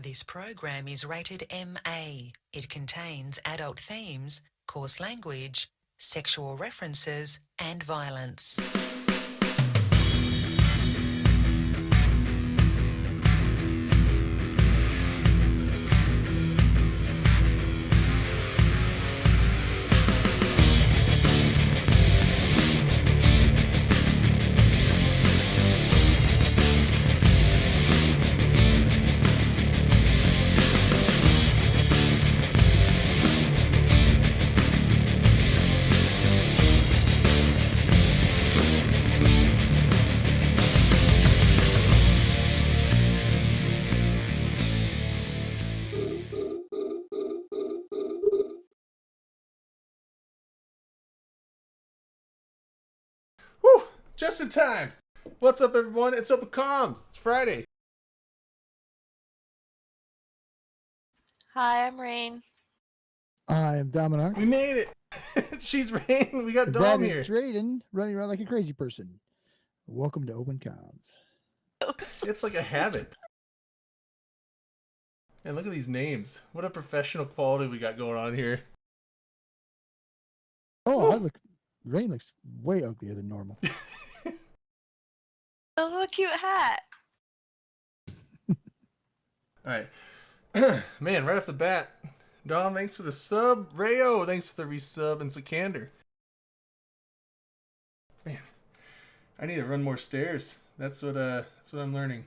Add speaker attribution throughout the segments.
Speaker 1: This program is rated MA. It contains adult themes, coarse language, sexual references, and violence.
Speaker 2: Whew! Just in time. What's up, everyone? It's Open Comms. It's Friday.
Speaker 3: Hi, I'm Rain.
Speaker 4: I am Dominar.
Speaker 2: We made it. She's Rain. We got
Speaker 4: That
Speaker 2: Dom
Speaker 4: is
Speaker 2: here.
Speaker 4: Drayden running around like a crazy person. Welcome to Open Comms.
Speaker 2: It's like a habit. And look at these names. What a professional quality we got going on here.
Speaker 4: Oh, Rain looks way uglier than normal.
Speaker 3: Oh, a cute hat.
Speaker 2: All right. Man, right off the bat. Dom, thanks for the sub. Rayo, thanks for the resub. And Sikander. Man, I need to run more stairs. That's what I'm learning.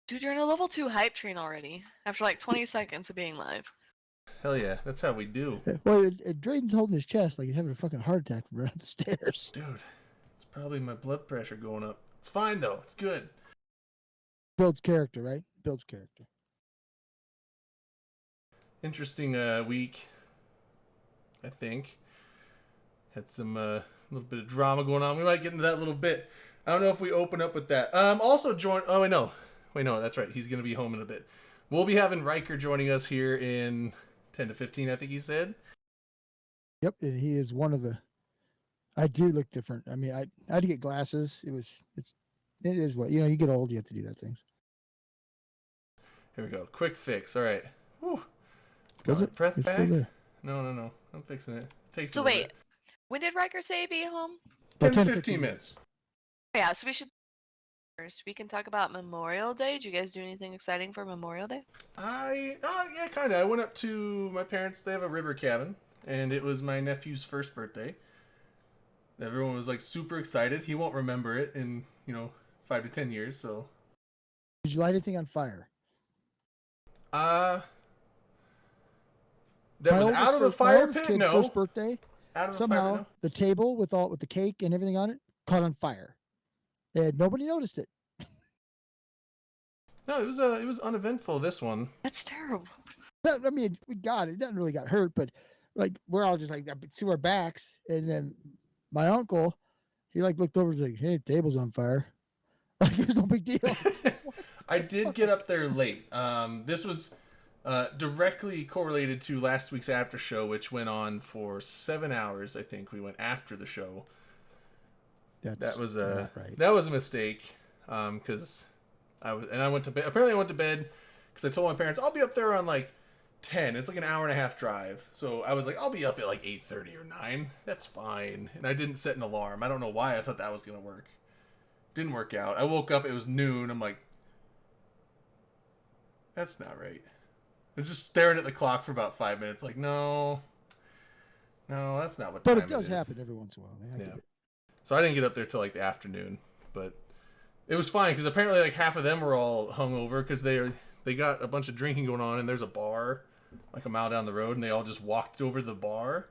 Speaker 3: Dude, you're in a level 2 hype train already. After like 20 seconds of being live.
Speaker 2: Hell yeah, that's how we do.
Speaker 4: Well, Drayden's holding his chest like he's having a fucking heart attack from running up the stairs.
Speaker 2: Dude, it's probably my blood pressure going up. It's fine though. It's good.
Speaker 4: Builds character, right? Builds character.
Speaker 2: Interesting week, I think. Had some little bit of drama going on. We might get into that a little bit. I don't know if we open up with that. Also join. Oh, wait, no, that's right. He's gonna be home in a bit. We'll be having Riker joining us here in 10 to 15. I think he said.
Speaker 4: Yep, and he is one of the. I do look different. I mean, I had to get glasses. It is what you get old. You have to do that things.
Speaker 2: Here we go. Quick fix. All right. Whew.
Speaker 4: Was it?
Speaker 2: Breath
Speaker 4: It's
Speaker 2: back?
Speaker 4: still there.
Speaker 2: No. I'm fixing it. It takes.
Speaker 3: So
Speaker 2: a little
Speaker 3: wait, when did Riker say he'd be home?
Speaker 2: bit. 10 to
Speaker 4: 10
Speaker 2: 15 minutes.
Speaker 3: Yeah, so we should first we can talk about Memorial Day. Did you guys do anything exciting for Memorial Day?
Speaker 2: Yeah, kind of. I went up to my parents. They have a river cabin, and it was my nephew's first birthday. Everyone was like super excited. He won't remember it in 5 to 10 years. So,
Speaker 4: Did you light anything on fire?
Speaker 2: that was out of the fire pit.
Speaker 4: Kid's
Speaker 2: No,
Speaker 4: first birthday.
Speaker 2: out of the
Speaker 4: Somehow
Speaker 2: fire. No.
Speaker 4: the table with the cake and everything on it caught on fire, and nobody noticed it.
Speaker 2: No, it was uneventful. This one.
Speaker 3: That's terrible.
Speaker 4: I mean, we got it. It doesn't really got hurt, but like we're all just like to our backs, and then my uncle, he like looked over and was like, "Hey, the table's on fire." Like it was no big deal.
Speaker 2: I did get up there late. This was directly correlated to last week's after show, which went on for 7 hours. I think we went after the show. That was a mistake. Because I went to bed. Apparently, I went to bed because I told my parents I'll be up there around like 10. It's like an hour and a half drive. So I was like, I'll be up at like 8:30 or 9. That's fine. And I didn't set an alarm. I don't know why I thought that was gonna work. Didn't work out. I woke up. It was noon. I'm like, that's not right. I was just staring at the clock for about 5 minutes. Like, no, that's not what time
Speaker 4: But it does
Speaker 2: is.
Speaker 4: happen every once in a while. Man. I
Speaker 2: Yeah.
Speaker 4: get it.
Speaker 2: So I didn't get up there till like the afternoon, but it was fine because apparently like half of them were all hungover because they got a bunch of drinking going on, and there's a bar like a mile down the road, and they all just walked over to the bar,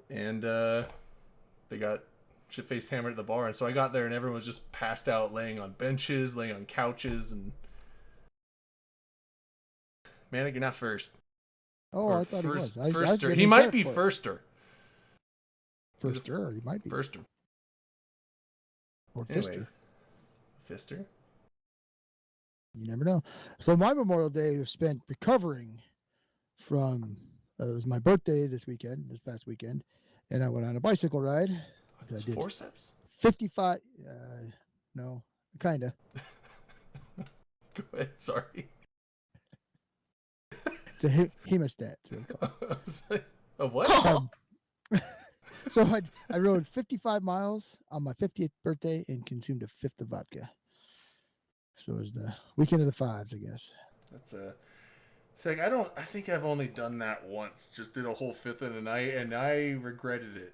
Speaker 2: and they got shit-faced hammered at the bar. And so I got there, and everyone was just passed out, laying on benches, laying on couches, and man, you're not first.
Speaker 4: Oh,
Speaker 2: Or
Speaker 4: I thought he was.
Speaker 2: Firster. He might be firster.
Speaker 4: Firster. He might be.
Speaker 2: Firster.
Speaker 4: Or
Speaker 2: Anyway.
Speaker 4: Fister.
Speaker 2: Fister.
Speaker 4: You never know. So my Memorial Day was spent recovering from. It was my birthday this past weekend, and I went on a bicycle ride.
Speaker 2: Are those
Speaker 4: did.
Speaker 2: forceps?
Speaker 4: 55. No, kinda.
Speaker 2: Go ahead. Sorry.
Speaker 4: It's a hemostat. That's what it's called.
Speaker 2: I was like, a what?
Speaker 4: Um, so I rode 55 miles on my 50th birthday and consumed a fifth of vodka. So it was the weekend of the fives, I guess.
Speaker 2: That's it's like I think I've only done that once. Just did a whole fifth in a night, and I regretted it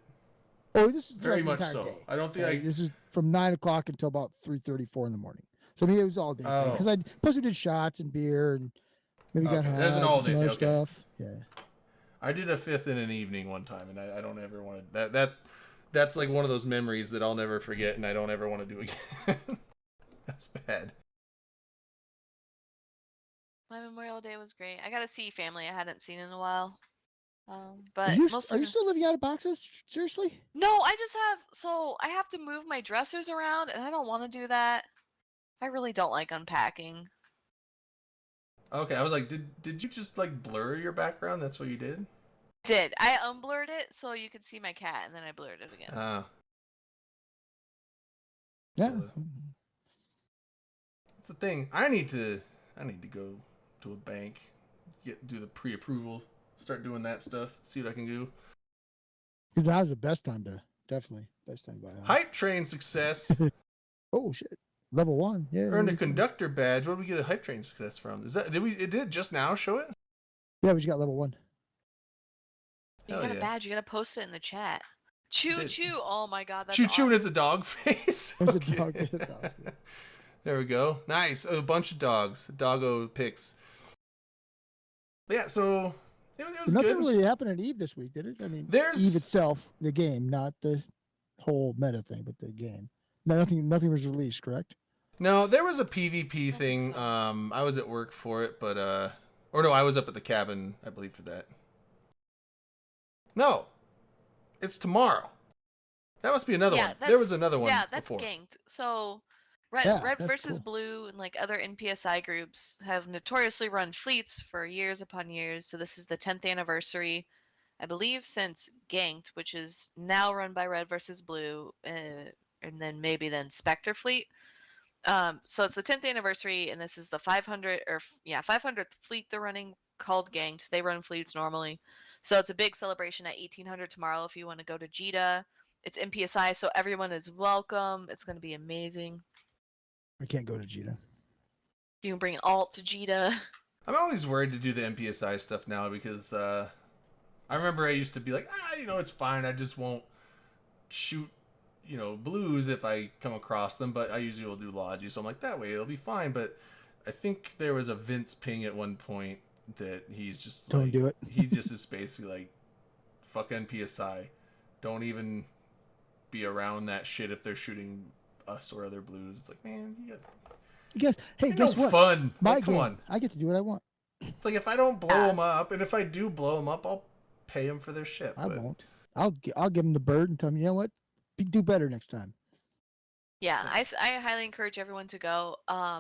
Speaker 4: Oh, this is
Speaker 2: very
Speaker 4: throughout
Speaker 2: much
Speaker 4: the entire
Speaker 2: so.
Speaker 4: day.
Speaker 2: I don't think
Speaker 4: Okay, this is from 9 o'clock until about 3:34 in the morning. So I mean, it was all day
Speaker 2: Oh.
Speaker 4: because I plus we did shots and beer and maybe got
Speaker 2: Okay,
Speaker 4: high.
Speaker 2: that's an
Speaker 4: did
Speaker 2: all
Speaker 4: some
Speaker 2: day
Speaker 4: other
Speaker 2: thing, okay.
Speaker 4: stuff. Yeah.
Speaker 2: I did a fifth in an evening one time, and I don't ever want to. That's like one of those memories that I'll never forget, and I don't ever want to do again. That's bad.
Speaker 3: My Memorial Day was great. I got to see family I hadn't seen in a while.
Speaker 4: Are
Speaker 3: But
Speaker 4: you,
Speaker 3: most
Speaker 4: are
Speaker 3: of
Speaker 4: you still living out of boxes? Seriously?
Speaker 3: No, I just I have to move my dressers around, and I don't want to do that. I really don't like unpacking.
Speaker 2: Okay, I was like, did you just like blur your background? That's what you did?
Speaker 3: I unblurred it so you could see my cat, and then I blurred it again.
Speaker 4: Yeah.
Speaker 2: That's the thing. I need to go to a bank, do the pre-approval, start doing that stuff, see what I can do.
Speaker 4: Because that was the best time to definitely best time to buy a house.
Speaker 2: Hype train success.
Speaker 4: Oh shit. Level 1. Yeah.
Speaker 2: Earned a
Speaker 4: yeah.
Speaker 2: conductor badge. Where did we get a hype train success from? Is that it did just now show it?
Speaker 4: Yeah, we just got level 1.
Speaker 3: You
Speaker 2: Hell
Speaker 3: got a
Speaker 2: yeah.
Speaker 3: badge. You got to post it in the chat. Choo
Speaker 2: did.
Speaker 3: choo. Oh my god, that's
Speaker 2: Choo choo, and
Speaker 3: awesome.
Speaker 2: it's a dog face.
Speaker 4: It's a
Speaker 2: Okay.
Speaker 4: dog face, that's awesome.
Speaker 2: There we go. Nice. A bunch of dogs. Doggo pics. But yeah, so it was
Speaker 4: Nothing
Speaker 2: good.
Speaker 4: really happened at Eve this week, did it? I mean,
Speaker 2: There's-
Speaker 4: Eve itself, the game, not the whole meta thing, but the game. No, nothing was released, correct?
Speaker 2: No, there was a PvP
Speaker 3: think
Speaker 2: thing.
Speaker 3: so.
Speaker 2: I was at work for it, but or no, I was up at the cabin, I believe, for that. No, it's tomorrow. That must be another one. There was another one.
Speaker 3: Yeah, that's
Speaker 2: before.
Speaker 3: ganked. So Red
Speaker 4: Yeah,
Speaker 3: Red
Speaker 4: that's
Speaker 3: versus
Speaker 4: cool.
Speaker 3: Blue and like other NPSI groups have notoriously run fleets for years upon years. So this is the 10th anniversary, I believe, since Ganked, which is now run by Red versus Blue, and then maybe then Spectre Fleet. So it's the 10th anniversary, and this is the 500th fleet they're running called Ganked. They run fleets normally, so it's a big celebration at 1800 tomorrow. If you want to go to Jita, it's NPSI, so everyone is welcome. It's going to be amazing.
Speaker 4: I can't go to Jita.
Speaker 3: You can bring alt to Jita.
Speaker 2: I'm always worried to do the MPSI stuff now because I remember I used to be like, it's fine. I just won't shoot, blues if I come across them, but I usually will do Logi, so I'm like, that way it'll be fine. But I think there was a Vince ping at one point that he's just
Speaker 4: Don't
Speaker 2: like,
Speaker 4: do it.
Speaker 2: he just is basically like, fuck NPSI. Don't even be around that shit if they're shooting us or other blues. It's like, man,
Speaker 4: Guess what?
Speaker 2: fun.
Speaker 4: My
Speaker 2: Like, come
Speaker 4: game.
Speaker 2: on.
Speaker 4: I get to do what I want.
Speaker 2: It's like if I don't blow them up, and if I do blow them up, I'll pay them for their shit.
Speaker 4: I
Speaker 2: but
Speaker 4: won't. I'll give them the bird and tell them, you know what? Do better next time.
Speaker 3: Yeah, I highly encourage everyone to go.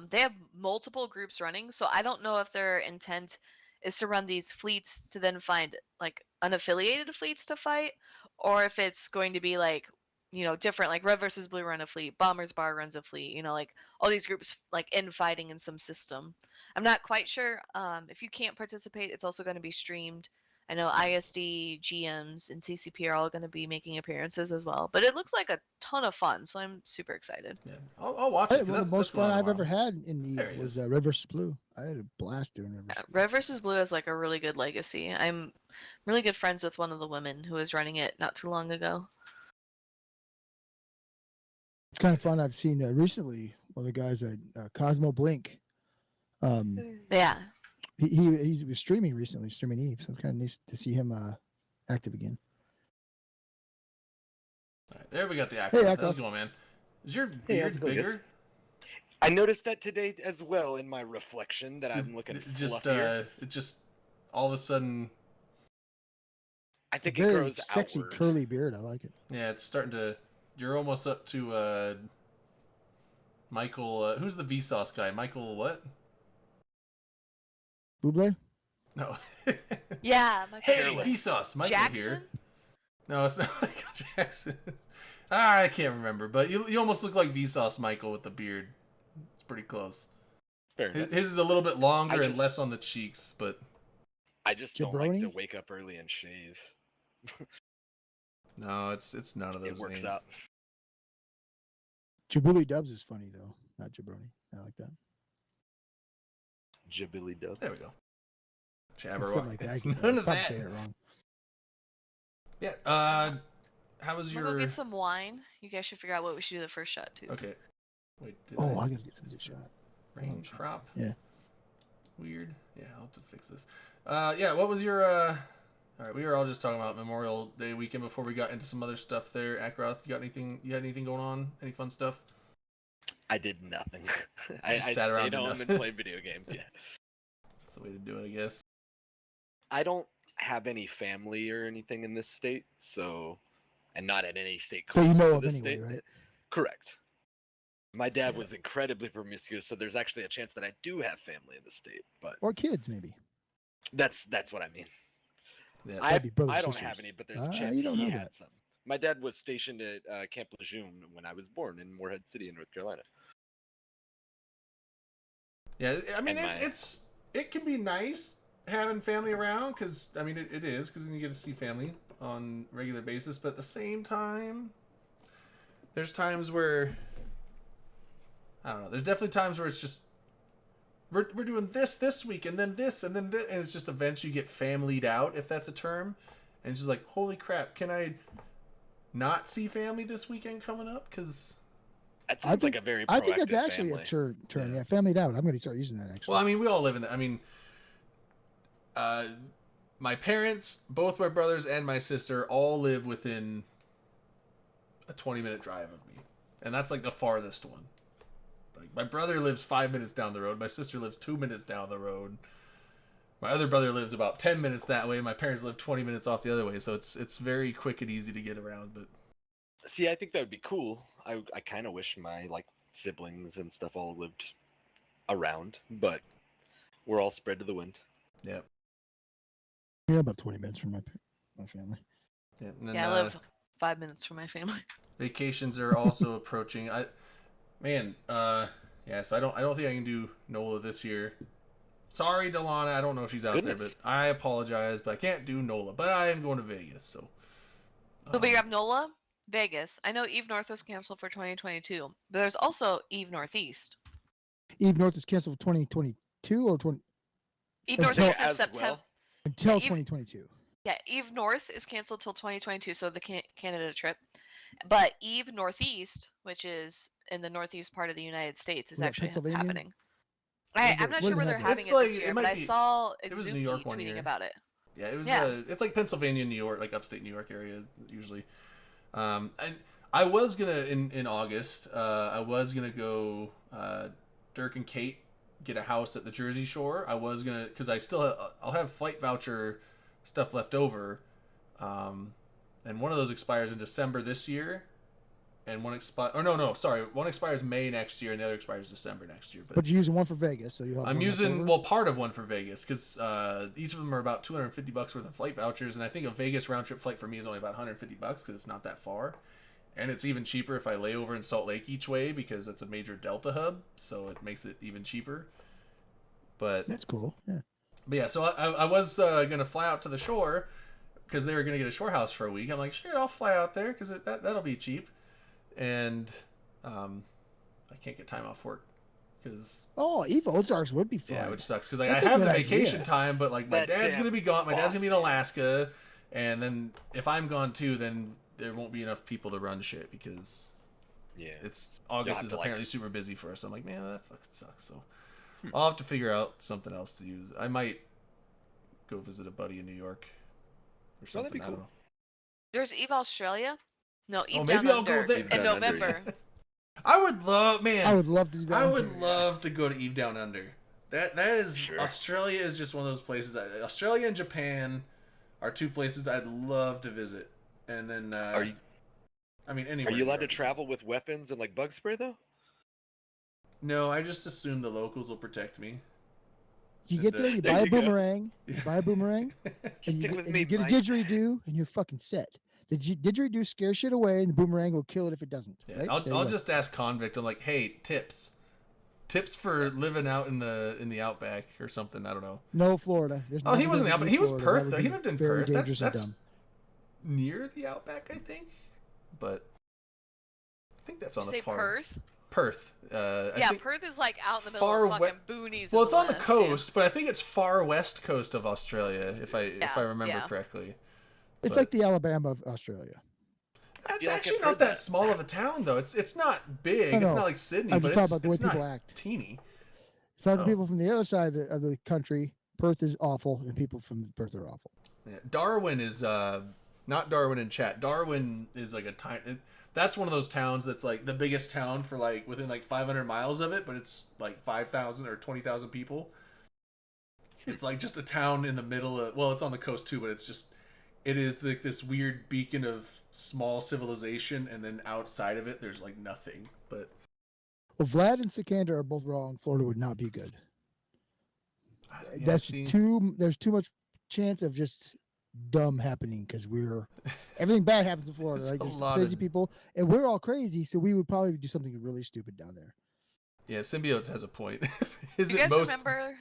Speaker 3: They have multiple groups running, so I don't know if their intent is to run these fleets to then find like unaffiliated fleets to fight, or if it's going to be like, different, like Red versus Blue run a fleet, Bombers Bar runs a fleet, like all these groups like infighting in some system. I'm not quite sure. If you can't participate, it's also going to be streamed. I know ISD, GMs, and CCP are all going to be making appearances as well. But it looks like a ton of fun, so I'm super excited.
Speaker 2: yeah, I'll watch
Speaker 4: Hey,
Speaker 2: it. 'cause
Speaker 4: one of
Speaker 2: that's
Speaker 4: the most
Speaker 2: going
Speaker 4: fun
Speaker 2: on
Speaker 4: I've ever
Speaker 2: tomorrow.
Speaker 4: had in the
Speaker 2: There he
Speaker 4: was
Speaker 2: is.
Speaker 4: Red vs. Blue. I had a blast doing Red vs. Blue.
Speaker 3: Red versus Blue is like a really good legacy. I'm really good friends with one of the women who was running it not too long ago.
Speaker 4: It's kind of fun. I've seen recently one of the guys at Cosmo Blink.
Speaker 3: Yeah.
Speaker 4: He was streaming recently, streaming Eve. So it's kind of nice to see him active again.
Speaker 2: All right, there we got the
Speaker 4: Hey,
Speaker 2: actor. How's
Speaker 4: Akko.
Speaker 2: it going, man? Is your
Speaker 5: Hey,
Speaker 2: beard
Speaker 5: how's it going, guys?
Speaker 2: bigger?
Speaker 5: I noticed that today as well in my reflection that I'm looking
Speaker 2: Just
Speaker 5: fluffier.
Speaker 2: it just all of a sudden,
Speaker 5: I think it
Speaker 4: Very
Speaker 5: grows
Speaker 4: sexy
Speaker 5: outward.
Speaker 4: curly beard. I like it.
Speaker 2: yeah, it's starting to. You're almost up to Michael. Who's the Vsauce guy? Michael what?
Speaker 4: Bublé?
Speaker 2: No.
Speaker 3: Yeah.
Speaker 2: Hey,
Speaker 5: Hairless.
Speaker 2: Vsauce, Michael
Speaker 3: Jackson?
Speaker 2: here. No, it's not Michael Jackson. I can't remember, but you almost look like Vsauce Michael with the beard. It's pretty close.
Speaker 5: Fair enough.
Speaker 2: His is a little bit longer
Speaker 5: I
Speaker 2: and
Speaker 5: just-
Speaker 2: less on the cheeks, but
Speaker 5: I just don't like to
Speaker 4: Jabroni?
Speaker 5: wake up early and shave.
Speaker 2: No, it's none of those
Speaker 5: It works
Speaker 2: names.
Speaker 5: out.
Speaker 4: Jabuli Dubs is funny though, not jabroni. I like that.
Speaker 5: Jibbly dub.
Speaker 2: There we go.
Speaker 4: Something
Speaker 2: Jabberwock.
Speaker 4: like that.
Speaker 2: It's
Speaker 4: I
Speaker 2: none
Speaker 4: can
Speaker 2: of
Speaker 4: probably
Speaker 2: that.
Speaker 4: say it wrong.
Speaker 2: Yeah. How was
Speaker 3: I'm gonna
Speaker 2: your?
Speaker 3: go get some wine. You guys should figure out what we should do the first shot too.
Speaker 2: Okay. Wait. Did
Speaker 4: Oh, I gotta get some good shot.
Speaker 2: rain crop?
Speaker 4: Yeah.
Speaker 2: Weird. Yeah, I'll have to fix this. Yeah. What was your? All right. We were all just talking about Memorial Day weekend before we got into some other stuff there. Ackroth, you got anything? You had anything going on? Any fun stuff?
Speaker 5: I did nothing. I
Speaker 2: Just sat around
Speaker 5: stayed
Speaker 2: and
Speaker 5: home
Speaker 2: nothing.
Speaker 5: and played video games. Yeah.
Speaker 2: That's the way to do it, I guess.
Speaker 5: I don't have any family or anything in this state, so, and not in any state
Speaker 4: That you
Speaker 5: close
Speaker 4: know
Speaker 5: to
Speaker 4: of
Speaker 5: this
Speaker 4: anyway,
Speaker 5: state.
Speaker 4: right?
Speaker 5: Correct. My dad
Speaker 2: Yeah.
Speaker 5: was incredibly promiscuous, so there's actually a chance that I do have family in the state. But
Speaker 4: Or kids maybe.
Speaker 5: that's what I mean.
Speaker 2: Yeah.
Speaker 5: I
Speaker 4: That'd be brothers,
Speaker 5: I don't
Speaker 4: sisters.
Speaker 5: have any, but there's
Speaker 4: Ah,
Speaker 5: a chance
Speaker 4: you
Speaker 5: he
Speaker 4: don't know
Speaker 5: had
Speaker 4: that.
Speaker 5: some. My dad was stationed at Camp Lejeune when I was born in Morehead City in North Carolina.
Speaker 2: Yeah, I mean,
Speaker 5: And my-
Speaker 2: it can be nice having family around because I mean it is because then you get to see family on a regular basis. But at the same time, there's times where I don't know. There's definitely times where it's just we're doing this week and then this and then this, and it's just events you get familyed out if that's a term, and it's just like holy crap, can I not see family this weekend coming up because.
Speaker 5: That
Speaker 4: I
Speaker 5: sounds
Speaker 4: think
Speaker 5: like a very
Speaker 4: I think that's
Speaker 5: proactive
Speaker 4: actually
Speaker 5: family.
Speaker 4: a term.
Speaker 2: Yeah.
Speaker 4: Yeah, familyed out. I'm gonna start using that actually.
Speaker 2: Well, I mean, we all live in that. I mean, my parents, both my brothers and my sister, all live within a 20-minute drive of me, and that's like the farthest one. Like my brother lives 5 minutes down the road. My sister lives 2 minutes down the road. My other brother lives about 10 minutes that way. My parents live 20 minutes off the other way, so it's very quick and easy to get around. But
Speaker 5: See, I think that would be cool. I kind of wish my siblings and stuff all lived around, but we're all spread to the wind.
Speaker 2: yeah,
Speaker 4: Yeah, about 20 minutes from my family.
Speaker 2: yeah. And then,
Speaker 3: Yeah, I live 5 minutes from my family.
Speaker 2: vacations are also approaching. Yeah. So I don't think I can do NOLA this year. Sorry, Delana. I don't know if she's out there,
Speaker 5: Goodness.
Speaker 2: but I apologize. But I can't do NOLA. But I am going to Vegas, so.
Speaker 3: So we have NOLA, Vegas. I know Eve North was canceled for 2022, but there's also Eve Northeast.
Speaker 4: Eve North is canceled for 2022 or 20
Speaker 3: Eve
Speaker 4: Until-
Speaker 3: Northeast is
Speaker 5: As
Speaker 3: September.
Speaker 5: well.
Speaker 4: until
Speaker 3: Eve-
Speaker 4: 2022.
Speaker 3: Yeah, Eve North is canceled till 2022, so the Canada trip. But Eve Northeast, which is in the northeast part of the United States, is
Speaker 4: Was that
Speaker 3: actually
Speaker 4: Pennsylvania?
Speaker 3: happening.
Speaker 4: Where's
Speaker 3: I'm
Speaker 4: it-
Speaker 3: not
Speaker 4: where
Speaker 3: sure where
Speaker 4: is
Speaker 3: they're
Speaker 4: it?
Speaker 3: having
Speaker 2: It's
Speaker 3: it
Speaker 2: like-
Speaker 3: this
Speaker 2: it
Speaker 3: year,
Speaker 2: might
Speaker 3: but I
Speaker 2: be-
Speaker 3: saw
Speaker 2: it was New
Speaker 3: Exuki
Speaker 2: York one
Speaker 3: tweeting
Speaker 2: year.
Speaker 3: about it.
Speaker 2: Yeah, it was.
Speaker 3: Yeah.
Speaker 2: It's like Pennsylvania, New York, like upstate New York area usually. And I was gonna in August. I was gonna go. Dirk and Kate get a house at the Jersey Shore. I was gonna because I'll have flight voucher stuff left over, and one of those expires in December this year, and one expires May next year, and the other expires December next year.
Speaker 4: But you're using one for Vegas, so you have.
Speaker 2: I'm
Speaker 4: one left
Speaker 2: using
Speaker 4: over?
Speaker 2: well part of one for Vegas because each of them are about $250 worth of flight vouchers, and I think a Vegas round trip flight for me is only about $150 because it's not that far, and it's even cheaper if I lay over in Salt Lake each way because it's a major Delta hub, so it makes it even cheaper. But
Speaker 4: That's cool. Yeah.
Speaker 2: yeah, so I was gonna fly out to the shore because they were gonna get a shore house for a week. I'm like, sure, I'll fly out there because that'll be cheap, and I can't get time off work because.
Speaker 4: Oh, Eve Ozarks would be fun.
Speaker 2: Yeah, which sucks because like, I
Speaker 4: That's a
Speaker 2: have the
Speaker 4: good
Speaker 2: vacation
Speaker 4: idea.
Speaker 2: time, but like my
Speaker 5: That
Speaker 2: dad's
Speaker 5: damn
Speaker 2: gonna be gone. My dad's gonna be in
Speaker 5: boss.
Speaker 2: Alaska, and then if I'm gone too, then there won't be enough people to run shit because
Speaker 5: Yeah.
Speaker 2: it's August
Speaker 5: have
Speaker 2: is
Speaker 5: to, like-
Speaker 2: apparently super busy for us. I'm like, man, that fucking sucks. So I'll have to figure out something else to use. I might go visit a buddy in New York or
Speaker 5: that'd
Speaker 2: something.
Speaker 5: be
Speaker 2: I don't
Speaker 5: cool.
Speaker 2: know.
Speaker 3: There's Eve Australia. No, Eve
Speaker 2: maybe
Speaker 3: Down
Speaker 2: I'll
Speaker 3: Under
Speaker 2: go there.
Speaker 5: Eve
Speaker 3: in
Speaker 5: Down Under,
Speaker 3: November.
Speaker 2: I would love, man.
Speaker 4: I would love to do that.
Speaker 2: I
Speaker 4: one
Speaker 2: would
Speaker 4: too.
Speaker 2: love to go to Eve Down Under. That is
Speaker 5: Sure.
Speaker 2: Australia is just one of those places. Australia and Japan are two places I'd love to visit. And then
Speaker 5: Are you
Speaker 2: I mean
Speaker 5: are
Speaker 2: anywhere.
Speaker 5: you
Speaker 2: in
Speaker 5: allowed to
Speaker 2: Europe is-
Speaker 5: travel with weapons and bug spray though?
Speaker 2: No, I just assume the locals will protect me.
Speaker 4: You get there, you
Speaker 5: There
Speaker 4: buy a
Speaker 5: you go.
Speaker 4: boomerang, you buy a boomerang, and you
Speaker 5: Stick
Speaker 4: get,
Speaker 5: with
Speaker 4: and
Speaker 5: me,
Speaker 4: you get a
Speaker 5: Mike.
Speaker 4: didgeridoo, and you're fucking set. The didgeridoo scares shit away, and the boomerang will kill it if it doesn't.
Speaker 2: Yeah,
Speaker 4: right?
Speaker 2: I'll
Speaker 4: There you go.
Speaker 2: just ask convict. I'm like, hey, tips. Tips for living out in the outback or something. I don't know.
Speaker 4: No, Florida. There's
Speaker 2: Oh, he
Speaker 4: nothing
Speaker 2: wasn't
Speaker 4: to
Speaker 2: the outback.
Speaker 4: do
Speaker 2: He was
Speaker 4: Florida.
Speaker 2: Perth
Speaker 4: That would
Speaker 2: though. He
Speaker 4: be
Speaker 2: lived in
Speaker 4: very
Speaker 2: Perth. That's
Speaker 4: dangerous and
Speaker 2: that's
Speaker 4: dumb.
Speaker 2: near the outback, I think. But I think that's on
Speaker 3: You
Speaker 2: the
Speaker 3: say
Speaker 2: far
Speaker 3: Perth?
Speaker 2: Perth. I
Speaker 3: Yeah,
Speaker 2: think
Speaker 3: Perth is like out in the middle
Speaker 2: far
Speaker 3: of fucking
Speaker 2: we-
Speaker 3: boonies.
Speaker 2: Well,
Speaker 3: in
Speaker 2: it's on the
Speaker 3: west,
Speaker 2: coast, but I think it's far west coast of Australia, if I
Speaker 3: Yeah,
Speaker 2: remember
Speaker 3: yeah.
Speaker 2: correctly.
Speaker 4: It's
Speaker 2: But-
Speaker 4: like the Alabama of Australia.
Speaker 2: It's
Speaker 5: feel like
Speaker 2: actually
Speaker 5: I've
Speaker 2: not
Speaker 5: heard
Speaker 2: that
Speaker 5: that.
Speaker 2: small of a town, though. It's not big.
Speaker 4: I
Speaker 2: It's
Speaker 4: know.
Speaker 2: not like Sydney,
Speaker 4: I'm
Speaker 2: but
Speaker 4: just
Speaker 2: it's
Speaker 4: talking about the way
Speaker 2: not
Speaker 4: people act.
Speaker 2: teeny.
Speaker 4: Some of the
Speaker 2: Oh.
Speaker 4: people from the other side of the country, Perth is awful, and people from Perth are awful.
Speaker 2: Yeah. Darwin is not Darwin in chat. Darwin is like a tiny. That's one of those towns that's like the biggest town for like within like 500 miles of it, but it's like 5,000 or 20,000 people. It's like just a town in the middle of. Well, it's on the coast too, but it's just. It is like this weird beacon of small civilization, and then outside of it, there's like nothing. But
Speaker 4: Well, Vlad and Sikander are both wrong. Florida would not be good.
Speaker 2: yeah,
Speaker 4: That's
Speaker 2: see,
Speaker 4: There's too much chance of just dumb happening because everything bad happens in Florida.
Speaker 2: There's
Speaker 4: Right?
Speaker 2: a
Speaker 4: There's
Speaker 2: lot
Speaker 4: crazy
Speaker 2: of-
Speaker 4: people, and we're all crazy, so we would probably do something really stupid down there.
Speaker 2: yeah, Symbiotes has a point.
Speaker 3: Do
Speaker 2: Is
Speaker 3: you
Speaker 2: it
Speaker 3: guys
Speaker 2: most?
Speaker 3: remember?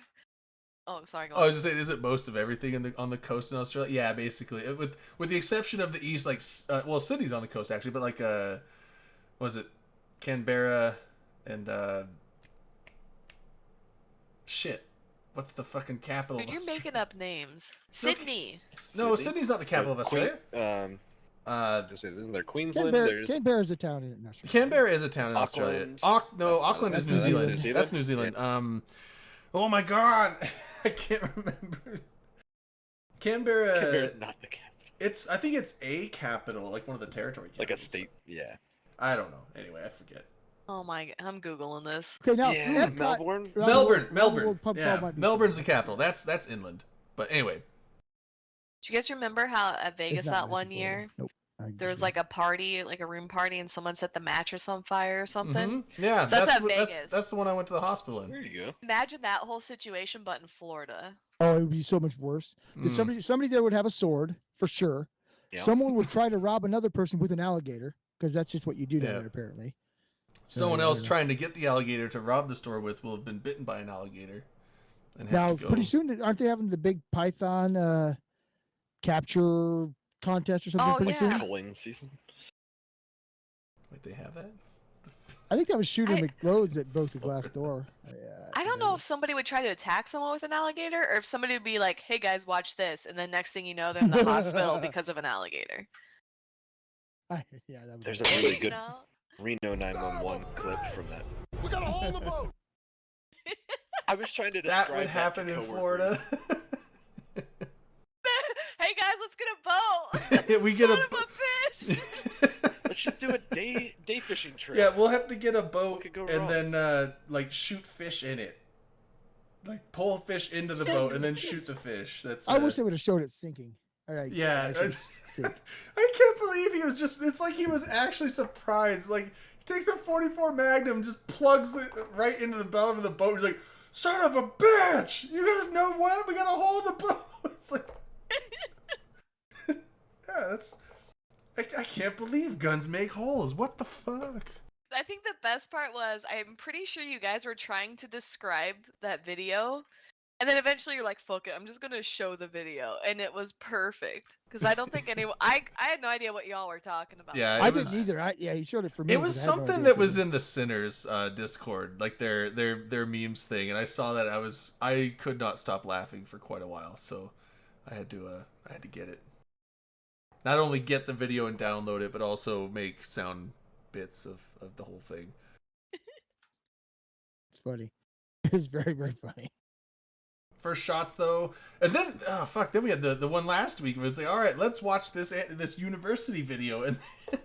Speaker 3: Oh, sorry. Go
Speaker 2: Oh, I
Speaker 3: on.
Speaker 2: was just saying, is it most of everything on the coast in Australia? Yeah, basically, with the exception of the east, like well, Sydney's on the coast actually, but like what was it, Canberra, and shit, what's the fucking capital?
Speaker 3: Dude,
Speaker 2: of
Speaker 3: you're
Speaker 2: Australia?
Speaker 3: making up names. Sydney.
Speaker 2: No,
Speaker 5: Sydney?
Speaker 2: Sydney's not the capital of Australia.
Speaker 5: Just say, isn't there Queensland? There's
Speaker 4: Canberra is a town in Australia.
Speaker 2: Canberra is a town in Australia.
Speaker 5: Auckland.
Speaker 2: Auckland is
Speaker 4: that's
Speaker 2: New
Speaker 4: New
Speaker 2: Zealand.
Speaker 5: Zealand.
Speaker 2: That's New Zealand. Oh my god, I can't remember. Canberra.
Speaker 5: Canberra's not the capital.
Speaker 2: I think it's a capital, like one of the territory capitals.
Speaker 5: Like a state. Yeah.
Speaker 2: I don't know. Anyway, I forget.
Speaker 3: Oh my! I'm googling this.
Speaker 4: Okay, now
Speaker 5: Yeah,
Speaker 4: Epcot-
Speaker 5: Melbourne.
Speaker 4: Around the
Speaker 2: Melbourne,
Speaker 4: world-
Speaker 2: Melbourne.
Speaker 4: World Pub
Speaker 2: Yeah,
Speaker 4: Crawl might be
Speaker 2: Melbourne's the
Speaker 4: cool.
Speaker 2: capital. That's inland. But anyway,
Speaker 3: Do you guys remember how at
Speaker 4: It's
Speaker 3: Vegas
Speaker 4: not
Speaker 3: that
Speaker 4: nice in
Speaker 3: one
Speaker 4: Florida.
Speaker 3: year
Speaker 4: Nope. I
Speaker 3: there was
Speaker 4: disagree.
Speaker 3: like a party, like a room party, and someone set the mattress on fire or something?
Speaker 2: yeah,
Speaker 3: So that's at
Speaker 2: that's
Speaker 3: Vegas.
Speaker 2: that's the one I went to the hospital in.
Speaker 5: There you go.
Speaker 3: Imagine that whole situation, but in Florida.
Speaker 4: Oh, it would be so much worse.
Speaker 2: Mm.
Speaker 4: Somebody there would have a sword for sure.
Speaker 5: Yeah.
Speaker 4: Someone would try to rob another person with an alligator because that's just what you do down
Speaker 2: Yeah.
Speaker 4: there apparently.
Speaker 2: Someone
Speaker 4: Yeah,
Speaker 2: else
Speaker 4: yeah.
Speaker 2: trying to get the alligator to rob the store with will have been bitten by an alligator. And have
Speaker 4: Now,
Speaker 2: to go.
Speaker 4: pretty soon, aren't they having the big python capture contest or something
Speaker 3: Oh,
Speaker 4: pretty
Speaker 3: yeah.
Speaker 4: soon?
Speaker 5: Culling season.
Speaker 2: Like they have that?
Speaker 4: I think that was Shooter
Speaker 3: I-
Speaker 4: McLeod that broke the glass door.
Speaker 3: I don't know if somebody would try to attack someone with an alligator, or if somebody would be like, "Hey guys, watch this," and then next thing you know, they're in the hospital because of an alligator.
Speaker 4: Yeah, that was
Speaker 5: There's a
Speaker 4: it.
Speaker 5: really
Speaker 3: You
Speaker 5: good
Speaker 3: know?
Speaker 5: Reno 911 clip from that.
Speaker 6: We gotta hold the boat.
Speaker 5: I was trying to
Speaker 2: That
Speaker 5: describe
Speaker 2: would happen
Speaker 5: to
Speaker 2: in
Speaker 5: coworkers.
Speaker 2: Florida.
Speaker 3: Hey guys, let's get a boat.
Speaker 2: We get
Speaker 3: Load
Speaker 2: a
Speaker 3: up fish.
Speaker 5: Let's just do a day fishing trip.
Speaker 2: Yeah, we'll have to get a boat
Speaker 5: could go
Speaker 2: and
Speaker 5: wrong?
Speaker 2: then like shoot fish in it. Like pull fish into the boat and then shoot the fish. That's
Speaker 4: I wish they would have showed it sinking. All right.
Speaker 2: Yeah.
Speaker 4: Sink.
Speaker 2: I can't believe he was just it's like he was actually surprised. Like he takes a 44 Magnum, just plugs it right into the bottom of the boat. He's like, son of a bitch! You guys know what? We gotta hold the boat. It's like yeah, that's I can't believe guns make holes. What the fuck?
Speaker 3: I think the best part was I'm pretty sure you guys were trying to describe that video, and then eventually you're like, "Fuck it, I'm just gonna show the video," and it was perfect because I don't think anyone. I had no idea what y'all were talking about.
Speaker 2: Yeah,
Speaker 4: I
Speaker 2: it was,
Speaker 4: didn't either. Yeah, he showed it for me.
Speaker 2: It was
Speaker 4: but I had no
Speaker 2: something
Speaker 4: idea
Speaker 2: that
Speaker 4: what
Speaker 2: was
Speaker 4: it
Speaker 2: in the Sinners Discord, like their memes thing, and I saw that I could not stop laughing for quite a while, so I had to get it. Not only get the video and download it, but also make sound bits of the whole thing.
Speaker 4: It's funny. It's very, very funny.
Speaker 2: First shots though, and then then we had the one last week where it's like, all right, let's watch this university video, and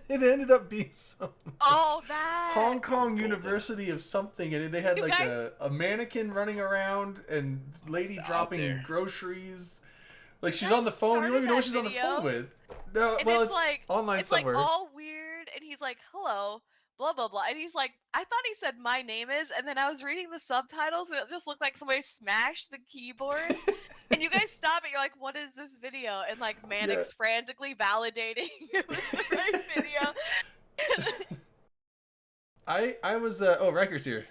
Speaker 2: it ended up being some
Speaker 3: Oh, that.
Speaker 2: Hong Kong
Speaker 5: golden.
Speaker 2: University of something, and they had
Speaker 3: You
Speaker 2: like
Speaker 3: guys-
Speaker 2: a mannequin running around and lady
Speaker 5: It's out
Speaker 2: dropping
Speaker 5: there.
Speaker 2: groceries. Like she's
Speaker 3: guys
Speaker 2: on the phone. You don't even know what she's
Speaker 3: started
Speaker 2: on the
Speaker 3: that
Speaker 2: phone
Speaker 3: video?
Speaker 2: with. No,
Speaker 3: And
Speaker 2: well,
Speaker 3: it's like-
Speaker 2: online
Speaker 3: It's
Speaker 2: somewhere.
Speaker 3: like all weird, and he's like, "Hello." Blah blah blah, and he's like, I thought he said my name is, and then I was reading the subtitles, and it just looked like somebody smashed the keyboard. And you guys stop it. You're like, "What is this video?" And like Mannix frantically validating it was the right video.
Speaker 2: I was oh, Riker's here.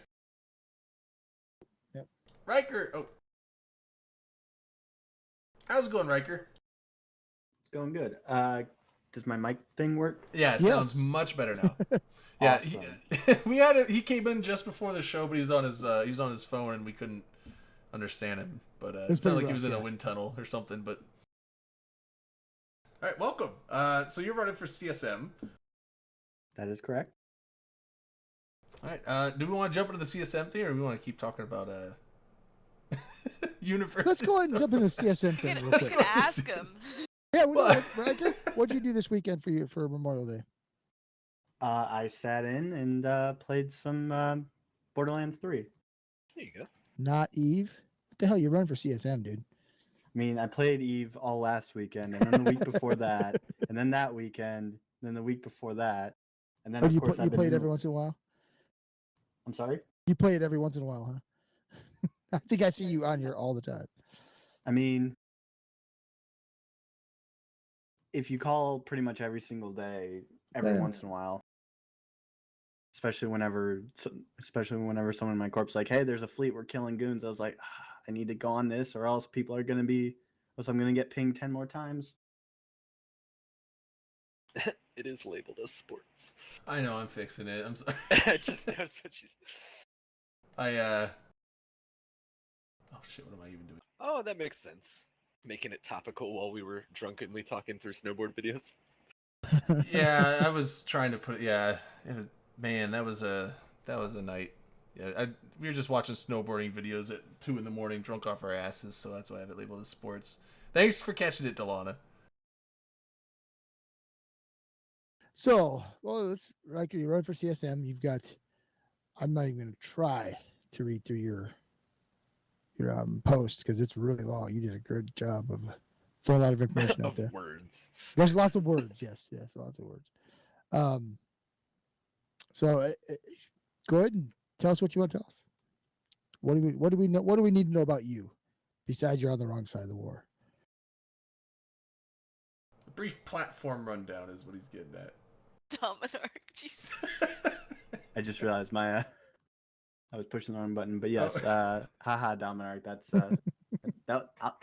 Speaker 2: Riker. Oh, how's it going, Riker?
Speaker 6: It's going good. Does my mic thing work?
Speaker 2: Yeah, it
Speaker 4: Yes.
Speaker 2: sounds much better now. Yeah,
Speaker 6: Awesome.
Speaker 2: we had he came in just before the show, but he was on his phone and we couldn't understand him. But
Speaker 4: It's
Speaker 2: it sounded like
Speaker 4: pretty
Speaker 2: he was in
Speaker 4: rough,
Speaker 2: a
Speaker 4: yeah.
Speaker 2: wind tunnel or something. But all right, welcome. So you're running for CSM.
Speaker 6: That is correct.
Speaker 2: All right. Do we want to jump into the CSM thing, or do we want to keep talking about universe?
Speaker 4: Let's go ahead and jump into the CSM
Speaker 3: You
Speaker 4: thing
Speaker 3: can,
Speaker 4: real
Speaker 2: Let's
Speaker 3: you
Speaker 4: quick.
Speaker 2: go.
Speaker 3: can ask him.
Speaker 4: Yeah,
Speaker 2: What?
Speaker 4: Riker, what'd you do this weekend for Memorial Day?
Speaker 6: I sat in and played some Borderlands 3.
Speaker 5: There you go.
Speaker 4: Not Eve. What the hell you run for CSM, dude?
Speaker 6: I mean, I played Eve all last weekend, and then the week before that, and then that weekend, then the week before that, and then
Speaker 4: Or
Speaker 6: of
Speaker 4: you
Speaker 6: course
Speaker 4: you
Speaker 6: I've been
Speaker 4: play it
Speaker 6: doing-
Speaker 4: every once in a while?
Speaker 6: I'm sorry.
Speaker 4: You play it every once in a while, huh? I think I see you on here all the time.
Speaker 6: I mean, if you call pretty much every single day, every
Speaker 4: Yeah.
Speaker 6: once in a while, especially whenever someone in my corp's like, "Hey, there's a fleet, we're killing goons," I was like, I need to go on this, or else people are gonna be, or else I'm gonna get pinged 10 more times.
Speaker 5: It is labeled as sports.
Speaker 2: I know, I'm fixing it. I'm sorry.
Speaker 5: I just noticed what she's.
Speaker 2: Oh shit, what am I even doing?
Speaker 5: Oh, that makes sense. Making it topical while we were drunkenly talking through snowboard videos.
Speaker 2: Yeah, I was trying to put. Yeah, it was, man, that was a night. Yeah, we were just watching snowboarding videos at 2 a.m, drunk off our asses. So that's why I have it labeled as sports. Thanks for catching it, Delana.
Speaker 4: So, well, let's Riker, you run for CSM. You've got. I'm not even going to try to read through your post because it's really long. You did a good job of throwing a lot of information out
Speaker 5: Of
Speaker 4: there.
Speaker 5: words.
Speaker 4: There's lots of words. Yes, lots of words. So go ahead and tell us what you want to tell us. What do we know? What do we need to know about you, besides you're on the wrong side of the war?
Speaker 2: A brief platform rundown is what he's getting at.
Speaker 3: Dominarch, Jesus.
Speaker 6: I just realized I was pushing the wrong button, but yes,
Speaker 2: Oh.
Speaker 6: haha, Dominarch, that's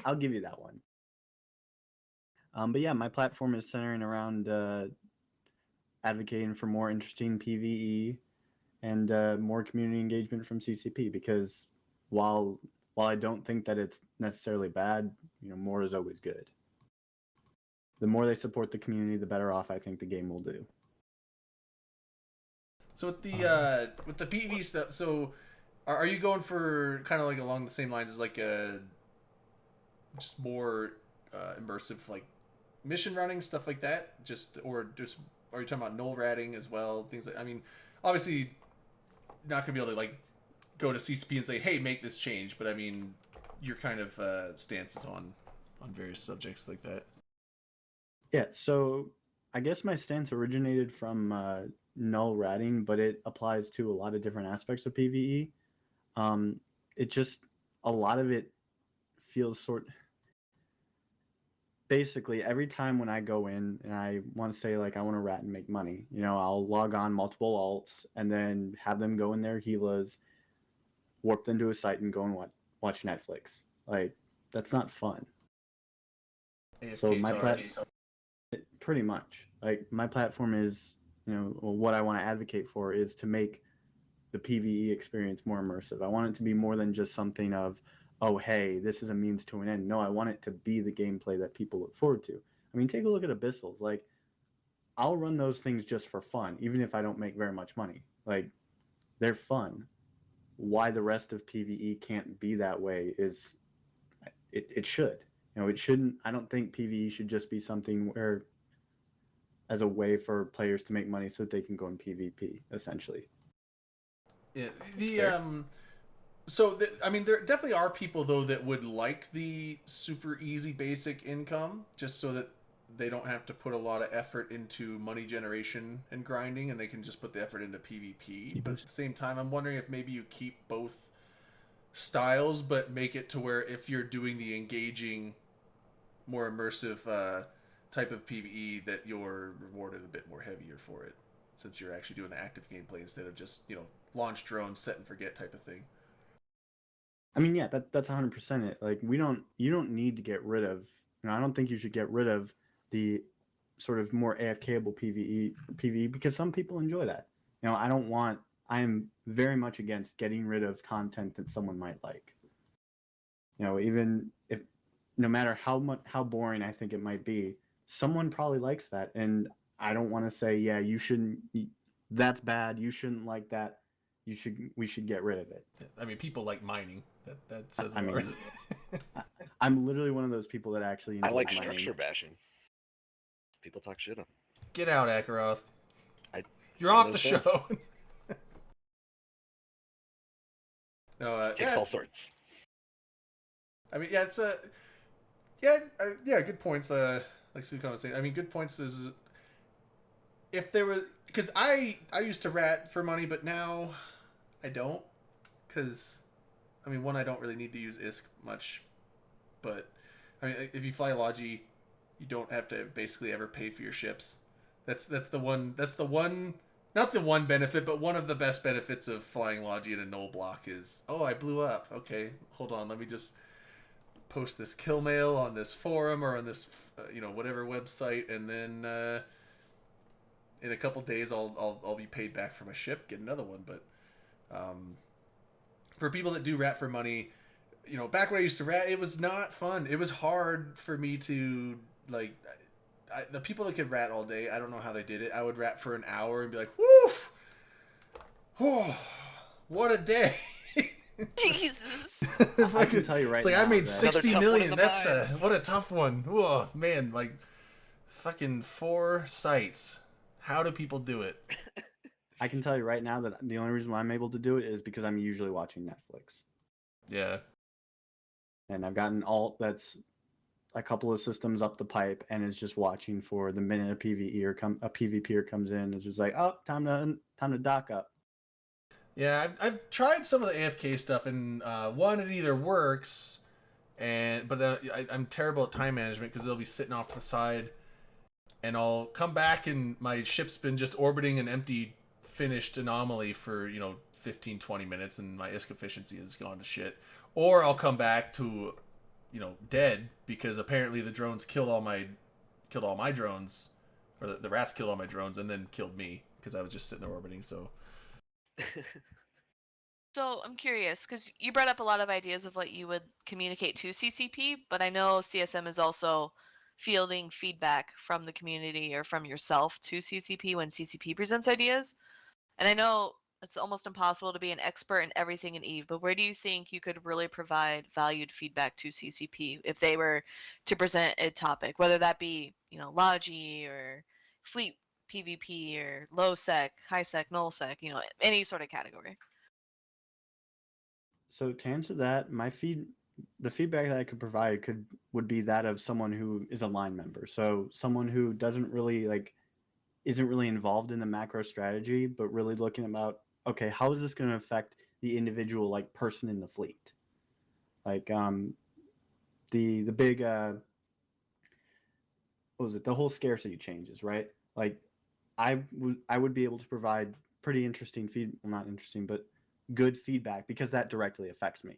Speaker 6: I'll give you that one. But yeah, my platform is centering around advocating for more interesting PvE and more community engagement from CCP, because while I don't think that it's necessarily bad, more is always good. The more they support the community, the better off I think the game will do.
Speaker 2: So with the PvE stuff, so are you going for kind of like along the same lines as like just more immersive like mission running stuff like that? Or are you talking about null ratting as well? Things like, I mean, obviously not gonna be able to like go to CCP and say, hey, make this change, but I mean your kind of stances on various subjects like that.
Speaker 6: Yeah, so I guess my stance originated from null ratting, but it applies to a lot of different aspects of PvE. It just, a lot of it feels basically every time when I go in and I want to say like I want to rat and make money, I'll log on multiple alts and then have them go in their Gilas, warp them to a site and go and watch Netflix. Like, that's not fun.
Speaker 2: AFK
Speaker 6: So my
Speaker 2: TARS.
Speaker 6: pretty much, like, my platform is, what I want to advocate for is to make the PvE experience more immersive. I want it to be more than just something of, oh, hey, this is a means to an end. No, I want it to be the gameplay that people look forward to. I mean, take a look at Abyssals. Like, I'll run those things just for fun, even if I don't make very much money. Like, they're fun. Why the rest of PvE can't be that way is, it should. It shouldn't. I don't think PvE should just be something where, as a way for players to make money so that they can go in PvP, essentially.
Speaker 2: Yeah, so I mean, there definitely are people though that would like the super easy basic income, just so that they don't have to put a lot of effort into money generation and grinding, and they can just put the effort into PvP. But at the same time, I'm wondering if maybe you keep both styles, but make it to where if you're doing the engaging, more immersive type of PvE, that you're rewarded a bit more heavier for it, since you're actually doing the active gameplay instead of just launch drones, set and forget type of thing.
Speaker 6: I mean, yeah, that's 100% it. Like you don't need to get rid of. I don't think you should get rid of the sort of more AFKable PVE because some people enjoy that. I don't want. I am very much against getting rid of content that someone might like. Even if no matter how boring I think it might be, someone probably likes that, and I don't want to say, yeah, you shouldn't. That's bad. You shouldn't like that. We should get rid of it.
Speaker 2: I mean, people like mining. That says
Speaker 6: I
Speaker 2: a lot.
Speaker 6: mean, I'm literally one of those people that actually
Speaker 5: I
Speaker 6: enjoy
Speaker 5: like
Speaker 6: mining.
Speaker 5: structure bashing. People talk shit on.
Speaker 2: Get out, Akaroth.
Speaker 5: It's
Speaker 2: You're
Speaker 5: one
Speaker 2: off
Speaker 5: of
Speaker 2: the
Speaker 5: those things.
Speaker 2: show. No,
Speaker 5: Takes
Speaker 2: yeah,
Speaker 5: all sorts.
Speaker 2: I mean, yeah, it's good points. Like Sukan was saying, I mean, good points is if there was, because I used to rat for money, but now I don't, because I mean, one, I don't really need to use ISK much, but I mean, if you fly Logi, you don't have to basically ever pay for your ships. That's the one. Not the one benefit, but one of the best benefits of flying Logi in a null block is, oh, I blew up. Okay, hold on, let me just post this kill mail on this forum or on this whatever website, and then in a couple days I'll be paid back for my ship, get another one. But for people that do rat for money, back when I used to rat, it was not fun. It was hard for me to like. The people that could rat all day, I don't know how they did it. I would rat for an hour and be like, woof, oh, what a day.
Speaker 3: Jesus.
Speaker 6: I can tell you right
Speaker 2: it's like
Speaker 6: now
Speaker 2: I made
Speaker 6: that-
Speaker 2: 60
Speaker 5: Another tough one in
Speaker 2: million.
Speaker 5: the
Speaker 2: That's
Speaker 5: mines.
Speaker 2: what a tough one. Whoa, man, like fucking 4 sites. How do people do it?
Speaker 6: I can tell you right now that the only reason why I'm able to do it is because I'm usually watching Netflix.
Speaker 2: Yeah.
Speaker 6: And I've got an alt that's a couple of systems up the pipe and is just watching for the minute a PvPer comes in. It's just like, oh, time to dock up.
Speaker 2: Yeah, I've tried some of the AFK stuff, and one, it either works, but then I'm terrible at time management because they'll be sitting off to the side, and I'll come back and my ship's been just orbiting an empty finished anomaly for 15, 20 minutes, and my ISK efficiency has gone to shit. Or I'll come back to dead because apparently the drones killed all my drones, or the rats killed all my drones and then killed me because I was just sitting there orbiting. So
Speaker 3: So I'm curious because you brought up a lot of ideas of what you would communicate to CCP, but I know CSM is also fielding feedback from the community or from yourself to CCP when CCP presents ideas. And I know it's almost impossible to be an expert in everything in Eve, but where do you think you could really provide valued feedback to CCP if they were to present a topic, whether that be, Logi or fleet PvP or low sec, high sec, null sec, any sort of category?
Speaker 6: So to answer that, the feedback that I could provide would be that of someone who is a line member. So someone who doesn't really isn't really involved in the macro strategy, but really looking about, okay, how is this going to affect the individual person in the fleet? Like the big what was it? The whole scarcity changes, right? Like I would be able to provide pretty interesting not interesting, but good feedback because that directly affects me.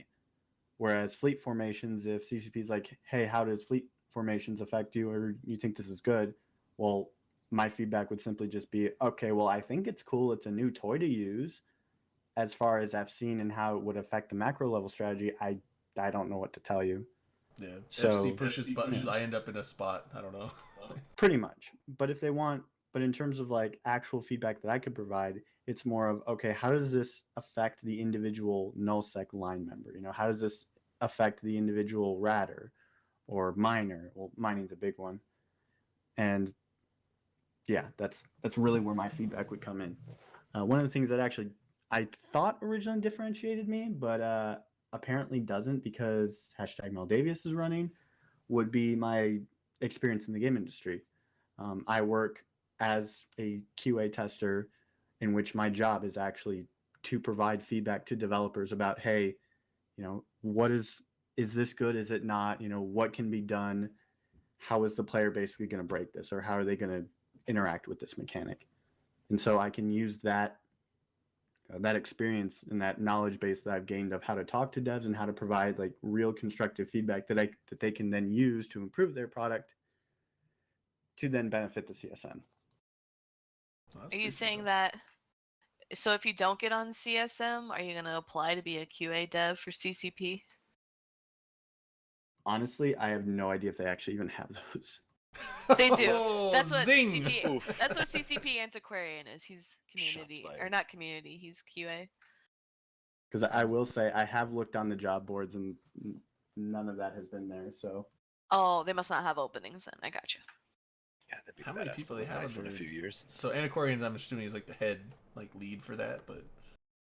Speaker 6: Whereas fleet formations, if CCP is like, hey, how does fleet formations affect you, or you think this is good? Well, my feedback would simply just be, okay, well, I think it's cool. It's a new toy to use. As far as I've seen and how it would affect the macro level strategy, I don't know what to tell you.
Speaker 2: yeah,
Speaker 6: So-
Speaker 2: FC pushes buttons. I end up in a spot. I don't know.
Speaker 6: Pretty much. But in terms of actual feedback that I could provide, it's more of, okay, how does this affect the individual nullsec line member? How does this affect the individual ratter or miner? Well, mining's a big one. And yeah, that's really where my feedback would come in. One of the things that actually I thought originally differentiated me, but apparently doesn't because #Maldavius is running, would be my experience in the game industry. I work as a QA tester in which my job is actually to provide feedback to developers about, hey, what is this good? Is it not? What can be done? How is the player basically going to break this, or how are they going to interact with this mechanic? And so I can use that that experience and that knowledge base that I've gained of how to talk to devs and how to provide like real constructive feedback that they can then use to improve their product to then benefit the CSM.
Speaker 2: Well, that's
Speaker 3: Are
Speaker 2: pretty
Speaker 3: you
Speaker 2: sweet,
Speaker 3: saying
Speaker 2: though.
Speaker 3: that? So if you don't get on CSM, are you going to apply to be a QA dev for CCP?
Speaker 6: Honestly, I have no idea if they actually even have those.
Speaker 3: They do.
Speaker 2: Oh,
Speaker 3: That's what
Speaker 2: zing!
Speaker 3: CCP.
Speaker 5: Oof.
Speaker 3: That's what CCP Antiquarian is. He's community or
Speaker 5: fired.
Speaker 3: not community. He's QA.
Speaker 6: Because I will say I have looked on the job boards and none of that has been there. So
Speaker 3: Oh, they must not have openings then. I got you.
Speaker 5: Yeah, that'd be
Speaker 2: How many
Speaker 5: badass
Speaker 2: people
Speaker 5: to
Speaker 2: they
Speaker 5: live
Speaker 2: have
Speaker 5: in a
Speaker 2: under-
Speaker 5: few years.
Speaker 2: So Antiquarians, I'm assuming, is like the head like lead for that, but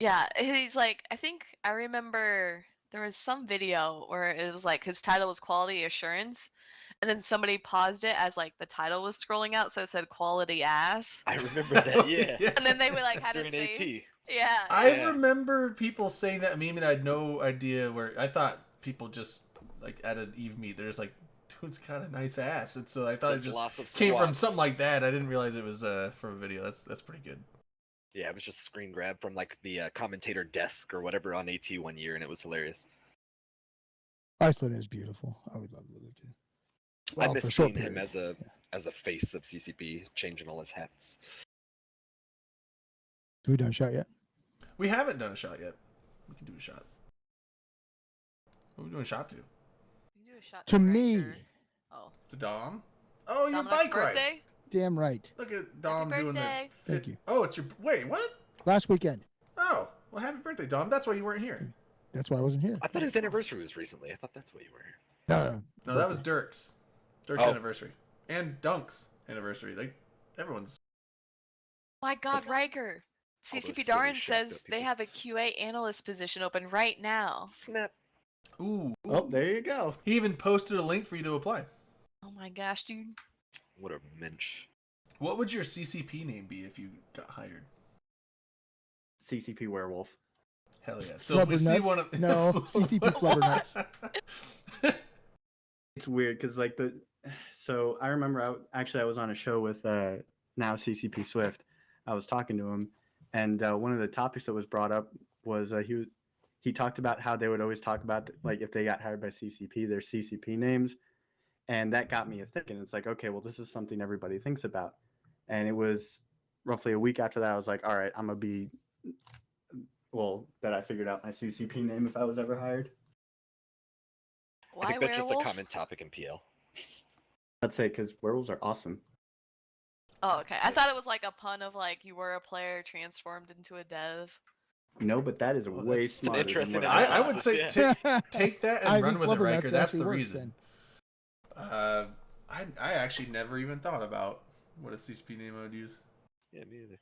Speaker 3: Yeah, he's like. I think I remember there was some video where it was like his title was quality assurance, and then somebody paused it as like the title was scrolling out, so it said quality ass,
Speaker 5: I remember that. Yeah.
Speaker 3: and then they would like
Speaker 5: That's
Speaker 3: had his
Speaker 5: during
Speaker 3: face.
Speaker 5: AT.
Speaker 3: Yeah.
Speaker 2: I
Speaker 5: Yeah.
Speaker 2: remember people saying that meme, and I had no idea where. I thought people just like at an Eve meet, there's like, dude's got a nice ass, and so I thought
Speaker 5: That's
Speaker 2: it just
Speaker 5: lots of
Speaker 2: came from
Speaker 5: squats.
Speaker 2: something like that. I didn't realize it was from a video. That's pretty good.
Speaker 5: Yeah, it was just a screen grab from like the commentator desk or whatever on AT one year, and it was hilarious.
Speaker 4: Iceland is beautiful. I would love to live there too.
Speaker 5: I
Speaker 4: Well,
Speaker 5: miss
Speaker 4: for a short
Speaker 5: seeing him
Speaker 4: period.
Speaker 5: as a face of CCP, changing all his hats.
Speaker 4: Have we done a shot yet?
Speaker 2: We haven't done a shot yet. We can do a shot. What are we doing a shot to?
Speaker 3: You do a shot
Speaker 4: To me.
Speaker 3: Riker. Oh.
Speaker 2: To Dom? Oh, your
Speaker 3: Dominic's
Speaker 2: bike ride.
Speaker 3: birthday?
Speaker 4: Damn right.
Speaker 2: Look at Dom doing the
Speaker 3: birthday.
Speaker 2: fit.
Speaker 4: Thank you.
Speaker 2: Oh, it's your wait. What?
Speaker 4: Last weekend.
Speaker 2: Oh, well, happy birthday, Dom. That's why you weren't here.
Speaker 4: That's why I wasn't here.
Speaker 5: I thought his anniversary was recently. I thought that's why you were here.
Speaker 4: No.
Speaker 2: No, that was Dirk's. Dirk's
Speaker 5: Oh.
Speaker 2: anniversary and Dunk's anniversary. Like everyone's.
Speaker 3: My God, Riker.
Speaker 5: All those
Speaker 3: CCP
Speaker 5: silly
Speaker 3: Darwin
Speaker 5: shacked
Speaker 3: says
Speaker 5: up
Speaker 3: they
Speaker 5: people.
Speaker 3: have a QA analyst position open right now.
Speaker 5: Snap.
Speaker 2: Ooh.
Speaker 6: oh, there you go.
Speaker 2: He even posted a link for you to apply.
Speaker 3: Oh my gosh, dude.
Speaker 5: What a mensch.
Speaker 2: What would your CCP name be if you got hired?
Speaker 6: CCP Werewolf.
Speaker 2: Hell yeah! So if we see
Speaker 4: Flubbernuts?
Speaker 2: one of
Speaker 4: No, CCP Flubbernuts.
Speaker 6: It's weird because like so I remember I was on a show with now CCP Swift. I was talking to him, and one of the topics that was brought up was he talked about how they would always talk about like if they got hired by CCP, their CCP names, and that got me thinking. It's like, okay, well, this is something everybody thinks about, and it was roughly a week after that. I was like, all right, I'm gonna be that I figured out my CCP name if I was ever hired.
Speaker 5: I
Speaker 3: Why
Speaker 5: think that's
Speaker 3: werewolf?
Speaker 5: just a common topic in PL.
Speaker 6: Let's say because werewolves are awesome.
Speaker 3: Oh, okay. I thought it was like a pun of like you were a player transformed into a dev.
Speaker 6: No, but that is
Speaker 2: Oh,
Speaker 6: way
Speaker 2: that's an
Speaker 6: smarter.
Speaker 5: interesting
Speaker 6: than what
Speaker 2: I would say
Speaker 5: Yeah.
Speaker 2: take that and
Speaker 4: I
Speaker 2: run
Speaker 4: think
Speaker 2: with it,
Speaker 4: Flubbernuts
Speaker 2: Riker. That's
Speaker 4: actually
Speaker 2: the
Speaker 4: works
Speaker 2: reason.
Speaker 4: then.
Speaker 2: I actually never even thought about what a CCP name I would use.
Speaker 5: Yeah, me either.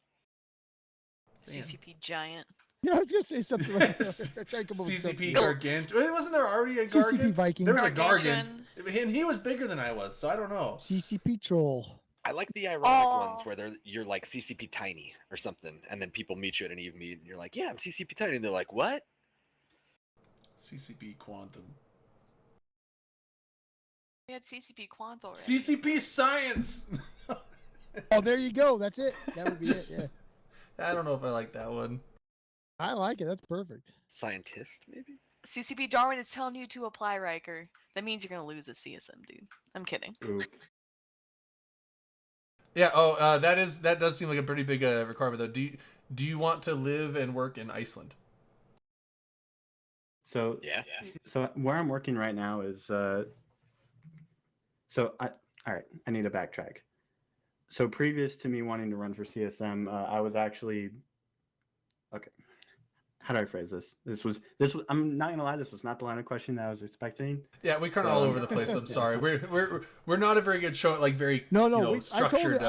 Speaker 2: Damn.
Speaker 3: CCP giant.
Speaker 4: Yeah, I was gonna say something like that. I tried to come up with
Speaker 2: CCP
Speaker 4: something.
Speaker 2: Gargantuan. Wasn't there already a
Speaker 4: CCP
Speaker 2: Gargant?
Speaker 4: Viking.
Speaker 2: There was a
Speaker 3: Gargantuan.
Speaker 2: Gargant, and he was bigger than I was, so I don't know.
Speaker 4: CCP Troll.
Speaker 5: I like the ironic ones
Speaker 3: Oh.
Speaker 5: where you're like CCP tiny or something, and then people meet you at an Eve meet, and you're like, yeah, I'm CCP tiny, and they're like, what?
Speaker 2: CCP Quantum.
Speaker 3: We had CCP Quant already.
Speaker 2: CCP Science.
Speaker 4: Oh, there you go. That's it. That would be it. Yeah.
Speaker 2: I don't know if I like that one.
Speaker 4: I like it. That's perfect.
Speaker 5: Scientist, maybe?
Speaker 3: CCP Darwin is telling you to apply, Riker. That means you're gonna lose a CSM, dude. I'm kidding.
Speaker 6: Ooh.
Speaker 2: Yeah. Oh, that does seem like a pretty big requirement, though. Do you want to live and work in Iceland?
Speaker 6: So
Speaker 5: Yeah.
Speaker 6: So where I'm working right now is all right, I need to backtrack. So previous to me wanting to run for CSM, I was actually okay. How do I phrase this? This was I'm not gonna lie, this was not the line of question that I was expecting.
Speaker 2: Yeah, we kind of
Speaker 6: So-
Speaker 2: all over the place. I'm sorry. We're not a very good show at like very
Speaker 4: No,
Speaker 2: you know,
Speaker 4: I told
Speaker 2: structured.
Speaker 4: you.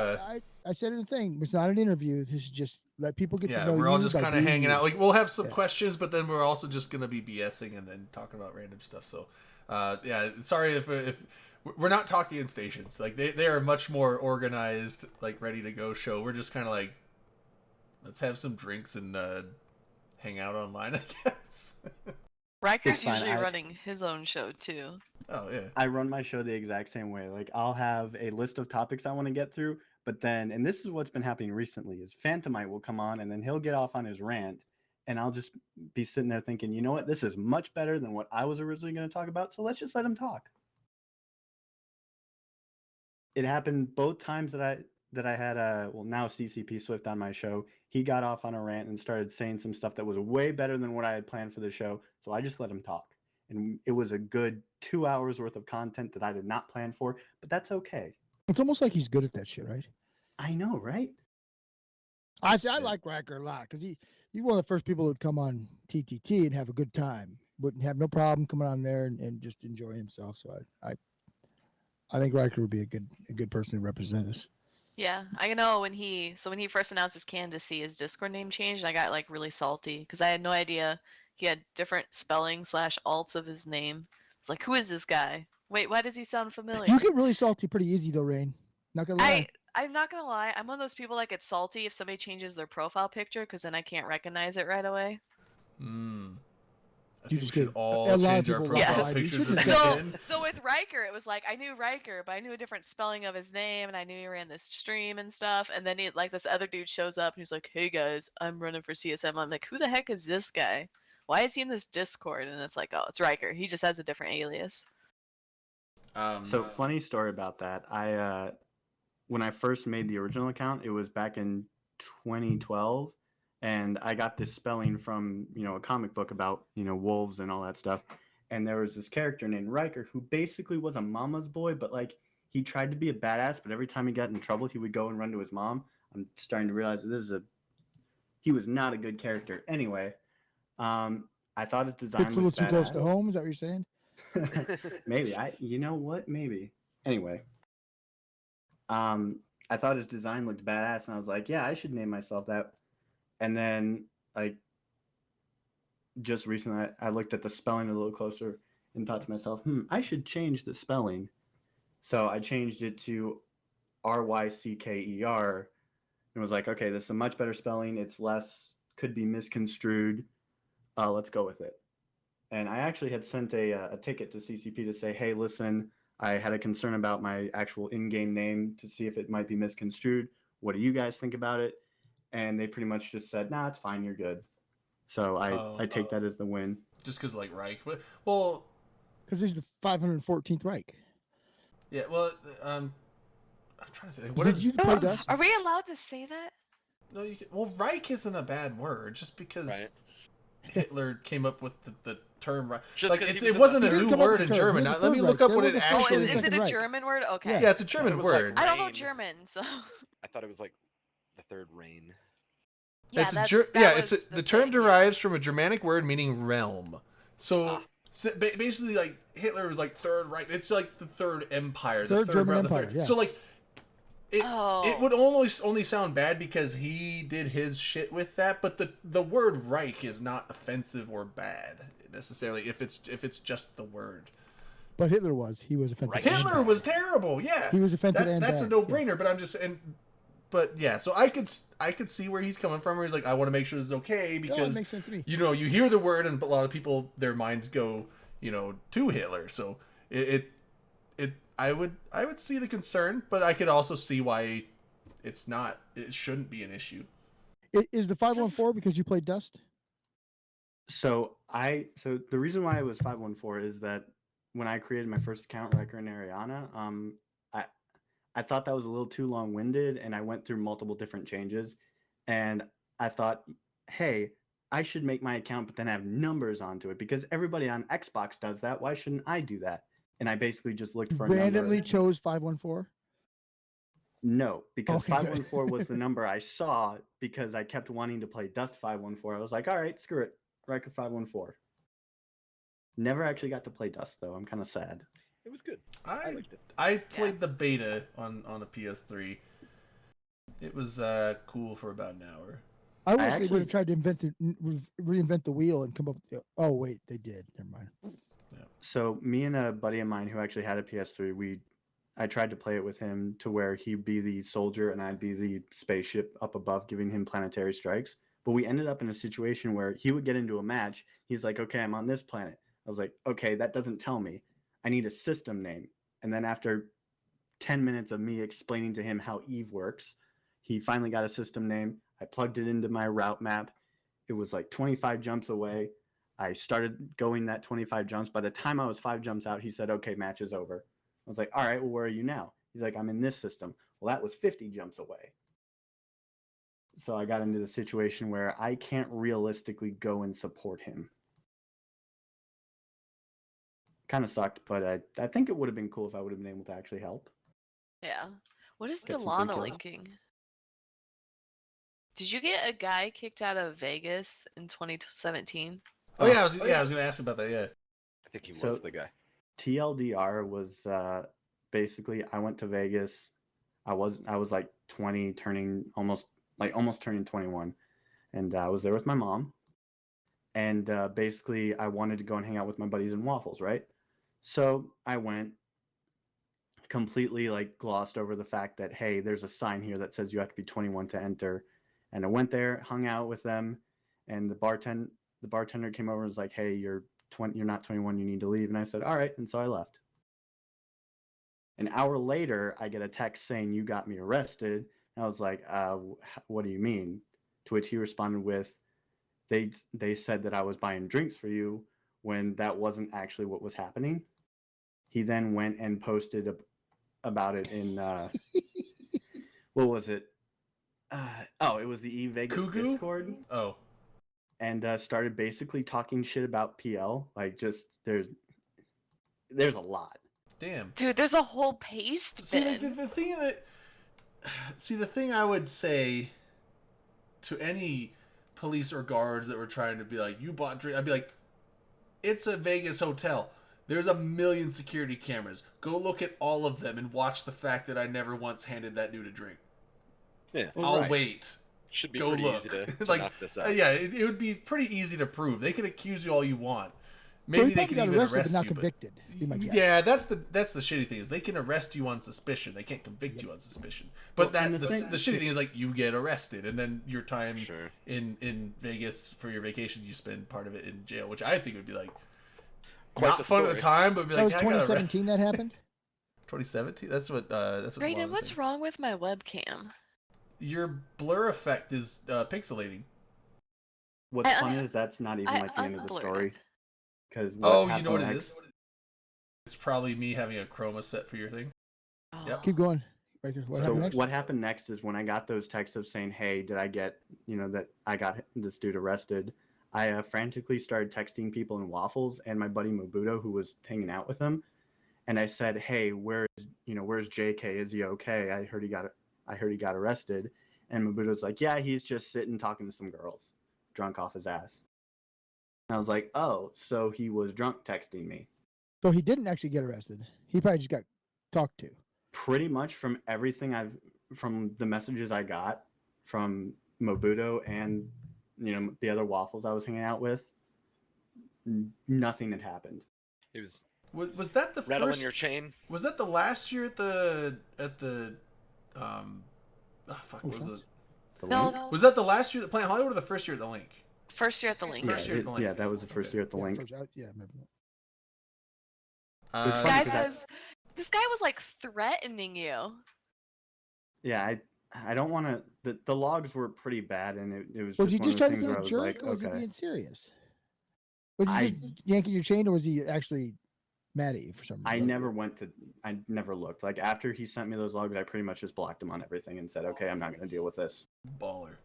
Speaker 4: I said in the thing. It's not an interview. This is just let people get to
Speaker 2: Yeah,
Speaker 4: know you.
Speaker 2: we're all just
Speaker 4: by
Speaker 2: kind of
Speaker 4: being
Speaker 2: hanging
Speaker 4: you.
Speaker 2: out. Like we'll have some
Speaker 4: Yeah.
Speaker 2: questions, but then we're also just gonna be BSing and then talking about random stuff. So, yeah, sorry if we're not talking in stations. Like they are much more organized, like ready to go show. We're just kind of like, let's have some drinks and hang out online, I guess.
Speaker 3: Riker's
Speaker 6: fine,
Speaker 3: usually
Speaker 6: I-
Speaker 3: running his own show too.
Speaker 2: Oh yeah.
Speaker 6: I run my show the exact same way. Like I'll have a list of topics I want to get through, but then and this is what's been happening recently is Phantomite will come on and then he'll get off on his rant and I'll just be sitting there thinking, you know what, this is much better than what I was originally going to talk about, so let's just let him talk. It happened both times that I had now CCP Swift on my show. He got off on a rant and started saying some stuff that was way better than what I had planned for the show, so I just let him talk. And it was a good 2 hours worth of content that I did not plan for, but that's okay.
Speaker 4: It's almost like he's good at that shit, right?
Speaker 6: I know, right?
Speaker 4: I like Riker a lot because he's one of the first people who'd come on TTT and have a good time. Wouldn't have no problem coming on there and just enjoy himself. So I think Riker would be a good person to represent us.
Speaker 3: Yeah, I know when he first announced his candidacy, his Discord name changed, and I got like really salty because I had no idea he had different spelling / alts of his name. It's like, who is this guy? Wait, why does he sound familiar?
Speaker 4: You get really salty pretty easy though, Rain. Not gonna lie.
Speaker 3: I'm not gonna lie, I'm one of those people that get salty if somebody changes their profile picture because then I can't recognize it right away.
Speaker 2: I
Speaker 4: You
Speaker 2: think we
Speaker 4: just
Speaker 2: should
Speaker 4: get-
Speaker 2: all
Speaker 4: a lot of
Speaker 2: change our
Speaker 4: people
Speaker 2: profile
Speaker 3: Yes.
Speaker 2: pictures
Speaker 4: You
Speaker 2: this
Speaker 4: should just-
Speaker 2: weekend.
Speaker 3: So with Riker, it was like I knew Riker, but I knew a different spelling of his name, and I knew he ran this stream and stuff. And then this other dude shows up, and he's like, "Hey guys, I'm running for CSM." I'm like, "Who the heck is this guy? Why is he in this Discord?" And it's like, "Oh, it's Riker. He just has a different alias."
Speaker 6: So funny story about that. I when I first made the original account, it was back in 2012, and I got this spelling from a comic book about wolves and all that stuff. And there was this character named Riker who basically was a mama's boy, but like he tried to be a badass, but every time he got in trouble, he would go and run to his mom. I'm starting to realize that he was not a good character. Anyway, I thought his design
Speaker 4: It's a
Speaker 6: was
Speaker 4: little too close to
Speaker 6: badass.
Speaker 4: home. Is that what you're saying?
Speaker 6: Maybe. You know what? Maybe. Anyway. I thought his design looked badass, and I was like, yeah, I should name myself that. And then, like, just recently, I looked at the spelling a little closer and thought to myself, I should change the spelling. So I changed it to Rycker and was like, okay, this is a much better spelling. It's less, could be misconstrued. Let's go with it. And I actually had sent a ticket to CCP to say, hey, listen, I had a concern about my actual in-game name to see if it might be misconstrued. What do you guys think about it? And they pretty much just said, nah, it's fine, you're good. So I take that as the win.
Speaker 2: Just because like Reich, but well,
Speaker 4: Because he's the 514th Reich.
Speaker 2: yeah, well, I'm trying to think. What
Speaker 4: Did
Speaker 2: is
Speaker 4: you play Dust?
Speaker 3: Are we allowed to say that?
Speaker 2: no? You can, well, Reich isn't a bad word just because
Speaker 5: Right.
Speaker 2: Hitler came up with the term Reich.
Speaker 5: Just
Speaker 2: Like
Speaker 5: 'cause he
Speaker 2: it
Speaker 5: was in
Speaker 2: wasn't
Speaker 4: the-
Speaker 2: a
Speaker 4: He didn't
Speaker 2: new
Speaker 4: come up
Speaker 2: word
Speaker 4: with
Speaker 2: in
Speaker 4: the term.
Speaker 2: German.
Speaker 4: He was
Speaker 2: Now,
Speaker 4: the
Speaker 2: let me
Speaker 4: third
Speaker 2: look
Speaker 4: Reich.
Speaker 2: up what
Speaker 4: There
Speaker 2: it
Speaker 4: was a
Speaker 3: Oh,
Speaker 2: actually
Speaker 3: is
Speaker 4: Second
Speaker 3: it a
Speaker 4: Reich.
Speaker 3: German word? Okay.
Speaker 4: Yeah.
Speaker 2: Yeah, it's a German
Speaker 5: was like
Speaker 2: word.
Speaker 3: I don't know
Speaker 5: Reign.
Speaker 3: German, so.
Speaker 5: I thought it was like the third reign.
Speaker 3: Yeah,
Speaker 2: it's
Speaker 3: that
Speaker 2: the
Speaker 3: was
Speaker 2: term
Speaker 3: thing, yeah.
Speaker 2: derives from a Germanic word meaning realm. So,
Speaker 5: Ah.
Speaker 2: basically, like Hitler was like Third Reich. It's like the Third Empire, the
Speaker 4: Third
Speaker 2: third
Speaker 4: German
Speaker 2: realm, the
Speaker 4: Empire,
Speaker 2: third.
Speaker 4: yeah.
Speaker 2: So like, it
Speaker 3: Oh.
Speaker 2: would almost only sound bad because he did his shit with that. But the word Reich is not offensive or bad necessarily if it's just the word.
Speaker 4: But Hitler was. He was offensive.
Speaker 5: Right.
Speaker 4: and
Speaker 2: Hitler
Speaker 4: bad.
Speaker 2: was terrible. Yeah,
Speaker 4: He was offensive
Speaker 2: That's
Speaker 4: and
Speaker 2: that's a
Speaker 4: bad.
Speaker 2: no brainer. But I'm just but yeah, so I could see where he's coming from. Where he's like, I want to make sure this is okay
Speaker 4: Yeah. Oh, it
Speaker 2: because
Speaker 4: makes sense to me.
Speaker 2: you hear the word and a lot of people their minds go to Hitler. So I would see the concern, but I could also see why it shouldn't be an issue.
Speaker 4: Is the 514 because you played Dust?
Speaker 6: So the reason why it was 514 is that when I created my first account, Riker and Ariana, I thought that was a little too long-winded, and I went through multiple different changes, and I thought, hey, I should make my account but then have numbers onto it because everybody on Xbox does that. Why shouldn't I do that? And I basically just looked for a
Speaker 4: Randomly
Speaker 6: number.
Speaker 4: chose 514.
Speaker 6: No, because
Speaker 4: Okay, good.
Speaker 6: 514 was the number I saw because I kept wanting to play Dust 514. I was like, all right, screw it, Riker 514. Never actually got to play Dust though. I'm kind of sad.
Speaker 5: It was good.
Speaker 2: I
Speaker 5: liked it.
Speaker 2: I played the beta on a PS3. It was cool for about an hour.
Speaker 4: I wish they
Speaker 6: actually-
Speaker 4: would have tried to reinvent the wheel and come up with. Oh wait, they did. Never mind.
Speaker 6: So me and a buddy of mine who actually had a PS3, I tried to play it with him to where he'd be the soldier and I'd be the spaceship up above giving him planetary strikes. But we ended up in a situation where he would get into a match. He's like, okay, I'm on this planet. I was like, okay, that doesn't tell me. I need a system name. And then after 10 minutes of me explaining to him how Eve works, he finally got a system name. I plugged it into my route map it was like 25 jumps away. I started going that 25 jumps. By the time I was 5 jumps out, he said, okay, match is over. I was like, all right, well, where are you now? He's like, I'm in this system. Well, that was 50 jumps away. So I got into the situation where I can't realistically go and support him. Kind of sucked, but I think it would have been cool if I would have been able to actually help.
Speaker 3: Yeah. What is
Speaker 6: Get some free
Speaker 3: Delana
Speaker 6: kills.
Speaker 3: linking? Did you get a guy kicked out of Vegas in 2017?
Speaker 2: Oh yeah, I was gonna ask about that. Yeah.
Speaker 5: I think he was
Speaker 6: So-
Speaker 5: the guy.
Speaker 6: TLDR was basically I went to Vegas. I was like 20, almost turning 21, and I was there with my mom. And basically, I wanted to go and hang out with my buddies in Waffles, right? So I went, completely like glossed over the fact that, hey, there's a sign here that says you have to be 21 to enter. And I went there, hung out with them, and the bartender came over and was like, hey, you're not 21, you need to leave. And I said, all right. And so I left. An hour later, I get a text saying you got me arrested. And I was like, what do you mean? To which he responded with, they said that I was buying drinks for you when that wasn't actually what was happening. He then went and posted about it in what was it? It was the eVegas
Speaker 2: Kugu?
Speaker 6: Discord,
Speaker 2: Oh.
Speaker 6: and started basically talking shit about PL. Like, just there's a lot.
Speaker 2: Damn.
Speaker 3: Dude, there's a whole paste
Speaker 2: See,
Speaker 3: bin.
Speaker 2: the thing I would say to any police or guards that were trying to be like, you bought drink, I'd be like, it's a Vegas hotel. There's a million security cameras. Go look at all of them and watch the fact that I never once handed that dude a drink.
Speaker 5: Yeah.
Speaker 2: I'll
Speaker 6: Right.
Speaker 2: wait.
Speaker 5: Should be
Speaker 2: Go
Speaker 5: pretty
Speaker 2: look.
Speaker 5: easy to
Speaker 2: Like,
Speaker 5: knock this out.
Speaker 2: yeah, it would be pretty easy to prove. They could accuse you all you want.
Speaker 4: Well,
Speaker 2: Maybe
Speaker 4: he
Speaker 2: they
Speaker 4: probably
Speaker 2: could
Speaker 4: got
Speaker 2: even
Speaker 4: arrested,
Speaker 2: arrest
Speaker 4: but not
Speaker 2: you.
Speaker 4: convicted. Be my guess.
Speaker 2: Yeah, that's the shitty thing is they can arrest you on suspicion. They can't convict you on suspicion. But
Speaker 6: Well, and
Speaker 2: the
Speaker 6: the thing-
Speaker 2: shitty thing is like you get arrested and then your time
Speaker 5: Sure.
Speaker 2: in Vegas for your vacation you spend part of it in jail, which I think would be like
Speaker 5: Quite
Speaker 2: not
Speaker 5: the
Speaker 2: fun at the
Speaker 5: story.
Speaker 2: time, but be
Speaker 4: That
Speaker 2: like
Speaker 4: was
Speaker 2: I got arrested.
Speaker 4: 2017 that happened.
Speaker 2: 2017. That's what Lana
Speaker 3: Brayden,
Speaker 2: was
Speaker 3: what's
Speaker 2: saying.
Speaker 3: wrong with my webcam?
Speaker 2: Your blur effect is pixelating.
Speaker 6: What's
Speaker 3: I
Speaker 6: funny
Speaker 3: un-
Speaker 6: is that's not even
Speaker 3: I
Speaker 6: like the end of the
Speaker 3: unblurred
Speaker 6: story.
Speaker 3: it.
Speaker 6: Because
Speaker 2: Oh, you know what it is? It's probably me having a chroma set for your thing.
Speaker 3: Oh.
Speaker 2: Yep.
Speaker 4: Keep going. What
Speaker 6: So
Speaker 4: happened next?
Speaker 6: what happened next is when I got those texts of saying, hey, did I get, that I got this dude arrested, I frantically started texting people in Waffles and my buddy Mobuto, who was hanging out with him. And I said, hey, where's JK? Is he okay? I heard he got arrested. And Mobuto's like, yeah, he's just sitting talking to some girls, drunk off his ass. And I was like, oh, so he was drunk texting me.
Speaker 4: So he didn't actually get arrested. He probably just got talked to.
Speaker 6: Pretty much from from the messages I got from Mobuto and the other Waffles I was hanging out with, nothing had happened.
Speaker 5: He was
Speaker 2: Was that the
Speaker 5: rattling
Speaker 2: first?
Speaker 5: your chain.
Speaker 2: Was that the last year at the fuck, what was it?
Speaker 6: The
Speaker 3: No,
Speaker 6: link?
Speaker 2: Was that the last year at Planet Hollywood or the first year at the Link?
Speaker 3: First year at the link.
Speaker 2: First year at the Link.
Speaker 6: Yeah, that was the first year at the
Speaker 4: Yeah,
Speaker 6: link.
Speaker 4: first- yeah, I remember that.
Speaker 6: It's
Speaker 2: Uh,
Speaker 6: funny
Speaker 3: Guy
Speaker 6: 'cause I-
Speaker 3: says, this guy was like threatening you.
Speaker 6: Yeah, I don't want to. The logs were pretty bad, and it was
Speaker 4: Was
Speaker 6: just
Speaker 4: he
Speaker 6: one
Speaker 4: just
Speaker 6: of
Speaker 4: trying
Speaker 6: those
Speaker 4: to
Speaker 6: things
Speaker 4: be
Speaker 6: where
Speaker 4: a
Speaker 6: I was
Speaker 4: jerk,
Speaker 6: like,
Speaker 4: or was he
Speaker 6: okay.
Speaker 4: being serious? Was he
Speaker 6: I-
Speaker 4: just yanking your chain, or was he actually mad at you for some reason?
Speaker 6: I never looked. Like, after he sent me those logs, I pretty much just blocked him on everything and said, okay, I'm not going to deal with this.
Speaker 2: baller.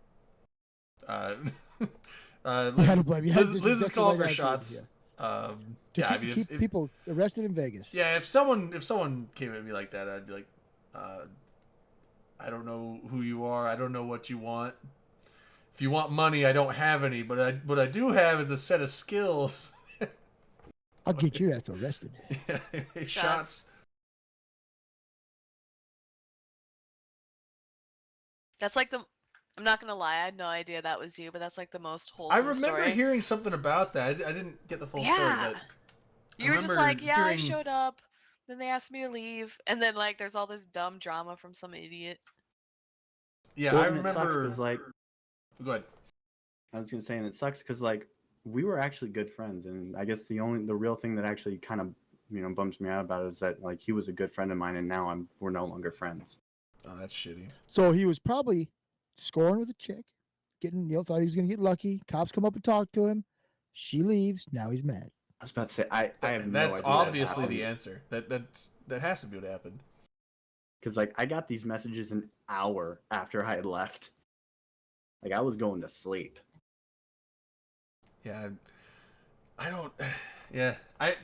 Speaker 4: You had to blame. You had to
Speaker 2: Liz is
Speaker 4: just
Speaker 2: calling
Speaker 4: right
Speaker 2: for
Speaker 4: out,
Speaker 2: shots.
Speaker 4: To
Speaker 2: Yeah, I
Speaker 4: keep,
Speaker 2: mean,
Speaker 4: keep
Speaker 2: if,
Speaker 4: people arrested in Vegas.
Speaker 2: yeah, if someone came at me like that, I'd be like, I don't know who you are. I don't know what you want. If you want money, I don't have any, but what I do have is a set of skills.
Speaker 4: I'll get your ass arrested.
Speaker 2: Shots.
Speaker 3: That's like I'm not gonna lie, I had no idea that was you, but that's like the most
Speaker 2: I
Speaker 3: wholesome
Speaker 2: remember
Speaker 3: story.
Speaker 2: hearing something about that. I didn't get the full story,
Speaker 3: Yeah.
Speaker 2: but
Speaker 3: You were just
Speaker 2: remember
Speaker 3: like, yeah, I
Speaker 2: hearing-
Speaker 3: showed up, then they asked me to leave, and then like there's all this dumb drama from some idiot.
Speaker 2: yeah,
Speaker 6: Well,
Speaker 2: I
Speaker 6: and it sucks
Speaker 2: remember.
Speaker 6: 'cause, like,
Speaker 2: Go ahead.
Speaker 6: I was gonna say, and it sucks because like we were actually good friends, and I guess the real thing that actually kind of bums me out about it is that like he was a good friend of mine, and now we're no longer friends.
Speaker 2: Oh, that's shitty.
Speaker 4: So he was probably scoring with a chick, getting, thought he was going to get lucky. Cops come up and talk to him. She leaves. Now he's mad.
Speaker 6: I was about to say I have no
Speaker 2: That's
Speaker 6: idea.
Speaker 2: obviously the answer. That has to be what happened.
Speaker 6: Because like I got these messages an hour after I had left. Like I was going to sleep.
Speaker 2: Yeah, I don't. Yeah, I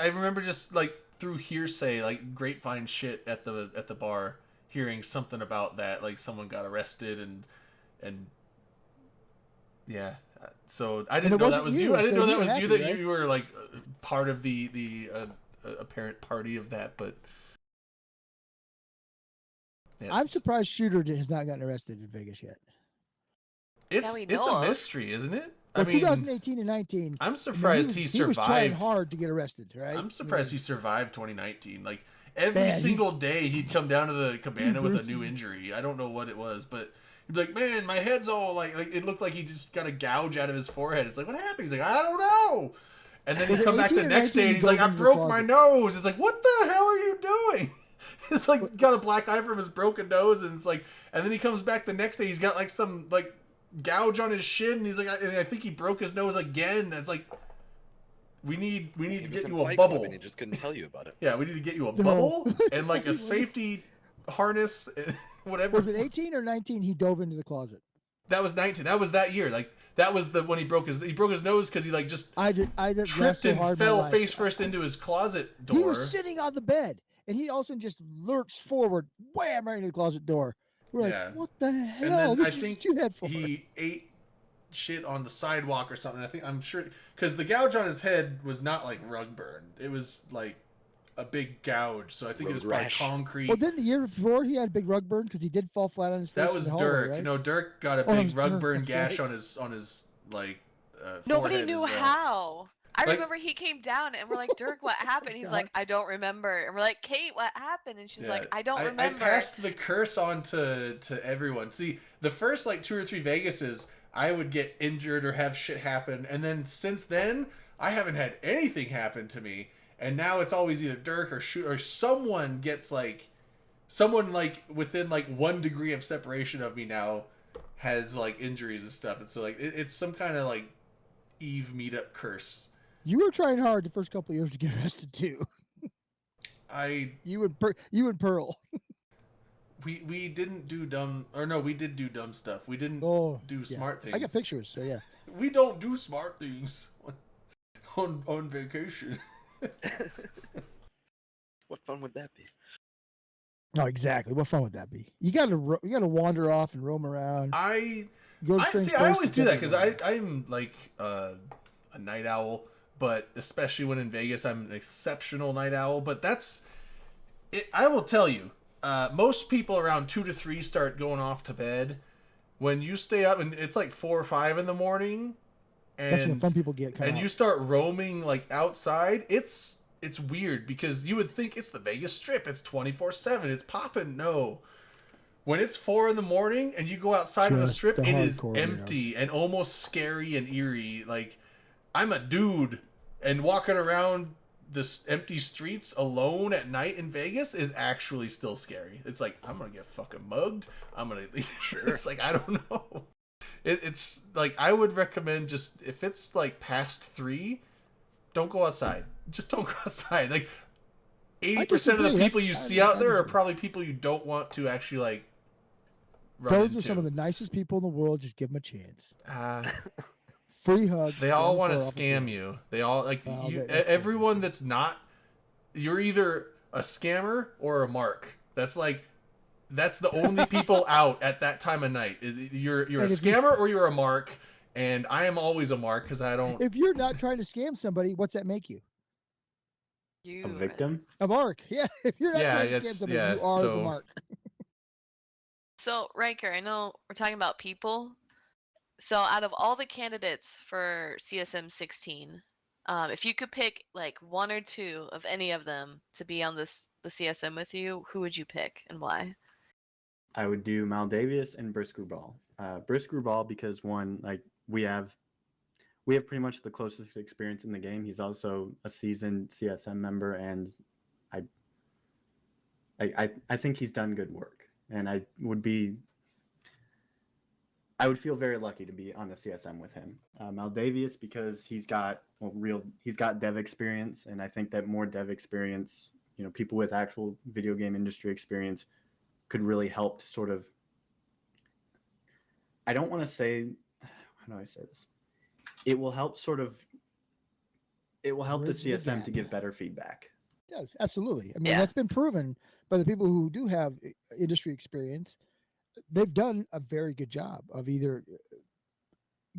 Speaker 2: remember just like through hearsay, like grapevine shit at the bar, hearing something about that, like someone got arrested and yeah. So I didn't know that was you. I didn't know that was you. That you were like part of the apparent party of that, but. Yeah,
Speaker 4: I'm surprised Shooter has not gotten arrested in Vegas yet.
Speaker 2: It's a mystery, isn't it?
Speaker 4: Well,
Speaker 2: I mean,
Speaker 4: 2018 and 19.
Speaker 2: I'm surprised he survived.
Speaker 4: He was trying hard to get arrested, right?
Speaker 2: I'm surprised he survived 2019. Like every single day, he'd come down to the cabana with a new injury. I don't know what it was, but he'd be like, "Man, my head's all like it looked like he just got a gouge out of his forehead." It's like, what happened? He's like, "I don't know." And then he'd come back the next day and he's like, "I broke my nose." It's like, what the hell are you doing? It's like got a black eye from his broken nose, and it's like, and then he comes back the next day. He's got like some like gouge on his shin, and he's like, and I think he broke his nose again. And it's like, we need to get you a bubble.
Speaker 5: And he just couldn't tell you about it.
Speaker 2: Yeah, we need to get you a bubble and like a safety harness, and whatever.
Speaker 4: Was it 18 or 19? He dove into the closet.
Speaker 2: That was 19. That was that year. Like that was the when he broke his nose because he like just
Speaker 4: I
Speaker 2: tripped and fell face first into his closet door.
Speaker 4: He was sitting on the bed. And he also just lurched forward, wham, right into the closet door. We're like, what the hell?
Speaker 2: And then I
Speaker 4: did
Speaker 2: think
Speaker 4: you do that for?
Speaker 2: He ate shit on the sidewalk or something. I'm sure because the gouge on his head was not like rug burn. It was like a big gouge. So I think it was probably concrete.
Speaker 4: Well, then the year before he had a big rug burn because he did fall flat on his face.
Speaker 2: That was Dirk.
Speaker 4: Right?
Speaker 2: No, Dirk got a big rug burn gash on his like.
Speaker 3: Nobody knew
Speaker 2: well.
Speaker 3: how. I remember he came down and we're like, Dirk, what happened? He's like, I don't remember. And we're like, Kate, what happened? And she's like, I don't remember.
Speaker 2: I passed the curse on to everyone. See, the first like 2 or 3 Vegases, I would get injured or have shit happen. And then since then, I haven't had anything happen to me. And now it's always either Dirk or someone gets like, someone like within like 1 degree of separation of me now has like injuries and stuff. And so like, it's some kind of like Eve meetup curse.
Speaker 4: You were trying hard the first couple of years to get arrested too. You and Pearl.
Speaker 2: We didn't do dumb, or no, we did do dumb stuff. We didn't do smart things.
Speaker 4: I got pictures, so yeah.
Speaker 2: We don't do smart things on vacation.
Speaker 5: What fun would that be?
Speaker 4: No, exactly. What fun would that be? You gotta wander off and roam around.
Speaker 2: I always do that because I'm like a night owl. But especially when in Vegas, I'm an exceptional night owl. But that's it. I will tell you, most people around 2 to 3 start going off to bed. When you stay up, and it's like 4 or 5 in the morning, and
Speaker 4: that's when fun people get.
Speaker 2: And you start roaming like outside. It's weird because you would think it's the Vegas Strip. It's 24/7. It's popping. No. When it's 4 in the morning and you go outside on the Strip, it is empty and almost scary and eerie. Like, I'm a dude, and walking around this empty streets alone at night in Vegas is actually still scary. It's like, I'm gonna get fucking mugged. I'm gonna. It's like, I don't know. It's like, I would recommend just if it's like past 3, don't go outside. Just don't go outside. Like 80% of the people you see out there are probably people you don't want to actually like.
Speaker 4: Those are some of the nicest people in the world. Just give them a chance. Free hug.
Speaker 2: They all want to scam you. They all like everyone that's not. You're either a scammer or a mark. That's the only people out at that time of night. You're a scammer or you're a mark, and I am always a mark because I don't.
Speaker 4: If you're not trying to scam somebody, what's that make you?
Speaker 6: A victim?
Speaker 4: A mark. Yeah. If you're not trying to scam somebody, you are the mark.
Speaker 3: So, Riker, I know we're talking about people. So, out of all the candidates for CSM 16, if you could pick like 1 or 2 of any of them to be on the CSM with you, who would you pick and why?
Speaker 6: I would do Maldavius and Brisker Ball. Brisker Ball because one, like we have pretty much the closest experience in the game. He's also a seasoned CSM member, and I think he's done good work. And I I would feel very lucky to be on the CSM with him. Maldavius, because he's got dev experience, and I think that more dev experience, people with actual video game industry experience, could really help to sort of. I don't want to say, how do I say this? It will help the CSM to give better feedback.
Speaker 4: It does, absolutely. I mean,
Speaker 3: Yeah.
Speaker 4: that's been proven by the people who do have industry experience. They've done a very good job of either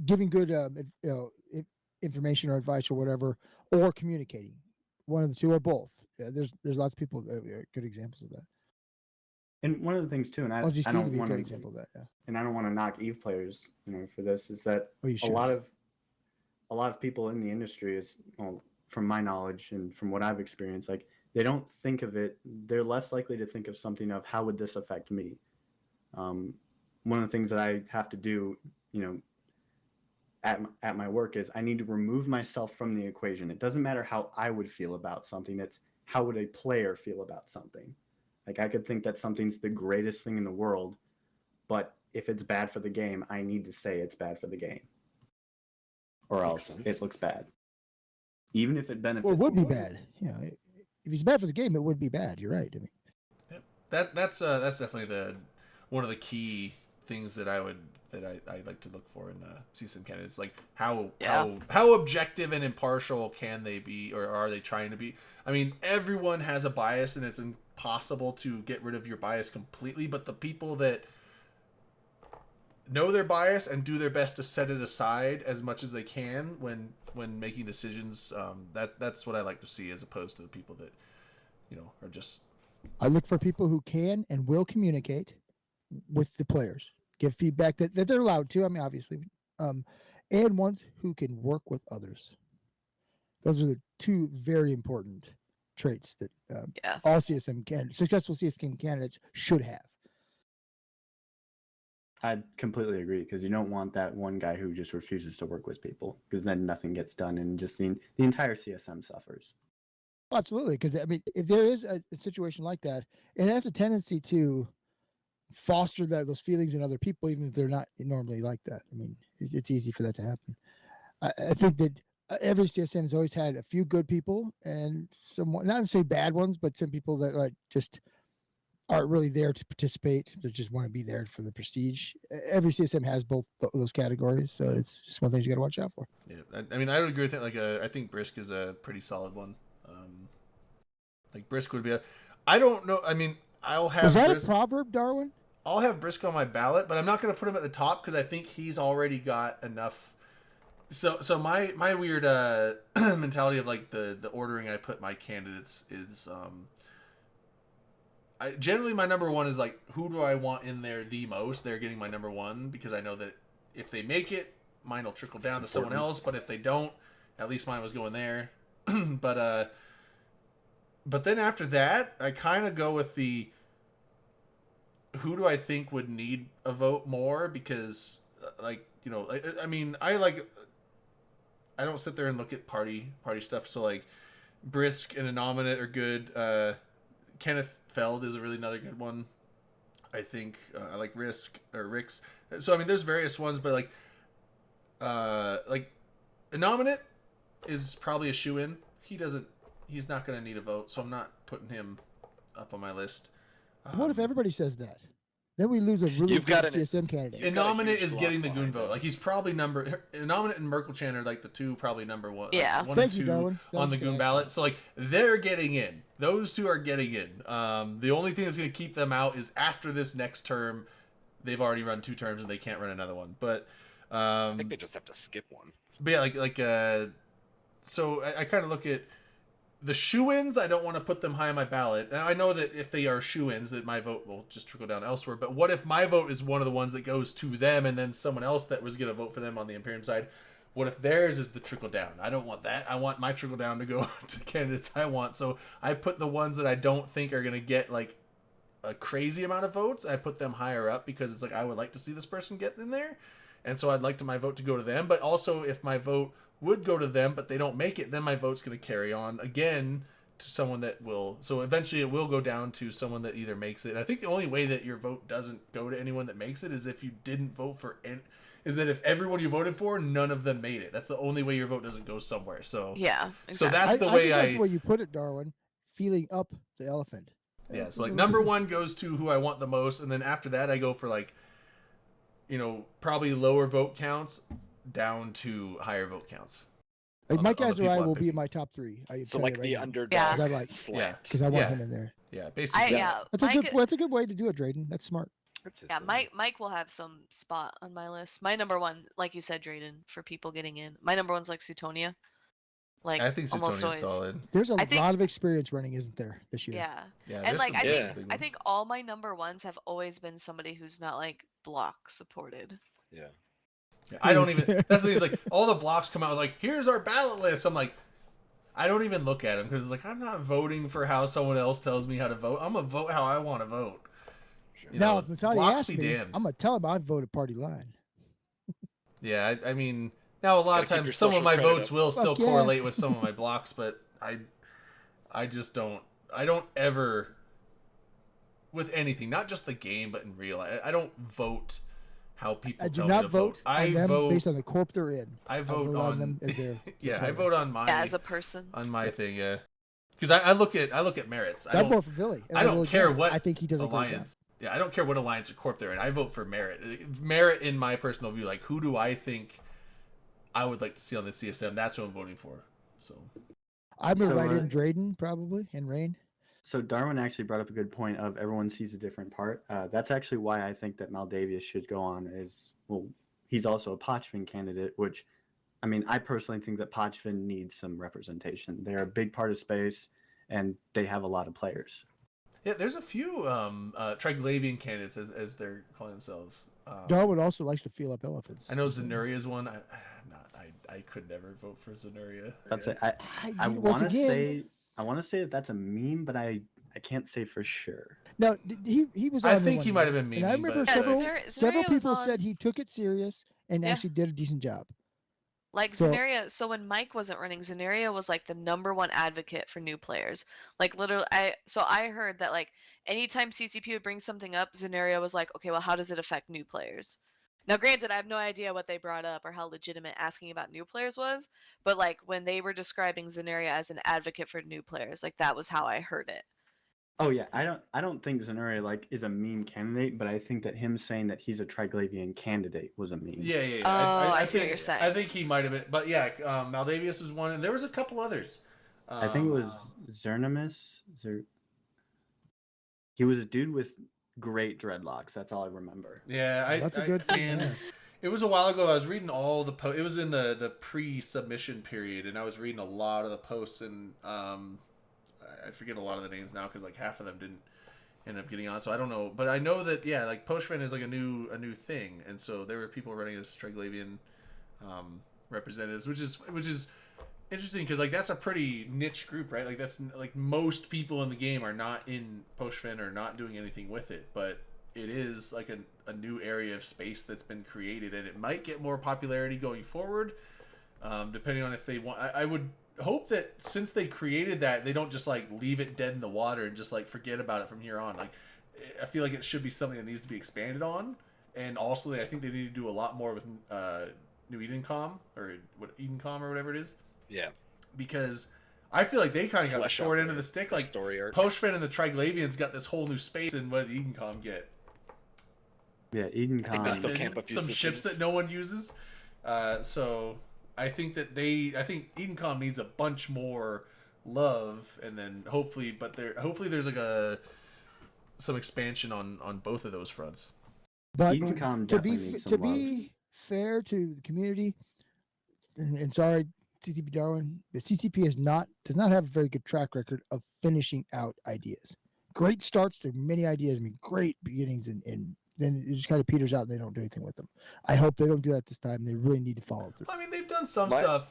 Speaker 4: giving good information or advice or whatever, or communicating. One of the two or both. There's lots of people that are good examples of that.
Speaker 6: And one of the things too, and I
Speaker 4: Ozzy Steve would
Speaker 6: don't
Speaker 4: be a
Speaker 6: want
Speaker 4: good
Speaker 6: to,
Speaker 4: example of that. Yeah.
Speaker 6: and I don't want to knock Eve players, for this, is that
Speaker 4: Oh, you
Speaker 6: a
Speaker 4: should.
Speaker 6: lot of people in the industry is, well, from my knowledge and from what I've experienced, like they don't think of it. They're less likely to think of something of how would this affect me. One of the things that I have to do, at my work is I need to remove myself from the equation. It doesn't matter how I would feel about something. It's how would a player feel about something. Like I could think that something's the greatest thing in the world, but if it's bad for the game, I need to say it's bad for the game, or
Speaker 5: Makes
Speaker 6: else
Speaker 5: sense.
Speaker 6: it looks bad. Even if it benefits.
Speaker 4: Well, it would
Speaker 6: me.
Speaker 4: be bad. If he's bad for the game, it would be bad. You're right. I mean,
Speaker 2: That's definitely one of the key things that I like to look for in CSM candidates, like how objective and impartial can they be, or are they trying to be? I mean, everyone has a bias, and it's impossible to get rid of your bias completely. But the people that know their bias and do their best to set it aside as much as they can when making decisions, that's what I like to see, as opposed to the people that are just.
Speaker 4: I look for people who can and will communicate with the players, give feedback that they're allowed to. I mean, obviously, and ones who can work with others. Those are the two very important traits that all successful CSM candidates should have.
Speaker 6: I completely agree, because you don't want that one guy who just refuses to work with people, because then nothing gets done and just the entire CSM suffers.
Speaker 4: Absolutely, because I mean, if there is a situation like that, it has a tendency to foster those feelings in other people, even if they're not normally like that. I mean, it's easy for that to happen. I think that every CSM has always had a few good people and some, not to say bad ones, but some people that just aren't really there to participate. They just want to be there for the prestige. Every CSM has both those categories, so it's just one thing you got to watch out for.
Speaker 2: Yeah, I mean, I would agree with it. Like, I think Brisk is a pretty solid one. Like Brisk would be I don't know. I mean, I'll have.
Speaker 4: Was that a proverb, Darwin?
Speaker 2: I'll have Brisk on my ballot, but I'm not going to put him at the top because I think he's already got enough. So my weird mentality of like the ordering I put my candidates is generally my number one is like, who do I want in there the most? They're getting my number one, because I know that if they make it, mine will trickle down to someone else. But if they don't, at least mine was going there. But then after that, I kind of go with the who do I think would need a vote more, because I mean, I don't sit there and look at party stuff. So like Brisk and Anominate are good. Kenneth Feld is another good one. I think I like Rix. So I mean, there's various ones, but like Anominate is probably a shoe-in. He's not going to need a vote, so I'm not putting him up on my list.
Speaker 4: What if everybody says that? Then we lose a really
Speaker 5: You've
Speaker 4: good
Speaker 5: got an-
Speaker 4: CSM candidate.
Speaker 2: Innominate
Speaker 5: huge
Speaker 2: is getting the
Speaker 5: block
Speaker 2: goon
Speaker 5: behind
Speaker 2: vote.
Speaker 5: it.
Speaker 2: Like, he's probably Innominate and Merkelchan are like the two probably number one.
Speaker 3: Yeah.
Speaker 2: Like, one
Speaker 4: Thank
Speaker 2: and
Speaker 4: you,
Speaker 2: two
Speaker 4: Darwin.
Speaker 2: on the
Speaker 4: Sounds
Speaker 2: goon
Speaker 4: good.
Speaker 2: ballot. So like they're getting in. Those two are getting in. The only thing that's going to keep them out is after this next term, they've already run 2 terms and they can't run another one. But
Speaker 5: I think they just have to skip one.
Speaker 2: but yeah, so I kind of look at the shoe-ins. I don't want to put them high on my ballot. Now I know that if they are shoe-ins, that my vote will just trickle down elsewhere. But what if my vote is one of the ones that goes to them, and then someone else that was going to vote for them on the Imperium side? What if theirs is the trickle down? I don't want that. I want my trickle down to go to candidates I want. So I put the ones that I don't think are going to get like a crazy amount of votes. I put them higher up because it's like I would like to see this person get in there, and so I'd like my vote to go to them. But also, if my vote would go to them, but they don't make it, then my vote's going to carry on again to someone that will. So eventually, it will go down to someone that either makes it. And I think the only way that your vote doesn't go to anyone that makes it is if you didn't vote for. Is that if everyone you voted for, none of them made it? That's the only way your vote doesn't go somewhere. So
Speaker 3: Yeah.
Speaker 2: So
Speaker 3: Exactly.
Speaker 2: that's the
Speaker 4: I
Speaker 2: way
Speaker 4: just like
Speaker 2: I.
Speaker 4: the way you put it, Darwin. Feeling up the elephant.
Speaker 2: Yeah, so like number one goes to who I want the most, and then after that I go for like, probably lower vote counts down to higher vote counts.
Speaker 4: Like
Speaker 2: on
Speaker 4: Mike
Speaker 2: the people
Speaker 4: Azarai
Speaker 2: I'm
Speaker 4: will be in
Speaker 2: picking.
Speaker 4: my top 3.
Speaker 5: So like the underdog
Speaker 3: Yeah.
Speaker 4: 'Cause I like-
Speaker 5: slant.
Speaker 4: because I want
Speaker 2: Yeah.
Speaker 4: him in there.
Speaker 2: Yeah, basically.
Speaker 4: That's a
Speaker 3: Mike,
Speaker 4: good. That's a good way to do it, Drayden. That's smart.
Speaker 5: That's his
Speaker 3: yeah,
Speaker 5: thing.
Speaker 3: Mike will have some spot on my list. My number one, like you said, Drayden, for people getting in. My number one's like Suetonia. Like
Speaker 2: I think
Speaker 3: almost
Speaker 2: Suetonia's
Speaker 3: always.
Speaker 2: solid.
Speaker 4: There's a
Speaker 3: I think-
Speaker 4: lot of experience running, isn't there, this year?
Speaker 3: Yeah.
Speaker 2: Yeah,
Speaker 3: And
Speaker 2: there's
Speaker 3: like
Speaker 2: some
Speaker 3: I
Speaker 5: Yeah.
Speaker 3: think
Speaker 2: big
Speaker 3: I
Speaker 2: ones.
Speaker 3: think all my number ones have always been somebody who's not like block supported.
Speaker 5: Yeah.
Speaker 2: Yeah, I don't even. That's the thing. Is like all the blocks come out with like, here's our ballot list. I'm like, I don't even look at them because like I'm not voting for how someone else tells me how to vote. I'm gonna vote how I want to vote. You
Speaker 4: Now,
Speaker 2: know,
Speaker 4: if Natalia
Speaker 2: blocks
Speaker 4: asks
Speaker 2: be
Speaker 4: me,
Speaker 2: damned.
Speaker 4: I'm gonna tell him I voted party line.
Speaker 2: Yeah, I mean, now a lot of
Speaker 5: Gotta keep
Speaker 2: times
Speaker 5: your
Speaker 2: some of
Speaker 5: social
Speaker 2: my
Speaker 5: credit
Speaker 2: votes
Speaker 5: up.
Speaker 2: will still
Speaker 4: Fuck yeah.
Speaker 2: correlate with some of my blocks, but I just don't. I don't ever with anything, not just the game, but in real. I don't vote how people
Speaker 4: I do
Speaker 2: tell me
Speaker 4: not
Speaker 2: to
Speaker 4: vote
Speaker 2: I
Speaker 4: on them
Speaker 2: vote.
Speaker 4: based on the corp they're in.
Speaker 2: I vote
Speaker 4: on
Speaker 2: on
Speaker 4: them as their
Speaker 2: yeah. I
Speaker 4: player.
Speaker 2: vote on my
Speaker 3: Yeah, as a person.
Speaker 2: on my thing. Yeah, because I look at merits. I
Speaker 4: I
Speaker 2: don't
Speaker 4: vote for Philly. and
Speaker 2: I don't
Speaker 4: really
Speaker 2: care
Speaker 4: do.
Speaker 2: what
Speaker 4: I think he does a great job.
Speaker 2: alliance. Yeah, I don't care what alliance or corp they're in. I vote for merit. Merit in my personal view. Like, who do I think I would like to see on the CSM? That's who I'm voting for. So
Speaker 4: I'm gonna
Speaker 6: So,
Speaker 4: write in Drayden probably and Rain.
Speaker 6: So Darwin actually brought up a good point of everyone sees a different part. That's actually why I think that Maldavius should go on. He's also a Pochvin candidate, which, I mean, I personally think that Pochvin needs some representation. They're a big part of space, and they have a lot of players.
Speaker 2: yeah, there's a few Triglavian candidates as they're calling themselves.
Speaker 4: Darwin also likes to feel up elephants.
Speaker 2: I know Zenuria's one. I could never vote for Zenuria.
Speaker 6: That's
Speaker 2: Yeah.
Speaker 6: it. I
Speaker 4: once
Speaker 6: want to
Speaker 4: again-
Speaker 6: say that that's a meme, but I can't say for sure.
Speaker 4: No, he was.
Speaker 2: I
Speaker 4: on
Speaker 2: think
Speaker 4: one
Speaker 2: he might
Speaker 4: year,
Speaker 2: have been
Speaker 4: And I
Speaker 2: memeing,
Speaker 4: remember
Speaker 2: but,
Speaker 3: Yeah,
Speaker 4: several
Speaker 3: Zenuria was
Speaker 4: people
Speaker 3: on-
Speaker 4: said he took it serious and
Speaker 3: Yeah.
Speaker 4: actually did a decent job.
Speaker 3: Like
Speaker 4: So-
Speaker 3: Zenaria, so when Mike wasn't running, Zenaria was like the number one advocate for new players. Like literally, I heard that like anytime CCP would bring something up, Zenaria was like, okay, well, how does it affect new players? Now, granted, I have no idea what they brought up or how legitimate asking about new players was, but like when they were describing Zenaria as an advocate for new players, like that was how I heard it.
Speaker 6: Oh yeah, I don't think Zenuria is a meme candidate, but I think that him saying that he's a Triglavian candidate was a meme.
Speaker 2: Yeah.
Speaker 3: Oh, I see what
Speaker 2: think,
Speaker 3: you're saying.
Speaker 2: I think he might have been, but yeah, Maldavius was one, and there was a couple others.
Speaker 6: I think it was Zernimus. He was a dude with great dreadlocks. That's all I remember.
Speaker 2: Yeah,
Speaker 4: That's a good thing.
Speaker 2: and
Speaker 4: Yeah.
Speaker 2: it was a while ago. I was reading all the posts. It was in the pre-submission period, and I was reading a lot of the posts, and I forget a lot of the names now because like half of them didn't end up getting on. So I don't know, but I know that like Poshman is like a new thing, and so there were people running as Triglavian representatives, which is interesting because like that's a pretty niche group, right? Like that's like most people in the game are not in Poshfin or not doing anything with it, but it is like a new area of space that's been created, and it might get more popularity going forward, depending on if they want. I would hope that since they created that, they don't just like leave it dead in the water and just like forget about it from here on. Like I feel like it should be something that needs to be expanded on, and also I think they need to do a lot more with New Edencom or Edencom or whatever it is.
Speaker 5: Yeah.
Speaker 2: Because I feel like they kind of got the
Speaker 5: Flesh out
Speaker 2: short end
Speaker 5: their
Speaker 2: of the stick. Like
Speaker 5: story arc.
Speaker 2: Poshfin and the Triglavians got this whole new space, and what did Edencom get?
Speaker 6: Yeah,
Speaker 5: I think they
Speaker 6: Edencom.
Speaker 5: still camp a few
Speaker 2: Some ships
Speaker 5: systems.
Speaker 2: that no one uses. So I think that I think Edencom needs a bunch more love, and then hopefully there's like some expansion on both of those fronts.
Speaker 4: But
Speaker 6: Edencom
Speaker 4: to
Speaker 6: definitely
Speaker 4: be
Speaker 6: needs
Speaker 4: to
Speaker 6: some love.
Speaker 4: be fair to the community, and sorry, CCP Darwin, the CCP does not have a very good track record of finishing out ideas. Great starts to many ideas, I mean, great beginnings, and then it just kind of peters out and they don't do anything with them. I hope they don't do that this time. They really need to follow through.
Speaker 2: I mean, they've done some
Speaker 5: My-
Speaker 2: stuff.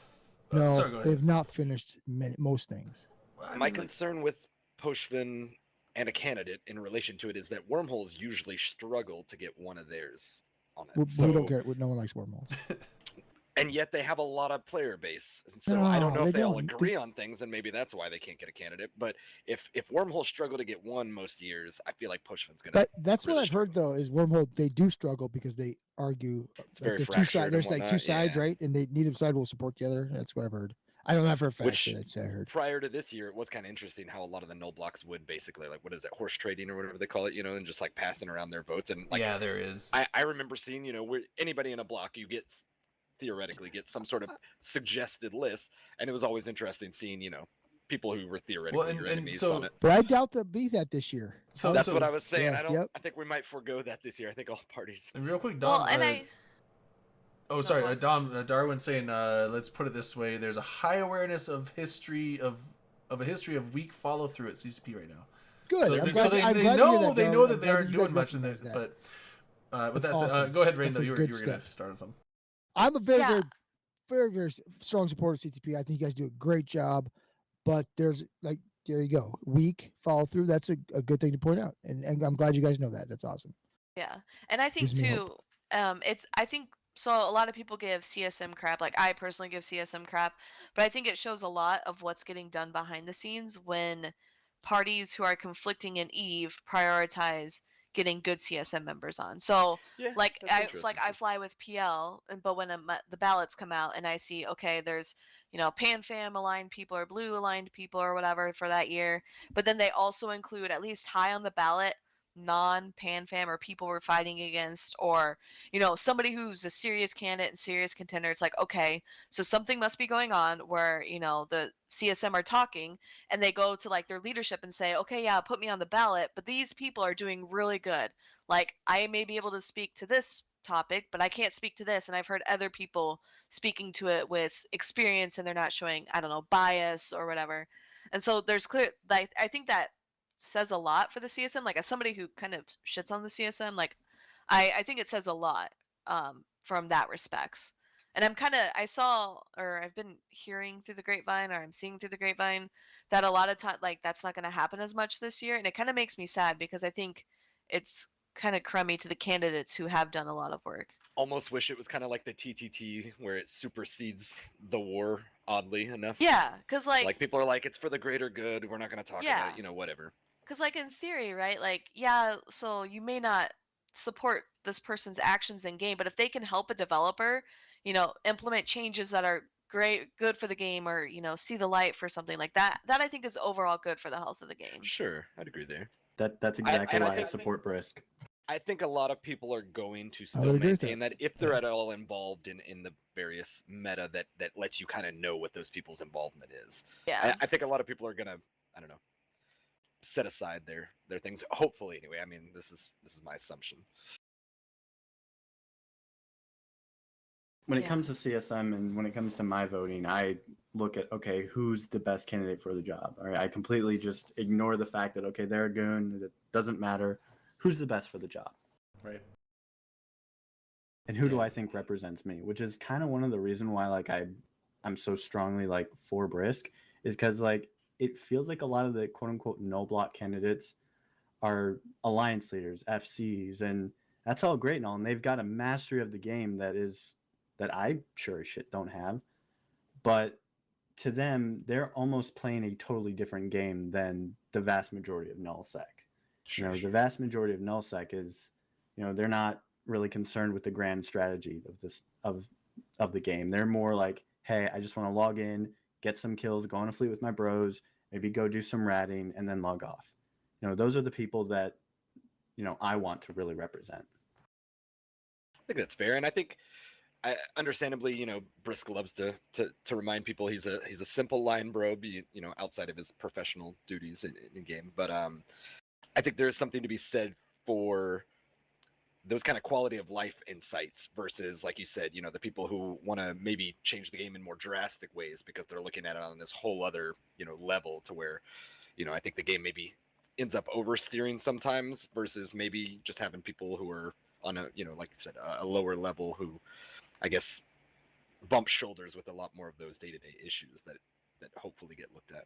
Speaker 4: No,
Speaker 2: Sorry, go ahead.
Speaker 4: they've not finished most things.
Speaker 2: I
Speaker 5: My
Speaker 2: mean, like-
Speaker 5: concern with Poshvin and a candidate in relation to it is that wormholes usually struggle to get one of theirs on it.
Speaker 4: We
Speaker 5: so
Speaker 4: don't care. No one likes wormholes.
Speaker 5: and yet they have a lot of player base. And so I don't
Speaker 4: No,
Speaker 5: know if
Speaker 4: they
Speaker 5: they all
Speaker 4: don't.
Speaker 5: agree on things, and maybe that's why they can't get a candidate. But if Wormhole struggle to get one most years, I feel like Pushman's gonna.
Speaker 4: But that's what
Speaker 5: really
Speaker 4: I've heard
Speaker 5: struggle.
Speaker 4: though is Wormhole. They do struggle because they argue
Speaker 5: It's
Speaker 4: like
Speaker 5: very
Speaker 4: there's two
Speaker 5: fractured
Speaker 4: sides.
Speaker 5: and
Speaker 4: There's like two
Speaker 5: whatnot.
Speaker 4: sides,
Speaker 5: Yeah.
Speaker 4: right? And they neither side will support the other. That's what I've heard. I don't know for a fact,
Speaker 5: Which
Speaker 4: but that's what I heard.
Speaker 5: prior to this year, it was kind of interesting how a lot of the null blocks would basically like what is it, horse trading or whatever they call it, and just like passing around their votes. And like
Speaker 2: yeah, there is.
Speaker 5: I remember seeing, where anybody in a block you get theoretically get some sort of suggested list, and it was always interesting seeing, people who were theoretically your enemies on it.
Speaker 4: But I doubt they'll be that this year.
Speaker 2: So
Speaker 5: That's what I was saying.
Speaker 4: Yeah,
Speaker 5: I don't.
Speaker 4: yep.
Speaker 5: I think we might forego that this year. I think all parties.
Speaker 2: And real quick, Dom.
Speaker 3: Well, and
Speaker 2: Oh,
Speaker 3: No,
Speaker 2: sorry,
Speaker 3: go on.
Speaker 2: Dom. Darwin's saying, let's put it this way: there's a high awareness of history of a history of weak follow through at CCP right now.
Speaker 4: Good.
Speaker 2: So,
Speaker 4: I'm
Speaker 2: they,
Speaker 4: glad,
Speaker 2: so they,
Speaker 4: I'm
Speaker 2: they
Speaker 4: glad to hear
Speaker 2: know
Speaker 4: that,
Speaker 2: they
Speaker 4: Darwin.
Speaker 2: know
Speaker 4: I'm
Speaker 2: that they
Speaker 4: glad
Speaker 2: aren't
Speaker 4: you
Speaker 2: doing
Speaker 4: guys
Speaker 2: much in
Speaker 4: recognize
Speaker 2: this.
Speaker 4: that.
Speaker 2: But with that
Speaker 4: That's
Speaker 2: said,
Speaker 4: awesome.
Speaker 2: go ahead, Rain.
Speaker 4: That's
Speaker 2: Though
Speaker 4: a
Speaker 2: you were
Speaker 4: good
Speaker 2: gonna
Speaker 4: step.
Speaker 2: start on something.
Speaker 4: I'm a very,
Speaker 3: Yeah.
Speaker 4: very strong supporter of CTP. I think you guys do a great job, but there's like there you go, weak follow through. That's a good thing to point out, and I'm glad you guys know that. That's awesome.
Speaker 3: Yeah, and I think
Speaker 4: Gives me hope.
Speaker 3: too, I think so. A lot of people give CSM crap. Like I personally give CSM crap, but I think it shows a lot of what's getting done behind the scenes when parties who are conflicting in Eve prioritize getting good CSM members on. So
Speaker 5: Yeah,
Speaker 3: like
Speaker 5: that's
Speaker 3: I
Speaker 5: interesting.
Speaker 3: I fly with PL, but when the ballots come out and I see okay, there's PanFam aligned people or blue aligned people or whatever for that year, but then they also include at least high on the ballot non-PanFam or people we're fighting against, or somebody who's a serious candidate and serious contender. It's like, okay, so something must be going on where the CSM are talking and they go to like their leadership and say, okay, yeah, put me on the ballot, but these people are doing really good. Like I may be able to speak to this topic, but I can't speak to this, and I've heard other people speaking to it with experience and they're not showing, I don't know, bias or whatever. And so there's clear, like I think that says a lot for the CSM. Like as somebody who kind of shits on the CSM, like I think it says a lot from that respects. And I saw, or I've been hearing through the grapevine, or I'm seeing through the grapevine that a lot of time like that's not going to happen as much this year, and it kind of makes me sad because I think it's kind of crummy to the candidates who have done a lot of work.
Speaker 5: Almost wish it was kind of like the TTT where it supersedes the war. Oddly enough.
Speaker 3: Yeah, because
Speaker 5: Like people are like, it's for the greater good. We're not going to talk
Speaker 3: Yeah.
Speaker 5: about it. Whatever.
Speaker 3: Because like in theory, right, like yeah, so you may not support this person's actions in game, but if they can help a developer implement changes that are good for the game, or see the light for something like that, that I think is overall good for the health of the game.
Speaker 5: Sure, I'd agree there.
Speaker 6: That's exactly
Speaker 5: and I
Speaker 6: why I
Speaker 5: think-
Speaker 6: support Brisk.
Speaker 5: I think a lot of people are going to
Speaker 4: would
Speaker 5: still
Speaker 4: agree with
Speaker 5: maintain that if they're at all involved in the various meta that lets you kind of know what those people's involvement is.
Speaker 3: Yeah.
Speaker 5: I think a lot of people are gonna, I don't know, set aside their things. Hopefully, anyway. I mean, this is my assumption.
Speaker 6: When it
Speaker 3: Yeah.
Speaker 6: comes to CSM and when it comes to my voting, I look at, okay, who's the best candidate for the job? All right, I completely just ignore the fact that, okay, they're a goon. It doesn't matter. Who's the best for the job?
Speaker 2: Right.
Speaker 6: And who do I think represents me? Which is kind of one of the reason why like I'm so strongly like for Brisk, is because like it feels like a lot of the quote unquote no block candidates are alliance leaders, FCs, and that's all great and all, and they've got a mastery of the game that I sure as shit don't have. But to them, they're almost playing a totally different game than the vast majority of nullsec.
Speaker 5: Sure.
Speaker 6: The vast majority of nullsec is, they're not really concerned with the grand strategy of this of the game. They're more like, hey, I just want to log in, get some kills, go on a fleet with my bros, maybe go do some ratting, and then log off. Those are the people that I want to really represent.
Speaker 5: I think that's fair, and I think, understandably, Brisk loves to remind people he's a simple line bro, outside of his professional duties in game. But I think there's something to be said for those kind of quality of life insights versus, like you said, the people who want to maybe change the game in more drastic ways because they're looking at it on this whole other, level to where, I think the game maybe ends up oversteering sometimes versus maybe just having people who are on a, like you said, a lower level who, I guess, bump shoulders with a lot more of those day-to-day issues that hopefully get looked at.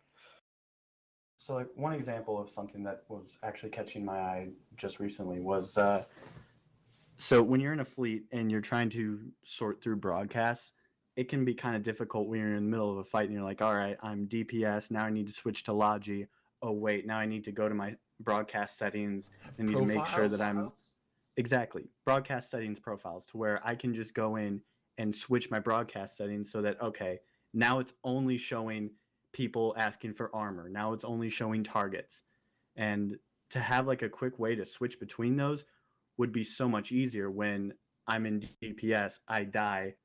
Speaker 6: So like one example of something that was actually catching my eye just recently was so when you're in a fleet and you're trying to sort through broadcasts, it can be kind of difficult when you're in the middle of a fight and you're like, all right, I'm DPS. Now I need to switch to Logi. Oh, wait, now I need to go to my broadcast settings. I need to make sure that I'm exactly broadcast settings profiles to where I can just go in and switch my broadcast settings so that, okay, now it's only showing people asking for armor. Now it's only showing targets. And to have like a quick way to switch between those would be so much easier. When I'm in DPS, I die,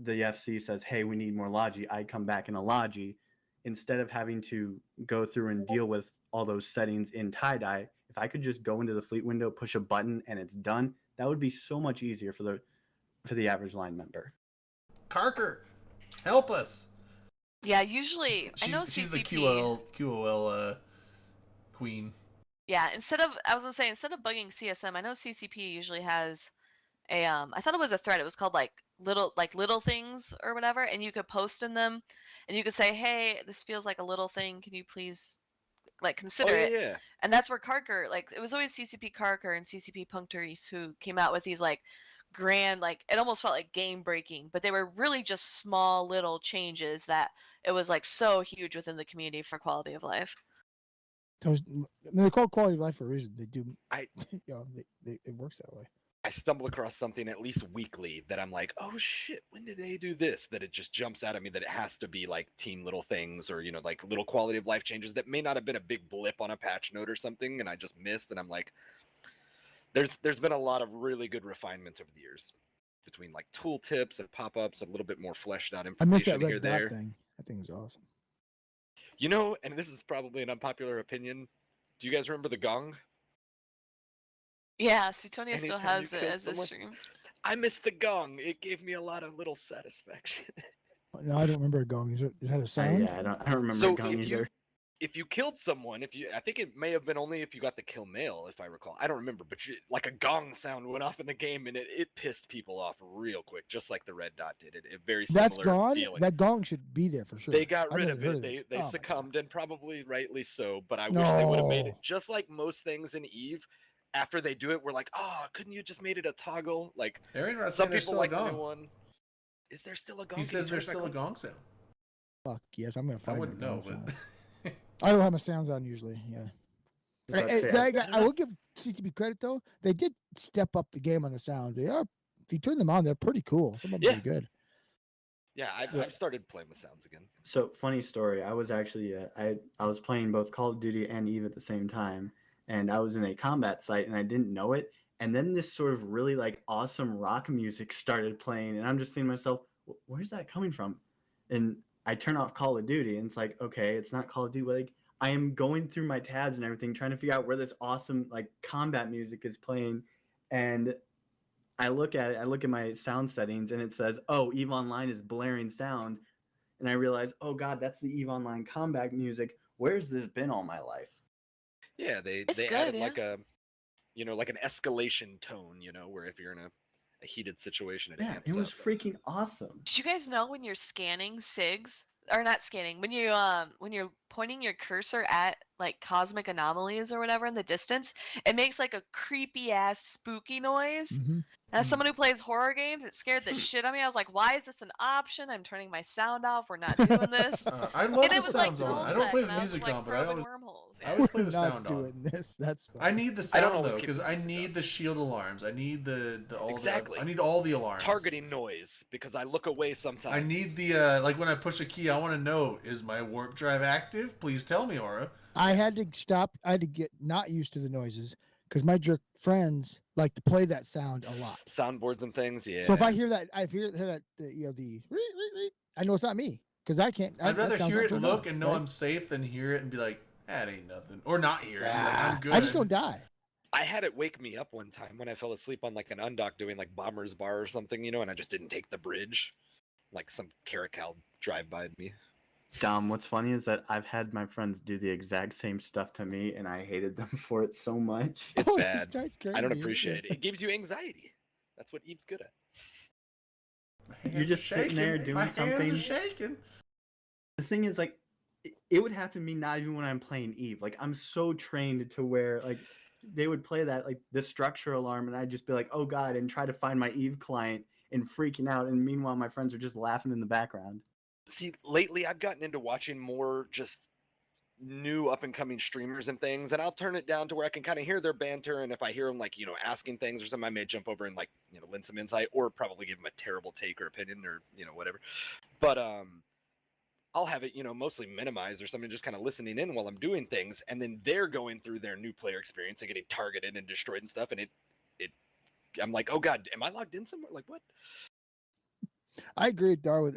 Speaker 6: the FC says, hey, we need more Logi, I come back in a Logi. Instead of having to go through and deal with all those settings in tie-dye, if I could just go into the fleet window, push a button, and it's done, that would be so much easier for the average line member.
Speaker 2: Karker, help us.
Speaker 3: Yeah, usually I know
Speaker 2: She's
Speaker 3: CCP.
Speaker 2: the QOL queen.
Speaker 3: Yeah, instead of bugging CSM, I know CCP usually has a I thought it was a thread. It was called like little things or whatever, and you could post in them, and you could say, hey, this feels like a little thing. Can you please like consider it?
Speaker 5: Yeah.
Speaker 3: And that's where Karker, like, it was always CCP Karker and CCP Puncturies who came out with these like grand, like, it almost felt like game breaking, but they were really just small little changes that it was like so huge within the community for quality of life.
Speaker 4: They're called quality of life for a reason. They do.
Speaker 5: I-
Speaker 4: you know, it works that way.
Speaker 5: I stumble across something at least weekly that I'm like, oh shit, when did they do this? That it just jumps out at me that it has to be like team little things or, you know, like little quality of life changes that may not have been a big blip on a patch note or something and I just missed. And I'm like, there's been a lot of really good refinements over the years between like tooltips and pop-ups, a little bit more fleshed out
Speaker 4: I missed that
Speaker 5: information here
Speaker 4: red
Speaker 5: there.
Speaker 4: dot thing. That thing was awesome.
Speaker 5: You know, and this is probably an unpopular opinion. Do you guys remember the gong?
Speaker 3: Yeah, Suetonia still
Speaker 5: Anytime
Speaker 3: has
Speaker 5: you
Speaker 3: it
Speaker 5: killed
Speaker 3: as a
Speaker 5: someone.
Speaker 3: stream.
Speaker 5: I missed the gong. It gave me a lot of little satisfaction.
Speaker 4: No, I don't remember it going. Is that a sound?
Speaker 6: Yeah, I don't remember
Speaker 5: So
Speaker 6: Gong either.
Speaker 5: if you killed someone, I think it may have been only if you got the kill mail, if I recall. I don't remember, but like a gong sound went off in the game, and it pissed people off real quick, just like the red dot did. It very similar
Speaker 4: That's gone.
Speaker 5: feeling.
Speaker 4: That gong should be there for sure.
Speaker 5: They got
Speaker 4: I've
Speaker 5: rid
Speaker 4: never
Speaker 5: of
Speaker 4: heard
Speaker 5: it.
Speaker 4: this.
Speaker 5: They
Speaker 4: Oh my God.
Speaker 5: succumbed, and probably rightly so. But I wish they would have made it
Speaker 4: No.
Speaker 5: just like most things in Eve. After they do it, we're like, oh, couldn't you just made it a toggle? Like
Speaker 2: Aaron Rod's
Speaker 5: some
Speaker 2: saying there's
Speaker 5: people
Speaker 2: still a
Speaker 5: like the new
Speaker 2: gong.
Speaker 5: one. Is there still a gong?
Speaker 2: He
Speaker 5: Can you
Speaker 2: says
Speaker 5: turn
Speaker 2: there's
Speaker 5: it back
Speaker 2: still a
Speaker 5: on?
Speaker 2: gong sound.
Speaker 4: Fuck yes, I'm gonna
Speaker 2: I
Speaker 4: find.
Speaker 2: wouldn't
Speaker 4: that
Speaker 2: know,
Speaker 4: gong
Speaker 2: but
Speaker 4: sound. I don't have my sounds on usually. Yeah.
Speaker 6: I was about to say,
Speaker 4: I will give CCP credit though. They did step up the game on the sounds. They are. If you turn them on, they're pretty cool. Some of them
Speaker 5: Yeah.
Speaker 4: are good.
Speaker 5: Yeah, I've started playing with sounds again.
Speaker 6: So funny story. I was actually I was playing both Call of Duty and Eve at the same time, and I was in a combat site and I didn't know it. And then this sort of really like awesome rock music started playing, and I'm just thinking to myself, where's that coming from? And I turn off Call of Duty, and it's like, okay, it's not Call of Duty. Like I am going through my tabs and everything, trying to figure out where this awesome like combat music is playing, and I look at it. I look at my sound settings, and it says, "Oh, Eve Online is blaring sound," and I realize, "Oh God, that's the Eve Online combat music. Where's this been all my life?"
Speaker 5: Yeah, they
Speaker 3: It's good,
Speaker 5: added
Speaker 3: yeah.
Speaker 5: like a, you know, like an escalation tone, you know, where if you're in a heated situation, it
Speaker 6: Yeah,
Speaker 5: amps
Speaker 6: it was
Speaker 5: up.
Speaker 6: freaking awesome.
Speaker 3: Did you guys know when you're scanning SIGs, or not scanning, when you're pointing your cursor at like cosmic anomalies or whatever in the distance, it makes like a creepy ass spooky noise.
Speaker 4: Mhm.
Speaker 3: As someone who plays horror games, it scared the shit out of me. I was like, why is this an option? I'm turning my sound off. We're not doing this.
Speaker 2: I love
Speaker 3: And
Speaker 2: the
Speaker 3: it was like
Speaker 2: sounds on. I don't
Speaker 3: nullsec,
Speaker 2: play
Speaker 3: and
Speaker 2: with
Speaker 3: I was
Speaker 2: music
Speaker 3: like
Speaker 2: on, but I
Speaker 3: probing
Speaker 2: always
Speaker 3: wormholes.
Speaker 2: I
Speaker 3: Yeah.
Speaker 2: always play
Speaker 4: We're
Speaker 2: with
Speaker 4: not
Speaker 2: sound on.
Speaker 4: doing this. That's
Speaker 2: I need the
Speaker 5: I don't
Speaker 2: sound
Speaker 5: always
Speaker 2: though,
Speaker 5: keep
Speaker 2: because
Speaker 5: the
Speaker 2: I
Speaker 5: music
Speaker 2: need
Speaker 5: on.
Speaker 2: the shield alarms. I need the all
Speaker 5: Exactly.
Speaker 2: I need all the alarms.
Speaker 5: Targeting noise because I look away sometimes.
Speaker 2: I need the like when I push a key, I want to know, is my warp drive active? Please tell me, Aura.
Speaker 4: I had to stop. I had to get not used to the noises because my jerk friends like to play that sound a lot.
Speaker 5: soundboards and things. Yeah.
Speaker 4: So if I hear that, hear that, I know it's not me because I can't.
Speaker 2: I'd
Speaker 4: that
Speaker 2: rather
Speaker 4: sound's
Speaker 2: hear
Speaker 4: not
Speaker 2: it,
Speaker 4: turned
Speaker 2: look,
Speaker 4: on,
Speaker 2: and know
Speaker 4: right?
Speaker 2: I'm safe than hear it and be like, that ain't nothing, or not hear it. And be like, I'm good.
Speaker 4: I just don't die.
Speaker 5: I had it wake me up one time when I fell asleep on like an undock doing like Bomber's Bar or something, you know, and I just didn't take the bridge. Like some Caracal drive by me.
Speaker 6: Dom, what's funny is that I've had my friends do the exact same stuff to me, and I hated them for it so much.
Speaker 5: It's
Speaker 4: Oh, this
Speaker 5: bad.
Speaker 4: guy's
Speaker 5: I don't
Speaker 4: crazy.
Speaker 5: appreciate it. It gives you anxiety. That's what Eve's good at.
Speaker 2: My
Speaker 6: You're
Speaker 2: hands
Speaker 6: just
Speaker 2: are
Speaker 6: sitting there
Speaker 2: shaking.
Speaker 6: doing
Speaker 2: My hands
Speaker 6: something.
Speaker 2: are shaking.
Speaker 6: The thing is, like, it would happen to me not even when I'm playing Eve. Like, I'm so trained to where, like, they would play that, like, the structure alarm, and I'd just be like, oh God, and try to find my Eve client, and freaking out, and meanwhile my friends are just laughing in the background.
Speaker 5: See, lately I've gotten into watching more just new up and coming streamers and things, and I'll turn it down to where I can kind of hear their banter, and if I hear them like, asking things or something, I may jump over and like, lend some insight or probably give them a terrible take or opinion or, whatever. But I'll have it, mostly minimized or something, just kind of listening in while I'm doing things, and then they're going through their new player experience and getting targeted and destroyed and stuff, and I'm like, oh god, am I logged in somewhere? Like what?
Speaker 4: I agree with Darwin.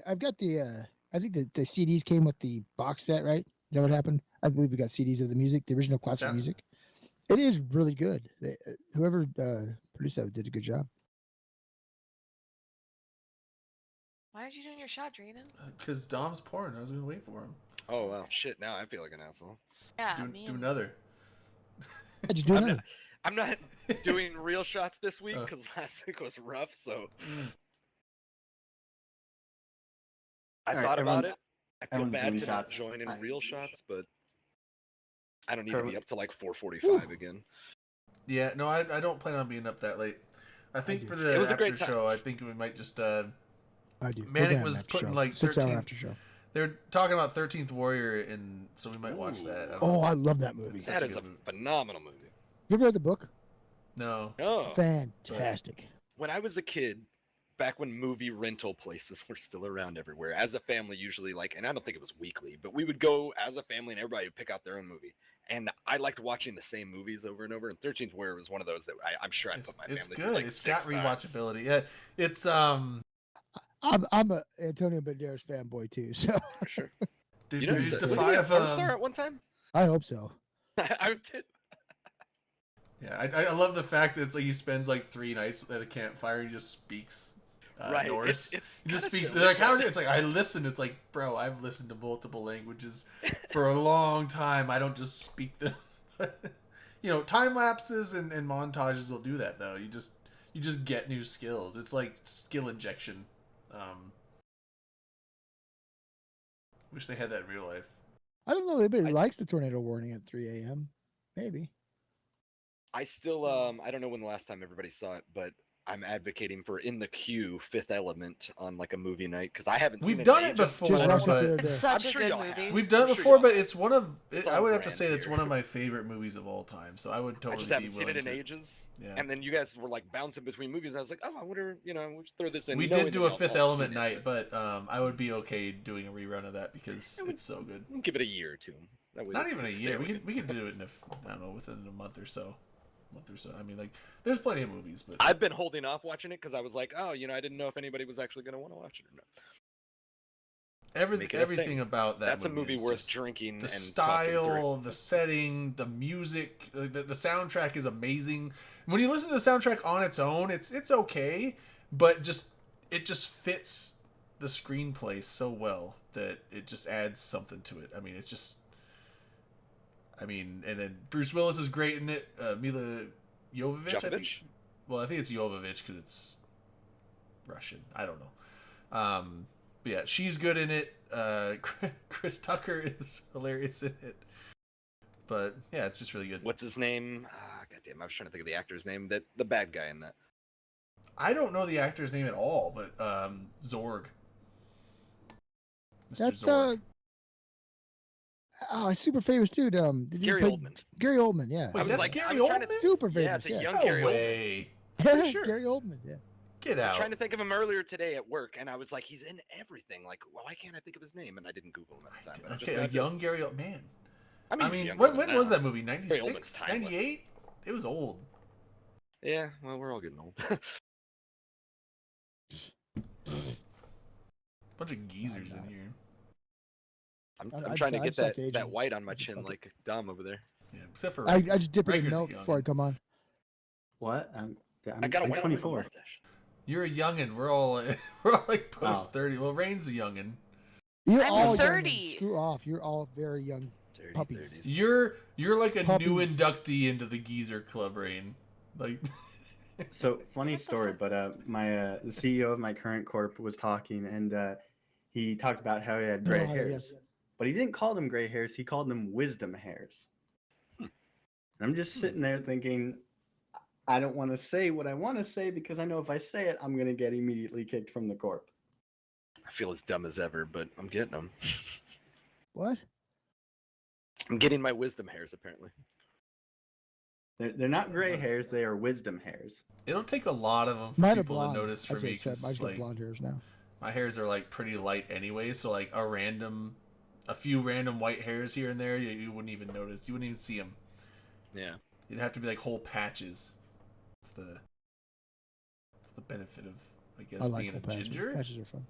Speaker 4: I've got the I think the CDs came with the box set, right? Is that what happened? I believe we got CDs of the music, the original classic
Speaker 2: Sounds-
Speaker 4: music. It is really good. Whoever produced that did a good job.
Speaker 3: Why aren't you doing your shot, Drayden?
Speaker 2: Because Dom's pouring. I was going to wait for him.
Speaker 5: Oh wow, shit! Now I feel like an asshole.
Speaker 3: Yeah,
Speaker 2: Do another.
Speaker 4: How'd you do
Speaker 5: I'm
Speaker 4: another?
Speaker 5: I'm not doing real shots this week
Speaker 2: Oh.
Speaker 5: because last week was rough. So I
Speaker 6: All right,
Speaker 5: thought about
Speaker 6: everyone-
Speaker 5: it. I feel
Speaker 6: everyone's
Speaker 5: bad
Speaker 6: doing
Speaker 5: to not
Speaker 6: shots.
Speaker 5: join in
Speaker 6: I-
Speaker 5: real shots, but I don't need to
Speaker 6: Trevor-
Speaker 5: be up to like 4:45 again.
Speaker 2: Yeah, no, I don't plan on being up that late. I think
Speaker 4: do.
Speaker 2: for the
Speaker 5: It was a
Speaker 2: after
Speaker 5: great time.
Speaker 2: show, I think we might just
Speaker 4: I do. We're
Speaker 2: Manic
Speaker 4: gonna have
Speaker 2: was
Speaker 4: an after
Speaker 2: putting
Speaker 4: show.
Speaker 2: like
Speaker 4: 6 hour
Speaker 2: 13
Speaker 4: after show.
Speaker 2: they're talking about 13th Warrior, and so we might watch that. I don't
Speaker 4: Oh,
Speaker 2: know.
Speaker 4: I love that movie.
Speaker 2: It's
Speaker 5: That
Speaker 2: such a
Speaker 5: is a
Speaker 2: good movie.
Speaker 5: phenomenal movie.
Speaker 4: You ever read the book?
Speaker 2: No.
Speaker 5: Oh,
Speaker 4: Fantastic.
Speaker 5: when I was a kid, back when movie rental places were still around everywhere, as a family, usually and I don't think it was weekly, but we would go as a family and everybody would pick out their own movie. And I liked watching the same movies over and over. And 13th Warrior was one of those that I'm sure I put my
Speaker 2: It's
Speaker 5: family
Speaker 2: good.
Speaker 5: through like
Speaker 2: It's
Speaker 5: 6
Speaker 2: got
Speaker 5: times.
Speaker 2: rewatchability. Yeah, it's
Speaker 4: I'm a Antonio Banderas fanboy too, so
Speaker 5: For sure.
Speaker 2: dude,
Speaker 5: You know,
Speaker 2: we
Speaker 5: was
Speaker 2: used to
Speaker 5: he a
Speaker 2: five.
Speaker 5: porn star at one time?
Speaker 4: I hope so.
Speaker 5: I did.
Speaker 2: Yeah, I love the fact that it's like he spends like 3 nights at a campfire and he just speaks
Speaker 5: Right.
Speaker 2: Norse.
Speaker 5: It's
Speaker 2: He just
Speaker 5: kinda
Speaker 2: speaks.
Speaker 5: silly,
Speaker 2: They're like,
Speaker 5: but-
Speaker 2: how? It's like I listen. It's like, bro, I've listened to multiple languages for a long time. I don't just speak them. Time lapses and montages will do that though. You just get new skills. It's like skill injection. Wish they had that in real life.
Speaker 4: I don't know. Everybody
Speaker 5: I-
Speaker 4: likes the tornado warning at 3 a.m. Maybe.
Speaker 5: I still I don't know when the last time everybody saw it, but I'm advocating for In the Queue, Fifth Element on like a movie night because I haven't seen
Speaker 2: We've done
Speaker 5: in
Speaker 2: it
Speaker 5: ages.
Speaker 2: before,
Speaker 4: Just watched it the
Speaker 2: but
Speaker 4: other day.
Speaker 3: It's such
Speaker 5: I'm
Speaker 3: a
Speaker 5: sure
Speaker 3: good
Speaker 5: y'all
Speaker 3: movie.
Speaker 5: have.
Speaker 2: we've done
Speaker 5: I'm
Speaker 2: it
Speaker 5: sure
Speaker 2: before.
Speaker 5: y'all
Speaker 2: But
Speaker 5: have.
Speaker 2: it's one of.
Speaker 5: It's
Speaker 2: I
Speaker 5: on
Speaker 2: would have to
Speaker 5: brand
Speaker 2: say it's
Speaker 5: here.
Speaker 2: one of my favorite movies of all time. So I would
Speaker 5: I
Speaker 2: totally
Speaker 5: just
Speaker 2: be
Speaker 5: haven't seen
Speaker 2: willing
Speaker 5: it in
Speaker 2: to.
Speaker 5: ages.
Speaker 2: Yeah.
Speaker 5: And then you guys were like bouncing between movies, and I was like, oh, I wonder, we'll just throw this in.
Speaker 2: We
Speaker 5: knowing
Speaker 2: did
Speaker 5: that
Speaker 2: do a
Speaker 5: y'all
Speaker 2: Fifth
Speaker 5: all
Speaker 2: Element
Speaker 5: seen it,
Speaker 2: night, but I would be okay doing a rerun of that because it's so good.
Speaker 5: we'll give it a year or two. That way
Speaker 2: Not
Speaker 5: it's
Speaker 2: even a
Speaker 5: gonna
Speaker 2: year.
Speaker 5: stay
Speaker 2: We
Speaker 5: with
Speaker 2: could we could do it in I don't know, within a month or so. I mean, like, there's plenty of movies, but
Speaker 5: I've been holding off watching it because I was like, oh, I didn't know if anybody was actually going to want to watch it or not. make it a
Speaker 2: everything
Speaker 5: thing.
Speaker 2: about that
Speaker 5: That's a movie
Speaker 2: is
Speaker 5: worth
Speaker 2: just
Speaker 5: drinking.
Speaker 2: the
Speaker 5: and talking through.
Speaker 2: style, the setting, the music, the soundtrack is amazing. When you listen to the soundtrack on its own, it's okay, but it just fits the screenplay so well that it just adds something to it. I mean, and then Bruce Willis is great in it. Mila Jovovich, I think.
Speaker 5: Jovovich?
Speaker 2: Well, I think it's Jovovich because it's Russian. I don't know. But yeah, she's good in it. Chris Tucker is hilarious in it. But yeah, it's just really good.
Speaker 5: What's his name? Goddamn, I was trying to think of the actor's name. The bad guy in that.
Speaker 2: I don't know the actor's name at all, but Zorg. Mr.
Speaker 4: That's
Speaker 2: Zorg.
Speaker 4: a super famous dude. Did you
Speaker 5: Gary
Speaker 4: play-
Speaker 5: Oldman.
Speaker 4: Gary Oldman, yeah.
Speaker 5: I was
Speaker 2: that's
Speaker 5: like,
Speaker 2: Gary
Speaker 5: I was trying to-
Speaker 2: Oldman?
Speaker 4: Super famous.
Speaker 5: Yeah, it's a
Speaker 4: yeah.
Speaker 5: young
Speaker 2: No
Speaker 5: Gary Oldman.
Speaker 2: way.
Speaker 4: Yeah,
Speaker 5: sure.
Speaker 4: Gary Oldman, yeah.
Speaker 2: Get
Speaker 5: I was
Speaker 2: out.
Speaker 5: trying to think of him earlier today at work, and I was like, he's in everything. Like, why can't I think of his name? And I didn't Google him at the time. But I just
Speaker 2: Okay, a
Speaker 5: grabbed it.
Speaker 2: young Gary Oldman. Man.
Speaker 5: I
Speaker 2: I
Speaker 5: he's
Speaker 2: mean,
Speaker 5: younger
Speaker 2: when
Speaker 5: than
Speaker 2: was
Speaker 5: now.
Speaker 2: that movie?
Speaker 5: Oldman's
Speaker 2: 96?
Speaker 5: timeless.
Speaker 2: 98? It was old.
Speaker 5: Yeah, well, we're all getting old.
Speaker 2: Bunch of geezers in here.
Speaker 5: I'm
Speaker 4: I
Speaker 5: trying to
Speaker 4: just- I
Speaker 5: get
Speaker 4: just like
Speaker 5: that
Speaker 4: aging.
Speaker 5: white on my
Speaker 4: I just
Speaker 5: chin
Speaker 4: fuck it.
Speaker 5: like Dom over there.
Speaker 2: Yeah, except for
Speaker 4: I just dip it in
Speaker 2: Riker's
Speaker 4: milk
Speaker 2: young.
Speaker 4: before I come on.
Speaker 6: What?
Speaker 5: I got a
Speaker 6: I'm
Speaker 5: white
Speaker 6: 24.
Speaker 5: mustache.
Speaker 2: You're a youngin. We're all like post 30. Well, Rain's a youngin.
Speaker 4: You're
Speaker 3: I'm
Speaker 4: all young and
Speaker 3: 30.
Speaker 4: Screw off. You're all very young.
Speaker 5: Dirty
Speaker 4: Puppies.
Speaker 5: 30s.
Speaker 2: You're like a new
Speaker 4: Puppies.
Speaker 2: inductee into the Geezer Club, Rain. Like
Speaker 6: So funny
Speaker 3: What the
Speaker 6: story,
Speaker 3: fuck?
Speaker 6: but my the CEO of my current corp was talking, and he talked about how he had gray
Speaker 4: Oh,
Speaker 6: hairs,
Speaker 4: yes.
Speaker 6: but he didn't call them gray hairs. He called them wisdom hairs. And I'm just sitting there thinking, I don't want to say what I want to say because I know if I say it, I'm going to get immediately kicked from the corp.
Speaker 5: I feel as dumb as ever, but I'm getting them.
Speaker 4: What?
Speaker 5: I'm getting my wisdom hairs, apparently.
Speaker 6: They're not gray hairs; they are wisdom hairs.
Speaker 2: It'll take a lot of them for
Speaker 4: Mine are
Speaker 2: people
Speaker 4: blonde.
Speaker 2: to notice for
Speaker 4: That's
Speaker 2: me
Speaker 4: what it said.
Speaker 2: because
Speaker 4: Mine's got
Speaker 2: like
Speaker 4: blonde hairs now.
Speaker 2: my hairs are like pretty light anyway. So like a few random white hairs here and there, you wouldn't even notice. You wouldn't even see them.
Speaker 5: Yeah.
Speaker 2: It'd have to be like whole patches. It's the benefit of, I guess,
Speaker 4: I like
Speaker 2: being a
Speaker 4: whole patches.
Speaker 2: ginger.
Speaker 4: Patches are fun.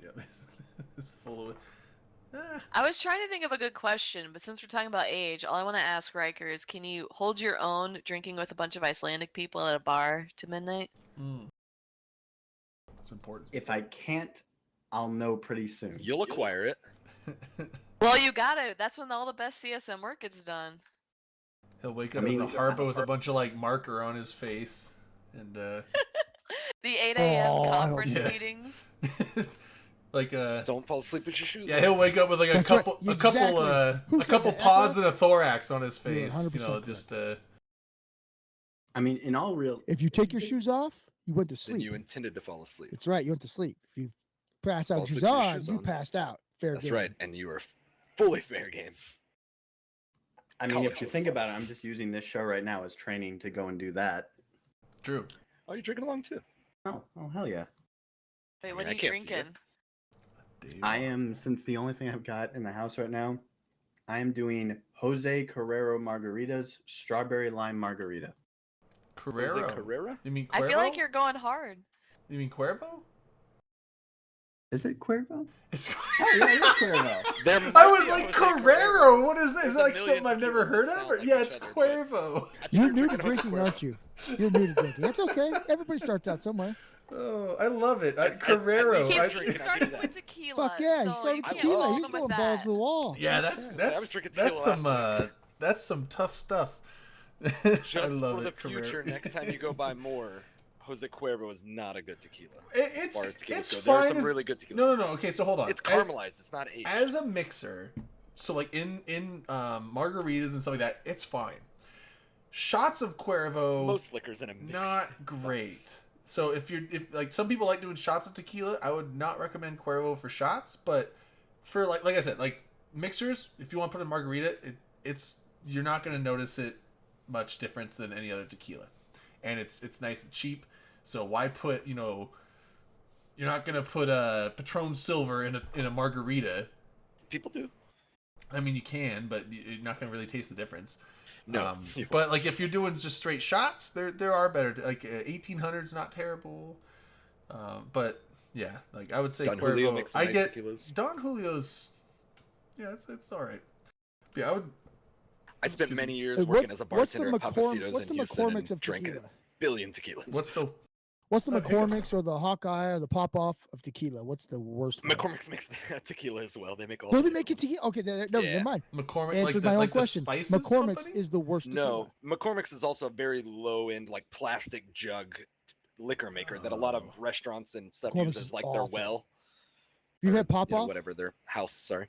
Speaker 2: Yeah, this is full of.
Speaker 3: I was trying to think of a good question, but since we're talking about age, all I want to ask Riker is, can you hold your own drinking with a bunch of Icelandic people at a bar to midnight?
Speaker 2: It's important.
Speaker 6: If I can't, I'll know pretty soon.
Speaker 5: You'll acquire it.
Speaker 3: Well, you got it. That's when all the best CSM work gets done.
Speaker 2: He'll wake
Speaker 6: I
Speaker 2: up
Speaker 6: mean-
Speaker 2: in the harbor with a bunch of like marker on his face, and
Speaker 3: The 8 a.m.
Speaker 4: Oh, I hope
Speaker 3: conference
Speaker 2: so.
Speaker 3: meetings.
Speaker 2: like
Speaker 5: Don't fall asleep with your shoes
Speaker 2: yeah,
Speaker 5: on.
Speaker 2: he'll wake up with like a
Speaker 4: That's right.
Speaker 2: couple
Speaker 4: Exactly. Who
Speaker 2: a
Speaker 4: said
Speaker 2: couple
Speaker 4: that?
Speaker 2: pods
Speaker 4: Echo?
Speaker 2: and a thorax on his
Speaker 4: You're
Speaker 2: face. You
Speaker 4: 100%
Speaker 2: know,
Speaker 4: correct.
Speaker 2: just
Speaker 6: I mean, in all real,
Speaker 4: If you take your shoes off, you went to
Speaker 5: Then
Speaker 4: sleep.
Speaker 5: you intended to fall asleep.
Speaker 4: That's right. You went to sleep. If you pass out
Speaker 5: Fall
Speaker 4: with shoes
Speaker 5: asleep with your
Speaker 4: on,
Speaker 5: shoes
Speaker 4: you
Speaker 5: on.
Speaker 4: passed out. Fair
Speaker 5: That's
Speaker 4: game.
Speaker 5: right, and you are fully fair game.
Speaker 6: I mean,
Speaker 5: College
Speaker 6: if you
Speaker 5: was
Speaker 6: think
Speaker 5: fun.
Speaker 6: about it, I'm just using this show right now as training to go and do that.
Speaker 2: Drew.
Speaker 5: Oh, you're drinking along too.
Speaker 6: Oh hell yeah!
Speaker 3: Wait,
Speaker 5: I
Speaker 3: what
Speaker 5: mean,
Speaker 3: are
Speaker 5: I
Speaker 3: you
Speaker 5: can't see it.
Speaker 3: drinking?
Speaker 2: Dave.
Speaker 6: I am, since the only thing I've got in the house right now, I am doing Jose Carrero margaritas, strawberry lime margarita.
Speaker 2: Carrero.
Speaker 5: Jose Carrera?
Speaker 2: You mean
Speaker 3: I
Speaker 2: Cuervo?
Speaker 3: feel like you're going hard.
Speaker 2: You mean Cuervo?
Speaker 6: Is it Cuervo?
Speaker 2: It's.
Speaker 6: Oh yeah, it is Cuervo.
Speaker 5: There
Speaker 2: I
Speaker 5: might
Speaker 2: was
Speaker 5: be a
Speaker 2: like
Speaker 5: Jose
Speaker 2: Carrero. What is this?
Speaker 5: There's
Speaker 2: Is
Speaker 5: a
Speaker 2: that like
Speaker 5: million
Speaker 2: something I've never
Speaker 5: tequilas
Speaker 2: heard
Speaker 5: that
Speaker 2: of?
Speaker 5: sound
Speaker 2: Or-
Speaker 5: like
Speaker 2: yeah,
Speaker 5: each
Speaker 2: it's
Speaker 5: other, but-
Speaker 2: Cuervo.
Speaker 5: I think
Speaker 4: You're new to
Speaker 5: drinking Jose
Speaker 4: drinking,
Speaker 5: Cuervo.
Speaker 4: aren't you? You're new to drinking. That's okay. Everybody starts out somewhere.
Speaker 2: Oh, I love it.
Speaker 5: At
Speaker 2: Carrero.
Speaker 5: least
Speaker 3: He,
Speaker 5: I-
Speaker 2: I-
Speaker 3: he started with tequila.
Speaker 4: Fuck yeah, he
Speaker 3: so
Speaker 4: started
Speaker 3: you
Speaker 4: with
Speaker 3: can't
Speaker 4: tequila.
Speaker 3: fault
Speaker 4: He's
Speaker 3: him with
Speaker 4: going
Speaker 3: that.
Speaker 4: balls to the wall.
Speaker 2: yeah, that's
Speaker 5: I was drinking tequila last
Speaker 2: that's some tough stuff.
Speaker 5: Just
Speaker 2: I love
Speaker 5: for the
Speaker 2: it, Carrero.
Speaker 5: future, next time you go buy more, Jose Cuervo is not a good tequila.
Speaker 2: It's
Speaker 5: as far as tequilas
Speaker 2: it's
Speaker 5: go.
Speaker 2: fine.
Speaker 5: There are some
Speaker 2: as-
Speaker 5: really good tequilas.
Speaker 2: No. Okay, so hold on.
Speaker 5: It's caramelized. It's not aged.
Speaker 2: As a mixer, so like in margaritas and stuff like that, it's fine. Shots of Cuervo,
Speaker 5: Most liquors in a mix.
Speaker 2: not great. So if like some people like doing shots of tequila, I would not recommend Cuervo for shots. But for like I said, like mixers, if you want to put in margarita, it's you're not going to notice it much difference than any other tequila, and it's nice and cheap. So why put you're not going to put a Patron Silver in a margarita.
Speaker 5: People do.
Speaker 2: I mean, you can, but you're not going to really taste the difference.
Speaker 5: No. you won't.
Speaker 2: But like if you're doing just straight shots, there are better. Like 1800's not terrible. But yeah, like I would say
Speaker 5: Don Julio
Speaker 2: Cuervo.
Speaker 5: makes some
Speaker 2: I
Speaker 5: nice
Speaker 2: get
Speaker 5: tequilas.
Speaker 2: Don Julio's. Yeah, it's all right. Yeah, I would.
Speaker 5: I spent
Speaker 2: Excuse
Speaker 5: many
Speaker 2: me.
Speaker 5: years
Speaker 4: Hey,
Speaker 5: working as a
Speaker 4: what's the
Speaker 5: bartender at Papacitos
Speaker 4: what's the
Speaker 5: in Houston
Speaker 4: McCormick's
Speaker 5: and
Speaker 4: of
Speaker 5: drank a
Speaker 4: tequila?
Speaker 5: billion tequilas.
Speaker 2: What's the
Speaker 4: What's the
Speaker 2: Oh, here goes.
Speaker 4: McCormick's or the Hawkeye or the Pop Off of tequila? What's the worst one?
Speaker 5: McCormick's makes tequila as well. They make all.
Speaker 4: Will
Speaker 5: the
Speaker 4: they make it
Speaker 5: good ones.
Speaker 4: tequila? Okay, no,
Speaker 5: Yeah.
Speaker 4: never mind.
Speaker 2: McCormick?
Speaker 4: Answered
Speaker 2: Like the
Speaker 4: my own
Speaker 2: like
Speaker 4: question.
Speaker 2: the spices
Speaker 4: McCormick's
Speaker 2: company?
Speaker 4: is the worst tequila.
Speaker 5: No, McCormick's is also a very low end, like plastic jug liquor maker that a lot of
Speaker 2: Oh.
Speaker 5: restaurants and stuff
Speaker 4: McCormick's
Speaker 5: use
Speaker 4: is
Speaker 5: as like their
Speaker 4: awful.
Speaker 5: well.
Speaker 4: You've
Speaker 5: or,
Speaker 4: had Pop
Speaker 5: you know,
Speaker 4: Off?
Speaker 5: whatever their house. Sorry.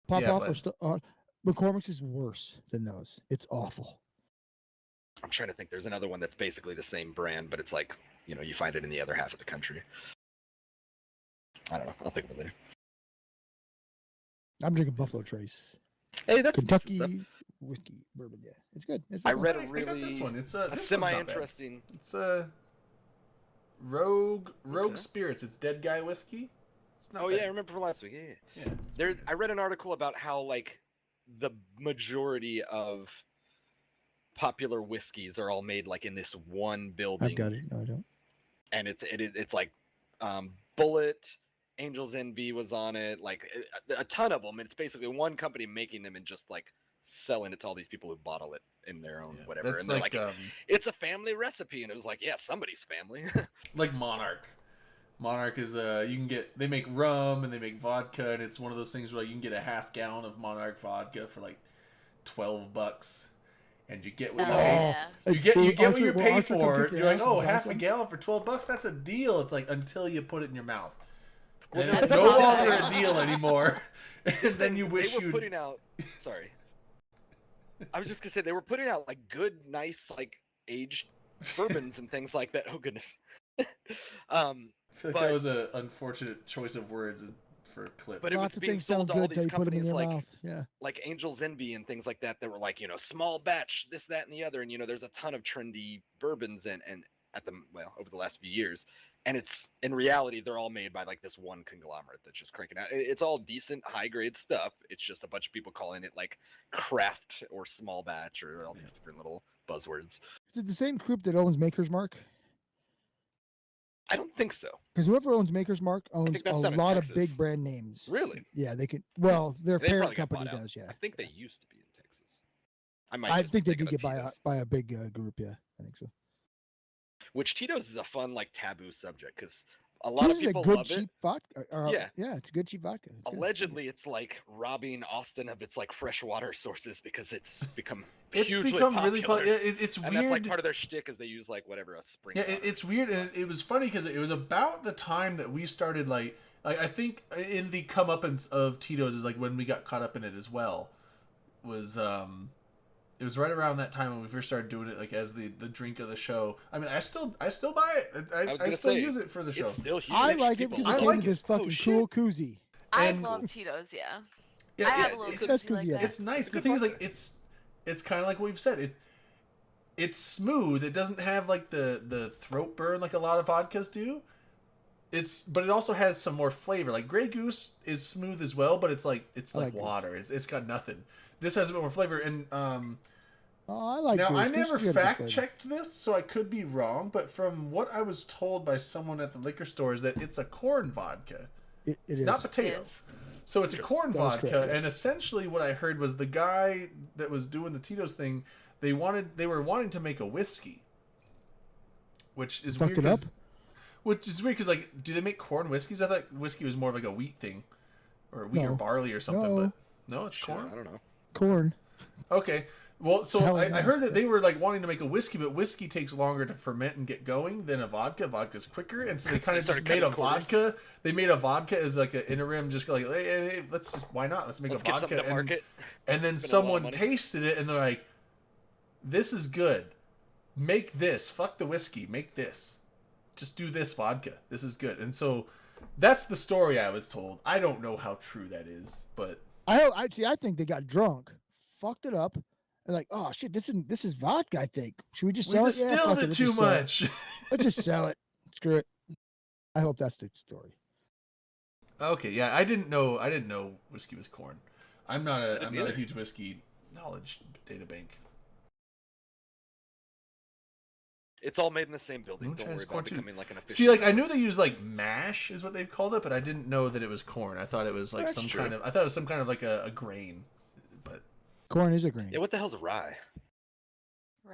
Speaker 4: Pop
Speaker 2: Yeah,
Speaker 4: Off
Speaker 2: but-
Speaker 4: or McCormick's is worse than those. It's awful.
Speaker 5: I'm trying to think. There's another one that's basically the same brand, but it's like you find it in the other half of the country. I don't know. I'll think of it later.
Speaker 4: I'm drinking Buffalo Trace.
Speaker 5: Hey, that's decent
Speaker 4: Kentucky
Speaker 5: stuff.
Speaker 4: whiskey bourbon. Yeah, it's good. It's
Speaker 5: I
Speaker 4: not
Speaker 5: read
Speaker 4: bad.
Speaker 5: a
Speaker 2: I got this
Speaker 5: really
Speaker 2: one. It's
Speaker 5: a
Speaker 2: this one's not
Speaker 5: semi
Speaker 2: bad.
Speaker 5: interesting.
Speaker 2: It's a Rogue
Speaker 5: Okay.
Speaker 2: Spirits. It's Dead Guy whiskey. It's not
Speaker 5: Oh
Speaker 2: bad.
Speaker 5: yeah, I remember from last week. Yeah.
Speaker 2: Yeah, it's
Speaker 5: There,
Speaker 2: pretty good.
Speaker 5: I read an article about how like the majority of popular whiskeys are all made like in this one building,
Speaker 4: I've got it. No, I don't.
Speaker 5: and it's like Bullet, Angel's Envy was on it, like a ton of them. It's basically one company making them and just like selling it to all these people who bottle it in their own
Speaker 2: Yeah,
Speaker 5: whatever.
Speaker 2: That's
Speaker 5: And they're
Speaker 2: like
Speaker 5: like, it's a family recipe, and it was like, yeah, somebody's family.
Speaker 2: like Monarch. Monarch is they make rum and they make vodka, and it's one of those things where like, you can get a half gallon of Monarch vodka for like $12, and you get what you
Speaker 3: Oh,
Speaker 2: pay.
Speaker 3: yeah.
Speaker 2: You get what you pay
Speaker 4: Archer come
Speaker 2: for.
Speaker 4: kick your
Speaker 2: You're like,
Speaker 4: ass
Speaker 2: oh,
Speaker 4: and
Speaker 2: half a
Speaker 4: awesome.
Speaker 2: gallon for $12. That's a deal. It's like until you put it in your mouth,
Speaker 5: Well,
Speaker 2: and
Speaker 5: that's
Speaker 2: it's
Speaker 3: the
Speaker 2: no
Speaker 3: problem.
Speaker 2: longer a deal anymore. and then you wish
Speaker 5: they were
Speaker 2: you.
Speaker 5: putting out. Sorry, I was just gonna say they were putting out like good, nice, like aged bourbons and things like that. Oh goodness.
Speaker 2: I feel like
Speaker 5: but-
Speaker 2: that was an unfortunate choice of words for a clip.
Speaker 5: But it was
Speaker 4: Lots of
Speaker 5: being
Speaker 4: things
Speaker 5: sold
Speaker 4: sound
Speaker 5: to all
Speaker 4: good till
Speaker 5: these
Speaker 4: you put them in
Speaker 5: companies
Speaker 4: your
Speaker 5: like
Speaker 4: mouth. Yeah.
Speaker 5: like Angel's Envy and things like that that were like, small batch, this, that, and the other. And there's a ton of trendy bourbons and at the over the last few years. And it's in reality, they're all made by like this one conglomerate that's just cranking out. It's all decent, high grade stuff. It's just a bunch of people calling it like craft or small batch or all these different little buzzwords.
Speaker 4: Is it the same group that owns Maker's Mark?
Speaker 5: I don't think so.
Speaker 4: Because whoever owns Maker's Mark owns
Speaker 5: think
Speaker 4: a
Speaker 5: that's down in
Speaker 4: lot of
Speaker 5: Texas.
Speaker 4: big brand names.
Speaker 5: Really?
Speaker 4: Yeah, they could. Well, their
Speaker 5: They
Speaker 4: parent
Speaker 5: probably got
Speaker 4: company
Speaker 5: bought out.
Speaker 4: does. Yeah.
Speaker 5: I think they used to be in Texas. I might.
Speaker 4: I
Speaker 5: just
Speaker 4: think
Speaker 5: be
Speaker 4: they did
Speaker 5: thinking
Speaker 4: get
Speaker 5: of Tito's.
Speaker 4: by a big group. Yeah, I think so.
Speaker 5: Which Tito's is a fun, like, taboo subject because a lot of
Speaker 4: This is a
Speaker 5: people
Speaker 4: good
Speaker 5: love
Speaker 4: cheap
Speaker 5: it.
Speaker 4: vodka.
Speaker 5: Yeah.
Speaker 4: Yeah, it's a good cheap vodka. It's good.
Speaker 5: Allegedly, it's like robbing Austin of its like freshwater sources because it's become
Speaker 2: It's
Speaker 5: hugely
Speaker 2: become
Speaker 5: popular.
Speaker 2: really popular. It's
Speaker 5: and
Speaker 2: weird.
Speaker 5: that's like part of their shtick is they use like whatever a spring.
Speaker 2: Yeah,
Speaker 5: water.
Speaker 2: it's weird, and it was funny because it was about the time that we started like I think in the comeuppance of Tito's is like when we got caught up in it as well. It was right around that time when we first started doing it like as the drink of the show. I mean, I still buy it.
Speaker 5: I was
Speaker 2: I
Speaker 5: gonna
Speaker 2: still
Speaker 5: say,
Speaker 2: use it for the show.
Speaker 5: It's still huge.
Speaker 4: I like it
Speaker 5: People
Speaker 4: because
Speaker 2: I
Speaker 4: it
Speaker 5: love
Speaker 4: came
Speaker 2: like
Speaker 4: with
Speaker 2: it.
Speaker 4: this fucking
Speaker 5: shit.
Speaker 4: cool koozie.
Speaker 3: I
Speaker 2: And-
Speaker 3: love Tito's, yeah.
Speaker 2: Yeah,
Speaker 3: I
Speaker 2: yeah,
Speaker 3: have a little
Speaker 2: it's,
Speaker 4: That's
Speaker 3: koozie
Speaker 4: good,
Speaker 3: like
Speaker 4: yeah.
Speaker 3: that.
Speaker 2: it's nice.
Speaker 5: It's a
Speaker 2: The
Speaker 5: good
Speaker 2: thing is
Speaker 5: vodka.
Speaker 2: like it's kind of like what we've said. It's smooth. It doesn't have like the throat burn like a lot of vodkas do. But it also has some more flavor. Like Grey Goose is smooth as well, but it's like
Speaker 4: I
Speaker 2: like
Speaker 4: like Goose.
Speaker 2: water. It's got nothing. This has a bit more flavor. And
Speaker 4: Oh, I like.
Speaker 2: now
Speaker 4: Goose.
Speaker 2: I
Speaker 4: Goose
Speaker 2: never
Speaker 4: is good flavor.
Speaker 2: fact checked this, so I could be wrong. But from what I was told by someone at the liquor store is that it's a corn vodka.
Speaker 4: It
Speaker 2: It's
Speaker 4: is.
Speaker 2: not
Speaker 3: It
Speaker 2: potato.
Speaker 3: is.
Speaker 2: So it's a corn
Speaker 4: That was
Speaker 2: vodka,
Speaker 4: correct, yeah.
Speaker 2: and essentially what I heard was the guy that was doing the Tito's thing, they were wanting to make a whiskey, which is
Speaker 4: Fucked
Speaker 2: weird.
Speaker 4: it
Speaker 2: 'Cause-
Speaker 4: up?
Speaker 2: Which is weird because like, do they make corn whiskeys? I thought whiskey was more of like a wheat thing, or wheat or
Speaker 4: No.
Speaker 2: barley or something.
Speaker 4: No.
Speaker 2: But no, it's
Speaker 5: Sure,
Speaker 2: corn.
Speaker 5: I don't know.
Speaker 4: Corn.
Speaker 2: Okay. Well, so
Speaker 4: Sour
Speaker 2: I
Speaker 4: milk,
Speaker 2: heard that
Speaker 4: yeah.
Speaker 2: they were like wanting to make a whiskey, but whiskey takes longer to ferment and get going than a vodka. Vodka's quicker, and so they kind of
Speaker 5: started
Speaker 2: just made a
Speaker 5: cutting corners.
Speaker 2: vodka. They made a vodka as like an interim, just like hey, let's just why not? Let's make
Speaker 5: Let's
Speaker 2: a
Speaker 5: get
Speaker 2: vodka
Speaker 5: something to
Speaker 2: and
Speaker 5: market.
Speaker 2: and then
Speaker 5: Spend a lot of
Speaker 2: someone
Speaker 5: money.
Speaker 2: tasted it and they're like, "This is good. Make this. Fuck the whiskey. Make this. Just do this vodka. This is good." And so that's the story I was told. I don't know how true that is, but
Speaker 4: I see. I think they got drunk, fucked it up, and like, oh shit, this is vodka. I think. Should we just
Speaker 2: we
Speaker 4: sell
Speaker 2: distilled
Speaker 4: it? Yeah, fuck
Speaker 2: it
Speaker 4: let's
Speaker 2: too
Speaker 4: just sell it.
Speaker 2: much.
Speaker 4: Let's just sell it. Screw it. I hope that's the story.
Speaker 2: Okay, yeah, I didn't know whiskey was corn. I'm not
Speaker 5: didn't
Speaker 2: a
Speaker 5: either.
Speaker 2: huge whiskey knowledge data bank.
Speaker 5: It's all made in the same building.
Speaker 2: Moonshine
Speaker 5: Don't
Speaker 2: is
Speaker 5: worry
Speaker 2: corn
Speaker 5: about
Speaker 2: too.
Speaker 5: becoming like an official.
Speaker 2: See, like I knew they used like mash is what they've called it, but I didn't know that it was corn. I thought it was like
Speaker 5: That's
Speaker 2: some
Speaker 5: true.
Speaker 2: kind of I thought it was some kind of like a grain. But
Speaker 4: Corn is a grain.
Speaker 5: Yeah, what the hell's rye?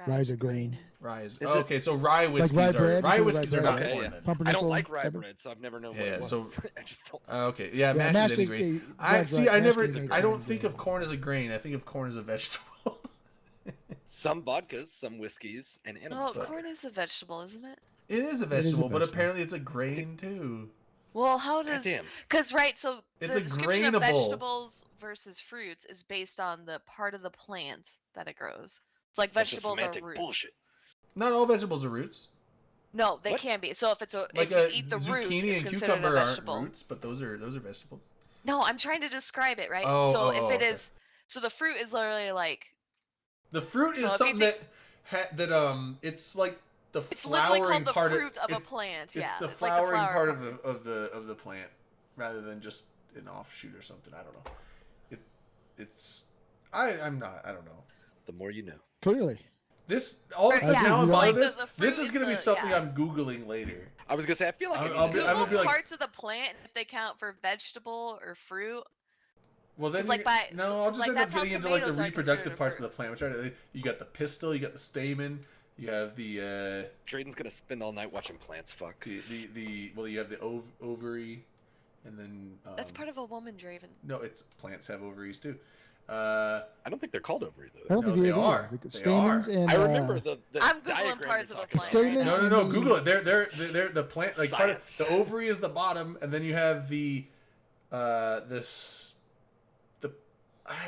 Speaker 4: Rye's a grain.
Speaker 2: rye is
Speaker 5: Is
Speaker 2: oh,
Speaker 5: it-
Speaker 2: okay, so rye whiskeys
Speaker 4: rye
Speaker 2: are
Speaker 4: bread?
Speaker 2: rye
Speaker 4: You put
Speaker 2: whiskeys
Speaker 4: rye
Speaker 2: are
Speaker 4: bread
Speaker 2: not
Speaker 5: in it?
Speaker 2: corn
Speaker 5: Okay,
Speaker 2: then.
Speaker 4: Pumpernickel,
Speaker 5: I don't like rye
Speaker 4: type of-
Speaker 5: bread, so I've never known what
Speaker 2: Yeah,
Speaker 5: it was.
Speaker 2: so-
Speaker 5: I just don't.
Speaker 2: Okay, yeah, mash is any grain.
Speaker 4: mash
Speaker 2: I
Speaker 4: mash
Speaker 2: never
Speaker 4: can make
Speaker 2: I don't
Speaker 4: grain,
Speaker 2: think
Speaker 4: yeah.
Speaker 2: of corn as a grain. I think of corn as a vegetable.
Speaker 5: Some vodkas, some whiskeys, and animal
Speaker 3: No,
Speaker 5: fat.
Speaker 3: corn is a vegetable, isn't it?
Speaker 2: It is a
Speaker 4: is a
Speaker 2: vegetable, but
Speaker 4: vegetable.
Speaker 2: apparently it's a grain too.
Speaker 3: Well, how does?
Speaker 5: Goddamn.
Speaker 3: Because right, so
Speaker 2: It's
Speaker 3: the
Speaker 2: a
Speaker 3: description of
Speaker 2: grainable.
Speaker 3: vegetables versus fruits is based on the part of the plant that it grows. It's like
Speaker 5: Bunch of
Speaker 3: vegetables are
Speaker 5: semantic
Speaker 3: roots.
Speaker 5: bullshit.
Speaker 2: Not all vegetables are roots.
Speaker 3: No, they
Speaker 5: What?
Speaker 3: can be. So if it's
Speaker 2: Like
Speaker 3: if
Speaker 2: a
Speaker 3: you eat the root,
Speaker 2: zucchini
Speaker 3: it's
Speaker 2: and
Speaker 3: considered a
Speaker 2: cucumber aren't
Speaker 3: vegetable.
Speaker 2: roots, but those are vegetables.
Speaker 3: No, I'm trying to describe it right.
Speaker 2: Oh,
Speaker 3: so
Speaker 2: oh,
Speaker 3: if
Speaker 2: oh,
Speaker 3: it
Speaker 2: okay.
Speaker 3: is, so the fruit is literally like
Speaker 2: The fruit
Speaker 3: So
Speaker 2: is
Speaker 3: if you
Speaker 2: something
Speaker 3: think-
Speaker 2: it's like the
Speaker 3: it's literally
Speaker 2: flowering
Speaker 3: called the
Speaker 2: part
Speaker 3: fruit of a
Speaker 2: it's,
Speaker 3: plant.
Speaker 2: it's
Speaker 3: Yeah,
Speaker 2: the
Speaker 3: like
Speaker 2: flowering
Speaker 3: flower
Speaker 2: part of the plant rather than just an offshoot or something. I don't know. I don't know.
Speaker 5: The more you know.
Speaker 4: Clearly.
Speaker 2: This all of a
Speaker 3: Right,
Speaker 2: sudden
Speaker 4: yeah,
Speaker 2: now
Speaker 4: so,
Speaker 2: about
Speaker 4: like,
Speaker 2: this
Speaker 3: the
Speaker 2: this
Speaker 3: fruit
Speaker 2: is
Speaker 3: is
Speaker 2: gonna be
Speaker 3: the-
Speaker 2: something
Speaker 3: yeah.
Speaker 2: I'm googling later.
Speaker 5: I was gonna say I feel like I
Speaker 2: I'll-
Speaker 5: need
Speaker 2: I'll
Speaker 5: to
Speaker 2: be-
Speaker 5: do
Speaker 2: I'm
Speaker 3: Google
Speaker 2: gonna be like-
Speaker 3: parts of the plant if they count for vegetable or fruit.
Speaker 2: Well, then
Speaker 3: It's like by-
Speaker 2: no, I'll just
Speaker 3: like
Speaker 2: end up
Speaker 3: that's how
Speaker 2: getting into like the
Speaker 3: tomatoes are
Speaker 2: reproductive
Speaker 3: considered a
Speaker 2: parts of
Speaker 3: fruit.
Speaker 2: the plant. Which are you got the pistil, you got the stamen, you have the
Speaker 5: Drayden's gonna spend all night watching plants fuck.
Speaker 2: the well, you have the ovary, and then
Speaker 3: That's part of a woman, Draven.
Speaker 2: no, it's plants have ovaries too.
Speaker 5: I don't think they're called ovary
Speaker 4: I
Speaker 5: though.
Speaker 4: don't
Speaker 2: No,
Speaker 4: think
Speaker 2: they
Speaker 4: do.
Speaker 2: are.
Speaker 4: The
Speaker 2: They
Speaker 4: stamens
Speaker 2: are.
Speaker 4: and
Speaker 5: I remember
Speaker 4: uh,
Speaker 5: the
Speaker 3: I'm Googling
Speaker 5: diagram
Speaker 3: parts
Speaker 5: you're
Speaker 3: of a
Speaker 5: talking
Speaker 3: plant
Speaker 5: about.
Speaker 3: right
Speaker 4: Stamen-
Speaker 3: now.
Speaker 2: No,
Speaker 4: and
Speaker 2: Google it. They're the plant like part of,
Speaker 5: Science.
Speaker 2: the ovary is the bottom, and then you have the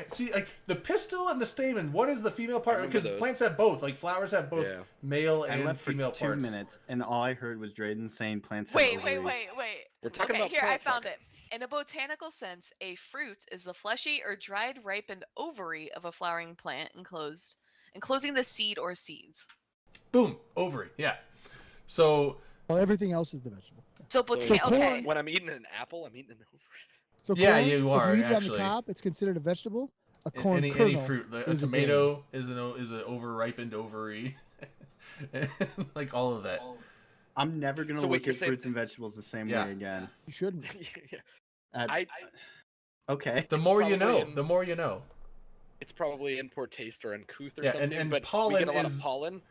Speaker 2: See, like the pistil and the stamen. What is the female part?
Speaker 5: remember
Speaker 2: Because
Speaker 5: those.
Speaker 2: plants have both. Like flowers have both
Speaker 5: Yeah.
Speaker 2: male
Speaker 6: I
Speaker 2: and
Speaker 6: left for
Speaker 2: female
Speaker 6: 2
Speaker 2: parts.
Speaker 6: minutes, and all I heard was Drayden saying plants have
Speaker 3: Wait.
Speaker 6: ovaries.
Speaker 5: We're talking
Speaker 3: Okay,
Speaker 5: about
Speaker 3: here I
Speaker 5: plant
Speaker 3: found
Speaker 5: fucking.
Speaker 3: it. In a botanical sense, a fruit is the fleshy or dried ripened ovary of a flowering plant enclosing the seed or seeds.
Speaker 2: Boom, ovary. Yeah. So
Speaker 4: Well, everything else is the vegetable.
Speaker 3: So
Speaker 5: So
Speaker 3: okay.
Speaker 4: corn-
Speaker 5: when I'm eating an apple, I'm eating an ovary.
Speaker 4: So
Speaker 2: Yeah,
Speaker 4: corn,
Speaker 2: you
Speaker 4: if
Speaker 2: are,
Speaker 4: you eat it
Speaker 2: actually.
Speaker 4: on the cob, it's considered a vegetable. A corn
Speaker 2: any
Speaker 4: kernel
Speaker 2: fruit, a
Speaker 4: is a grain.
Speaker 2: tomato is an over ripened ovary, like all of that.
Speaker 6: I'm never gonna
Speaker 5: So what
Speaker 6: look
Speaker 5: you're
Speaker 6: at
Speaker 5: saying-
Speaker 6: fruits and vegetables the same
Speaker 2: Yeah.
Speaker 6: way again.
Speaker 4: You shouldn't.
Speaker 5: Yeah.
Speaker 6: I- okay.
Speaker 2: The
Speaker 5: It's
Speaker 2: more you
Speaker 5: probably
Speaker 2: know,
Speaker 5: in-
Speaker 2: the more you know.
Speaker 5: It's probably in poor taste or uncouth or
Speaker 2: Yeah,
Speaker 5: something.
Speaker 2: and
Speaker 5: but we
Speaker 2: pollen
Speaker 5: get a lot
Speaker 2: is-
Speaker 5: of pollen.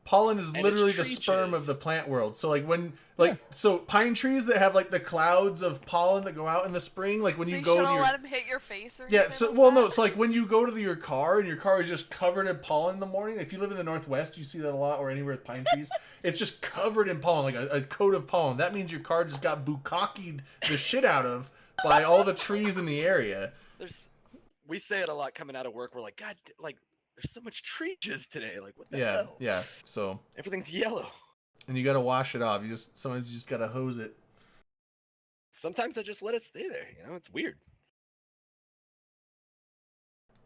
Speaker 2: Pollen is
Speaker 5: And it's
Speaker 2: literally the sperm of
Speaker 5: treaches.
Speaker 2: the plant world. So like so pine trees that have like the clouds of pollen that go out in the spring, like when
Speaker 3: So
Speaker 2: you
Speaker 3: you
Speaker 2: go to
Speaker 3: shouldn't
Speaker 2: your
Speaker 3: let him hit your face or
Speaker 2: yeah.
Speaker 3: anything
Speaker 2: So
Speaker 3: like
Speaker 2: well, no,
Speaker 3: that?
Speaker 2: it's like when you go to your car and your car is just covered in pollen in the morning. If you live in the Northwest, you see that a lot, or anywhere with pine trees. It's just covered in pollen, like a coat of pollen. That means your car just got bukkakied the shit out of by all the trees in the area.
Speaker 5: We say it a lot coming out of work. We're like, God, like there's so much trees today. Like what the
Speaker 2: Yeah,
Speaker 5: hell?
Speaker 2: yeah. So
Speaker 5: Everything's yellow.
Speaker 2: and you got to wash it off. Sometimes you just got to hose it.
Speaker 5: Sometimes I just let it stay there. You know, it's weird.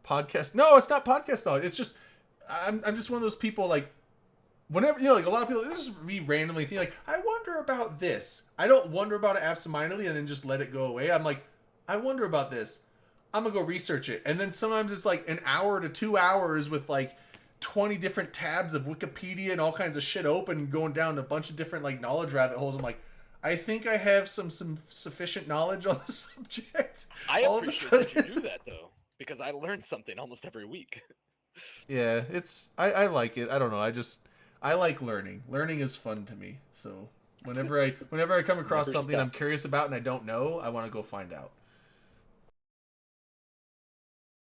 Speaker 2: Podcast? No, it's not podcast knowledge. It's just I'm just one of those people like whenever like a lot of people they just be randomly think like I wonder about this. I don't wonder about it absentmindedly and then just let it go away. I'm like I wonder about this. I'm gonna go research it, and then sometimes it's like an hour to 2 hours with like 20 different tabs of Wikipedia and all kinds of shit open, going down a bunch of different like knowledge rabbit holes. I'm like, I think I have some sufficient knowledge on the subject.
Speaker 5: I
Speaker 2: All of a
Speaker 5: appreciate that you
Speaker 2: sudden-
Speaker 5: do that though, because I learn something almost every week.
Speaker 2: Yeah, I like it. I don't know. I like learning. Learning is fun to me. So whenever I come across
Speaker 5: Never
Speaker 2: something
Speaker 5: stop.
Speaker 2: I'm curious about and I don't know, I want to go find out.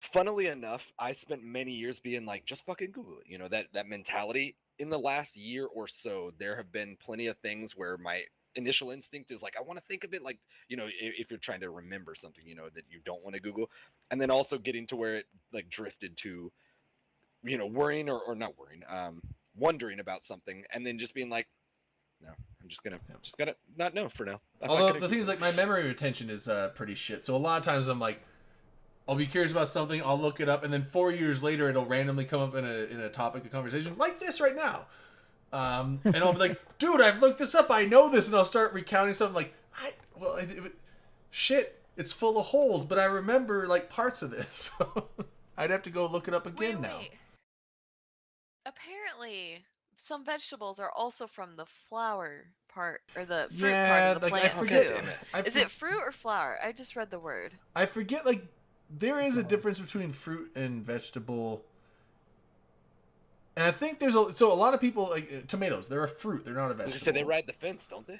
Speaker 5: Funnily enough, I spent many years being like, just fucking Google it. You know, that mentality. In the last year or so, there have been plenty of things where my initial instinct is like, I want to think of it like, you know, if you're trying to remember something, you know, that you don't want to Google. And then also getting to where it like drifted to, you know, worrying or not worrying, wondering about something, and then just being like, no, I'm just gonna not know for now. I'm not
Speaker 2: Although
Speaker 5: gonna
Speaker 2: the thing is,
Speaker 5: Google
Speaker 2: like, my memory retention is pretty shit. So a lot of times I'm like, I'll be curious about something, I'll look it up, and then 4 years later it'll randomly come up in a topic of conversation like this right now. And I'll be like, dude, I've looked this up, I know this, and I'll start recounting something like, shit, it's full of holes, but I remember like parts of this. So I'd have to go look it up again now.
Speaker 3: Apparently, some vegetables are also from the flower part or the fruit part
Speaker 2: Yeah,
Speaker 3: of the
Speaker 2: like I
Speaker 3: plant
Speaker 2: forget.
Speaker 3: too.
Speaker 5: Damn it.
Speaker 3: Is it fruit or flower? I just read the word.
Speaker 2: I forget, like, there is a difference between fruit and vegetable. And I think there's a lot of people, like, tomatoes, they're a fruit, they're not a
Speaker 5: I was
Speaker 2: vegetable.
Speaker 5: just say they ride the fence, don't they?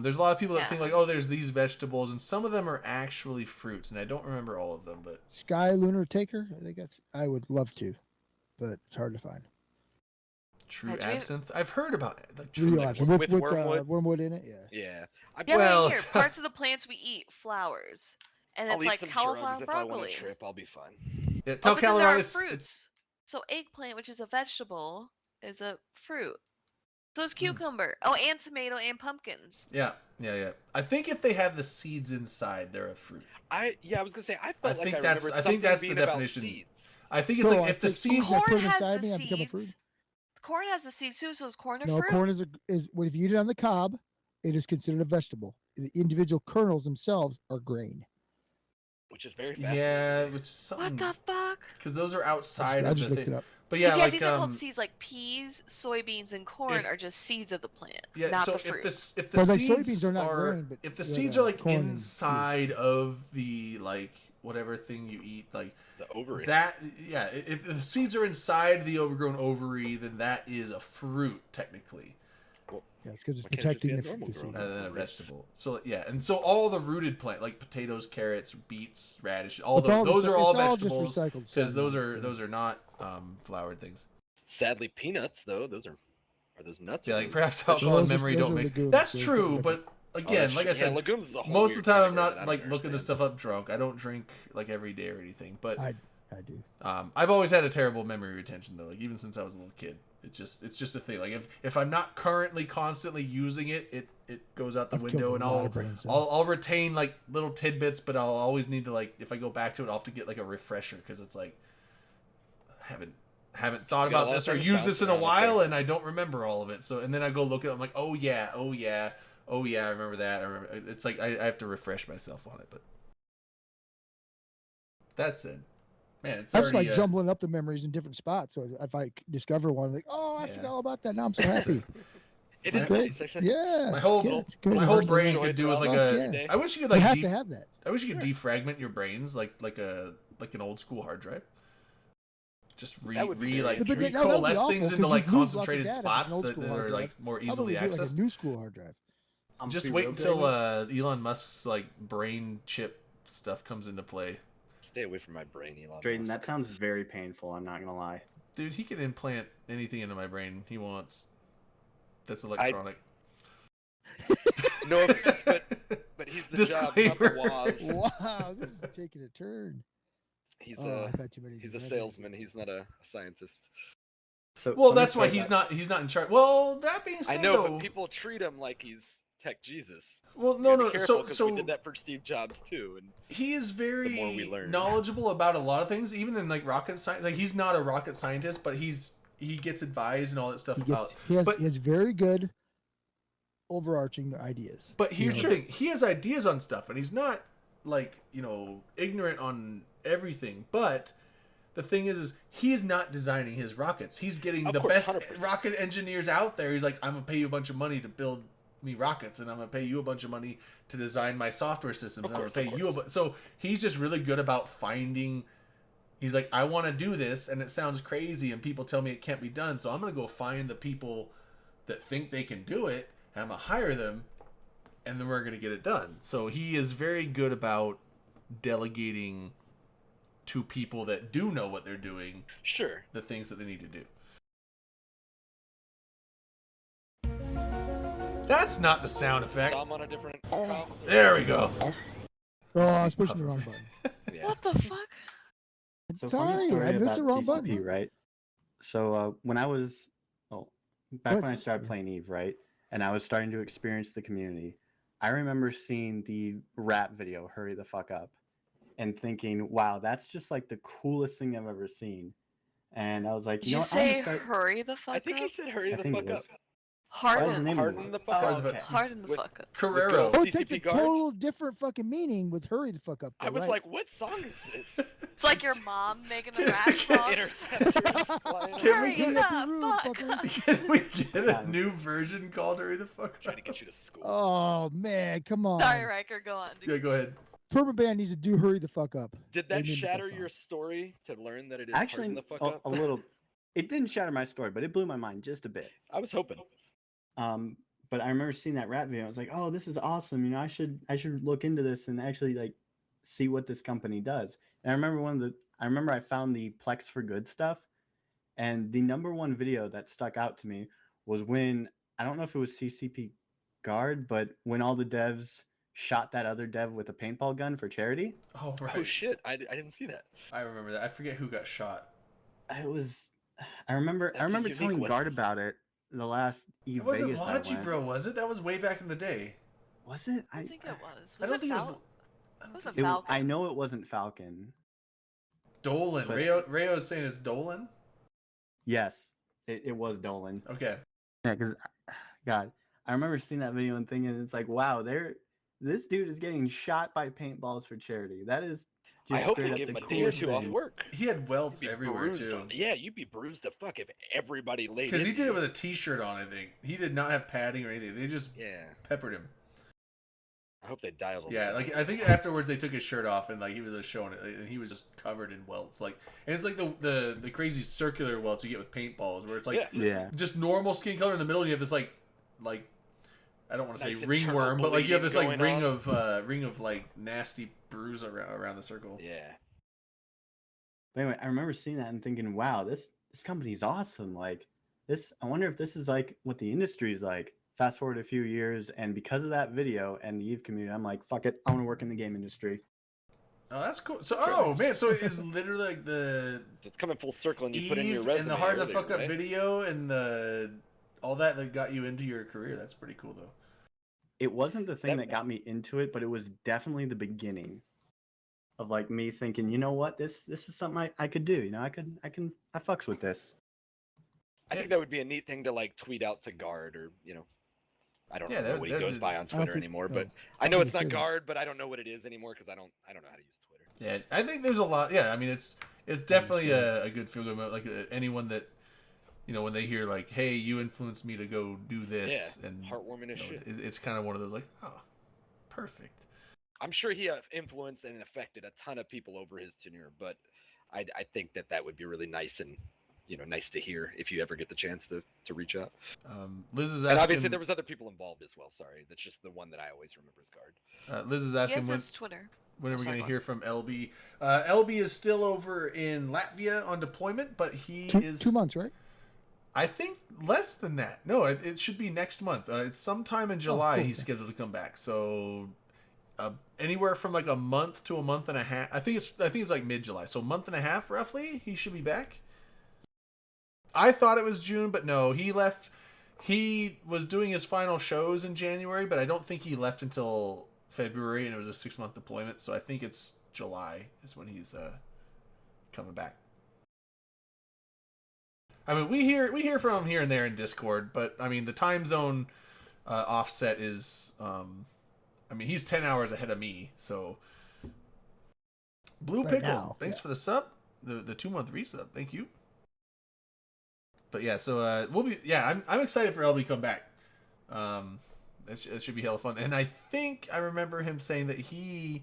Speaker 2: There's a lot of people that
Speaker 3: Yeah.
Speaker 2: think, like, oh, there's these vegetables, and some of them are actually fruits, and I don't remember all of them, but
Speaker 4: Sky Lunar Taker. I would love to, but it's hard to find.
Speaker 2: true
Speaker 3: do you-
Speaker 2: absinthe. I've heard about it. Like,
Speaker 4: Real
Speaker 2: true
Speaker 4: absinthe
Speaker 5: with
Speaker 4: with
Speaker 5: wormwood?
Speaker 4: wormwood in it. Yeah.
Speaker 5: Yeah.
Speaker 3: Yeah,
Speaker 2: Well,
Speaker 3: right here. Parts of the plants we eat, flowers. And
Speaker 5: I'll
Speaker 3: it's
Speaker 5: eat
Speaker 3: like
Speaker 5: some
Speaker 3: cauliflower
Speaker 5: drugs
Speaker 3: and
Speaker 5: if I want
Speaker 3: broccoli.
Speaker 5: to trip. I'll be fine.
Speaker 2: Yeah,
Speaker 3: Oh,
Speaker 2: tell
Speaker 3: but then there
Speaker 2: Caloron
Speaker 3: are
Speaker 2: it's
Speaker 3: fruits. So eggplant, which is a vegetable, is a fruit. So is
Speaker 2: Hmm.
Speaker 3: cucumber. Oh, and tomato and pumpkins.
Speaker 2: yeah. I think if they have the seeds inside, they're a fruit.
Speaker 5: I was gonna say I felt like
Speaker 2: think
Speaker 5: I
Speaker 2: that's-
Speaker 5: remembered
Speaker 2: I think
Speaker 5: something
Speaker 2: that's the
Speaker 5: being about
Speaker 2: definition.
Speaker 5: seeds.
Speaker 2: I think it's
Speaker 4: So
Speaker 2: like
Speaker 4: I
Speaker 2: if the
Speaker 4: think
Speaker 2: seeds.
Speaker 4: Corn
Speaker 3: Corn
Speaker 4: turn
Speaker 3: has
Speaker 4: inside
Speaker 3: the
Speaker 4: me, I become a fruit?
Speaker 3: seeds. Corn has the seeds too, so is corn a
Speaker 4: No,
Speaker 3: fruit?
Speaker 4: corn is if you eat it on the cob, it is considered a vegetable. The individual kernels themselves are grain.
Speaker 5: Which is very fascinating.
Speaker 2: Yeah,
Speaker 5: to me.
Speaker 2: which is
Speaker 3: What
Speaker 2: something
Speaker 3: the fuck?
Speaker 2: because those are
Speaker 4: I
Speaker 2: outside
Speaker 4: just
Speaker 2: of the
Speaker 4: looked
Speaker 2: thing.
Speaker 4: it up.
Speaker 2: But yeah,
Speaker 3: Yeah,
Speaker 2: like
Speaker 3: these are called seeds like peas, soybeans, and corn
Speaker 2: if-
Speaker 3: are just seeds of the plant,
Speaker 2: yeah.
Speaker 3: not
Speaker 2: So
Speaker 3: the fruit.
Speaker 2: if the
Speaker 4: But, like,
Speaker 2: seeds
Speaker 4: soybeans are not
Speaker 2: are
Speaker 4: grain, but
Speaker 2: if the
Speaker 4: yeah,
Speaker 2: seeds
Speaker 4: the
Speaker 2: are like
Speaker 4: corn and
Speaker 2: inside of the like whatever thing you eat, like
Speaker 5: The ovary.
Speaker 2: that, yeah. If the seeds are inside the overgrown ovary, then that is a fruit technically,
Speaker 4: Yeah, it's because it's
Speaker 5: Why can't it just be
Speaker 4: protecting
Speaker 5: a
Speaker 4: the
Speaker 5: normal
Speaker 4: seed.
Speaker 5: growing
Speaker 2: rather than a
Speaker 5: ovary?
Speaker 2: vegetable. So yeah, and so all the rooted plant like potatoes, carrots, beets, radish, all
Speaker 4: It's
Speaker 2: those
Speaker 4: just-
Speaker 2: are all
Speaker 4: it's just
Speaker 2: vegetables
Speaker 4: recycled
Speaker 2: because those
Speaker 4: sediment,
Speaker 2: are
Speaker 4: so-
Speaker 2: those are not flowered things.
Speaker 5: Sadly, peanuts though. Those are those nuts?
Speaker 2: Yeah,
Speaker 5: or
Speaker 2: like
Speaker 5: those
Speaker 2: perhaps
Speaker 5: vegetables?
Speaker 2: alcohol and
Speaker 4: Those are-
Speaker 2: memory
Speaker 4: those
Speaker 2: don't
Speaker 4: are
Speaker 2: mix.
Speaker 4: legumes,
Speaker 2: That's
Speaker 4: so it's
Speaker 2: true,
Speaker 4: different.
Speaker 2: but again, like I said,
Speaker 5: legumes is a whole
Speaker 2: most of
Speaker 5: weird
Speaker 2: the time I'm
Speaker 5: category that I
Speaker 2: not
Speaker 5: don't
Speaker 2: like looking this
Speaker 5: understand.
Speaker 2: stuff up drunk. I don't drink like every day or anything, but
Speaker 4: I do.
Speaker 2: I've always had a terrible memory retention though. Like even since I was a little kid, it's just a thing. Like if I'm not currently constantly using it, it goes out the
Speaker 4: I've killed
Speaker 2: window,
Speaker 4: a
Speaker 2: and
Speaker 4: lot
Speaker 2: I'll
Speaker 4: of brain cells.
Speaker 2: I'll retain like little tidbits, but I'll always need to like if I go back to it, I'll have to get like a refresher because it's like haven't thought
Speaker 5: You got a
Speaker 2: about
Speaker 5: lot
Speaker 2: this
Speaker 5: of
Speaker 2: or
Speaker 5: things
Speaker 2: used this in a
Speaker 5: bouncing around up
Speaker 2: while,
Speaker 5: there.
Speaker 2: and I don't remember all of it. So and then I go look at it, I'm like, oh yeah, I remember that. I remember. It's like I have to refresh myself on it, but that's it. Man, it's
Speaker 4: I just
Speaker 2: already
Speaker 4: like jumbling up the memories in different spots. So if I discover one, I'm like, oh, I
Speaker 2: Yeah.
Speaker 4: forgot all about that. Now I'm so happy.
Speaker 5: It
Speaker 2: It's
Speaker 5: is
Speaker 4: great.
Speaker 5: nice, actually.
Speaker 4: Yeah.
Speaker 2: My whole-
Speaker 4: yeah, it's good.
Speaker 2: my whole
Speaker 4: It's
Speaker 2: brain
Speaker 4: good.
Speaker 2: could do with like
Speaker 4: Fuck
Speaker 2: a.
Speaker 4: yeah.
Speaker 2: I wish you could
Speaker 4: You
Speaker 2: like
Speaker 4: have to have that.
Speaker 2: I wish you could defragment your brains like an old school hard drive. Just
Speaker 5: That would be great.
Speaker 4: But that would be
Speaker 2: coalesce
Speaker 4: awful,
Speaker 2: things
Speaker 4: 'cause
Speaker 2: into like
Speaker 4: you'd lose lots of
Speaker 2: concentrated
Speaker 4: data if it's
Speaker 2: spots
Speaker 4: an old
Speaker 2: that
Speaker 4: school hard
Speaker 2: are
Speaker 4: drive.
Speaker 2: like more
Speaker 4: How about
Speaker 2: easily
Speaker 4: we do
Speaker 2: accessed.
Speaker 4: like a new school hard drive?
Speaker 2: Just
Speaker 6: Be
Speaker 2: wait
Speaker 6: real,
Speaker 2: until
Speaker 6: Gravy.
Speaker 2: Elon Musk's like brain chip stuff comes into play.
Speaker 5: Stay away from my brain, Elon.
Speaker 6: Drayden,
Speaker 5: Musk.
Speaker 6: that sounds very painful. I'm not gonna lie.
Speaker 2: Dude, he can implant anything into my brain he wants. That's electronic.
Speaker 5: No offense, but he's the job, not the
Speaker 2: Disclaimer.
Speaker 5: Woz.
Speaker 4: Wow, this is taking a turn.
Speaker 5: He's
Speaker 4: Oh,
Speaker 5: a
Speaker 4: I've had too many.
Speaker 5: he's a
Speaker 4: I've had-
Speaker 5: salesman. He's not a scientist.
Speaker 6: So
Speaker 2: Well,
Speaker 6: let me
Speaker 2: that's why
Speaker 6: throw
Speaker 2: he's
Speaker 6: that-
Speaker 2: not in charge. Well, that being said,
Speaker 5: I know,
Speaker 2: though,
Speaker 5: but people treat him like he's tech Jesus.
Speaker 2: well,
Speaker 5: You
Speaker 2: no,
Speaker 5: gotta
Speaker 2: no.
Speaker 5: be careful,
Speaker 2: So,
Speaker 5: 'cause
Speaker 2: so
Speaker 5: we did that for Steve Jobs too, and
Speaker 2: he is very
Speaker 5: more we learn.
Speaker 2: knowledgeable about a lot of things, even in like rocket science. Like he's not a rocket scientist, but he gets advised and all that stuff
Speaker 4: He,
Speaker 2: about.
Speaker 4: gets,
Speaker 2: but
Speaker 4: he has very good overarching ideas.
Speaker 2: But here's
Speaker 4: You
Speaker 2: the
Speaker 4: know?
Speaker 2: thing: he has ideas on stuff, and he's not like ignorant on everything. But the thing is he's not designing his rockets. He's getting
Speaker 5: Of
Speaker 2: the
Speaker 5: course,
Speaker 2: best
Speaker 5: 100%.
Speaker 2: rocket engineers out there. He's like, I'm gonna pay you a bunch of money to build me rockets, and I'm gonna pay you a bunch of money to design my software systems.
Speaker 5: Of
Speaker 2: And I'm
Speaker 5: course,
Speaker 2: gonna
Speaker 5: of
Speaker 2: pay you
Speaker 5: course.
Speaker 2: so he's just really good about finding. He's like, I want to do this, and it sounds crazy, and people tell me it can't be done. So I'm gonna go find the people that think they can do it, and I'm gonna hire them, and then we're gonna get it done. So he is very good about delegating to people that do know what they're doing
Speaker 5: sure.
Speaker 2: the things that they need to do. That's not the sound effect.
Speaker 5: So I'm on a different. console.
Speaker 2: There we go.
Speaker 4: Oh, I was pushing the wrong button.
Speaker 5: Yeah.
Speaker 3: What the fuck?
Speaker 6: So
Speaker 4: Sorry,
Speaker 6: funny story
Speaker 4: I pressed
Speaker 6: about
Speaker 4: the wrong
Speaker 6: CCP,
Speaker 4: button.
Speaker 6: right? So when I was, back
Speaker 4: Good.
Speaker 6: when I started playing Eve, right, and I was starting to experience the community, I remember seeing the rap video "Hurry the Fuck Up," and thinking, "Wow, that's just like the coolest thing I've ever seen." And I was like,
Speaker 3: Did
Speaker 6: you
Speaker 3: you
Speaker 6: know, what, I'm gonna
Speaker 3: say
Speaker 6: start.
Speaker 3: hurry the fuck
Speaker 5: I think
Speaker 3: up?
Speaker 5: he said hurry
Speaker 6: I
Speaker 5: the
Speaker 6: think
Speaker 5: fuck
Speaker 6: it
Speaker 5: up.
Speaker 6: was. What was the
Speaker 3: Harden.
Speaker 6: name of
Speaker 5: Harden
Speaker 6: it?
Speaker 5: the fuck
Speaker 6: Oh,
Speaker 5: up.
Speaker 6: okay.
Speaker 3: Harden the
Speaker 5: With-
Speaker 3: fuck up.
Speaker 2: Carrero.
Speaker 4: Oh, it takes a
Speaker 5: CCP guard?
Speaker 4: total different fucking meaning with hurry the fuck up.
Speaker 5: I
Speaker 4: though,
Speaker 5: was
Speaker 4: right?
Speaker 5: like, what song is this?
Speaker 3: It's like your mom making a rap song.
Speaker 5: Interceptors flying
Speaker 2: Can we
Speaker 3: Hurry
Speaker 2: get-
Speaker 3: the
Speaker 4: Up your room,
Speaker 3: fuck
Speaker 4: fucker.
Speaker 3: up.
Speaker 2: Can we get a
Speaker 6: Yeah.
Speaker 2: new version called Hurry the Fuck
Speaker 5: trying to
Speaker 2: Up?
Speaker 5: get you to school.
Speaker 4: Oh man, come on.
Speaker 3: Sorry, Riker, go on.
Speaker 2: Yeah, go ahead.
Speaker 4: Perma Band needs to do hurry the fuck up.
Speaker 5: Did
Speaker 4: They
Speaker 5: that
Speaker 4: need to get
Speaker 5: shatter
Speaker 4: that
Speaker 5: your
Speaker 4: song.
Speaker 5: story to learn that it is
Speaker 6: Actually,
Speaker 5: harden the fuck
Speaker 6: a,
Speaker 5: up?
Speaker 6: a little. It didn't shatter my story, but it blew my mind just a bit.
Speaker 5: I was hoping.
Speaker 6: But I remember seeing that rap video. I was like, "Oh, this is awesome! You know, I should look into this and actually like see what this company does." And I remember I found the Plex for Good stuff, and the number one video that stuck out to me was when I don't know if it was CCP Guard, but when all the devs shot that other dev with a paintball gun for charity.
Speaker 2: Oh right.
Speaker 5: Oh shit! I didn't see that.
Speaker 2: I remember that. I forget who got shot.
Speaker 6: It was. I remember
Speaker 5: That's a unique
Speaker 6: telling
Speaker 5: one.
Speaker 6: Guard about it the last Eve
Speaker 2: It wasn't
Speaker 6: Vegas I
Speaker 2: Logi,
Speaker 6: went.
Speaker 2: bro, was it? That was way back in the day.
Speaker 6: Was it?
Speaker 3: I think it was.
Speaker 2: I
Speaker 3: Was
Speaker 2: don't
Speaker 3: it
Speaker 2: think it was.
Speaker 3: Fal-
Speaker 2: I don't
Speaker 3: wasn't
Speaker 2: think it was
Speaker 3: Falcon.
Speaker 6: I know it wasn't Falcon.
Speaker 2: Dolan.
Speaker 6: But-
Speaker 2: Rayo's saying it's Dolan.
Speaker 6: Yes, it was Dolan.
Speaker 2: Okay.
Speaker 6: Yeah, because God, I remember seeing that video and thinking, it's like, wow, this dude is getting shot by paintballs for charity. That is.
Speaker 5: I hope they
Speaker 6: straight up
Speaker 5: give him
Speaker 6: the
Speaker 5: a day or
Speaker 6: coolest
Speaker 5: two off
Speaker 6: thing.
Speaker 5: work.
Speaker 2: He had welts
Speaker 5: You'd be
Speaker 2: everywhere
Speaker 5: bruised
Speaker 2: too.
Speaker 5: yeah, you'd be bruised to fuck if everybody laid.
Speaker 2: Because he
Speaker 5: into
Speaker 2: did it
Speaker 5: you.
Speaker 2: with a T-shirt on. I think he did not have padding or anything. They just
Speaker 5: Yeah,
Speaker 2: peppered him.
Speaker 5: I hope they dialed. a
Speaker 2: Yeah,
Speaker 5: little
Speaker 2: like
Speaker 5: bit.
Speaker 2: I think afterwards they took his shirt off and like he was just showing it, and he was just covered in welts. Like, and it's like the crazy circular welts you get with paintballs, where it's like
Speaker 5: Yeah.
Speaker 6: Yeah.
Speaker 2: just normal skin color in the middle. And you have this like I don't want to say
Speaker 5: Nice internal
Speaker 2: ringworm, but like you have this like
Speaker 5: bleeding
Speaker 2: ring of like nasty bruise around the circle.
Speaker 5: Yeah.
Speaker 6: But anyway, I remember seeing that and thinking, wow, this company's awesome. Like this, I wonder if this is like what the industry is like. Fast forward a few years, and because of that video and the Eve community, I'm like, fuck it, I want to work in the game industry.
Speaker 2: Oh, that's cool. So, oh man, so it's literally like the
Speaker 5: So it's coming full circle, and you put in your
Speaker 2: Eve
Speaker 5: resume
Speaker 2: and the hard to
Speaker 5: earlier,
Speaker 2: fuck up
Speaker 5: right?
Speaker 2: video and the all that got you into your career. That's pretty cool though.
Speaker 6: It wasn't the thing
Speaker 5: That-
Speaker 6: that got me into it, but it was definitely the beginning of like me thinking, you know what, this is something I could do. You know, I fucks with this.
Speaker 5: I think that would be a neat thing to like tweet out to Guard, or I don't
Speaker 2: Yeah,
Speaker 5: know what he
Speaker 2: that
Speaker 5: goes
Speaker 2: would-
Speaker 5: by on
Speaker 4: don't
Speaker 5: Twitter
Speaker 4: think-
Speaker 5: anymore.
Speaker 4: no,
Speaker 5: But
Speaker 4: I
Speaker 5: I know
Speaker 4: think
Speaker 5: it's
Speaker 4: he
Speaker 5: not
Speaker 4: should.
Speaker 5: Guard, but I don't know what it is anymore because I don't know how to use Twitter.
Speaker 2: Yeah, I think there's a lot. Yeah, I mean it's definitely a good feel good moment. Like anyone that when they hear like, "Hey, you influenced me to go do this,"
Speaker 5: Yeah,
Speaker 2: and
Speaker 5: heartwarming as shit.
Speaker 2: it's kind of one of those like, "Oh, perfect."
Speaker 5: I'm sure he influenced and affected a ton of people over his tenure, but I think that would be really nice and nice to hear if you ever get the chance to reach out.
Speaker 2: Liz is
Speaker 5: And obviously
Speaker 2: asking.
Speaker 5: there was other people involved as well. Sorry, that's just the one that I always remember as Guard.
Speaker 2: Liz is
Speaker 3: He
Speaker 2: asking
Speaker 3: has
Speaker 2: when
Speaker 3: his Twitter.
Speaker 2: when are we
Speaker 3: sorry,
Speaker 2: going to
Speaker 3: go on.
Speaker 2: hear from LB? LB is still over in Latvia on deployment, but he is
Speaker 4: 2 months, right?
Speaker 2: I think less than that. No, it should be next month. It's sometime in July
Speaker 4: cool.
Speaker 2: he's scheduled to come back. So anywhere from like a month to a month and a half. I think it's like mid-July. So a month and a half roughly he should be back. I thought it was June, but no, he left. He was doing his final shows in January, but I don't think he left until February, and it was a 6-month deployment. So I think it's July is when he's coming back. I mean, we hear from him here and there in Discord, but I mean the time zone offset is, I mean he's 10 hours ahead of me. So Blue
Speaker 4: Right
Speaker 2: Pickle,
Speaker 4: now,
Speaker 2: thanks
Speaker 4: yeah.
Speaker 2: for the sub, the 2-month resub, thank you. But yeah, so we'll be I'm excited for LB to come back. It should be hella fun, and I think I remember him saying that he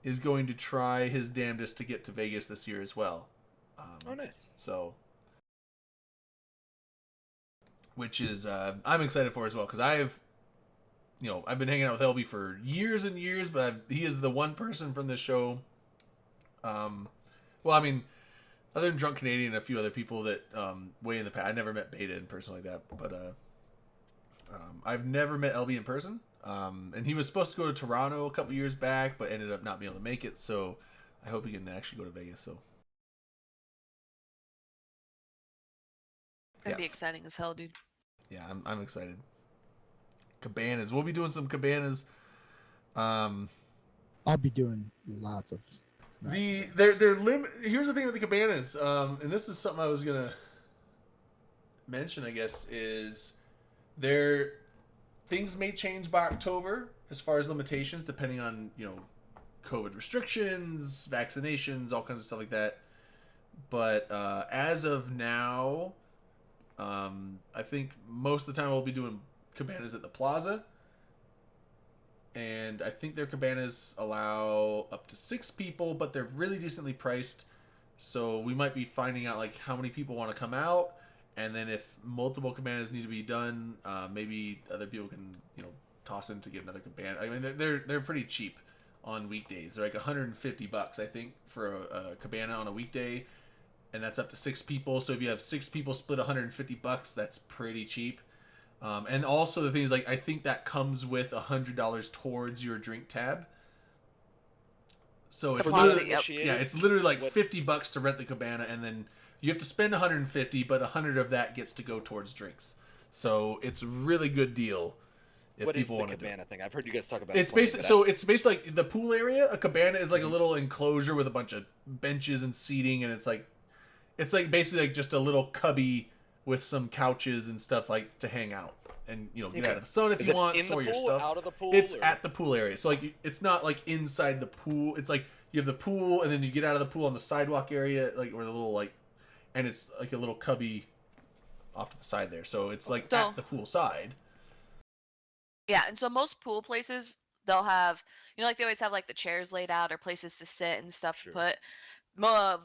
Speaker 2: is going to try his damnedest to get to Vegas this year as well.
Speaker 5: Oh, nice.
Speaker 2: So, which is I'm excited for as well because I've been hanging out with LB for years and years, but he is the one person from this show. Well, I mean, other than Drunk Canadian and a few other people that way in the past, I never met Beta in person like that, but I've never met LB in person. And he was supposed to go to Toronto a couple years back, but ended up not being able to make it. So I hope he can actually go to Vegas. So.
Speaker 3: That'd
Speaker 2: Yeah.
Speaker 3: be exciting as hell, dude.
Speaker 2: Yeah, I'm excited. Cabanas. We'll be doing some cabanas.
Speaker 4: I'll be doing lots of.
Speaker 2: They're Here's the thing with the cabanas. And this is something I was gonna mention. I guess is things may change by October as far as limitations, depending on COVID restrictions, vaccinations, all kinds of stuff like that. But as of now. I think most of the time we'll be doing cabanas at the plaza. And I think their cabanas allow up to 6 people, but they're really decently priced. So we might be finding out like how many people want to come out. And then if multiple cabanas need to be done, maybe other people can, toss in to get another cabana. I mean, they're pretty cheap on weekdays. They're like $150, I think, for a cabana on a weekday. And that's up to 6 people. So if you have 6 people split $150, that's pretty cheap. And also the thing is, like, I think that comes with $100 towards your drink tab. So it's
Speaker 3: Deposit,
Speaker 2: literally,
Speaker 3: yep.
Speaker 2: yeah, it's literally like
Speaker 5: What-
Speaker 2: $50 to rent the cabana, and then you have to spend $150, but $100 of that gets to go towards drinks. So it's a really good deal if
Speaker 5: What is
Speaker 2: people
Speaker 5: the
Speaker 2: want to do it.
Speaker 5: cabana thing? I've heard you guys talk about it.
Speaker 2: It's
Speaker 5: plenty,
Speaker 2: basically
Speaker 5: but
Speaker 2: it's basically like the pool area. A cabana is like a little enclosure with a bunch of benches and seating, and it's like basically like just a little cubby with some couches and stuff like to hang out and get
Speaker 5: Okay.
Speaker 2: out of the sun if
Speaker 5: Is
Speaker 2: you
Speaker 5: it
Speaker 2: want,
Speaker 5: in the
Speaker 2: store your
Speaker 5: pool,
Speaker 2: stuff.
Speaker 5: out of the pool,
Speaker 2: It's
Speaker 5: or-
Speaker 2: at the pool area, so like it's not like inside the pool. It's like you have the pool and then you get out of the pool on the sidewalk area, like or the little like, and it's like a little cubby off to the side there. So it's like
Speaker 3: So-
Speaker 2: at the pool side.
Speaker 3: Yeah, and so most pool places they'll have like they always have like the chairs laid out or places to sit and stuff
Speaker 5: Sure.
Speaker 3: to put.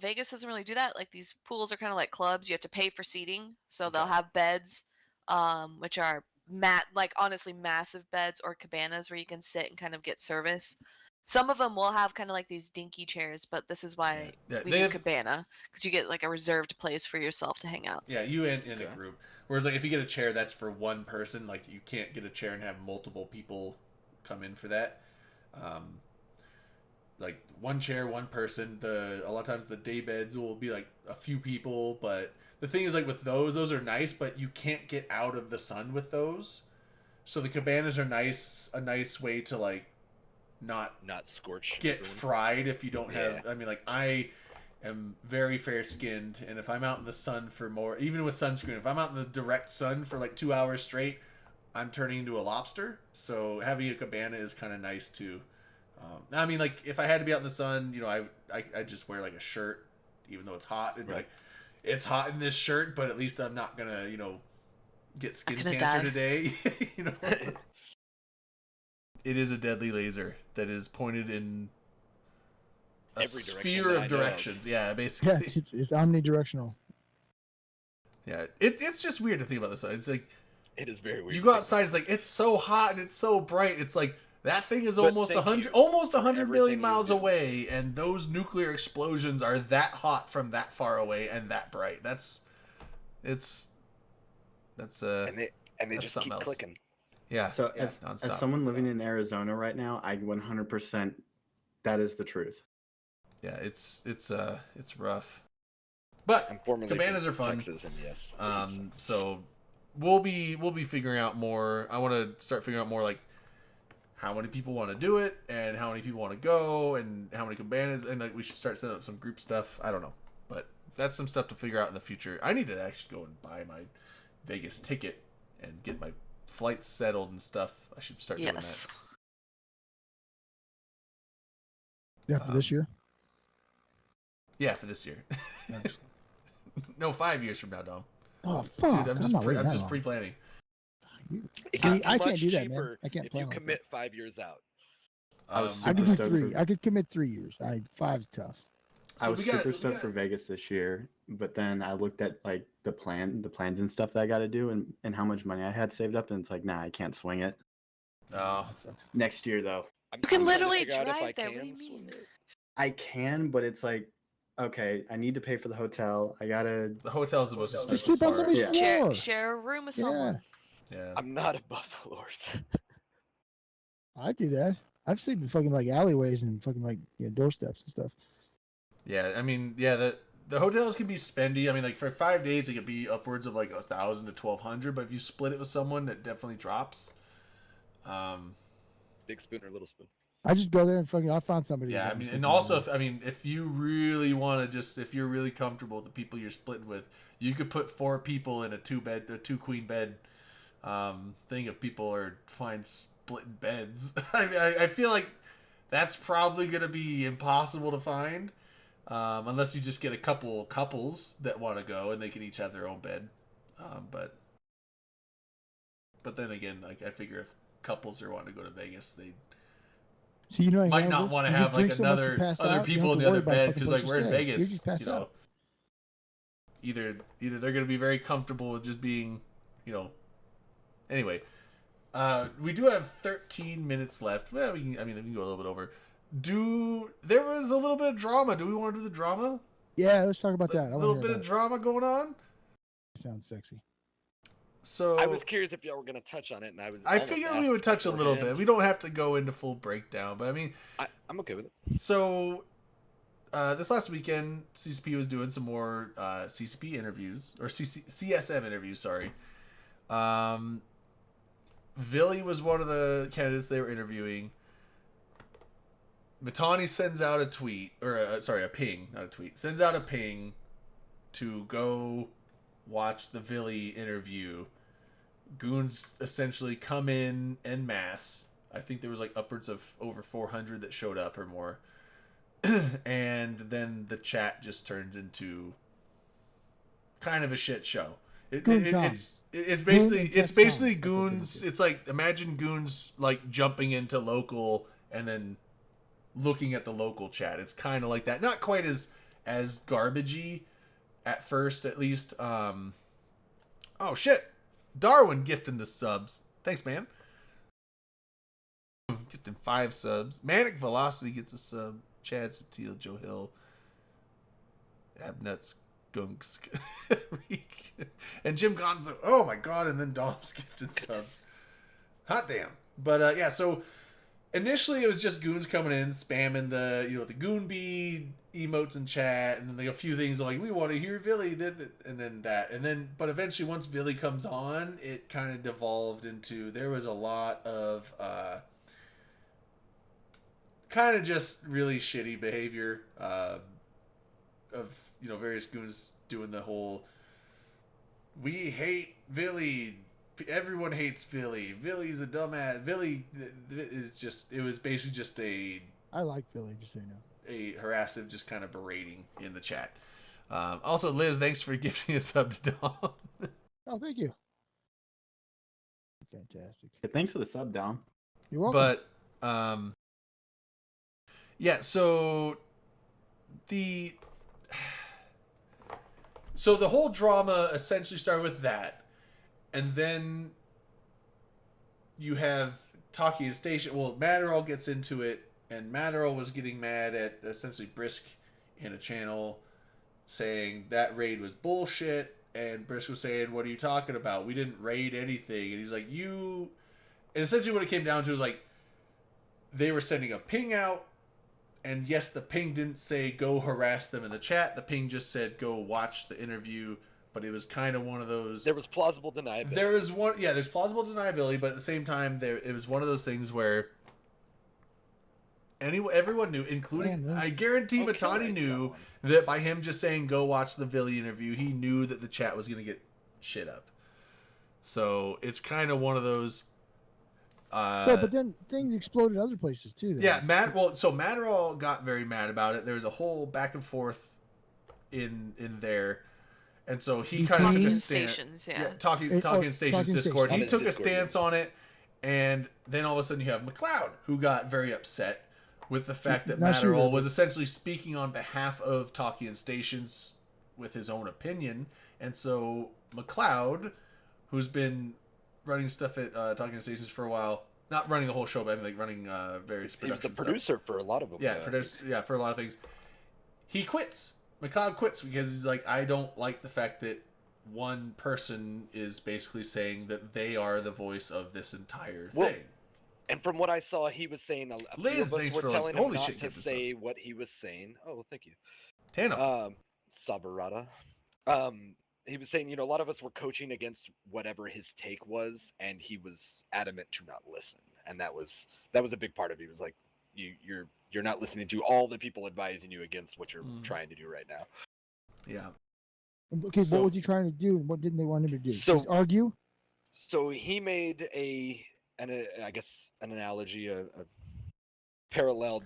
Speaker 3: Vegas doesn't really do that. Like these pools are kind of like clubs. You have to pay for seating, so they'll
Speaker 5: Okay.
Speaker 3: have beds, which are honestly massive beds or cabanas where you can sit and kind of get service. Some of them will have kind of like these dinky chairs, but this is why
Speaker 2: Yeah,
Speaker 3: we
Speaker 2: they
Speaker 3: do
Speaker 2: have-
Speaker 3: cabana, because you get like a reserved place for yourself to hang out.
Speaker 2: Yeah, you and in a
Speaker 5: Okay.
Speaker 2: group. Whereas like if you get a chair, that's for one person. Like you can't get a chair and have multiple people come in for that. Like one chair, one person. A lot of times the day beds will be like a few people, but the thing is like with those are nice, but you can't get out of the sun with those. So the cabanas are a nice way to like not
Speaker 5: Not scorch.
Speaker 2: get
Speaker 5: everyone.
Speaker 2: fried if you don't have.
Speaker 5: Yeah.
Speaker 2: I mean, like I am very fair skinned, and if I'm out in the sun for more, even with sunscreen, if I'm out in the direct sun for like 2 hours straight, I'm turning into a lobster. So having a cabana is kind of nice too. I mean, like if I had to be out in the sun, you know, I just wear like a shirt, even though it's hot. And
Speaker 5: Right.
Speaker 2: like it's hot in this shirt, but at least I'm not gonna, you know, get skin
Speaker 3: gonna
Speaker 2: cancer
Speaker 3: die.
Speaker 2: today. You know, it is a deadly laser that is pointed in a
Speaker 5: Every direction
Speaker 2: sphere
Speaker 5: that I
Speaker 2: of
Speaker 5: know of.
Speaker 2: directions. Yeah,
Speaker 4: Yeah,
Speaker 2: basically.
Speaker 4: it's omnidirectional.
Speaker 2: Yeah, it's just weird to think about the sun. It's like
Speaker 5: It is very weird.
Speaker 2: you
Speaker 5: to
Speaker 2: go
Speaker 5: think
Speaker 2: outside, it's like it's so hot and it's so bright. It's like that thing is
Speaker 5: But
Speaker 2: almost
Speaker 5: thank
Speaker 2: 100
Speaker 5: you
Speaker 2: almost
Speaker 5: for
Speaker 2: 100 million
Speaker 5: everything you
Speaker 2: miles
Speaker 5: do.
Speaker 2: away, and those nuclear explosions are that hot from that far away and that bright. That's
Speaker 5: about. And they
Speaker 2: that's
Speaker 5: just
Speaker 2: something
Speaker 5: keep
Speaker 2: else.
Speaker 5: clicking.
Speaker 2: yeah.
Speaker 6: So
Speaker 2: yeah,
Speaker 6: as
Speaker 2: nonstop.
Speaker 6: someone living in Arizona right now, I 100% that is the truth.
Speaker 2: Yeah, it's rough. But
Speaker 5: I'm formerly
Speaker 2: cabanas
Speaker 5: from
Speaker 2: are fun.
Speaker 5: Texas, and yes. it's-
Speaker 2: So we'll be figuring out more. I want to start figuring out more like how many people want to do it and how many people want to go and how many cabanas, and like we should start setting up some group stuff. I don't know, but that's some stuff to figure out in the future. I need to actually go and buy my Vegas ticket and get my flights settled and stuff. I should start doing
Speaker 3: Yes.
Speaker 2: that.
Speaker 4: Yeah, for this year.
Speaker 2: Yeah, for this year.
Speaker 4: Nice.
Speaker 2: No, 5 years from now, Dom.
Speaker 4: Oh fuck!
Speaker 2: Dude, I'm
Speaker 4: not waiting
Speaker 2: I'm
Speaker 4: that
Speaker 2: just
Speaker 4: long.
Speaker 2: pre-planning.
Speaker 5: It
Speaker 4: See,
Speaker 5: gets
Speaker 4: I can't
Speaker 5: much
Speaker 4: do that, man.
Speaker 5: cheaper
Speaker 4: I can't
Speaker 5: if
Speaker 4: plan
Speaker 5: you
Speaker 4: like
Speaker 5: commit 5 years out.
Speaker 6: I was
Speaker 2: Um,
Speaker 4: I could
Speaker 6: super
Speaker 4: do
Speaker 6: stoked
Speaker 4: 3.
Speaker 6: for-
Speaker 4: I could commit 3 years. Five's tough.
Speaker 6: I
Speaker 2: So
Speaker 6: was
Speaker 2: we got-
Speaker 6: super
Speaker 2: we
Speaker 6: stoked
Speaker 2: got-
Speaker 6: for Vegas this year, but then I looked at like the plans and stuff that I got to do, and how much money I had saved up, and it's like, nah, I can't swing it.
Speaker 2: Oh,
Speaker 4: That sucks.
Speaker 6: Next year though,
Speaker 3: You can
Speaker 5: I'm trying to
Speaker 3: literally
Speaker 5: figure out if
Speaker 3: drive
Speaker 5: I
Speaker 3: there. What do
Speaker 5: can
Speaker 3: you
Speaker 5: swing
Speaker 3: mean?
Speaker 5: it.
Speaker 6: I can, but it's like, okay, I need to pay for the hotel. I gotta.
Speaker 2: the hotel's the most
Speaker 4: Just
Speaker 2: expensive
Speaker 4: sleep on
Speaker 2: part.
Speaker 4: somebody's
Speaker 6: Yeah.
Speaker 4: floor.
Speaker 3: Share a room with
Speaker 4: Yeah.
Speaker 3: someone.
Speaker 2: Yeah.
Speaker 5: I'm not above floors.
Speaker 4: I do that. I've slept in fucking like alleyways and fucking like doorsteps and stuff.
Speaker 2: Yeah, I mean, yeah, the hotels can be spendy. I mean, like for 5 days, it could be upwards of like 1,000 to 1,200. But if you split it with someone, it definitely drops.
Speaker 5: Big spoon or little spoon?
Speaker 4: I just go there and fucking I found somebody.
Speaker 2: Yeah,
Speaker 4: to
Speaker 2: I
Speaker 4: fucking
Speaker 2: mean,
Speaker 4: sleep
Speaker 2: and
Speaker 4: in.
Speaker 2: also, if you really want to if you're really comfortable with the people you're splitting with, you could put 4 people in a 2 queen bed thing. If people are fine splitting beds, I mean, I feel like that's probably gonna be impossible to find. Unless you just get a couple couples that want to go and they can each have their own bed. But then again, like I figure if couples are wanting to go to Vegas, they
Speaker 4: So you know,
Speaker 2: might not want to have like other people in the other bed because like we're in Vegas, you know. Either they're gonna be very comfortable with just being, you know. Anyway, we do have 13 minutes left. Well, we can go a little bit over. There was a little bit of drama. Do we want to do the drama?
Speaker 4: Yeah, let's talk about that.
Speaker 2: A little bit of drama going on.
Speaker 4: Sounds sexy.
Speaker 2: So
Speaker 5: I was curious if y'all were gonna touch on it, and I almost
Speaker 2: figured we
Speaker 5: asked
Speaker 2: would touch a little bit.
Speaker 5: beforehand.
Speaker 2: We don't have to go into full breakdown, but I mean,
Speaker 5: I'm okay with it.
Speaker 2: so this last weekend, CCP was doing some more CCP interviews or CSM interviews. Sorry, Villy was one of the candidates they were interviewing. Matani sends out a tweet, or a ping, not a tweet. Sends out a ping to go watch the Villy interview. Goons essentially come in en masse. I think there was like upwards of over 400 that showed up or more. And then the chat just turns into kind of a shit show. It's basically goons. It's like imagine goons like jumping into local and then looking at the local chat. It's kind of like that. Not quite as garbagey at first, at least. Oh shit, Darwin gifting the subs. Thanks, man. Get gifting 5 subs. Manic Velocity gets a sub. Chad Satil, Joe Hill, Abnuts, Gunks, and Jim Gonzo. Oh my god! And then Dom's gifted subs. Hot damn! But yeah, so initially it was just goons coming in, spamming the goon bee emotes in chat, and then a few things like we want to hear Villy, and then but eventually once Villy comes on, it kind of devolved into there was a lot of kind of just really shitty behavior of various goons doing the whole we hate Villy, everyone hates Villy, Villy's a dumbass, Villy, it was basically just
Speaker 4: I like Philly, just so you know.
Speaker 2: a harassive, just kind of berating in the chat. Also, Liz, thanks for gifting a sub to Dom.
Speaker 4: Oh, thank you. Fantastic.
Speaker 6: Yeah, thanks for the sub, Dom.
Speaker 4: You're welcome.
Speaker 2: But yeah, so the whole drama essentially started with that, and then you have Talking Station. Well, Matterall gets into it, and Matterall was getting mad at essentially Brisk in a channel, saying that raid was bullshit, and Brisk was saying, "What are you talking about? We didn't raid anything." And he's like, "You," and essentially what it came down to was like they were sending a ping out. And yes, the ping didn't say go harass them in the chat. The ping just said go watch the interview. But it was kind of one of those.
Speaker 5: There was plausible deniability.
Speaker 2: There's plausible deniability, but at the same time, it was one of those things where everyone knew, including I guarantee Matani knew that by him just saying go watch the Villy interview, he knew that the chat was going to get shit up. So it's kind of one of those.
Speaker 4: But then things exploded other places too. Then.
Speaker 2: Yeah, Matterall got very mad about it. There was a whole back and forth in there, and so he kind of took a stance. Talking Stations Discord. He took a stance on it, and then all of a sudden you have McLeod, who got very upset with the fact that Matterall was essentially speaking on behalf of Talking Stations with his own opinion, and so McLeod, who's been running stuff at Talking Stations for a while. Not running the whole show, but I mean, like running various productions.
Speaker 5: He was the producer for a lot of them.
Speaker 2: Yeah, for a lot of things. He quits. McLeod quits because he's like, I don't like the fact that one person is basically saying that they are the voice of this entire thing.
Speaker 5: And from what I saw, he was saying
Speaker 2: Liz,
Speaker 5: thanks for telling him not to say what he was saying. Oh, thank you.
Speaker 2: Tano.
Speaker 5: Savarada. He was saying, a lot of us were coaching against whatever his take was, and he was adamant to not listen. And that was a big part of it. He was like, you're not listening to all the people advising you against what you're trying to do right now.
Speaker 2: Yeah.
Speaker 4: Okay, what was he trying to do, and what didn't they want him to do? Just argue?
Speaker 5: So he made an analogy, a parallel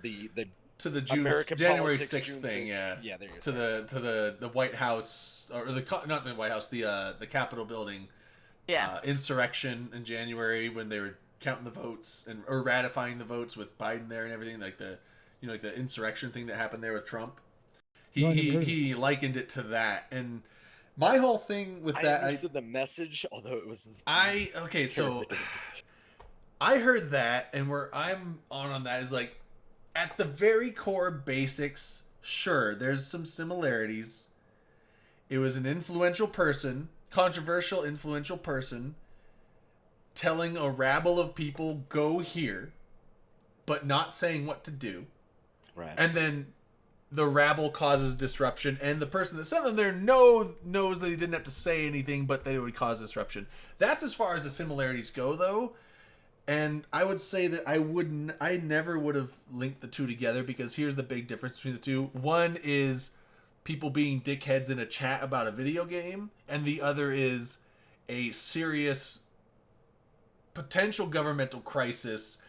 Speaker 2: to the January 6th thing, yeah.
Speaker 5: Yeah, there you
Speaker 2: go. To the White House, or not the White House, the Capitol building.
Speaker 3: Yeah.
Speaker 2: Insurrection in January when they were counting the votes or ratifying the votes with Biden there and everything, like the insurrection thing that happened there with Trump. He likened it to that, and my whole thing with that,
Speaker 5: I understood the message, although it was.
Speaker 2: So I heard that, and where I'm on that is like. At the very core basics, sure, there's some similarities. It was an controversial influential person, telling a rabble of people, go here, but not saying what to do.
Speaker 5: Right.
Speaker 2: And then the rabble causes disruption, and the person that sent them there knows that he didn't have to say anything, but that it would cause disruption. That's as far as the similarities go, though. And I would say that I never would have linked the two together, because here's the big difference between the two. One is people being dickheads in a chat about a video game, and the other is a serious potential governmental crisis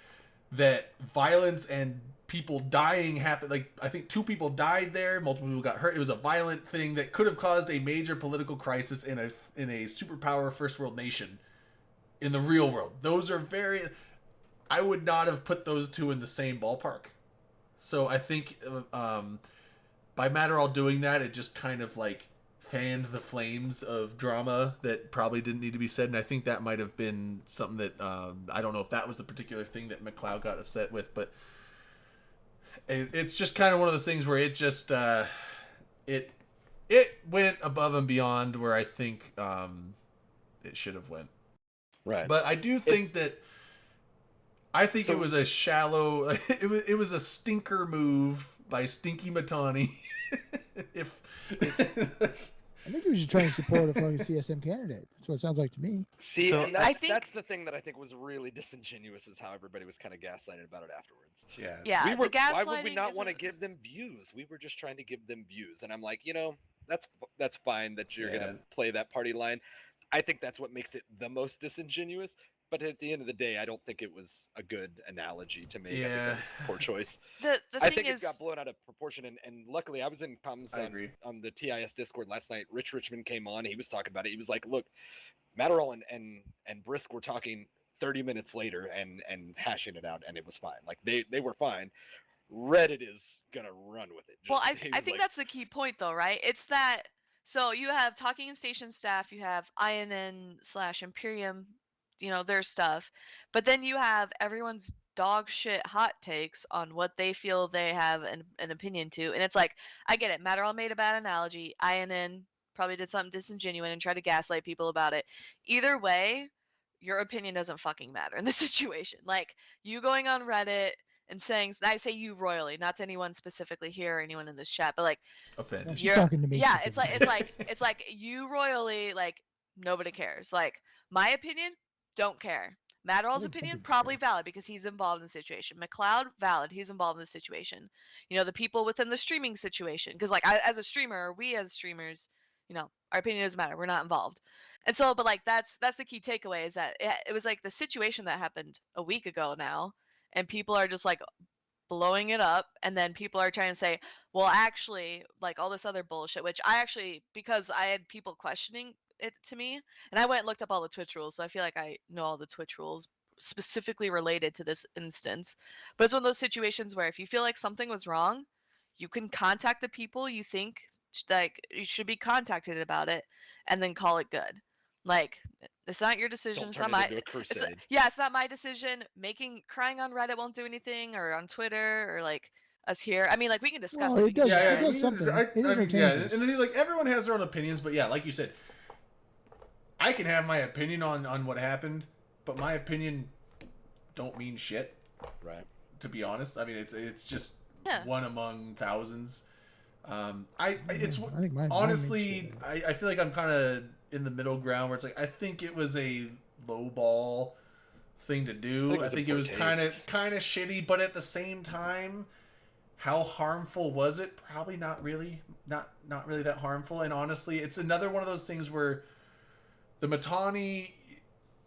Speaker 2: that violence and people dying happened. Like, I think 2 people died there, multiple people got hurt. It was a violent thing that could have caused a major political crisis in a superpower first world nation. In the real world, those are I would not have put those two in the same ballpark. So I think by Matterall doing that, it just kind of like fanned the flames of drama that probably didn't need to be said, and I think that might have been something that I don't know if that was the particular thing that McLeod got upset with, but it's just kind of one of those things where it just it went above and beyond where I think it should have went.
Speaker 5: Right.
Speaker 2: But I do think that
Speaker 5: So-
Speaker 2: it was a shallow. It was a stinker move by Stinky Matani. if
Speaker 4: I think he was just trying to support a fucking CSM candidate. That's what it sounds like to me.
Speaker 5: See,
Speaker 6: So-
Speaker 5: and
Speaker 3: I
Speaker 5: that's,
Speaker 3: think-
Speaker 5: that's the thing that I think was really disingenuous is how everybody was kind of gaslighted about it afterwards.
Speaker 2: yeah,
Speaker 3: Yeah,
Speaker 5: we were,
Speaker 3: the
Speaker 5: why would we
Speaker 3: gaslighting
Speaker 5: not want to
Speaker 3: isn't-
Speaker 5: give them views? We were just trying to give them views. And I'm like, that's fine that you're
Speaker 2: Yeah.
Speaker 5: going to play that party line. I think that's what makes it the most disingenuous. But at the end of the day, I don't think it was a good analogy to make. I think that was a poor choice.
Speaker 3: The
Speaker 5: I
Speaker 3: thing
Speaker 5: think
Speaker 3: is,
Speaker 5: it got blown out of proportion, and luckily I was in comms
Speaker 2: I agree.
Speaker 5: on the TIS Discord last night. Rich Richmond came on. He was talking about it. He was like, "Look, Matterall and Brisk were talking 30 minutes later and hashing it out, and it was fine. Like they were fine. Reddit is gonna run with it."
Speaker 3: well,
Speaker 5: Just- he
Speaker 3: I
Speaker 5: was
Speaker 3: think
Speaker 5: like,
Speaker 3: that's the key point, though, right? It's that. So you have Talking Station staff, you have INN/Imperium, their stuff, but then you have everyone's dog shit hot takes on what they feel they have an opinion to, and it's like, I get it. Matterall made a bad analogy. INN probably did something disingenuous and tried to gaslight people about it. Either way, your opinion doesn't fucking matter in this situation. Like, you going on Reddit and saying, I say you royally, not to anyone specifically here or anyone in this chat, but like,
Speaker 4: No,
Speaker 2: offended.
Speaker 4: she's
Speaker 3: You're-
Speaker 4: talking to me.
Speaker 3: yeah, it's
Speaker 4: specifically.
Speaker 3: like you royally, like, nobody cares. Like, my opinion, don't care. Matterall's
Speaker 4: think some
Speaker 3: opinion,
Speaker 4: people
Speaker 3: probably
Speaker 4: care.
Speaker 3: valid because he's involved in the situation. McLeod, valid, he's involved in the situation. The people within the streaming situation, because like as a streamer, or we as streamers, our opinion doesn't matter. We're not involved. And so, but like that's the key takeaway is that it was like the situation that happened a week ago now, and people are just like blowing it up, and then people are trying to say, well, actually, like all this other bullshit, which I actually, because I had people questioning it to me, and I went and looked up all the Twitch rules, so I feel like I know all the Twitch rules specifically related to this instance. But it's one of those situations where if you feel like something was wrong, you can contact the people you think like you should be contacted about it, and then call it good. Like, it's not your decision.
Speaker 5: "Don't
Speaker 3: It's
Speaker 5: turn
Speaker 3: not
Speaker 5: it
Speaker 3: my.
Speaker 5: into a
Speaker 3: It's,
Speaker 5: crusade."
Speaker 3: yeah, it's not my decision. Crying on Reddit won't do anything, or on Twitter, or like us here. I mean, like, we can discuss
Speaker 4: Well,
Speaker 3: it.
Speaker 4: it
Speaker 3: we can
Speaker 4: does-
Speaker 3: share
Speaker 4: it does something. It entertains us.
Speaker 2: and then he's like, everyone has their own opinions, but yeah, like you said, I can have my opinion on what happened, but my opinion don't mean shit.
Speaker 5: Right.
Speaker 2: To be honest, I mean it's just
Speaker 3: Yeah.
Speaker 2: one among thousands. It's
Speaker 4: I think mine
Speaker 2: honestly,
Speaker 4: means
Speaker 2: I feel like I'm kind of in the middle ground where it's like I think it was a low ball thing to do. I think it was kind of shitty, but at the same time, how harmful was it? Probably not really, not really that harmful. And honestly, it's another one of those things where the Matani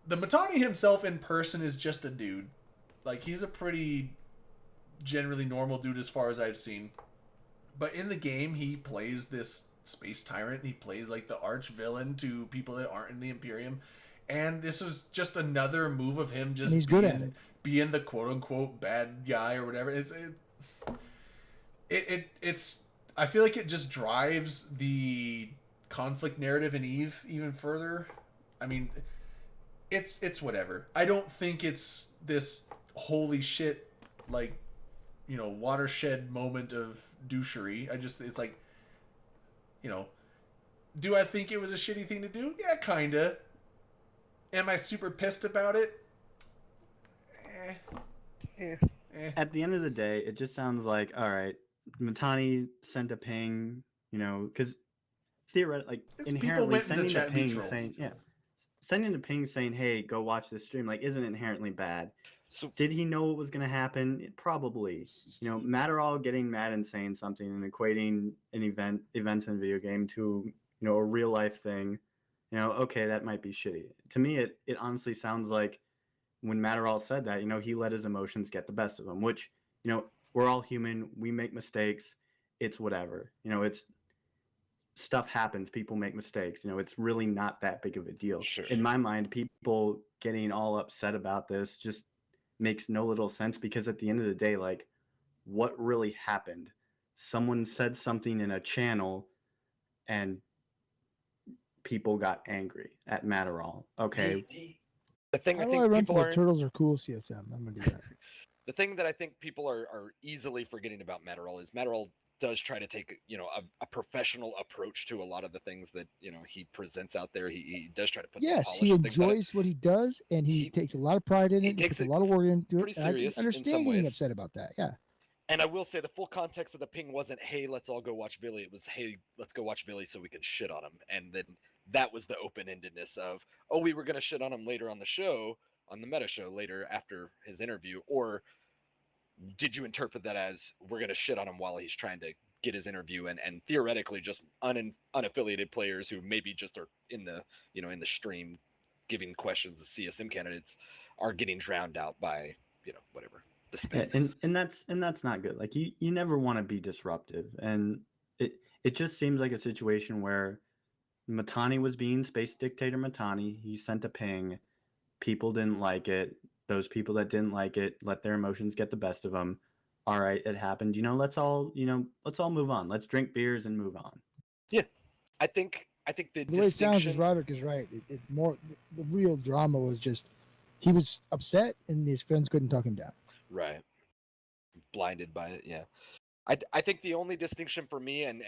Speaker 2: himself in person is just a dude. Like, he's a pretty generally normal dude as far as I've seen. But in the game, he plays this space tyrant. He plays like the arch villain to people that aren't in the Imperium. And this was just another move of him just
Speaker 4: And he's good at it.
Speaker 2: being the quote unquote bad guy or whatever. It's I feel like it just drives the conflict narrative in EVE even further. I mean, it's whatever. I don't think it's this holy shit, like, watershed moment of douchery. It's like, do I think it was a shitty thing to do? Yeah, kinda. Am I super pissed about it? Eh.
Speaker 6: At the end of the day, it just sounds like, all right, Matani sent a ping, because theoretically, like,
Speaker 2: It's people
Speaker 6: inherently
Speaker 2: went into
Speaker 6: sending
Speaker 2: chat
Speaker 6: a
Speaker 2: and be
Speaker 6: ping
Speaker 2: trolls.
Speaker 6: saying, sending a ping saying, hey, go watch this stream, like, isn't inherently bad.
Speaker 5: So
Speaker 6: Did he know what was going to happen? Probably. Matterall getting mad and saying something and equating events in a video game to, a real life thing, okay, that might be shitty. To me, it honestly sounds like when Matterall said that, he let his emotions get the best of him, which, we're all human. We make mistakes. It's whatever. It's stuff happens. People make mistakes. It's really not that big of a deal.
Speaker 5: Sure.
Speaker 6: In my mind, people getting all upset about this just makes no little sense, because at the end of the day, like, what really happened? Someone said something in a channel, and people got angry at Matterall. Okay,
Speaker 5: The thing
Speaker 4: How
Speaker 5: I
Speaker 4: do I
Speaker 5: think
Speaker 4: run
Speaker 5: people
Speaker 4: for the
Speaker 5: are
Speaker 4: turtles are cool CSM? I'm gonna do that.
Speaker 5: the thing that I think people are easily forgetting about Matterall is Matterall does try to take a professional approach to a lot of the things that he presents out there. He does try to put some
Speaker 4: Yes,
Speaker 5: polish
Speaker 4: he
Speaker 5: and things on it.
Speaker 4: enjoys what he does, and he
Speaker 5: He
Speaker 4: takes a lot of pride in
Speaker 5: he
Speaker 4: it. He
Speaker 5: takes
Speaker 4: puts a
Speaker 5: it
Speaker 4: lot of work into it,
Speaker 5: pretty
Speaker 4: and I can
Speaker 5: serious in
Speaker 4: understand
Speaker 5: some
Speaker 4: getting
Speaker 5: ways.
Speaker 4: upset about that. Yeah,
Speaker 5: And I will say the full context of the ping wasn't, hey, let's all go watch Billy. It was, hey, let's go watch Billy so we can shit on him. And then that was the open-endedness of, oh, we were going to shit on him later on the show, on the meta show later after his interview. Or did you interpret that as we're going to shit on him while he's trying to get his interview, and theoretically just unaffiliated players who maybe just are in the in the stream giving questions to CSM candidates are getting drowned out by whatever the
Speaker 6: Yeah,
Speaker 5: spam.
Speaker 6: and that's not good. Like you never want to be disruptive, and it just seems like a situation where Matani was being Space Dictator Matani. He sent a ping. People didn't like it. Those people that didn't like it let their emotions get the best of them. All right, it happened. Let's all move on. Let's drink beers and move on.
Speaker 5: Yeah, I think the
Speaker 4: the way it sounds is
Speaker 5: distinction.
Speaker 4: Roderick is right. It more the real drama was just he was upset, and his friends couldn't talk him down.
Speaker 5: Right. Blinded by it, yeah. I think the only distinction for me, and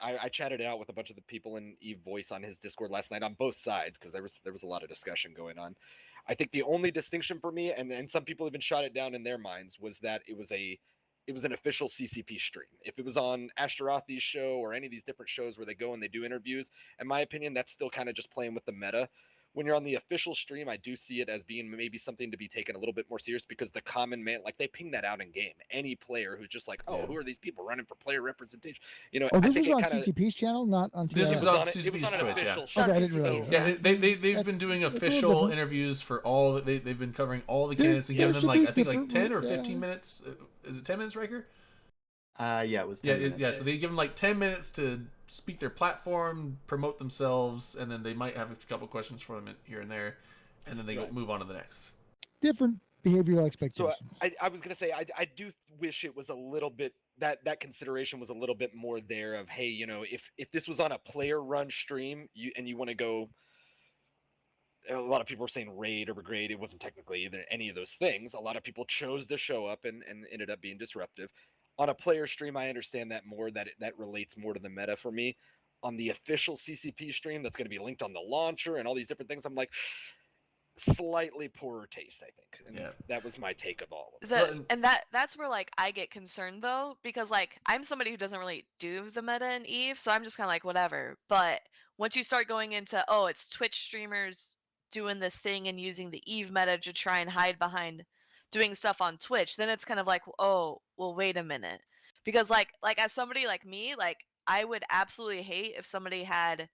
Speaker 5: I chatted it out with a bunch of the people in Eve Voice on his Discord last night on both sides because there was a lot of discussion going on. I think the only distinction for me, and some people even shot it down in their minds, was that it was an official CCP stream. If it was on Ashtarathi's show or any of these different shows where they go and they do interviews, in my opinion, that's still kind of just playing with the meta. When you're on the official stream, I do see it as being maybe something to be taken a little bit more serious because the common man, like they ping that out in game. Any player who's just like, oh,
Speaker 2: Yeah.
Speaker 5: who are these people running for player representation?
Speaker 4: Oh,
Speaker 5: I
Speaker 4: this
Speaker 5: think
Speaker 4: was on
Speaker 5: it kind of.
Speaker 4: CCP's channel, not on.
Speaker 2: This
Speaker 5: It
Speaker 2: was
Speaker 5: was
Speaker 2: on
Speaker 5: on it was
Speaker 2: CCP's
Speaker 5: on an
Speaker 2: Twitch, yeah.
Speaker 5: official
Speaker 3: That's
Speaker 5: show.
Speaker 4: Okay, I didn't realize
Speaker 5: So,
Speaker 2: Yeah, they've
Speaker 4: That's-
Speaker 2: been doing
Speaker 4: that's a little
Speaker 2: official
Speaker 4: different.
Speaker 2: interviews for all they've been covering all the
Speaker 4: There-
Speaker 2: candidates and
Speaker 4: there
Speaker 2: giving them
Speaker 4: should
Speaker 2: like
Speaker 4: be
Speaker 2: I think like
Speaker 4: different
Speaker 2: 10 or
Speaker 4: yeah.
Speaker 2: 15 minutes. Is it 10 minutes, Riker?
Speaker 6: Yeah, it was 10
Speaker 2: Yeah,
Speaker 6: minutes.
Speaker 2: yeah. So they give them like 10 minutes to speak their platform, promote themselves, and then they might have a couple questions for them here and there, and then they
Speaker 5: Right.
Speaker 2: move on to the next.
Speaker 4: Different behavioral
Speaker 5: So
Speaker 4: expectations.
Speaker 5: I was gonna say I do wish it was a little bit that consideration was a little bit more there of, hey, if this was on a player run stream you want to go, a lot of people were saying raid or brigade. It wasn't technically either any of those things. A lot of people chose to show up and ended up being disruptive. On a player stream, I understand that more, that relates more to the meta for me. On the official CCP stream that's going to be linked on the launcher and all these different things, I'm like, slightly poorer taste, I think. And
Speaker 2: Yeah.
Speaker 5: that was my take of all of it.
Speaker 2: Well,
Speaker 3: And that's where like I get concerned though, because like I'm somebody who doesn't really do the meta in Eve, so I'm just kind of like whatever. But once you start going into, oh, it's Twitch streamers doing this thing and using the Eve meta to try and hide behind doing stuff on Twitch, then it's kind of like, oh, well, wait a minute. Because like as somebody like me, like I would absolutely hate if somebody had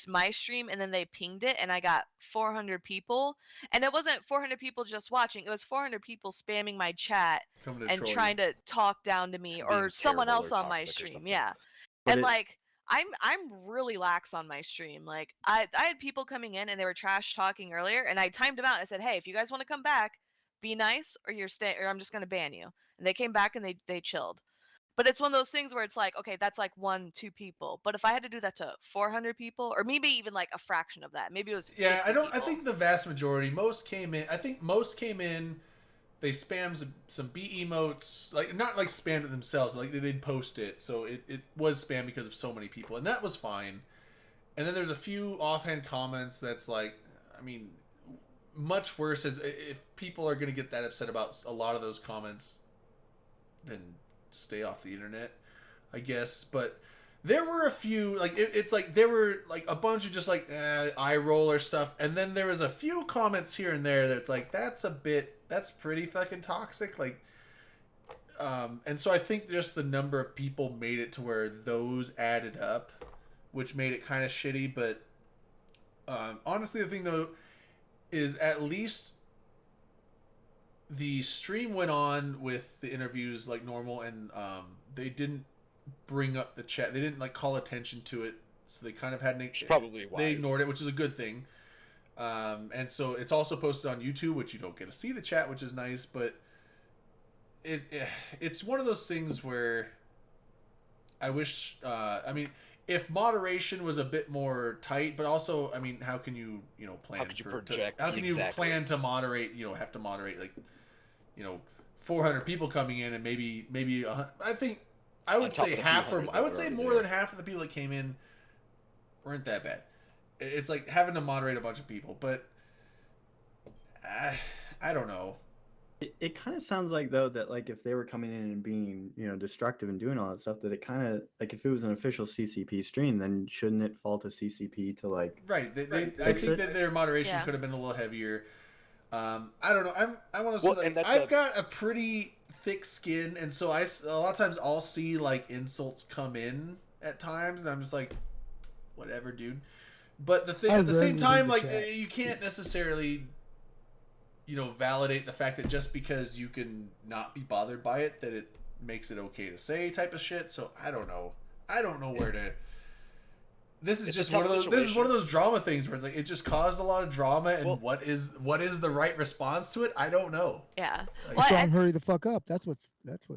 Speaker 3: my stream and then they pinged it and I got 400 people, and it wasn't 400 people just watching, it was 400 people spamming my chat
Speaker 2: Coming to
Speaker 3: and
Speaker 2: troll
Speaker 3: trying
Speaker 2: you.
Speaker 3: to talk down to me
Speaker 5: Being
Speaker 3: or someone
Speaker 5: terrible
Speaker 3: else
Speaker 5: or
Speaker 3: on my
Speaker 5: toxic or
Speaker 3: stream.
Speaker 5: something.
Speaker 3: Yeah.
Speaker 6: But
Speaker 3: And
Speaker 6: it-
Speaker 3: like I'm really lax on my stream. Like I had people coming in and they were trash talking earlier, and I timed them out. I said, hey, if you guys want to come back, be nice or you're staying, or I'm just gonna ban you. And they came back and they chilled. But it's one of those things where it's like, okay, that's like 1-2 people. But if I had to do that to 400 people, or maybe even like a fraction of that, maybe it was 50
Speaker 2: Yeah, I
Speaker 3: people.
Speaker 2: think the vast majority, most came in. I think most came in. They spammed some B emotes, like not like spammed it themselves, but like they'd post it, so it was spam because of so many people, and that was fine. And then there's a few offhand comments that's like, I mean, much worse is if people are gonna get that upset about a lot of those comments, then stay off the internet, I guess. But there were a few, like it's like there were like a bunch of just like eye roller stuff, and then there was a few comments here and there that's like that's pretty fucking toxic, like. And so I think just the number of people made it to where those added up, which made it kind of shitty. But honestly, the thing though is at least the stream went on with the interviews like normal, and they didn't bring up the chat. They didn't like call attention to it, so they kind of had
Speaker 5: Which is probably wise.
Speaker 2: they ignored it, which is a good thing. And so it's also posted on YouTube, which you don't get to see the chat, which is nice. But it's one of those things where I wish. I mean, if moderation was a bit more tight, but also, I mean, how can you plan
Speaker 5: could you
Speaker 2: for
Speaker 5: project-
Speaker 2: how can
Speaker 5: exactly.
Speaker 2: you plan to moderate, have to moderate like 400 people coming in, and maybe I think I would
Speaker 5: On top
Speaker 2: say
Speaker 5: of the
Speaker 2: half,
Speaker 5: few
Speaker 2: or
Speaker 5: hundred
Speaker 2: I
Speaker 5: that
Speaker 2: would
Speaker 5: were
Speaker 2: say
Speaker 5: already
Speaker 2: more
Speaker 5: there.
Speaker 2: than half of the people that came in weren't that bad. It's like having to moderate a bunch of people, but I don't know.
Speaker 6: It kind of sounds like though that like if they were coming in and being destructive and doing all that stuff, that it kind of like if it was an official CCP stream, then shouldn't it fall to CCP to like
Speaker 2: Right. I
Speaker 6: Fix
Speaker 2: think
Speaker 6: it.
Speaker 2: that their moderation
Speaker 3: Yeah.
Speaker 2: could have been a little heavier. I don't know. I want to
Speaker 5: Well,
Speaker 2: say
Speaker 5: and
Speaker 2: like,
Speaker 5: that's
Speaker 2: I've got a pretty thick skin, and so a lot of times I'll see like insults come in at times, and I'm just like, whatever, dude. But the thing
Speaker 4: I
Speaker 2: at the same
Speaker 4: rarely
Speaker 2: time,
Speaker 4: read the
Speaker 2: like
Speaker 4: chat.
Speaker 2: you can't necessarily validate the fact that just because you can not be bothered by it, that it makes it okay to say type of shit. So I don't know. I don't know where to. This is
Speaker 5: It's a
Speaker 2: just
Speaker 5: tough
Speaker 2: one of those. This is one of
Speaker 5: situation.
Speaker 2: those drama things where it's like it just caused a lot of drama, and
Speaker 5: Well-
Speaker 2: what is the right response to it? I don't know.
Speaker 3: Yeah.
Speaker 2: Like,
Speaker 3: Well,
Speaker 4: Song "Hurry the Fuck Up." That's what it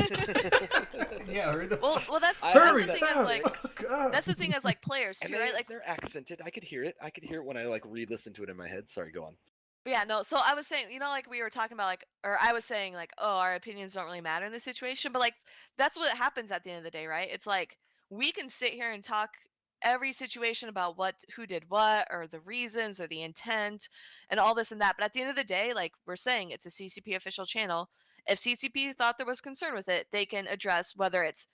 Speaker 4: is.
Speaker 2: yeah, hurry the
Speaker 3: Well,
Speaker 2: fuck.
Speaker 3: that's
Speaker 2: hurry
Speaker 3: the
Speaker 2: the
Speaker 3: thing is like
Speaker 2: fuck up.
Speaker 3: that's the thing as like players
Speaker 5: And
Speaker 3: too, right? Like,
Speaker 5: they're accented. I could hear it. I could hear it when I like re-listen to it in my head. Sorry, go on.
Speaker 3: but yeah, no. So I was saying, like we were talking about, like, or I was saying, like, oh, our opinions don't really matter in this situation, but like that's what happens at the end of the day, right? It's like we can sit here and talk every situation about who did what, or the reasons, or the intent, and all this and that. But at the end of the day, like we're saying, it's a CCP official channel. If CCP thought there was concern with it, they can address whether it's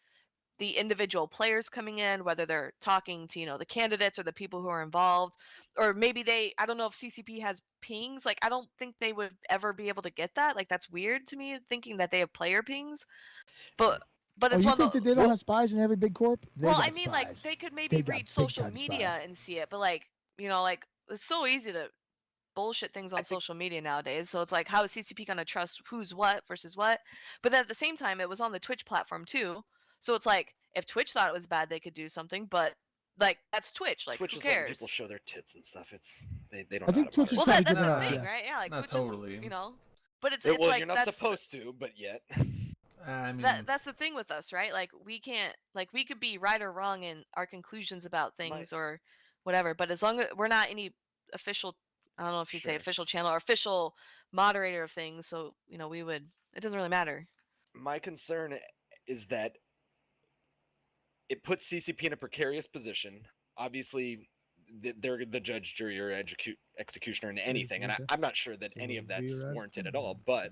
Speaker 3: the individual players coming in, whether they're talking to the candidates or the people who are involved, or maybe I don't know if CCP has pings. Like, I don't think they would ever be able to get that. Like, that's weird to me, thinking that they have player pings. But
Speaker 4: Oh,
Speaker 3: it's
Speaker 4: you
Speaker 3: one
Speaker 4: think
Speaker 3: of
Speaker 4: that
Speaker 3: the,
Speaker 4: they don't have spies in every big corp? They
Speaker 3: well,
Speaker 4: got
Speaker 3: I mean, like,
Speaker 4: spies.
Speaker 3: they could
Speaker 4: They
Speaker 3: maybe
Speaker 4: got
Speaker 3: read
Speaker 4: big
Speaker 3: social
Speaker 4: time
Speaker 3: media
Speaker 4: spies.
Speaker 3: and see it, but like, like it's so easy to bullshit things on
Speaker 5: I think-
Speaker 3: social media nowadays. So it's like, how is CCP gonna trust who's what versus what? But then at the same time, it was on the Twitch platform too. So it's like, if Twitch thought it was bad, they could do something. But like, that's Twitch. Like,
Speaker 5: Twitch
Speaker 3: who
Speaker 5: is letting
Speaker 3: cares?
Speaker 5: people show their tits and stuff. They don't
Speaker 4: I
Speaker 5: know how
Speaker 4: think
Speaker 5: to
Speaker 4: Twitch is
Speaker 3: Well,
Speaker 5: moderate.
Speaker 4: probably
Speaker 3: that's
Speaker 4: good
Speaker 3: the
Speaker 4: enough.
Speaker 3: thing,
Speaker 4: Yeah.
Speaker 3: right? Yeah, like
Speaker 2: Not
Speaker 3: Twitch
Speaker 2: totally.
Speaker 3: is, But it's
Speaker 5: Well,
Speaker 3: like
Speaker 5: you're not
Speaker 3: that's
Speaker 5: supposed to, but yet.
Speaker 2: I mean,
Speaker 3: that's the thing with us, right? Like we can't, like we could be right or wrong in our conclusions about things or whatever, but as long as we're not any official, I don't know if you say
Speaker 5: Sure.
Speaker 3: official channel or official moderator of things, so we would, it doesn't really matter.
Speaker 5: My concern is that it puts CCP in a precarious position. Obviously, they're the judge, jury, or executioner in anything, and I'm not sure that any of that's warranted at all. But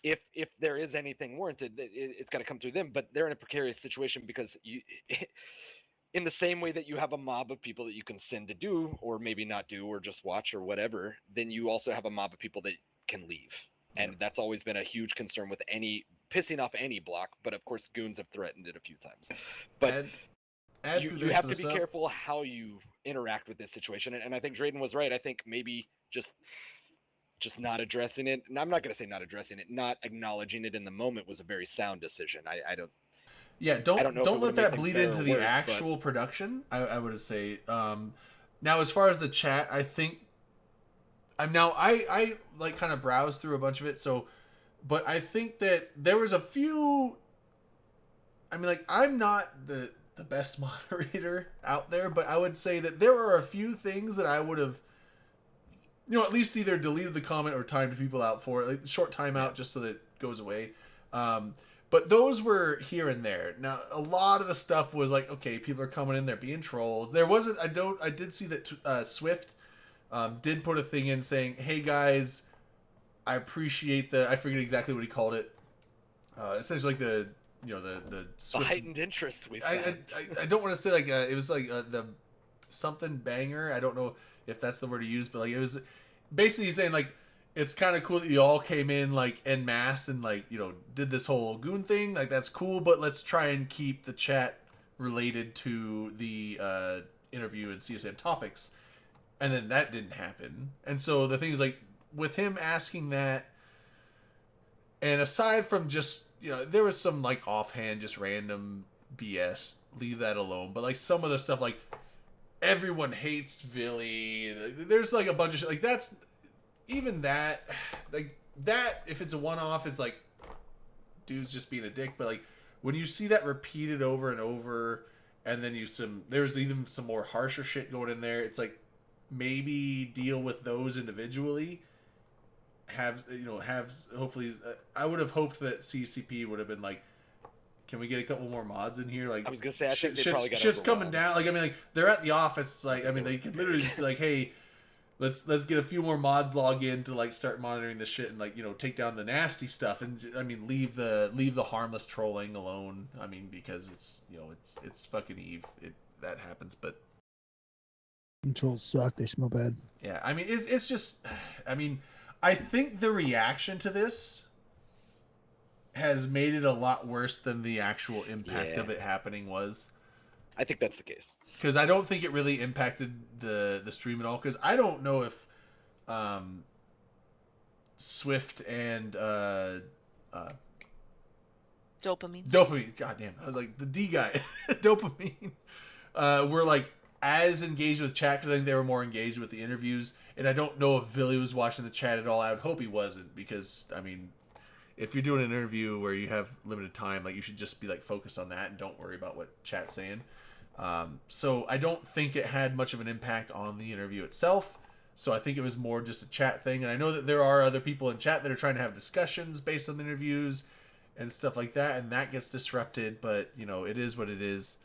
Speaker 5: if there is anything warranted, it's got to come through them. But they're in a precarious situation because you, in the same way that you have a mob of people that you can send to do, or maybe not do, or just watch or whatever, then you also have a mob of people that can leave. And that's always been a huge concern with pissing off any block. But of course, goons have threatened it a few times. But
Speaker 2: add
Speaker 5: you
Speaker 2: through
Speaker 5: have to
Speaker 2: this
Speaker 5: be
Speaker 2: up.
Speaker 5: careful how you interact with this situation. And I think Drayden was right. I think maybe just not addressing it. And I'm not going to say not addressing it, not acknowledging it in the moment was a very sound decision. I don't.
Speaker 2: Yeah,
Speaker 5: I don't know if it
Speaker 2: don't let
Speaker 5: would've made
Speaker 2: that
Speaker 5: things
Speaker 2: bleed
Speaker 5: better
Speaker 2: into
Speaker 5: or
Speaker 2: the
Speaker 5: worse, but-
Speaker 2: actual production. I would say. Now, as far as the chat, I think. I like kind of browsed through a bunch of it. So, but I think that there was a few. I mean, like I'm not the best moderator out there, but I would say that there are a few things that I would have. At least either deleted the comment or timed people out for it, like short timeout just so that it goes away. But those were here and there. Now, a lot of the stuff was like, okay, people are coming in, they're being trolls. There wasn't. I did see that Swift did put a thing in saying, "Hey guys, I appreciate the." I forget exactly what he called it. Essentially, like the
Speaker 5: The
Speaker 2: Swift.
Speaker 5: heightened interest we've
Speaker 2: I
Speaker 5: had.
Speaker 2: don't want to say like it was like the something banger. I don't know if that's the word to use, but like it was basically saying like it's kind of cool that you all came in like en masse and like did this whole goon thing. Like that's cool, but let's try and keep the chat related to the interview and CSM topics. And then that didn't happen. And so the thing is like with him asking that, and aside from just there was some like offhand just random BS, leave that alone. But like some of the stuff like everyone hates Villy, there's like a bunch of shit like that's even that like that if it's a one-off it's like dude's just being a dick. But like when you see that repeated over and over and then there's even some more harsher shit going in there. It's like maybe deal with those individually. Have hopefully I would have hoped that CCP would have been like, can we get a couple more mods in here? Like,
Speaker 5: I was gonna say, I think they probably got
Speaker 2: shit's coming
Speaker 5: overwhelmed.
Speaker 2: down. Like, I mean, like they're at the office. Like, I mean, they could literally just be like, hey, let's get a few more mods log in to like start monitoring the shit and like take down the nasty stuff. And I mean, leave the harmless trolling alone. I mean, because it's it's fucking Eve. That happens, but
Speaker 4: Trolls suck. They smell bad.
Speaker 2: yeah, I mean, it's just, I mean, I think the reaction to this has made it a lot worse than the actual impact of it happening was.
Speaker 5: I think that's the case.
Speaker 2: Because I don't think it really impacted the stream at all. Because I don't know if Swift and
Speaker 3: Dopamine.
Speaker 2: Goddamn, I was like the D guy, Dopamine, were like as engaged with chat, because I think they were more engaged with the interviews. And I don't know if Billy was watching the chat at all. I would hope he wasn't, because I mean, if you're doing an interview where you have limited time, like, you should just be like focused on that and don't worry about what chat's saying. So I don't think it had much of an impact on the interview itself. So I think it was more just a chat thing. And I know that there are other people in chat that are trying to have discussions based on the interviews and stuff like that, and that gets disrupted. But it is what it is.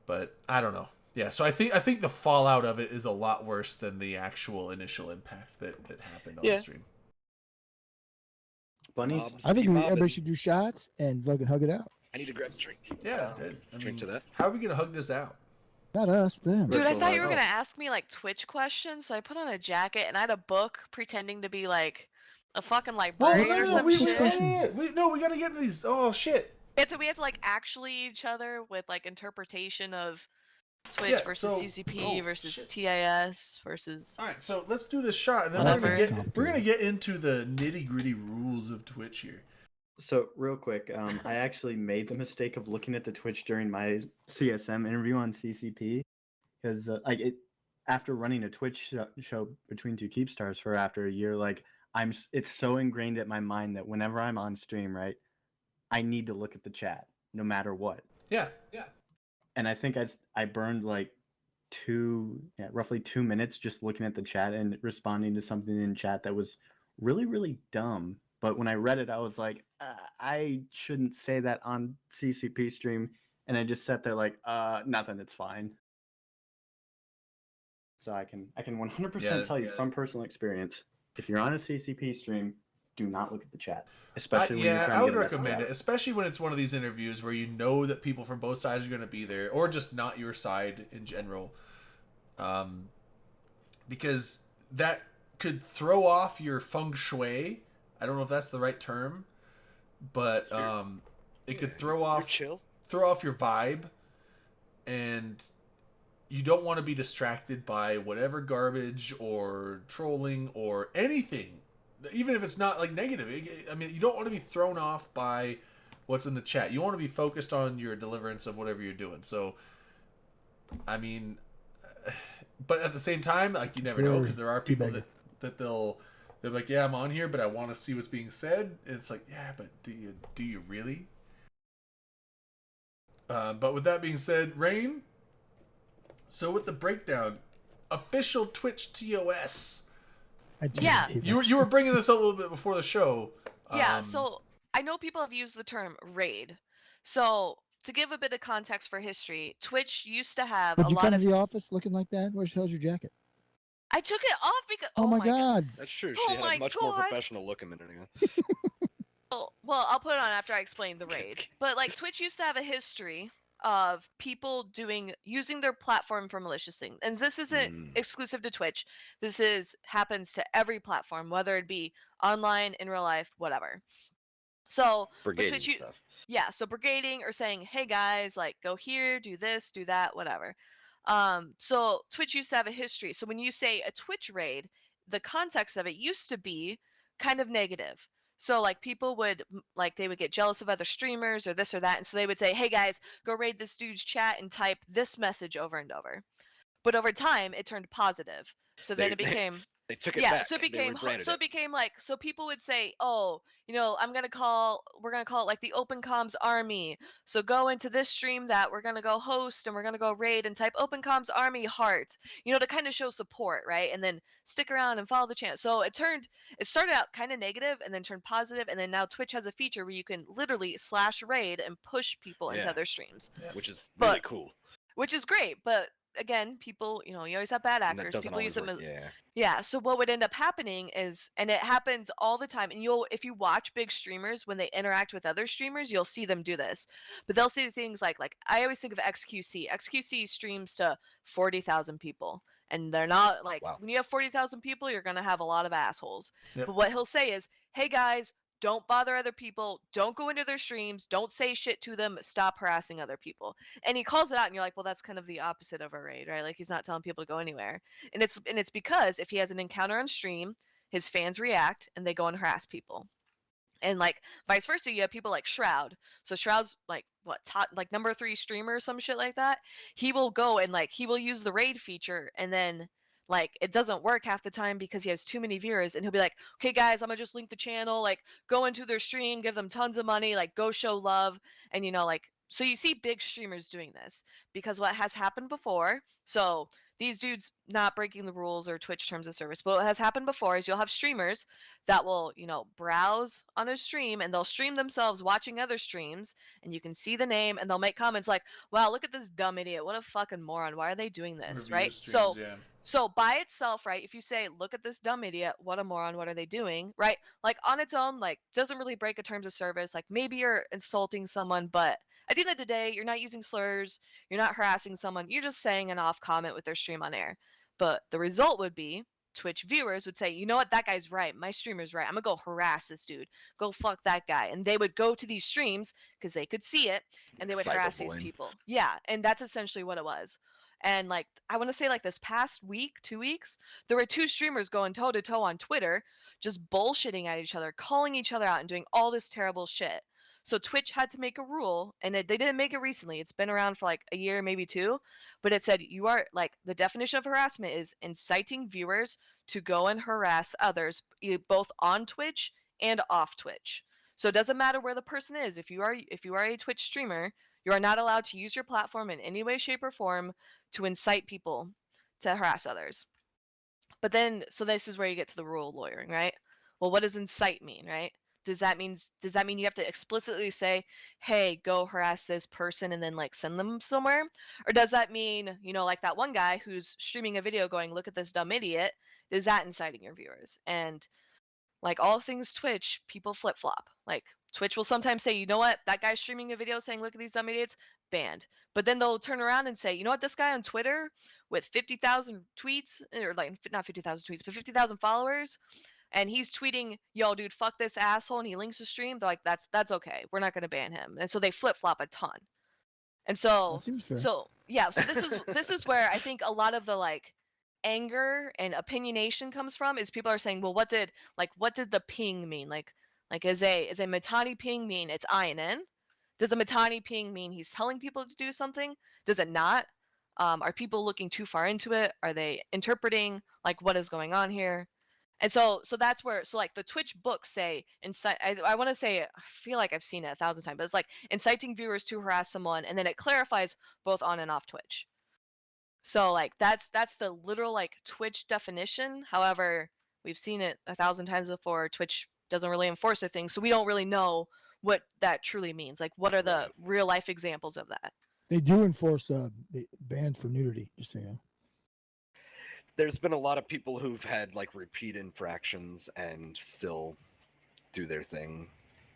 Speaker 2: But I don't know. Yeah, so I think the fallout of it is a lot worse than the actual initial impact that happened on the stream.
Speaker 6: Bunnies.
Speaker 4: I think everybody should do shots and fucking hug it out.
Speaker 5: I need to grab a drink.
Speaker 2: Yeah,
Speaker 5: Drink to that.
Speaker 2: How are we gonna hug this out?
Speaker 4: Not us, them.
Speaker 3: Dude, I
Speaker 2: Virtual
Speaker 3: thought you were
Speaker 2: hug.
Speaker 3: gonna ask me like Twitch questions, so I put on a jacket and I had a book pretending to be like a fucking librarian or some
Speaker 2: we
Speaker 3: shit.
Speaker 2: gotta get these. Oh shit.
Speaker 3: We have to like actually each other with like interpretation of Twitch
Speaker 2: Yeah,
Speaker 3: versus
Speaker 2: so-
Speaker 3: CCP
Speaker 2: oh,
Speaker 3: versus
Speaker 2: shit.
Speaker 3: TIS versus.
Speaker 2: All right, so let's do this shot, and then
Speaker 3: Whatever.
Speaker 2: we're gonna get into the nitty gritty rules of Twitch here.
Speaker 6: So real quick, I actually made the mistake of looking at the Twitch during my CSM interview on CCP, because after running a Twitch show between two Keep Stars for after a year, like it's so ingrained at my mind that whenever I'm on stream, right, I need to look at the chat no matter what.
Speaker 2: Yeah.
Speaker 6: And I think I burned like roughly 2 minutes just looking at the chat and responding to something in chat that was really, really dumb. But when I read it, I was like, I shouldn't say that on CCP stream. And I just sat there like, nothing, it's fine. So I can 100% tell you from personal experience, if you're on a CCP stream, do not look at the chat. Especially when you're trying to
Speaker 2: I would
Speaker 6: get a message
Speaker 2: recommend
Speaker 6: out.
Speaker 2: it, especially when it's one of these interviews where you know that people from both sides are going to be there, or just not your side in general, because that could throw off your feng shui. I don't know if that's the right term, but it could throw off your vibe, and you don't want to be distracted by whatever garbage or trolling or anything. Even if it's not like negative, I mean, you don't want to be thrown off by what's in the chat. You want to be focused on your deliverance of whatever you're doing. So, I mean, but at the same time, like, you never know, because there are people that they're like, yeah, I'm on here, but I want to see what's being said. And it's like, yeah, but do you really? But with that being said, Rain. So with the breakdown, official Twitch TOS.
Speaker 3: Yeah.
Speaker 2: You were bringing this up a little bit before the show.
Speaker 3: Yeah, so I know people have used the term raid. So to give a bit of context for history, Twitch used to have
Speaker 4: Would
Speaker 3: a
Speaker 4: you
Speaker 3: lot
Speaker 4: come
Speaker 3: of.
Speaker 4: to the office looking like that? Where's the hell's your jacket?
Speaker 3: I took it off because.
Speaker 4: Oh my god.
Speaker 5: That's true.
Speaker 3: Oh
Speaker 5: She had
Speaker 3: my
Speaker 5: a much more
Speaker 3: God.
Speaker 5: professional look a minute ago.
Speaker 3: Well, I'll put it on after I explain the raid. But like Twitch used to have a history of people using their platform for malicious things, and this isn't exclusive to Twitch. This happens to every platform, whether it be online, in real life, whatever. So
Speaker 5: Brigading
Speaker 3: Twitch,
Speaker 5: stuff.
Speaker 3: yeah, so brigading or saying, hey guys, like, go here, do this, do that, whatever. So Twitch used to have a history. So when you say a Twitch raid, the context of it used to be kind of negative. So like people would they would get jealous of other streamers or this or that, and so they would say, hey guys, go raid this dude's chat and type this message over and over. But over time it turned positive. So then it became
Speaker 5: They took it
Speaker 3: Yeah,
Speaker 5: back.
Speaker 3: so it
Speaker 5: They
Speaker 3: became
Speaker 5: rebranded
Speaker 3: so
Speaker 5: it.
Speaker 3: it became like, so people would say, oh, we're gonna call it like the Open Comms Army. So go into this stream that we're gonna go host and we're gonna go raid and type Open Comms Army heart, to kind of show support, right? And then stick around and follow the channel. So it started out kind of negative and then turned positive, and then now Twitch has a feature where you can literally /raid and push people into
Speaker 5: Yeah.
Speaker 3: other streams,
Speaker 5: Which is
Speaker 3: But-
Speaker 5: really cool.
Speaker 3: which is great. But again, people, you always have bad
Speaker 5: And that
Speaker 3: actors.
Speaker 5: doesn't
Speaker 3: People use
Speaker 5: always
Speaker 3: them
Speaker 5: work.
Speaker 3: as,
Speaker 5: Yeah.
Speaker 3: yeah, so what would end up happening is, and it happens all the time, and if you watch big streamers when they interact with other streamers, you'll see them do this. But they'll see things like I always think of XQC. XQC streams to 40,000 people, and they're not like,
Speaker 5: Wow.
Speaker 3: when you have 40,000 people, you're going to have a lot of assholes.
Speaker 2: Yep.
Speaker 3: But what he'll say is, hey guys, don't bother other people, don't go into their streams, don't say shit to them, stop harassing other people. And he calls it out, and you're like, well, that's kind of the opposite of a raid, right? Like, he's not telling people to go anywhere. And it's because if he has an encounter on stream, his fans react and they go and harass people. And like vice versa, you have people like Shroud. So Shroud's like top like number 3 streamer or some shit like that. He will go and he will use the raid feature, and then it doesn't work half the time because he has too many viewers, and he'll be like, okay guys, I'm gonna just link the channel, go into their stream, give them tons of money, go show love. And so you see big streamers doing this because what has happened before, so these dudes not breaking the rules or Twitch terms of service, but what has happened before is you'll have streamers that will, browse on a stream, and they'll stream themselves watching other streams, and you can see the name, and they'll make comments like, wow, look at this dumb idiot, what a fucking moron, why are they doing this,
Speaker 2: Review
Speaker 3: right?
Speaker 2: streams, yeah.
Speaker 3: So by itself, right, if you say, look at this dumb idiot, what a moron, what are they doing, right? On its own, doesn't really break a terms of service. Maybe you're insulting someone, but at the end of the day, you're not using slurs, you're not harassing someone, you're just saying an off comment with their stream on air. But the result would be Twitch viewers would say, you know what, that guy's right, my streamer's right, I'm gonna go harass this dude, go fuck that guy. And they would go to these streams because they could see it, and they would harass these
Speaker 5: Cyberbullying.
Speaker 3: people. Yeah, and that's essentially what it was. And I want to say this past week, 2 weeks, there were 2 streamers going toe to toe on Twitter, just bullshitting at each other, calling each other out, and doing all this terrible shit. So Twitch had to make a rule, and they didn't make it recently. It's been around for a year, maybe 2, but it said you are the definition of harassment is inciting viewers to go and harass others, both on Twitch and off Twitch. So it doesn't matter where the person is. If you are a Twitch streamer, you are not allowed to use your platform in any way, shape, or form to incite people to harass others. But then, so this is where you get to the rule lawyering, right? Well, what does incite mean, right? Does that mean you have to explicitly say, hey, go harass this person and then send them somewhere? Or does that mean, that one guy who's streaming a video going, look at this dumb idiot, is that inciting your viewers? And all things Twitch, people flip-flop. Twitch will sometimes say, you know what, that guy's streaming a video saying, look at these dumb idiots, banned. But then they'll turn around and say, you know what, this guy on Twitter with 50,000 tweets, or not 50,000 tweets, but 50,000 followers, and he's tweeting, yo, dude, fuck this asshole, and he links the stream, they're like, that's okay, we're not going to ban him. And so they flip-flop a ton. And so,
Speaker 4: That seems fair.
Speaker 3: so this is where I think a lot of the anger and opinionation comes from, is people are saying, well, what did the ping mean? Is a Mitani ping mean it's INN? Does a Mitani ping mean he's telling people to do something? Does it not? Are people looking too far into it? Are they interpreting what is going on here? And so that's where, the Twitch books say, I want to say, I feel like I've seen it 1,000 times, but it's inciting viewers to harass someone, and then it clarifies both on and off Twitch. So that's the literal Twitch definition. However, we've seen it 1,000 times before. Twitch doesn't really enforce their things, so we don't really know what that truly means. What are the real life examples of that?
Speaker 4: They do enforce the bans for nudity, just so you know.
Speaker 5: There's been a lot of people who've had repeat infractions and still do their thing.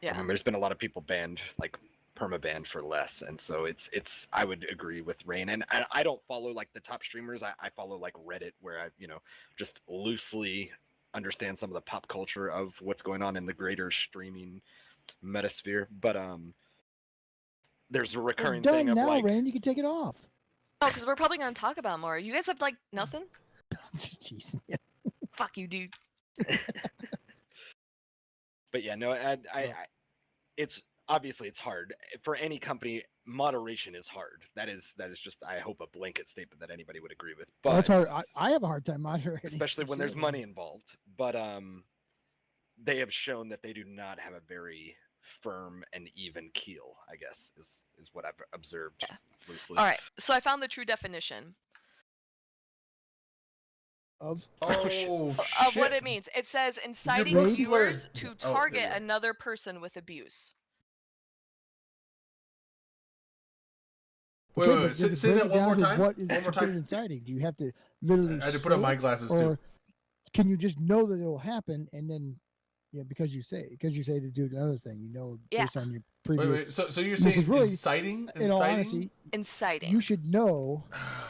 Speaker 3: Yeah.
Speaker 5: I mean, there's been a lot of people banned, perma-banned for less, and so it's I would agree with Rain. And I don't follow the top streamers. I follow Reddit, where I just loosely understand some of the pop culture of what's going on in the greater streaming metasphere. But there's a recurring
Speaker 4: We're
Speaker 5: thing
Speaker 4: done
Speaker 5: of
Speaker 4: now, Rain. You can take it off.
Speaker 3: Oh, because we're probably gonna talk about more. You guys have nothing?
Speaker 4: Jeez. Yeah.
Speaker 3: Fuck you, dude.
Speaker 5: But yeah, no, I it's obviously it's hard for any company. Moderation is hard. That is just, I hope, a blanket statement that anybody would agree with. But
Speaker 4: That's hard. I have a hard time moderating,
Speaker 5: especially
Speaker 4: for
Speaker 5: when there's
Speaker 4: sure.
Speaker 5: money involved. But they have shown that they do not have a very firm and even keel, I guess, is what I've observed loosely.
Speaker 3: All right, so I found the true definition
Speaker 4: Of
Speaker 2: Oh
Speaker 3: of what
Speaker 2: shit!
Speaker 3: it means. It says inciting
Speaker 2: book's
Speaker 3: viewers
Speaker 2: blurred.
Speaker 3: to
Speaker 2: Oh, there
Speaker 3: target
Speaker 2: you go.
Speaker 3: another person with abuse.
Speaker 2: Wait,
Speaker 4: Okay,
Speaker 2: wait,
Speaker 4: but
Speaker 2: say,
Speaker 4: does it
Speaker 2: say
Speaker 4: break
Speaker 2: that
Speaker 4: it
Speaker 2: one
Speaker 4: down
Speaker 2: more
Speaker 4: to
Speaker 2: time.
Speaker 4: What is
Speaker 2: One more
Speaker 4: considered
Speaker 2: time.
Speaker 4: inciting? Do you have to literally?
Speaker 2: I had to put on
Speaker 4: say
Speaker 2: my
Speaker 4: it,
Speaker 2: glasses
Speaker 4: or
Speaker 2: too.
Speaker 4: can you just know that it will happen and then, because you say to do another thing,
Speaker 3: Yeah.
Speaker 4: based on your
Speaker 2: Wait,
Speaker 4: previous.
Speaker 2: So you're
Speaker 4: No,
Speaker 2: saying
Speaker 4: 'cause really,
Speaker 2: inciting?
Speaker 4: in all honesty,
Speaker 3: Inciting.
Speaker 4: you should know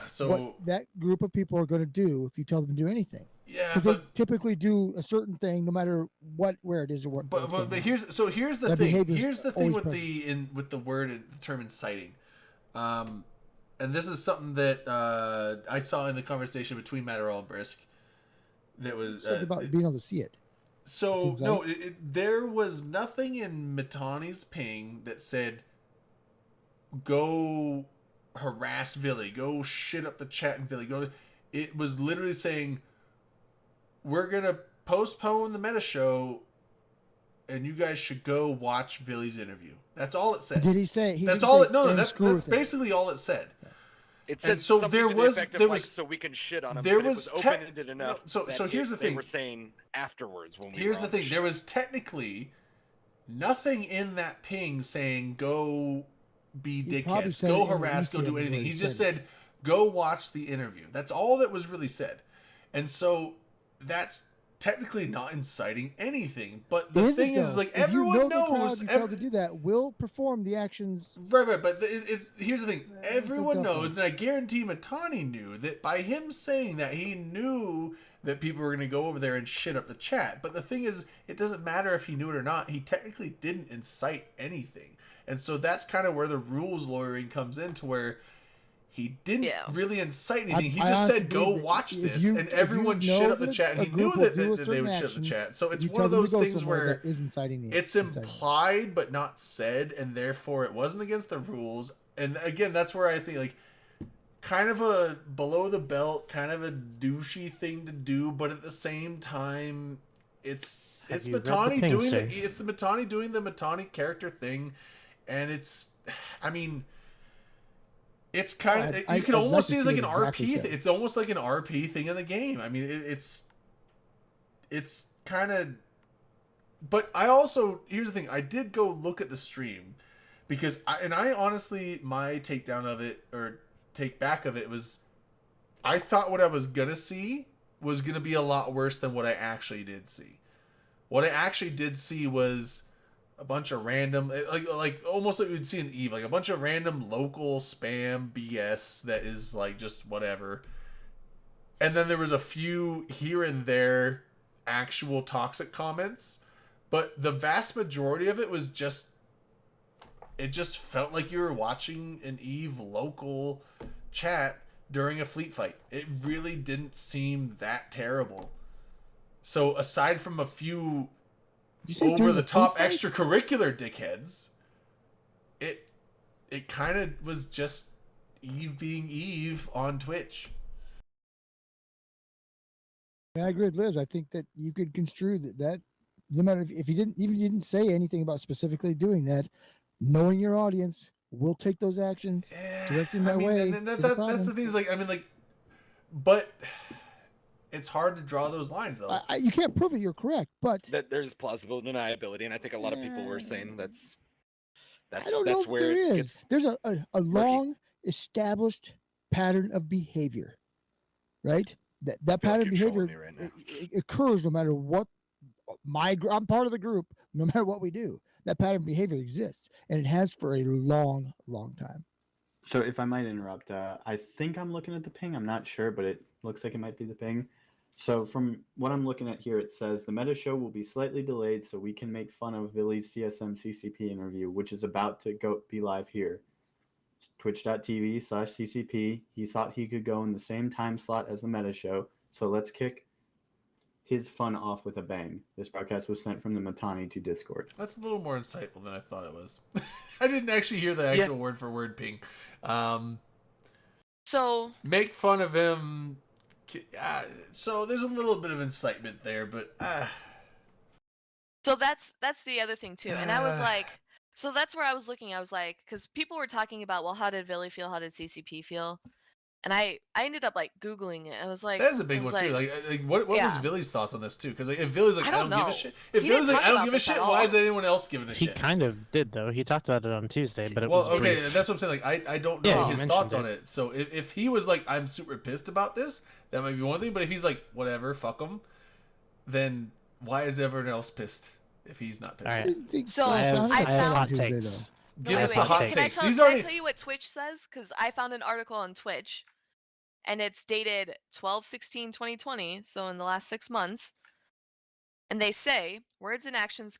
Speaker 2: So
Speaker 4: what that group of people are going to do if you tell them to do anything.
Speaker 2: yeah,
Speaker 4: Because they
Speaker 2: but
Speaker 4: typically do a certain thing, no matter where it is or what.
Speaker 2: but
Speaker 4: what's going on.
Speaker 2: here's the
Speaker 4: That
Speaker 2: thing.
Speaker 4: behavior's
Speaker 2: Here's the thing
Speaker 4: always
Speaker 2: with
Speaker 4: present.
Speaker 2: with the word and the term inciting. And this is something that I saw in the conversation between Matterall and Brisk. That was
Speaker 4: Something about being able to see it.
Speaker 2: so
Speaker 4: Seems
Speaker 2: no.
Speaker 4: like-
Speaker 2: There was nothing in Mitani's ping that said, "Go harass Villy, go shit up the chat in Villy." Go. It was literally saying, "We're gonna postpone the meta show, and you guys should go watch Villy's interview." That's all it said.
Speaker 4: Did he say?
Speaker 2: That's
Speaker 4: didn't
Speaker 2: all.
Speaker 4: say,
Speaker 2: It, no,
Speaker 4: "And
Speaker 2: that's
Speaker 4: screw with it."
Speaker 2: basically all it said.
Speaker 5: It
Speaker 2: And
Speaker 5: said
Speaker 2: so
Speaker 5: something
Speaker 2: there
Speaker 5: to the
Speaker 2: was-
Speaker 5: effect of,
Speaker 2: there
Speaker 5: like,
Speaker 2: was-
Speaker 5: so we can shit on them.
Speaker 2: there
Speaker 5: but it
Speaker 2: was
Speaker 5: was
Speaker 2: te-
Speaker 5: open-ended enough.
Speaker 2: so
Speaker 5: that
Speaker 2: here's the
Speaker 5: they
Speaker 2: thing.
Speaker 5: were saying afterwards when we.
Speaker 2: Here's
Speaker 5: were
Speaker 2: the
Speaker 5: on
Speaker 2: thing.
Speaker 5: show.
Speaker 2: There was technically nothing in that ping saying go be
Speaker 4: He probably
Speaker 2: dickheads,
Speaker 4: said
Speaker 2: go
Speaker 4: it in the
Speaker 2: harass, go
Speaker 4: ECM
Speaker 2: do
Speaker 4: is
Speaker 2: anything.
Speaker 4: where
Speaker 2: He
Speaker 4: he
Speaker 2: just
Speaker 4: said
Speaker 2: said go watch the interview. That's all that was really said. And so that's technically not inciting anything. But the
Speaker 4: Is
Speaker 2: thing
Speaker 4: it,
Speaker 2: is,
Speaker 4: though?
Speaker 2: like,
Speaker 4: If you
Speaker 2: everyone
Speaker 4: know the crowd
Speaker 2: knows.
Speaker 4: you tell to do that will perform the actions.
Speaker 2: Right. But here's the thing.
Speaker 4: It's a
Speaker 2: Everyone
Speaker 4: tough
Speaker 2: knows,
Speaker 4: one.
Speaker 2: and I guarantee Matani knew that by him saying that, he knew that people were going to go over there and shit up the chat. But the thing is, it doesn't matter if he knew it or not. He technically didn't incite anything. And so that's kind of where the rules lawyering comes in, to where he didn't really incite anything. He
Speaker 4: I
Speaker 2: just
Speaker 4: honestly
Speaker 2: said, go
Speaker 4: believe that
Speaker 2: watch
Speaker 4: if
Speaker 2: this.
Speaker 4: you-
Speaker 2: And
Speaker 4: if you
Speaker 2: everyone
Speaker 4: know
Speaker 2: shit up the
Speaker 4: that
Speaker 2: chat. And
Speaker 4: a
Speaker 2: he knew
Speaker 4: group will
Speaker 2: that,
Speaker 4: do a
Speaker 2: that they
Speaker 4: certain
Speaker 2: would shit up the
Speaker 4: action,
Speaker 2: chat. So it's
Speaker 4: you
Speaker 2: one
Speaker 4: tell
Speaker 2: of
Speaker 4: them to
Speaker 2: those
Speaker 4: go
Speaker 2: things
Speaker 4: somewhere
Speaker 2: where
Speaker 4: that is inciting the
Speaker 2: it's implied but not said, and therefore it wasn't against the rules. And again, that's where I think, like, kind of a below the belt, kind of a douchey thing to do, but at the same time, it's
Speaker 7: you read the
Speaker 2: Matani
Speaker 7: ping,
Speaker 2: doing
Speaker 7: sir?
Speaker 2: it's the Matani doing the Matani character thing, and I mean, it's kind of, you can
Speaker 4: I'd
Speaker 2: almost
Speaker 4: like to
Speaker 2: see it as
Speaker 4: see
Speaker 2: like
Speaker 4: it
Speaker 2: an
Speaker 4: exactly
Speaker 2: RP.
Speaker 4: said.
Speaker 2: It's almost like an RP thing in the game. I mean, it's kind of. But I also, here's the thing, I did go look at the stream, because I honestly, my takedown of it, or take back of it, was, I thought what I was gonna see was gonna be a lot worse than what I actually did see. What I actually did see was a bunch of random, like almost like we'd see in Eve, like a bunch of random local spam BS that is like just whatever. And then there was a few here and there actual toxic comments, but the vast majority of it was just, it just felt like you were watching an Eve local chat during a fleet fight. It really didn't seem that terrible. So aside from a few over the top extracurricular dickheads, it kind of was just Eve being Eve on Twitch.
Speaker 4: I agree with Liz. I think that you could construe that no matter if you didn't say anything about specifically doing that, knowing your audience will take those actions, direct them that way.
Speaker 2: And that's the thing, is like, I mean, like, but it's hard to draw those lines, though.
Speaker 4: You can't prove it. You're correct, but
Speaker 5: that there's plausible deniability, and I think a lot of people were saying that's
Speaker 4: I don't know if
Speaker 5: where
Speaker 4: there
Speaker 5: it
Speaker 4: is.
Speaker 5: gets
Speaker 4: There's a long established pattern of behavior, right? That pattern of behavior
Speaker 5: right now.
Speaker 4: it occurs no matter what. I'm part of the group. No matter what we do, that pattern of behavior exists, and it has for a long, long time.
Speaker 6: So if I might interrupt, I think I'm looking at the ping. I'm not sure, but it looks like it might be the ping. So from what I'm looking at here, it says the meta show will be slightly delayed so we can make fun of Villy's CSM CCP interview, which is about to be live here. Twitch.tv/CCP. He thought he could go in the same time slot as the meta show. So let's kick his fun off with a bang. This broadcast was sent from the Matani to Discord.
Speaker 2: That's a little more insightful than I thought it was. I didn't actually hear the actual word for word ping.
Speaker 3: So
Speaker 2: Make fun of him. So there's a little bit of incitement there, but
Speaker 3: So that's the other thing too. And I was like, so that's where I was looking. I was like, because people were talking about, well, how did Villy feel? How did CCP feel? And I ended up like Googling it. I was like,
Speaker 2: that is a big one too. Like what was
Speaker 3: yeah.
Speaker 2: Villy's thoughts on this too? Because like, if Villy's like, I don't give
Speaker 3: know.
Speaker 2: a shit. If
Speaker 3: He
Speaker 2: Villy's
Speaker 3: didn't
Speaker 2: like, I
Speaker 3: talk
Speaker 2: don't
Speaker 3: about
Speaker 2: give a
Speaker 3: this
Speaker 2: shit,
Speaker 3: at
Speaker 2: why
Speaker 3: all.
Speaker 2: is anyone else giving a
Speaker 7: He
Speaker 2: shit?
Speaker 7: kind of did though. He talked about it on Tuesday, but it
Speaker 2: Well,
Speaker 7: was
Speaker 2: okay,
Speaker 7: brief.
Speaker 2: that's what I'm saying. Like, I don't know
Speaker 7: Yeah, he
Speaker 2: his
Speaker 7: mentioned
Speaker 2: thoughts
Speaker 7: it.
Speaker 2: on it. So if he was like, I'm super pissed about this, that might be one thing. But if he's like, whatever, fuck him, then why is everyone else pissed if he's not pissed?
Speaker 7: All right.
Speaker 3: So
Speaker 7: I have
Speaker 3: I
Speaker 7: hot
Speaker 3: found-
Speaker 7: takes.
Speaker 3: No,
Speaker 2: Give
Speaker 3: wait,
Speaker 2: us the
Speaker 3: wait,
Speaker 2: hot
Speaker 3: can
Speaker 2: takes.
Speaker 3: I
Speaker 2: He's
Speaker 3: tell,
Speaker 2: already.
Speaker 3: can I tell you what Twitch says? Because I found an article on Twitch, and it's dated 12/16/2020, so in the last 6 months. And they say words and actions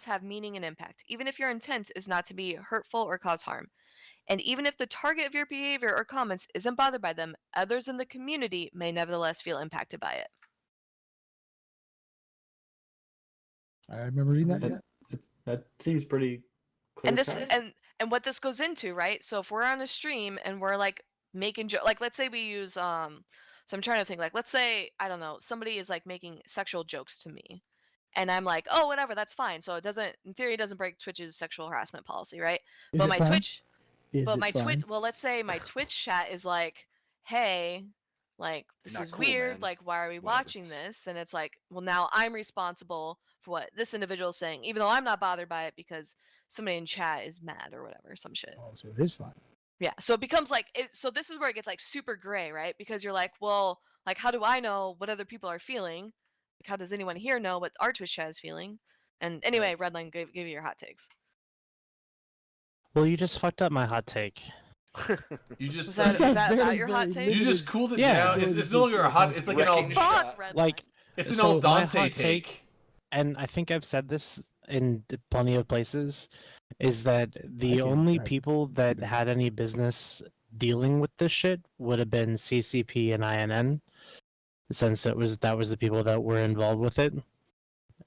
Speaker 3: have meaning and impact, even if your intent is not to be hurtful or cause harm. And even if the target of your behavior or comments isn't bothered by them, others in the community may nevertheless feel impacted by it.
Speaker 4: I remember reading that.
Speaker 6: That, that seems pretty clear.
Speaker 3: And this
Speaker 6: cut.
Speaker 3: and what this goes into, right? So if we're on a stream and we're like making like let's say we use so I'm trying to think, like let's say, I don't know, somebody is like making sexual jokes to me. And I'm like, "Oh, whatever, that's fine." So it doesn't, in theory, it doesn't break Twitch's sexual harassment policy, right?
Speaker 4: Is
Speaker 3: But
Speaker 4: it
Speaker 3: my
Speaker 4: fine?
Speaker 3: Twitch
Speaker 4: Is
Speaker 3: But
Speaker 4: it
Speaker 3: my
Speaker 4: fine?
Speaker 3: Twitch, well, let's say my Twitch chat is like, "Hey, like this
Speaker 5: Not
Speaker 3: is
Speaker 5: cool,
Speaker 3: weird.
Speaker 5: man.
Speaker 3: Like, why are we
Speaker 5: Whatever.
Speaker 3: watching this?" Then it's like, well, now I'm responsible for what this individual is saying, even though I'm not bothered by it because somebody in chat is mad or whatever, some shit.
Speaker 4: Oh, so it is fine.
Speaker 3: Yeah. So it becomes like, so this is where it gets like super gray, right? Because you're like, well, like, how do I know what other people are feeling? Like, how does anyone here know what our Twitch chat is feeling? And anyway, Redline, give you your hot takes.
Speaker 7: Well, you just fucked up my hot take.
Speaker 2: You just
Speaker 3: Is that
Speaker 4: Very,
Speaker 3: about your hot
Speaker 4: very
Speaker 3: take?
Speaker 2: you just cooled it
Speaker 7: Yeah.
Speaker 2: down. It's no longer a hot. It's like an
Speaker 5: Wrecking
Speaker 2: al,
Speaker 5: shop.
Speaker 3: Fuck Redline.
Speaker 7: Like,
Speaker 2: it's an
Speaker 7: So
Speaker 2: al
Speaker 7: my
Speaker 2: dente
Speaker 7: hot
Speaker 2: take.
Speaker 7: and I think I've said this in plenty of places, is that the
Speaker 4: can-
Speaker 7: only
Speaker 4: I-
Speaker 7: people that had any business dealing with this shit would have been CCP and INN, since that was the people that were involved with it.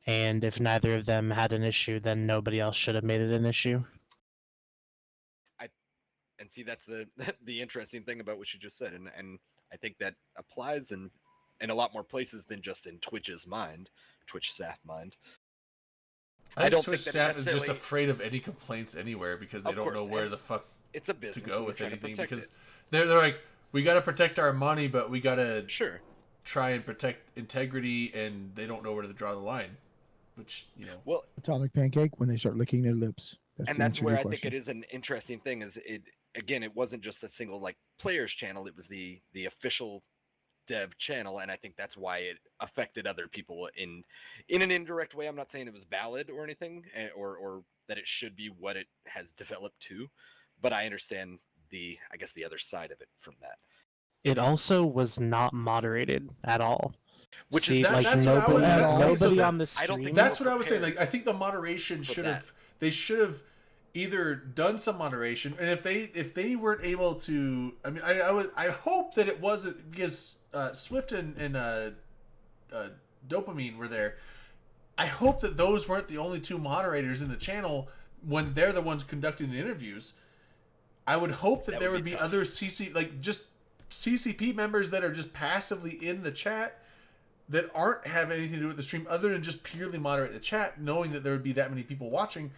Speaker 7: And if neither of them had an issue, then nobody else should have made it an issue.
Speaker 5: And see, that's the the interesting thing about what you just said, and I think that applies in a lot more places than just in Twitch's mind, Twitch staff mind.
Speaker 2: I
Speaker 5: I don't
Speaker 2: Twitch
Speaker 5: think that
Speaker 2: staff is just
Speaker 5: necessarily-
Speaker 2: afraid of any complaints anywhere because they
Speaker 5: Of
Speaker 2: don't know
Speaker 5: course,
Speaker 2: where
Speaker 5: and
Speaker 2: the fuck
Speaker 5: It's a
Speaker 2: to
Speaker 5: business.
Speaker 2: go
Speaker 5: and
Speaker 2: with
Speaker 5: they're trying to
Speaker 2: anything
Speaker 5: protect
Speaker 2: because
Speaker 5: it.
Speaker 2: they're like, we got to protect our money, but we got to
Speaker 5: Sure.
Speaker 2: try and protect integrity, and they don't know where to draw the line, which
Speaker 5: Well,
Speaker 4: Atomic pancake when they start licking their lips. That's
Speaker 5: and
Speaker 4: the
Speaker 5: that's
Speaker 4: answer to
Speaker 5: where
Speaker 4: your
Speaker 5: I think
Speaker 4: question.
Speaker 5: it is an interesting thing. Is it again? It wasn't just a single like players channel. It was the official dev channel, and I think that's why it affected other people in an indirect way. I'm not saying it was valid or anything, or that it should be what it has developed to, but I understand the other side of it from that.
Speaker 7: It also was not moderated at all.
Speaker 5: Which
Speaker 7: See,
Speaker 5: is
Speaker 7: like
Speaker 2: that's what I
Speaker 7: nobody,
Speaker 2: was-
Speaker 4: okay,
Speaker 2: so
Speaker 7: nobody
Speaker 2: that-
Speaker 7: on the
Speaker 5: I don't
Speaker 7: stream.
Speaker 5: think
Speaker 2: that's
Speaker 5: were
Speaker 2: what I was saying.
Speaker 5: prepared
Speaker 2: Like, I think the moderation
Speaker 5: for
Speaker 2: should
Speaker 5: that.
Speaker 2: have. They should have either done some moderation, and if they weren't able to, I mean, I hope that it wasn't because Swift and Dopamine were there. I hope that those weren't the only two moderators in the channel when they're the ones conducting the interviews. I would hope that
Speaker 5: That
Speaker 2: there
Speaker 5: would
Speaker 2: would
Speaker 5: be
Speaker 2: be
Speaker 5: tough.
Speaker 2: other just CCP members that are just passively in the chat that aren't have anything to do with the stream other than just purely moderate the chat, knowing that there would be that many people watching.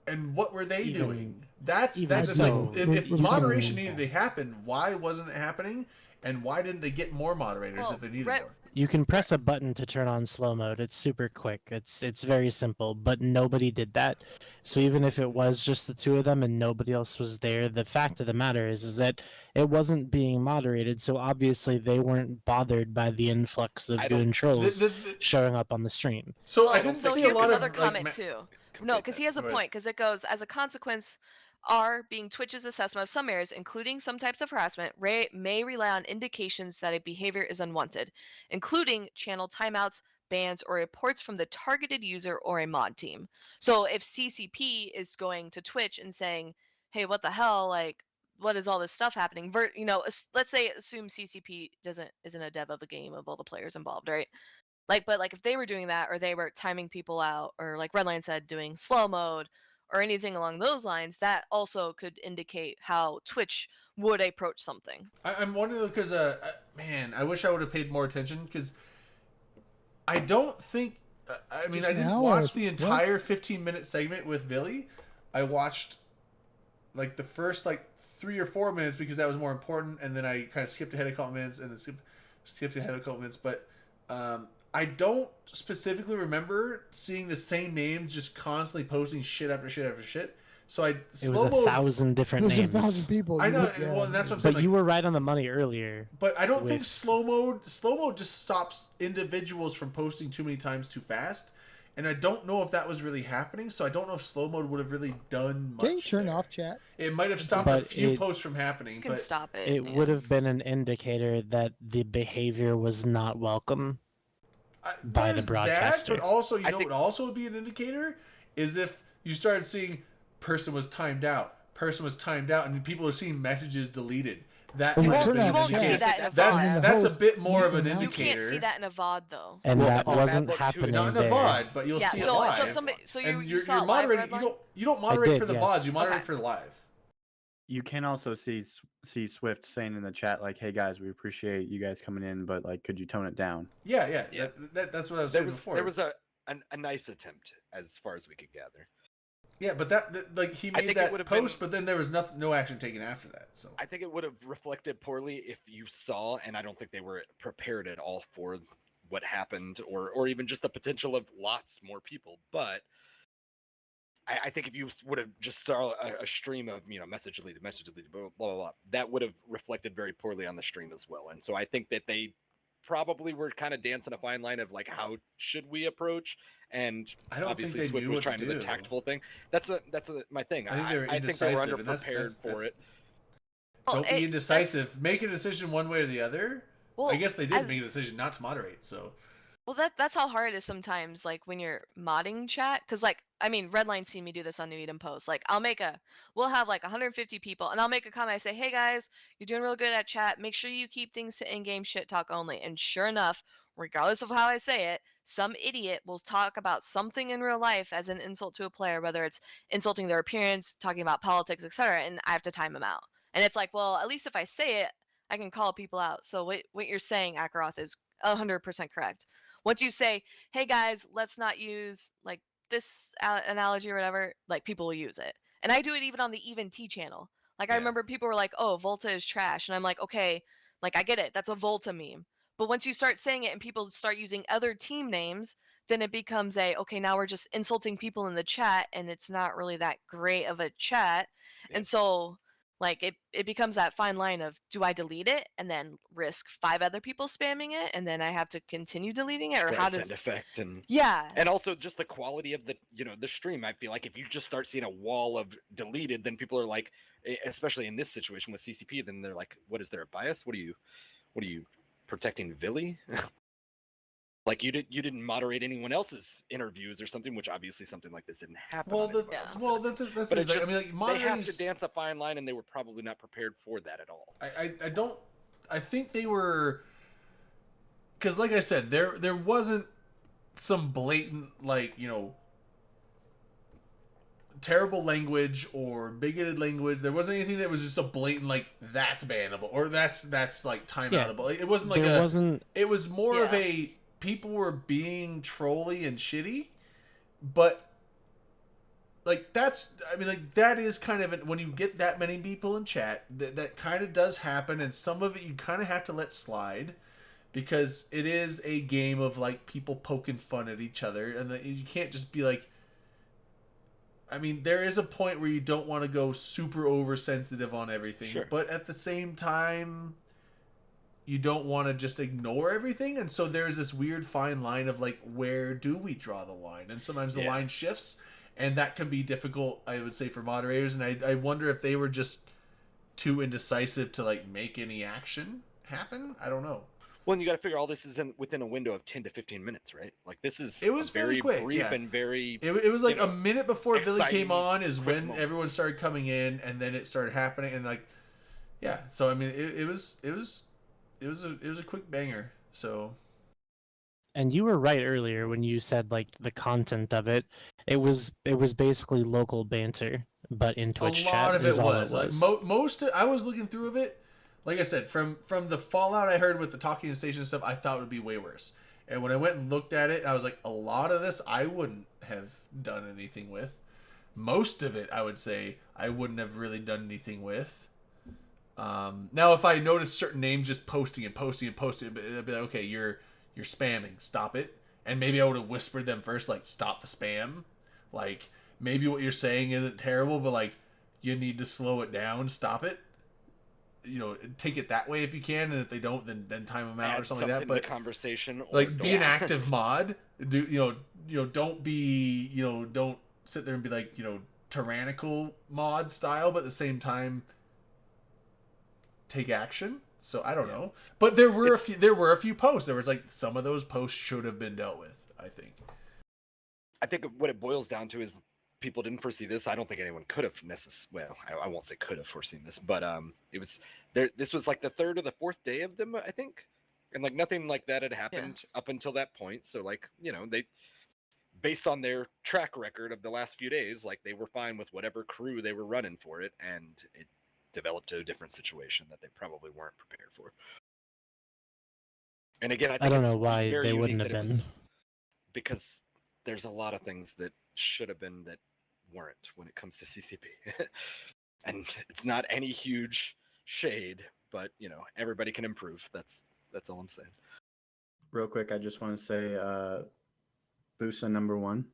Speaker 2: And what were they
Speaker 7: Even-
Speaker 2: doing? That's
Speaker 7: even
Speaker 4: so-
Speaker 2: like, if
Speaker 4: We're
Speaker 2: moderation
Speaker 4: becoming-
Speaker 2: needed to happen, why wasn't it happening? And why didn't they get more moderators
Speaker 3: Well,
Speaker 2: if they needed
Speaker 3: right-
Speaker 2: more?
Speaker 7: You can press a button to turn on slow mode. It's super quick. It's very simple, but nobody did that. So even if it was just the two of them and nobody else was there, the fact of the matter is that it wasn't being moderated. So obviously they weren't bothered by the influx of
Speaker 5: I don't-
Speaker 7: goon trolls
Speaker 2: The-
Speaker 7: showing up on the stream.
Speaker 2: so I
Speaker 3: Well,
Speaker 2: didn't
Speaker 3: so
Speaker 2: see a
Speaker 3: here's
Speaker 2: lot
Speaker 3: another
Speaker 2: of
Speaker 3: comment
Speaker 2: like,
Speaker 3: too. No,
Speaker 5: complete
Speaker 3: because he
Speaker 5: that.
Speaker 3: has a
Speaker 2: Go ahead.
Speaker 3: point. Because it goes, as a consequence, R being Twitch's assessment of some areas, including some types of harassment, may rely on indications that a behavior is unwanted, including channel timeouts, bans, or reports from the targeted user or a mod team. So if CCP is going to Twitch and saying, "Hey, what the hell? Like, what is all this stuff happening? Let's say assume CCP isn't a dev of a game of all the players involved, right? But like if they were doing that, or they were timing people out, or like Redline said, doing slow mode or anything along those lines, that also could indicate how Twitch would approach something.
Speaker 2: I'm wondering because, man, I wish I would have paid more attention because I don't think. I mean, I didn't watch the entire 15-minute segment with Billy. I watched like the first like 3 or 4 minutes because that was more important, and then I kind of skipped ahead a couple minutes and then skipped ahead a couple minutes. But I don't specifically remember seeing the same names just constantly posting shit after shit after shit. So
Speaker 7: it was 1,000 different
Speaker 4: There's
Speaker 7: names.
Speaker 4: 1,000 people.
Speaker 2: I know.
Speaker 4: Yeah.
Speaker 2: Well, and that's what I'm
Speaker 7: But
Speaker 2: saying. Like,
Speaker 7: you were right on the money earlier.
Speaker 2: but I don't think
Speaker 7: with-
Speaker 2: slow mode just stops individuals from posting too many times too fast. And I don't know if that was really happening, so I don't know if slow mode would have really done much.
Speaker 4: Can you turn
Speaker 2: there.
Speaker 4: off chat?
Speaker 2: It might have stopped a
Speaker 7: But
Speaker 2: few
Speaker 7: it-
Speaker 2: posts from happening,
Speaker 3: You can
Speaker 2: but
Speaker 3: stop it.
Speaker 7: It
Speaker 3: yeah.
Speaker 7: would have been an indicator that the behavior was not welcome. by the
Speaker 2: there's
Speaker 7: broadcaster.
Speaker 2: That, but also, you
Speaker 5: I
Speaker 2: know,
Speaker 5: think-
Speaker 2: what also would be an indicator is if you started seeing person was timed out, and people are seeing messages deleted. That
Speaker 4: Well,
Speaker 2: might have
Speaker 4: turn
Speaker 2: been
Speaker 4: on
Speaker 2: an
Speaker 3: won't see
Speaker 2: indicator.
Speaker 3: that in a
Speaker 2: That-
Speaker 3: VOD.
Speaker 2: that's a
Speaker 4: host
Speaker 2: bit more of an
Speaker 4: using that.
Speaker 3: You
Speaker 2: indicator.
Speaker 3: can't see that in a VOD though.
Speaker 7: And
Speaker 5: Well,
Speaker 7: that
Speaker 5: it's a bad
Speaker 7: wasn't
Speaker 5: look, too.
Speaker 7: happening
Speaker 2: Not in a
Speaker 7: there.
Speaker 2: VOD, but you'll
Speaker 3: Yeah,
Speaker 2: see it
Speaker 3: so
Speaker 2: live.
Speaker 3: you
Speaker 2: You're
Speaker 3: saw it live,
Speaker 2: moderating.
Speaker 3: Redline?
Speaker 2: You don't moderate
Speaker 7: did,
Speaker 2: for the
Speaker 7: yes.
Speaker 2: VODs. You moderate
Speaker 3: Okay.
Speaker 2: for the live.
Speaker 6: You can also see Swift saying in the chat like, "Hey guys, we appreciate you guys coming in, but like, could you tone it down?"
Speaker 2: Yeah.
Speaker 5: Yeah.
Speaker 2: That's what I was
Speaker 5: There
Speaker 2: saying
Speaker 5: was
Speaker 2: before.
Speaker 5: there was a nice attempt as far as we could gather.
Speaker 2: Yeah, but that like he
Speaker 5: I
Speaker 2: made
Speaker 5: think it
Speaker 2: that
Speaker 5: would've
Speaker 2: post,
Speaker 5: been-
Speaker 2: but then there was no action taken after that. So
Speaker 5: I think it would have reflected poorly if you saw, and I don't think they were prepared at all for what happened, or even just the potential of lots more people. But I think if you would have just saw a stream of message deleted, blah, blah blah blah, that would have reflected very poorly on the stream as well. And so I think that they probably were kind of dancing a fine line of like, how should we approach? And
Speaker 2: I don't think
Speaker 5: obviously
Speaker 2: they
Speaker 5: Swift
Speaker 2: knew
Speaker 5: was
Speaker 2: what to
Speaker 5: trying to do the
Speaker 2: do.
Speaker 5: tactful thing. That's my thing.
Speaker 2: I think they were
Speaker 5: I think they were
Speaker 2: indecisive, and that's
Speaker 5: underprepared for it.
Speaker 3: Well,
Speaker 2: don't be indecisive. Make a decision one way or the other.
Speaker 3: Well,
Speaker 2: I guess they did
Speaker 3: as-
Speaker 2: make a decision not to moderate. So
Speaker 3: Well, that's how hard it is sometimes, like when you're modding chat, because Redline's seen me do this on New Eden Post. Like we'll have like 150 people, and I'll make a comment. I say, hey guys, you're doing real good at chat. Make sure you keep things to in-game shit talk only. And sure enough, regardless of how I say it, some idiot will talk about something in real life as an insult to a player, whether it's insulting their appearance, talking about politics, etc. And I have to time them out. And it's like, well, at least if I say it, I can call people out. So what you're saying, Akaroth, is 100% correct. Once you say, hey guys, let's not use like this analogy or whatever, like people will use it. And I do it even on the Even T channel. Like I
Speaker 2: Yeah.
Speaker 3: remember people were like, oh, Volta is trash. And I'm like, okay, like I get it. That's a Volta meme. But once you start saying it and people start using other team names, then it becomes okay, now we're just insulting people in the chat and it's not really that great of a chat.
Speaker 5: Yeah.
Speaker 3: And so like it becomes that fine line of, do I delete it and then risk 5 other people spamming it and then I have to continue deleting it, or how does
Speaker 5: Streisand effect and
Speaker 3: yeah.
Speaker 5: and also just the quality of the the stream. I feel like if you just start seeing a wall of deleted, then people are like, especially in this situation with CCP, then they're like, what is there a bias? What are you protecting Villy? Like you didn't moderate anyone else's interviews or something, which obviously something like this didn't happen.
Speaker 2: well,
Speaker 5: on anyone else's
Speaker 2: well,
Speaker 5: interview.
Speaker 2: that's
Speaker 5: But it's
Speaker 2: like, I
Speaker 5: just-
Speaker 2: mean, like
Speaker 5: they
Speaker 2: moderating.
Speaker 5: have to dance a fine line, and they were probably not prepared for that at all.
Speaker 2: I don't. I think they were, because like I said, there wasn't some blatant terrible language or bigoted language. There wasn't anything that was just a blatant like that's bannable or that's like timeoutable. It wasn't like
Speaker 7: There wasn't.
Speaker 2: It was more of
Speaker 3: Yeah.
Speaker 2: a people were being trolly and shitty, but like that's that is kind of when you get that many people in chat, that kind of does happen, and some of it you kind of have to let slide because it is a game of like people poking fun at each other, and you can't just be like. I mean, there is a point where you don't want to go super oversensitive on everything,
Speaker 5: Sure.
Speaker 2: but at the same time, you don't want to just ignore everything, and so there's this weird fine line of like, where do we draw the line? And sometimes the
Speaker 5: Yeah.
Speaker 2: line shifts, and that can be difficult, I would say, for moderators. And I wonder if they were just too indecisive to like make any action happen. I don't know.
Speaker 5: Well, and you got to figure all this is within a window of 10 to 15 minutes, right? Like this is
Speaker 2: It was
Speaker 5: a
Speaker 2: very
Speaker 5: very
Speaker 2: quick,
Speaker 5: brief
Speaker 2: yeah.
Speaker 5: and very
Speaker 2: It was like
Speaker 5: You know,
Speaker 2: a minute before Billy came
Speaker 5: exciting,
Speaker 2: on is
Speaker 5: quick
Speaker 2: when
Speaker 5: moment.
Speaker 2: everyone started coming in, and then it started happening, and like yeah. So I mean, it was a quick banger. So
Speaker 7: And you were right earlier when you said like the content of it. It was basically local banter, but in Twitch
Speaker 2: a
Speaker 7: chat
Speaker 2: lot of
Speaker 7: is
Speaker 2: it
Speaker 7: all
Speaker 2: was
Speaker 7: it
Speaker 2: like
Speaker 7: was.
Speaker 2: most. I was looking through of it. Like I said, from the fallout I heard with the talking station stuff, I thought it would be way worse. And when I went and looked at it, I was like, a lot of this I wouldn't have done anything with. Most of it, I would say, I wouldn't have really done anything with. Now, if I noticed certain names just posting, I'd be like, okay, you're spamming, stop it. And maybe I would have whispered them first, like, stop the spam. Like, maybe what you're saying isn't terrible, but like, you need to slow it down, stop it. You know, take it that way if you can, and if they don't, then time them out or something like that. But
Speaker 5: the conversation, or
Speaker 2: like, be an
Speaker 5: don't.
Speaker 2: active mod. Don't be, don't sit there and be like, tyrannical mod style, but at the same time, take action. So I don't know, but there were a few posts. There was like some of those posts should have been dealt with. I think
Speaker 5: what it boils down to is people didn't foresee this. I don't think anyone could have necessarily. Well, I won't say could have foreseen this, but it was there. This was like the third or the fourth day of them, I think, and like nothing like that had happened up until that point. So like they, based on their track record of the last few days, like they were fine with whatever crew they were running for it, and it developed to a different situation that they probably weren't prepared for. And again,
Speaker 7: I don't know why they wouldn't have been.
Speaker 5: Because there's a lot of things that should have been that weren't when it comes to CCP. And it's not any huge shade, but everybody can improve. That's all I'm saying.
Speaker 6: Real quick, I just want to say Boosa #1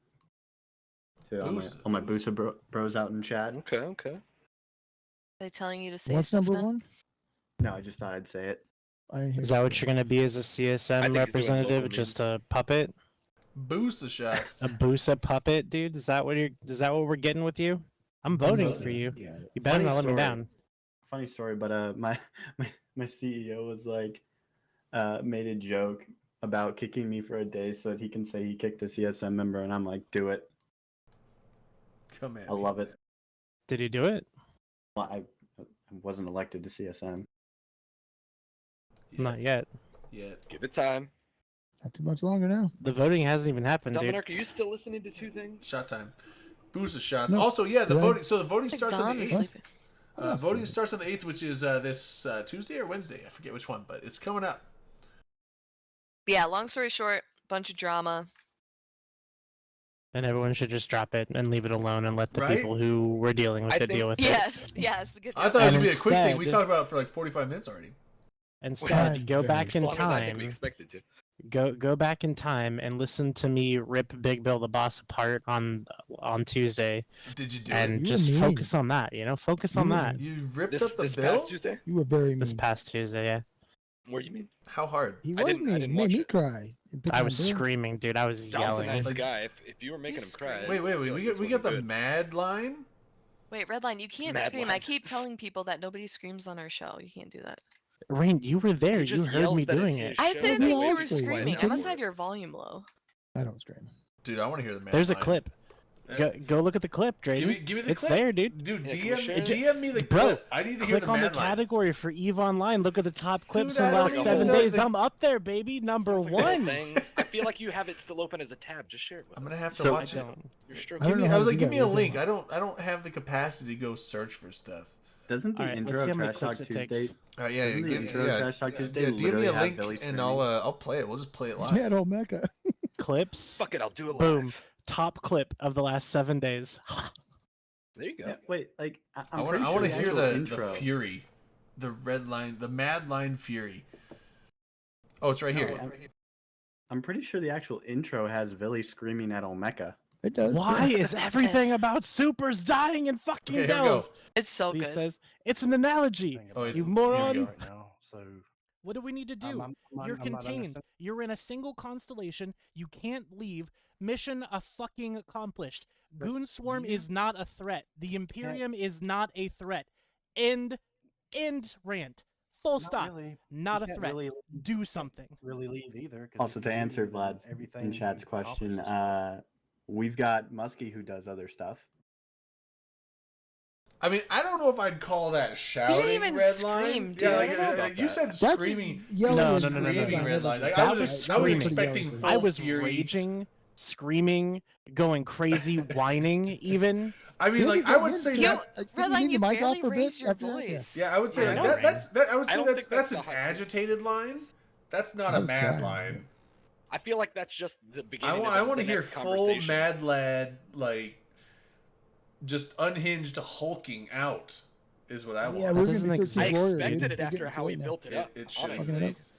Speaker 6: to all my Boosa bros out in chat.
Speaker 5: Okay.
Speaker 3: Are they telling you to say
Speaker 4: What's
Speaker 3: stuff
Speaker 4: number
Speaker 3: then?
Speaker 4: one?
Speaker 6: No, I just thought I'd say it.
Speaker 4: I didn't hear
Speaker 7: Is that what you're gonna be as a
Speaker 5: I
Speaker 7: CSM
Speaker 5: think he's doing
Speaker 7: representative?
Speaker 5: local
Speaker 7: Just
Speaker 5: memes.
Speaker 7: a puppet?
Speaker 2: boost the shots.
Speaker 7: A Boosa puppet, dude? Is that what we're getting with you? I'm voting for you.
Speaker 6: Yeah.
Speaker 7: You better
Speaker 6: Funny
Speaker 7: not let me
Speaker 6: story.
Speaker 7: down.
Speaker 6: Funny story, but my CEO was like made a joke about kicking me for a day so that he can say he kicked a CSM member, and I'm like, do it.
Speaker 2: Come in.
Speaker 6: I love it.
Speaker 7: Did he do it?
Speaker 6: Well, I wasn't elected to CSM.
Speaker 7: Not yet.
Speaker 2: Yeah.
Speaker 5: Give it time.
Speaker 4: Not too much longer now.
Speaker 7: The voting hasn't even happened, dude.
Speaker 5: Dominic, are you still listening to Two Things?
Speaker 2: Shot time. Boost the shots.
Speaker 4: No.
Speaker 2: Also, yeah, the
Speaker 4: Yeah.
Speaker 2: voting. So the voting
Speaker 3: I think
Speaker 2: starts on
Speaker 3: Don
Speaker 2: the
Speaker 3: is
Speaker 2: 8th.
Speaker 3: sleeping.
Speaker 2: Voting starts on the 8th, which is this Tuesday or Wednesday. I forget which one, but it's coming up.
Speaker 3: Yeah, long story short, bunch of drama.
Speaker 7: And everyone should just drop it and leave it alone and let the
Speaker 2: Right?
Speaker 7: people who were dealing with
Speaker 5: I
Speaker 7: it
Speaker 5: think-
Speaker 7: deal with it.
Speaker 3: Yes, good
Speaker 2: I
Speaker 3: job.
Speaker 2: thought it
Speaker 7: And
Speaker 2: would be a quick thing. We
Speaker 7: instead-
Speaker 2: talked about it for like 45 minutes already.
Speaker 7: Instead, go
Speaker 4: very
Speaker 7: back in
Speaker 5: Longer than I think we
Speaker 7: time.
Speaker 5: expected to.
Speaker 7: Go back in time and listen to me rip Big Bill the Boss apart on Tuesday,
Speaker 2: Did you do
Speaker 7: and
Speaker 4: You
Speaker 7: just
Speaker 4: mean.
Speaker 7: focus on that. Focus on
Speaker 4: You
Speaker 7: that.
Speaker 2: it? You ripped
Speaker 5: This
Speaker 2: up the
Speaker 5: this
Speaker 2: bill?
Speaker 5: past Tuesday?
Speaker 4: You were very mean.
Speaker 7: This past Tuesday, yeah.
Speaker 5: What do you mean?
Speaker 2: How hard?
Speaker 4: He
Speaker 5: I
Speaker 4: was
Speaker 5: didn't- I
Speaker 4: mean.
Speaker 5: didn't
Speaker 4: He made
Speaker 5: watch
Speaker 4: me
Speaker 5: it.
Speaker 4: cry. and pick
Speaker 7: I
Speaker 4: on
Speaker 7: was
Speaker 4: Bill.
Speaker 7: screaming, dude. I was
Speaker 5: John's a
Speaker 7: yelling.
Speaker 5: nice
Speaker 2: Like-
Speaker 5: guy. If you were making
Speaker 3: You
Speaker 5: him cry,
Speaker 3: scream.
Speaker 2: Wait,
Speaker 5: I feel like
Speaker 2: we
Speaker 5: this
Speaker 2: got the
Speaker 5: wasn't good.
Speaker 2: mad line?
Speaker 3: Wait, Redline, you can't
Speaker 5: Mad
Speaker 3: scream.
Speaker 5: Lad.
Speaker 3: I keep telling people that nobody screams on our show. You can't do that.
Speaker 7: Rain, you were there.
Speaker 5: He
Speaker 7: You
Speaker 5: just
Speaker 7: heard
Speaker 5: yells
Speaker 7: me
Speaker 5: that it's
Speaker 7: doing
Speaker 5: his
Speaker 7: it.
Speaker 3: I
Speaker 5: show,
Speaker 3: didn't
Speaker 4: we
Speaker 3: think
Speaker 4: all
Speaker 3: you were
Speaker 4: scream.
Speaker 3: screaming.
Speaker 4: You
Speaker 3: I must
Speaker 4: can-
Speaker 3: have your volume low.
Speaker 4: I don't scream.
Speaker 2: Dude, I want to hear the mad
Speaker 7: There's a
Speaker 2: line.
Speaker 7: clip. Go look at the clip, Drayden.
Speaker 2: Give me the
Speaker 7: It's
Speaker 2: clip.
Speaker 7: there, dude.
Speaker 2: Dude,
Speaker 5: Yeah, can we share it?
Speaker 2: DM me the
Speaker 7: Bro,
Speaker 2: clip. I need to hear
Speaker 7: Click
Speaker 2: the
Speaker 7: on the
Speaker 2: mad line.
Speaker 7: category for EVE Online. Look at the top clips
Speaker 2: Dude,
Speaker 7: in
Speaker 2: I
Speaker 7: the
Speaker 2: don't
Speaker 7: last
Speaker 2: even
Speaker 7: 7
Speaker 2: know
Speaker 7: days.
Speaker 2: the-
Speaker 7: I'm up there, baby. Number
Speaker 5: Sounds like a whole
Speaker 7: one.
Speaker 5: thing. I feel like you have it still open as a tab. Just share it with
Speaker 2: I'm
Speaker 5: us.
Speaker 2: gonna have to
Speaker 6: So-
Speaker 2: watch
Speaker 7: I
Speaker 2: it.
Speaker 7: don't.
Speaker 5: You're
Speaker 4: I
Speaker 5: struggling.
Speaker 4: don't know how
Speaker 2: I was
Speaker 4: to
Speaker 2: like,
Speaker 4: do
Speaker 2: give
Speaker 4: that.
Speaker 2: me a
Speaker 4: What are you
Speaker 2: link.
Speaker 4: talking
Speaker 2: I don't have the capacity to go search for stuff.
Speaker 6: Doesn't the
Speaker 7: All right, let's
Speaker 6: intro
Speaker 7: see how
Speaker 6: of
Speaker 7: many
Speaker 6: Trash Talk
Speaker 7: clicks it takes.
Speaker 6: Tuesday?
Speaker 2: All right, yeah,
Speaker 6: Doesn't the intro of Trash Talk Tuesday
Speaker 2: DM me
Speaker 6: literally
Speaker 2: a
Speaker 6: have
Speaker 2: link
Speaker 6: Billy
Speaker 2: and
Speaker 6: screaming?
Speaker 2: I'll play it. We'll just play it live.
Speaker 4: Yeah, old Mecca.
Speaker 7: Clips.
Speaker 5: Fuck it, I'll do it live.
Speaker 7: Boom. Top clip of the last 7 days.
Speaker 5: There you go.
Speaker 6: Yeah, wait, like
Speaker 2: I
Speaker 6: I'm
Speaker 2: want
Speaker 6: pretty
Speaker 2: to
Speaker 6: sure
Speaker 2: hear
Speaker 6: actual
Speaker 2: the
Speaker 6: intro.
Speaker 2: fury, the red line, the mad line fury. Oh, it's right
Speaker 6: No,
Speaker 2: here.
Speaker 6: I'm pretty sure the actual intro has Billy screaming at Olmeca.
Speaker 4: It does.
Speaker 7: Why
Speaker 4: yeah.
Speaker 7: is everything about supers dying in fucking
Speaker 2: Okay, here we go.
Speaker 7: Delve?
Speaker 3: It's so
Speaker 7: He
Speaker 3: good.
Speaker 7: says, it's an analogy.
Speaker 2: Oh, it's
Speaker 7: You
Speaker 2: here we
Speaker 7: moron.
Speaker 2: go.
Speaker 8: right now. So
Speaker 7: What do we need to do?
Speaker 8: I'm
Speaker 7: You're
Speaker 8: not under-
Speaker 7: contained. You're in a single constellation. You can't leave. Mission a fucking accomplished. Goon Swarm
Speaker 8: you
Speaker 7: is not a threat. The Imperium is not a threat. End rant. Full
Speaker 8: Not
Speaker 7: stop.
Speaker 8: really.
Speaker 7: Not
Speaker 8: You
Speaker 7: a
Speaker 8: can't
Speaker 7: threat.
Speaker 8: Really,
Speaker 7: Do something.
Speaker 8: really leave either. 'cause
Speaker 6: Also,
Speaker 8: if
Speaker 6: to
Speaker 8: you do,
Speaker 6: answer
Speaker 8: then
Speaker 6: Vlad's
Speaker 8: everything
Speaker 6: in chat's
Speaker 8: you've
Speaker 6: question,
Speaker 8: accomplished is-
Speaker 6: we've got Muskie who does other stuff.
Speaker 2: I mean, I don't know if I'd call that shouting
Speaker 3: even
Speaker 2: red
Speaker 3: scream,
Speaker 2: line.
Speaker 3: dude.
Speaker 2: Yeah,
Speaker 3: I
Speaker 2: like,
Speaker 3: don't know
Speaker 5: about
Speaker 2: you
Speaker 5: that.
Speaker 2: said
Speaker 4: That's
Speaker 2: screaming.
Speaker 4: yelling
Speaker 7: No,
Speaker 4: is
Speaker 7: no, no, no, no,
Speaker 2: screaming
Speaker 7: no.
Speaker 2: red line. Like
Speaker 7: That
Speaker 2: I
Speaker 7: was
Speaker 2: was
Speaker 7: screaming.
Speaker 2: expecting
Speaker 4: I
Speaker 2: full
Speaker 7: I was
Speaker 2: fury.
Speaker 7: raging, screaming, going crazy, whining even.
Speaker 2: I mean, like I would say
Speaker 3: You-
Speaker 2: that.
Speaker 3: Redline, you
Speaker 4: mic off
Speaker 3: barely
Speaker 4: for a bit
Speaker 3: raised your
Speaker 4: after that?
Speaker 3: voice.
Speaker 2: Yeah, I would say
Speaker 5: Yeah,
Speaker 2: like
Speaker 5: I know,
Speaker 2: that. That's that. I would
Speaker 5: I
Speaker 2: say
Speaker 5: don't
Speaker 2: that's
Speaker 5: think that's
Speaker 2: an
Speaker 5: the hot take.
Speaker 2: agitated line. That's not
Speaker 4: I
Speaker 2: a
Speaker 4: was
Speaker 2: mad
Speaker 4: crying.
Speaker 2: line.
Speaker 5: I feel like that's just the beginning.
Speaker 2: I
Speaker 5: of
Speaker 2: want
Speaker 5: the
Speaker 2: to hear
Speaker 5: next
Speaker 2: full
Speaker 5: conversation.
Speaker 2: mad lad, like just unhinged hulking out is what I want.
Speaker 4: Yeah,
Speaker 7: That
Speaker 4: we're
Speaker 7: doesn't
Speaker 4: gonna be
Speaker 7: exist.
Speaker 5: I
Speaker 4: Warrior, dude.
Speaker 5: expected it
Speaker 4: We're
Speaker 5: after
Speaker 4: getting
Speaker 5: how he
Speaker 4: great now.
Speaker 5: built it up.
Speaker 2: It should
Speaker 5: honestly.
Speaker 4: Fucking
Speaker 2: exist.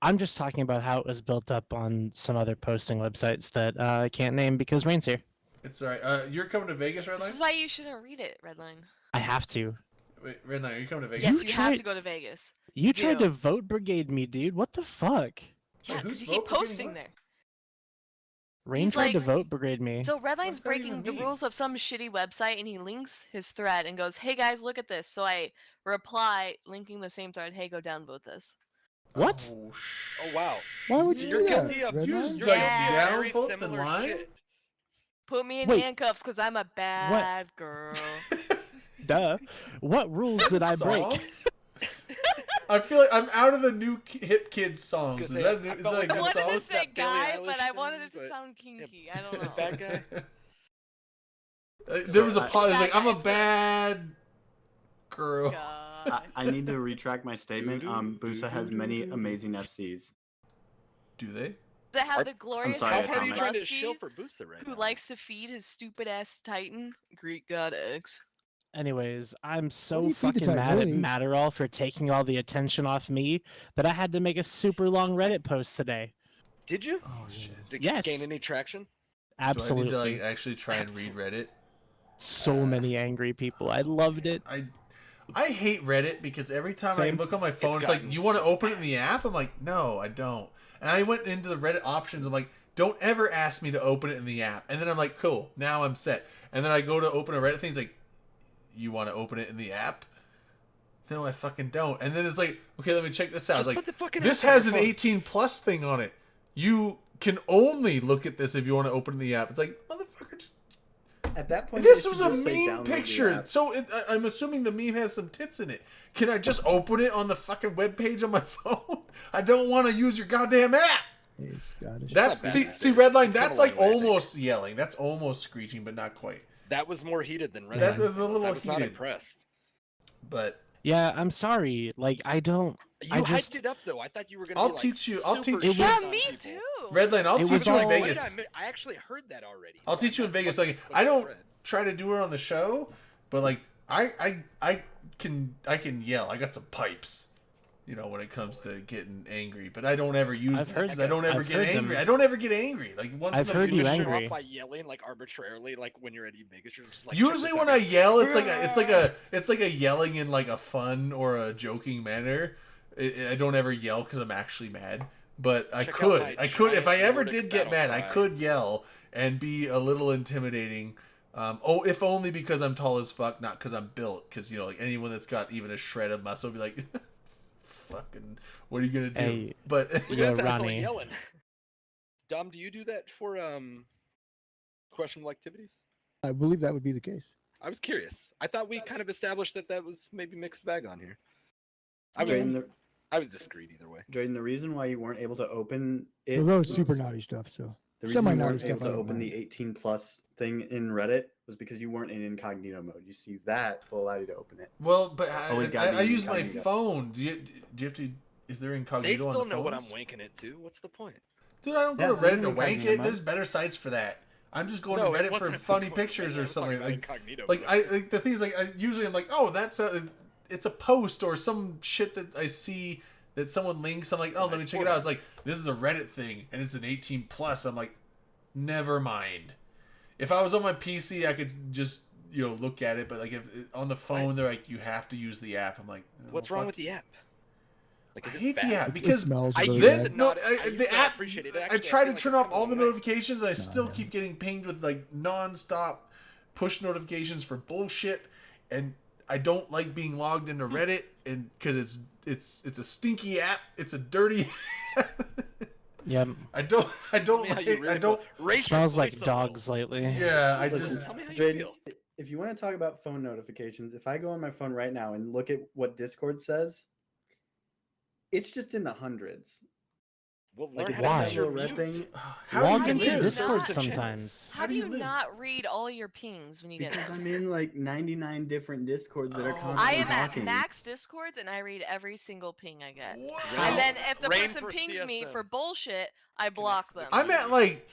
Speaker 7: I'm just talking about how it was built up on some other posting websites that I can't name because Rain's here.
Speaker 2: It's alright. You're coming to Vegas,
Speaker 3: This
Speaker 2: Redline?
Speaker 3: is why you shouldn't read it, Redline.
Speaker 7: I have to.
Speaker 2: Wait, Redline, are you coming to Vegas?
Speaker 3: Yes,
Speaker 7: You
Speaker 3: you have
Speaker 7: tried-
Speaker 3: to go to Vegas.
Speaker 7: You
Speaker 3: do.
Speaker 7: tried to vote brigade me, dude. What the fuck?
Speaker 3: Yeah,
Speaker 2: who's
Speaker 3: because you keep
Speaker 2: vote brigade
Speaker 3: posting
Speaker 2: what?
Speaker 3: there.
Speaker 7: Rain
Speaker 3: He's
Speaker 7: tried to
Speaker 3: like-
Speaker 7: vote brigade me.
Speaker 3: So Redline's
Speaker 2: What's that even
Speaker 3: breaking the
Speaker 2: mean?
Speaker 3: rules of some shitty website, and he links his thread and goes, "Hey guys, look at this." So I reply, linking the same thread. Hey, go downvote this.
Speaker 7: What?
Speaker 2: Oh,
Speaker 5: Oh wow.
Speaker 4: Why would
Speaker 5: So
Speaker 4: you
Speaker 5: you're
Speaker 4: do that?
Speaker 5: guilty of
Speaker 4: Redline?
Speaker 2: You just
Speaker 5: you're
Speaker 2: like
Speaker 5: guilty of
Speaker 3: Yeah.
Speaker 5: very
Speaker 2: downvote the
Speaker 5: similar
Speaker 2: line?
Speaker 5: shit.
Speaker 3: Put me in
Speaker 7: Wait.
Speaker 3: handcuffs because I'm a bad girl.
Speaker 7: Duh. What rules did I
Speaker 2: Song?
Speaker 7: break?
Speaker 2: I feel like I'm out of the new hip kids songs. Is
Speaker 5: Gonna
Speaker 2: that,
Speaker 5: say, I
Speaker 2: is
Speaker 5: felt
Speaker 2: that a
Speaker 5: like
Speaker 3: I
Speaker 2: good
Speaker 3: wanted
Speaker 2: song?
Speaker 3: to say
Speaker 5: That Billie
Speaker 3: guy,
Speaker 5: Eilish
Speaker 3: but I
Speaker 5: thing,
Speaker 3: wanted it to
Speaker 5: but-
Speaker 3: sound kinky. I don't
Speaker 5: The
Speaker 3: know.
Speaker 5: bad guy.
Speaker 2: There was a
Speaker 6: I-
Speaker 2: pause. It was like, I'm a
Speaker 3: Bad guy.
Speaker 2: bad girl.
Speaker 3: God.
Speaker 6: I need to retract my statement. Busa has many amazing FCs.
Speaker 2: Do they?
Speaker 3: Does it have
Speaker 5: Are-
Speaker 3: the glorious
Speaker 6: sorry,
Speaker 5: How
Speaker 6: I
Speaker 5: hard are you
Speaker 6: Atomic.
Speaker 5: trying to
Speaker 3: Muskie,
Speaker 5: shill for Booster right
Speaker 3: who
Speaker 5: now?
Speaker 3: likes to feed his stupid ass Titan, Greek god X?
Speaker 7: Anyways, I'm
Speaker 4: do
Speaker 7: so
Speaker 4: you feed the
Speaker 7: fucking mad at
Speaker 4: Titan?
Speaker 7: Matterall for taking all the attention off me that I had to make a super long Reddit post today.
Speaker 5: Did you?
Speaker 2: Oh shit.
Speaker 5: Did
Speaker 7: Yes.
Speaker 5: you gain any traction?
Speaker 7: Absolutely.
Speaker 2: Do I need to like actually try and read Reddit?
Speaker 7: So many angry people. I loved it.
Speaker 2: I hate Reddit because every time I
Speaker 7: Same.
Speaker 2: look on my phone, it's like,
Speaker 5: gotten
Speaker 2: you want to
Speaker 5: so
Speaker 2: open it in the app? I'm like, no, I don't. And I went into the Reddit options. I'm like, don't ever ask me to open it in the app. And then I'm like, cool, now I'm set. And then I go to open a Reddit thing. It's like, you want to open it in the app? No, I fucking don't. And then it's like, okay, let me check this out. I was
Speaker 5: Just
Speaker 2: like,
Speaker 5: put the fucking
Speaker 2: this
Speaker 5: app on
Speaker 2: has
Speaker 5: your
Speaker 2: an
Speaker 5: phone.
Speaker 2: 18 plus thing on it. You can only look at this if you want to open the app. It's like, motherfucker, just...
Speaker 6: At that point,
Speaker 2: This
Speaker 6: they
Speaker 2: was
Speaker 6: should
Speaker 2: a
Speaker 6: just say
Speaker 2: meme
Speaker 6: download the
Speaker 2: picture,
Speaker 6: app.
Speaker 2: so I'm assuming the meme has some tits in it. Can I just open it on the fucking webpage on my phone? I don't want to use your goddamn app.
Speaker 4: Hey, Scottish.
Speaker 2: That's
Speaker 5: not
Speaker 2: see
Speaker 5: bad.
Speaker 2: see Redline.
Speaker 5: It's come
Speaker 2: That's
Speaker 5: a long
Speaker 2: like
Speaker 5: way, I think.
Speaker 2: almost yelling. That's almost screeching, but not quite.
Speaker 5: That was more heated than Red.
Speaker 2: That's-
Speaker 5: Line
Speaker 2: it's a
Speaker 5: was.
Speaker 2: little
Speaker 5: I was not
Speaker 2: heated.
Speaker 5: impressed.
Speaker 2: But
Speaker 7: Yeah, I'm sorry. Like, I don't.
Speaker 5: You
Speaker 7: I
Speaker 5: hyped
Speaker 7: just-
Speaker 5: it up though. I thought you were gonna.
Speaker 2: I'll
Speaker 5: be, like,
Speaker 2: teach you- I'll
Speaker 5: super
Speaker 2: teach you-
Speaker 5: shit
Speaker 3: Yeah,
Speaker 7: was-
Speaker 5: on
Speaker 3: me
Speaker 5: people.
Speaker 3: too.
Speaker 2: Redline, I'll
Speaker 7: It
Speaker 2: teach
Speaker 7: was
Speaker 2: you in
Speaker 7: all-
Speaker 5: Wait,
Speaker 2: Vegas.
Speaker 5: I actually heard that already.
Speaker 2: I'll
Speaker 5: so I'm
Speaker 2: teach you in
Speaker 5: not
Speaker 2: Vegas.
Speaker 5: fucking
Speaker 2: Like
Speaker 5: with
Speaker 2: I
Speaker 5: the
Speaker 2: don't
Speaker 5: thread.
Speaker 2: try to do it on the show, but like I can yell. I got some pipes. You know, when it comes to getting angry, but I don't ever use
Speaker 7: I've
Speaker 2: them
Speaker 7: heard
Speaker 2: because I don't ever
Speaker 7: I've
Speaker 2: get
Speaker 7: heard them.
Speaker 2: angry. I don't ever get angry. Like once
Speaker 7: I've
Speaker 2: the
Speaker 7: heard
Speaker 5: You
Speaker 7: you
Speaker 5: just show
Speaker 7: angry.
Speaker 5: up by yelling like arbitrarily, like when you're at Vegas, you're just like.
Speaker 2: Usually
Speaker 5: check this
Speaker 2: when
Speaker 5: out,
Speaker 2: I
Speaker 5: guys.
Speaker 2: yell, it's like a yelling in like a fun or a joking manner. I don't ever yell because I'm actually mad, but I
Speaker 5: Check out
Speaker 2: could.
Speaker 5: my
Speaker 2: I could if I
Speaker 5: giant
Speaker 2: ever
Speaker 5: Nordic
Speaker 2: did get
Speaker 5: battle
Speaker 2: mad. I
Speaker 5: cry.
Speaker 2: could yell and be a little intimidating. If only because I'm tall as fuck, not because I'm built. Because you know, like anyone that's got even a shred of muscle, would be like, "Fucking, what are you gonna do?"
Speaker 7: Hey,
Speaker 2: But
Speaker 5: Look
Speaker 7: Yeah,
Speaker 5: at this asshole
Speaker 7: Ronnie.
Speaker 5: yelling. Dom, do you do that for questionable activities?
Speaker 4: I believe that would be the case.
Speaker 5: I was curious. I thought we kind of established that was maybe mixed bag on here. I was
Speaker 6: Drayden,
Speaker 5: discreet either way.
Speaker 6: Drayden, the reason why you weren't able to open it,
Speaker 4: Well, that was super naughty stuff. So
Speaker 6: the reason you
Speaker 4: semi-naughty
Speaker 6: weren't
Speaker 4: stuff.
Speaker 6: able
Speaker 4: I
Speaker 6: to
Speaker 4: don't
Speaker 6: open
Speaker 4: mind.
Speaker 6: the 18 plus thing in Reddit was because you weren't in incognito mode. You see, that will allow you to open it.
Speaker 2: well, but
Speaker 6: Always gotta
Speaker 2: I
Speaker 6: be
Speaker 2: use my
Speaker 6: incognito.
Speaker 2: phone. Do you have to? Is there
Speaker 5: They
Speaker 2: incognito on
Speaker 5: still
Speaker 2: the
Speaker 5: know what I'm
Speaker 2: phones?
Speaker 5: wanking it to. What's the point?
Speaker 2: Dude, I don't go
Speaker 6: Yeah,
Speaker 2: to
Speaker 6: there's
Speaker 2: Reddit to
Speaker 6: an
Speaker 2: wank
Speaker 6: incognito
Speaker 2: it.
Speaker 6: mode.
Speaker 2: There's better sites for that. I'm just going
Speaker 5: No,
Speaker 2: to
Speaker 5: it
Speaker 2: Reddit for
Speaker 5: wasn't a
Speaker 2: funny
Speaker 5: point.
Speaker 2: pictures
Speaker 5: I
Speaker 2: or
Speaker 5: was talking
Speaker 2: something.
Speaker 5: about
Speaker 2: Like,
Speaker 5: incognito
Speaker 2: like
Speaker 5: mode.
Speaker 2: I like the thing is like I usually I'm like, oh, that's it's a post or some shit that I see that someone links. I'm like, oh, let me
Speaker 5: nice
Speaker 2: check it out.
Speaker 5: format.
Speaker 2: It's like this is a Reddit thing and it's an 18 plus. I'm like, never mind. If I was on my PC, I could just look at it. But like if on the phone, they're like, you have to use the app. I'm like, oh,
Speaker 5: What's wrong
Speaker 2: fuck.
Speaker 5: with the app? Like,
Speaker 2: I
Speaker 5: is it
Speaker 2: hate
Speaker 5: bad?
Speaker 2: the app
Speaker 4: It
Speaker 2: because
Speaker 4: smells
Speaker 5: I
Speaker 4: really
Speaker 5: used
Speaker 2: then
Speaker 5: to
Speaker 4: bad.
Speaker 2: no,
Speaker 5: not- I used
Speaker 2: the
Speaker 5: to
Speaker 2: app.
Speaker 5: appreciate it.
Speaker 2: I
Speaker 5: Actually,
Speaker 2: try to
Speaker 5: feel like
Speaker 2: turn
Speaker 5: it's
Speaker 2: off
Speaker 5: come a
Speaker 2: all the
Speaker 5: long way.
Speaker 2: notifications, and I still
Speaker 4: no.
Speaker 2: keep getting pinged with like non-stop push notifications for bullshit, and I don't like being logged into Reddit, and because it's a stinky app, it's a dirty.
Speaker 7: Yeah,
Speaker 2: I don't
Speaker 5: Tell me how you
Speaker 2: like,
Speaker 5: really
Speaker 2: I don't.
Speaker 5: feel. Raise your
Speaker 7: smells
Speaker 5: voice
Speaker 7: like
Speaker 5: a little.
Speaker 7: dogs lately.
Speaker 2: Yeah, I
Speaker 6: Listen,
Speaker 2: just
Speaker 5: Tell me how you
Speaker 6: Drayden,
Speaker 5: feel.
Speaker 6: if you want to talk about phone notifications, if I go on my phone right now and look at what Discord says, it's just in the hundreds.
Speaker 5: Well,
Speaker 6: Like
Speaker 5: learn
Speaker 6: it's
Speaker 5: how
Speaker 7: Why?
Speaker 6: that
Speaker 5: to
Speaker 6: little
Speaker 5: mute.
Speaker 6: red thing.
Speaker 2: How
Speaker 7: Log
Speaker 2: do you
Speaker 3: do
Speaker 7: into
Speaker 3: you
Speaker 2: live?
Speaker 7: Discord
Speaker 3: not-
Speaker 7: sometimes.
Speaker 3: How do
Speaker 2: do
Speaker 3: you
Speaker 2: you live?
Speaker 3: not read all your pings when you get
Speaker 6: Because
Speaker 3: them?
Speaker 6: I'm in like 99 different Discords that are
Speaker 2: Oh,
Speaker 3: I
Speaker 6: constantly
Speaker 3: am at
Speaker 6: talking.
Speaker 3: max Discords and I read every single ping I get.
Speaker 2: Wow.
Speaker 3: And then if the
Speaker 5: Rain
Speaker 3: person
Speaker 5: for
Speaker 3: pings me
Speaker 5: CSM.
Speaker 3: for bullshit, I block them.
Speaker 5: Connects
Speaker 2: I'm at like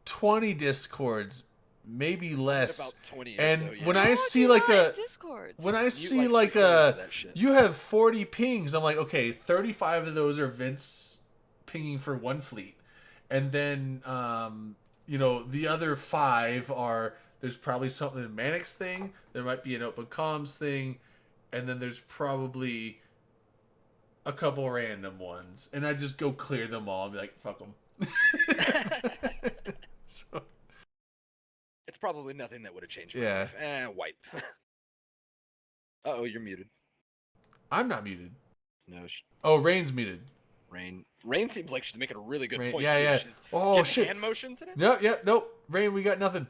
Speaker 2: 20 Discords, maybe less.
Speaker 5: About 20 or
Speaker 2: And
Speaker 5: so, yeah.
Speaker 2: when
Speaker 3: How
Speaker 2: I
Speaker 3: do
Speaker 2: see
Speaker 3: you
Speaker 2: like
Speaker 3: not
Speaker 2: a
Speaker 3: in Discords?
Speaker 2: when I
Speaker 5: Mute,
Speaker 2: see like
Speaker 5: 3/4
Speaker 2: a
Speaker 5: of that shit.
Speaker 2: you have 40 pings, I'm like, okay, 35 of those are Vince pinging for one fleet. And then you know, the other 5 are there's probably something in Manic's thing, there might be an open comms thing, and then there's probably a couple random ones. And I just go clear them all and be like, fuck them. So
Speaker 5: It's probably nothing that would have changed.
Speaker 2: Yeah.
Speaker 5: Wipe. Uh-oh, you're muted.
Speaker 2: I'm not muted.
Speaker 5: No,
Speaker 2: Oh, Rain's muted.
Speaker 5: Rain. Rain seems like she's making a really good
Speaker 2: Rain,
Speaker 5: point.
Speaker 2: yeah,
Speaker 5: too.
Speaker 2: yeah.
Speaker 5: She's
Speaker 2: Oh
Speaker 5: giving
Speaker 2: shit.
Speaker 5: hand motions in it.
Speaker 2: Nope. Rain, we got nothing.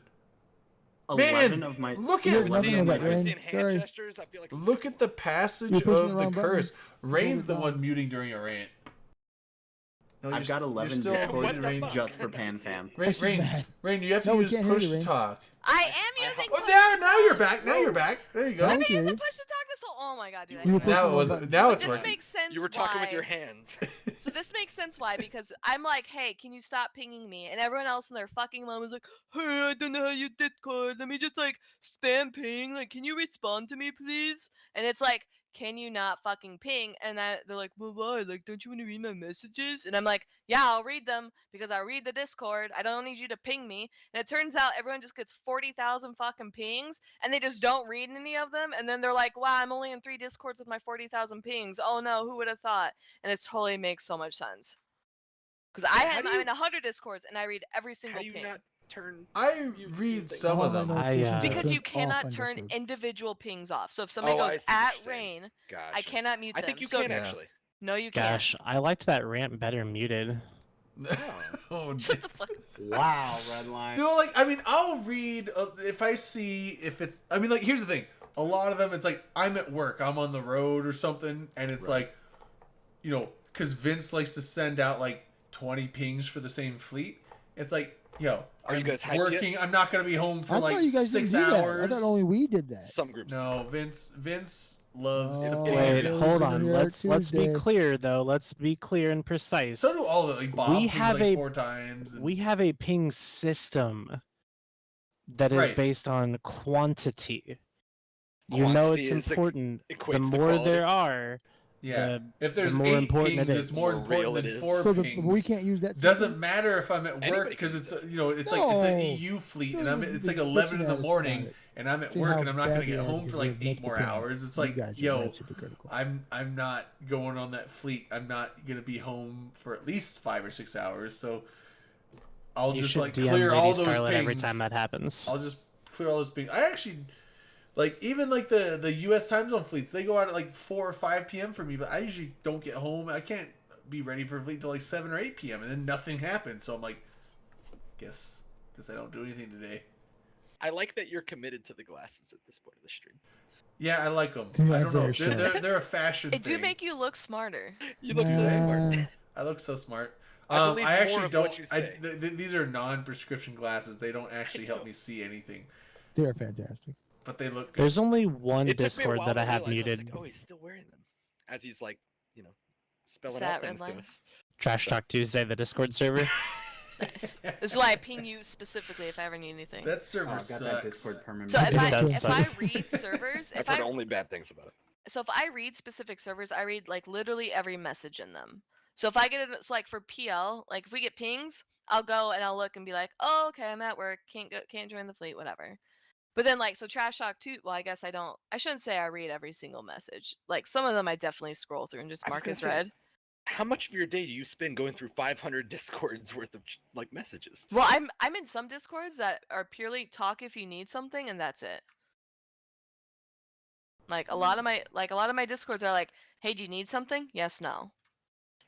Speaker 6: 11
Speaker 2: Man,
Speaker 6: of my
Speaker 2: look
Speaker 4: Yeah,
Speaker 2: at
Speaker 6: eleven
Speaker 4: nothing
Speaker 6: of
Speaker 4: of
Speaker 6: my
Speaker 4: that,
Speaker 5: I'm
Speaker 4: Rain.
Speaker 5: seeing hand
Speaker 4: Sorry.
Speaker 5: gestures. I feel like I'm
Speaker 2: look at the passage
Speaker 4: You're pushing
Speaker 2: of
Speaker 4: the
Speaker 2: the
Speaker 4: wrong button.
Speaker 2: curse. Rain's
Speaker 4: it
Speaker 2: the
Speaker 4: down.
Speaker 2: one muting during a rant. No,
Speaker 6: I've got 11
Speaker 2: still
Speaker 5: What
Speaker 6: Discords
Speaker 5: the
Speaker 2: Rain.
Speaker 5: fuck?
Speaker 6: just for PanFam.
Speaker 2: Rain,
Speaker 4: She's
Speaker 2: Rain,
Speaker 4: mad.
Speaker 2: Rain, you have
Speaker 4: No,
Speaker 2: to
Speaker 4: we
Speaker 2: use
Speaker 4: can't hear
Speaker 2: push
Speaker 4: you,
Speaker 2: to
Speaker 4: Rain.
Speaker 2: talk.
Speaker 3: I am using
Speaker 2: Oh, now you're back. Now you're back. There you go.
Speaker 4: Now
Speaker 3: I've
Speaker 4: we
Speaker 3: been
Speaker 4: can hear
Speaker 3: using
Speaker 4: you.
Speaker 3: push to talk this whole. Oh my god, dude! I
Speaker 4: You were
Speaker 3: hate
Speaker 4: pushing
Speaker 2: Now
Speaker 3: it.
Speaker 2: it
Speaker 4: the
Speaker 2: was.
Speaker 4: wrong button.
Speaker 2: Now
Speaker 3: But
Speaker 2: it's
Speaker 3: this
Speaker 2: working.
Speaker 3: makes sense.
Speaker 5: You were talking with
Speaker 3: why-
Speaker 5: your hands.
Speaker 3: So this makes sense why, because I'm like, hey, can you stop pinging me? And everyone else in their fucking mom is like, hey, I don't know how you Discord. Let me just like spam ping. Like, can you respond to me, please? And it's like, can you not fucking ping? And they're like, well, why? Like, don't you want to read my messages? And I'm like, yeah, I'll read them because I read the Discord. I don't need you to ping me. And it turns out everyone just gets 40,000 fucking pings and they just don't read any of them. And then they're like, wow, I'm only in 3 Discords with my 40,000 pings. Oh no, who would have thought? And this totally makes so much sense. Because
Speaker 5: Yeah, how do
Speaker 3: I'm
Speaker 5: you-
Speaker 3: in 100 Discords and I read every
Speaker 5: How
Speaker 3: single
Speaker 5: do you
Speaker 3: ping.
Speaker 5: not turn?
Speaker 2: I
Speaker 5: You see
Speaker 2: read
Speaker 5: things.
Speaker 2: some
Speaker 4: All
Speaker 2: of
Speaker 4: my
Speaker 2: them.
Speaker 4: notifications are
Speaker 3: Because you
Speaker 4: turned off
Speaker 3: cannot
Speaker 4: on
Speaker 3: turn
Speaker 4: Discord.
Speaker 3: individual pings off. So if somebody
Speaker 5: Oh, I
Speaker 3: goes
Speaker 5: see what
Speaker 3: at
Speaker 5: you're saying.
Speaker 3: Rain,
Speaker 5: Gotcha.
Speaker 3: I cannot mute
Speaker 5: I
Speaker 3: them.
Speaker 5: think you
Speaker 3: So
Speaker 5: can
Speaker 2: Yeah.
Speaker 5: actually.
Speaker 3: no, you can't.
Speaker 7: Gosh, I liked that rant better muted.
Speaker 2: Oh,
Speaker 3: Shut the fuck up.
Speaker 6: Wow, Redline.
Speaker 2: no, like I mean, I'll read if I see if it's. I mean, like here's the thing. A lot of them, it's like I'm at work, I'm on the road or something, and it's
Speaker 5: Right.
Speaker 2: like, you know, because Vince likes to send out like 20 pings for the same fleet. It's like, yo,
Speaker 5: Are you
Speaker 2: I'm
Speaker 5: guys hyped yet?
Speaker 2: working? I'm not gonna be home for
Speaker 4: I
Speaker 2: like
Speaker 4: thought you guys
Speaker 2: 6
Speaker 4: didn't do that.
Speaker 2: hours.
Speaker 4: I thought only we did that.
Speaker 5: Some groups. do.
Speaker 2: No, Vince loves to
Speaker 4: Oh,
Speaker 2: ping.
Speaker 7: Wait,
Speaker 4: yeah.
Speaker 7: hold
Speaker 4: We're
Speaker 7: on.
Speaker 4: here
Speaker 7: Let's be
Speaker 4: Tuesday.
Speaker 7: clear though. Let's be clear and precise.
Speaker 2: So do all the like Bob
Speaker 7: We
Speaker 2: pings
Speaker 7: have
Speaker 2: like
Speaker 7: a-
Speaker 2: 4 times. And,
Speaker 7: We have a ping system that is
Speaker 2: Right.
Speaker 7: based on quantity. You know
Speaker 5: Quantity
Speaker 7: it's
Speaker 5: is
Speaker 7: important. The
Speaker 5: equates to
Speaker 7: more
Speaker 5: quality.
Speaker 7: there are,
Speaker 2: yeah,
Speaker 7: the
Speaker 2: if there's
Speaker 7: more
Speaker 2: 8
Speaker 7: important it
Speaker 2: pings,
Speaker 7: is.
Speaker 2: it's more
Speaker 5: The more real
Speaker 2: important
Speaker 5: it
Speaker 2: than
Speaker 5: is.
Speaker 2: 4
Speaker 4: So
Speaker 2: pings.
Speaker 4: we can't use that.
Speaker 2: Doesn't
Speaker 4: system?
Speaker 2: matter if I'm at work
Speaker 5: Anybody
Speaker 2: because
Speaker 5: can
Speaker 2: it's
Speaker 5: use
Speaker 2: you know it's like it's an
Speaker 4: No.
Speaker 2: EU fleet and
Speaker 4: No,
Speaker 2: it's like
Speaker 4: you're
Speaker 2: 11 in
Speaker 4: bitching
Speaker 2: the
Speaker 4: at us
Speaker 2: morning
Speaker 4: about it.
Speaker 2: and I'm at
Speaker 4: See
Speaker 2: work
Speaker 4: how
Speaker 2: and I'm not gonna
Speaker 4: bad
Speaker 2: get
Speaker 4: we are
Speaker 2: home
Speaker 4: because
Speaker 2: for
Speaker 4: we
Speaker 2: like
Speaker 4: have
Speaker 2: 8
Speaker 4: multiple
Speaker 2: more
Speaker 4: pings.
Speaker 2: hours. It's
Speaker 4: You
Speaker 2: like,
Speaker 4: guys are
Speaker 2: yo,
Speaker 4: mad supercritical.
Speaker 2: I'm not going on that fleet. I'm not gonna be home for at least 5 or 6 hours. So I'll
Speaker 7: you
Speaker 2: just
Speaker 7: should
Speaker 2: like
Speaker 7: DM
Speaker 2: clear
Speaker 7: Lady
Speaker 2: all those
Speaker 7: Scarlet
Speaker 2: pings.
Speaker 7: every time that happens.
Speaker 2: I'll just clear all those pings. I actually like even like the US time zone fleets. They go out at like 4 or 5 p.m. for me, but I usually don't get home. I can't be ready for a fleet till like 7 or 8 p.m. and then nothing happens. So I'm like, guess I don't do anything today.
Speaker 5: I like that you're committed to the glasses at this point of the stream.
Speaker 2: Yeah, I like them.
Speaker 4: Yeah,
Speaker 2: I don't know.
Speaker 4: very sure.
Speaker 2: They're a fashion
Speaker 3: It
Speaker 2: thing.
Speaker 3: do make you look smarter.
Speaker 5: You look so smart.
Speaker 2: I look so smart.
Speaker 5: I believe
Speaker 2: I actually
Speaker 5: more of
Speaker 2: don't.
Speaker 5: what you say.
Speaker 2: These are non-prescription glasses. They don't actually help me see anything,
Speaker 4: They're fantastic.
Speaker 2: but they look good.
Speaker 7: There's only one
Speaker 5: It took me a
Speaker 7: Discord
Speaker 5: while
Speaker 7: that I
Speaker 5: to
Speaker 7: have
Speaker 5: realize. I was
Speaker 7: muted.
Speaker 5: like, oh, he's still wearing them. As he's like, you know, spelling
Speaker 3: Sad
Speaker 5: out things to
Speaker 3: Redline.
Speaker 5: us.
Speaker 7: Trash Talk Tuesday, the Discord server.
Speaker 3: Nice. This is why I ping you specifically if I ever need anything.
Speaker 2: That
Speaker 6: Oh,
Speaker 2: server
Speaker 6: I've got
Speaker 2: sucks.
Speaker 6: that Discord permanent.
Speaker 3: So
Speaker 7: It does
Speaker 3: if I
Speaker 7: suck.
Speaker 3: read servers,
Speaker 5: I've
Speaker 3: if
Speaker 5: heard
Speaker 3: I
Speaker 5: only bad things about it.
Speaker 3: so if I read specific servers, I read like literally every message in them. So if I get it, so like for PL, like if we get pings, I'll go and I'll look and be like, oh, okay, I'm at work, can't join the fleet, whatever. But then like so Trash Talk too. Well, I guess I shouldn't say I read every single message. Like some of them I definitely scroll through and just
Speaker 5: I was
Speaker 3: mark
Speaker 5: gonna
Speaker 3: as
Speaker 5: say,
Speaker 3: read.
Speaker 5: How much of your day do you spend going through 500 Discords worth of like messages?
Speaker 3: Well, I'm in some Discords that are purely talk if you need something and that's it. Like a lot of my Discords are like, hey, do you need something? Yes, no.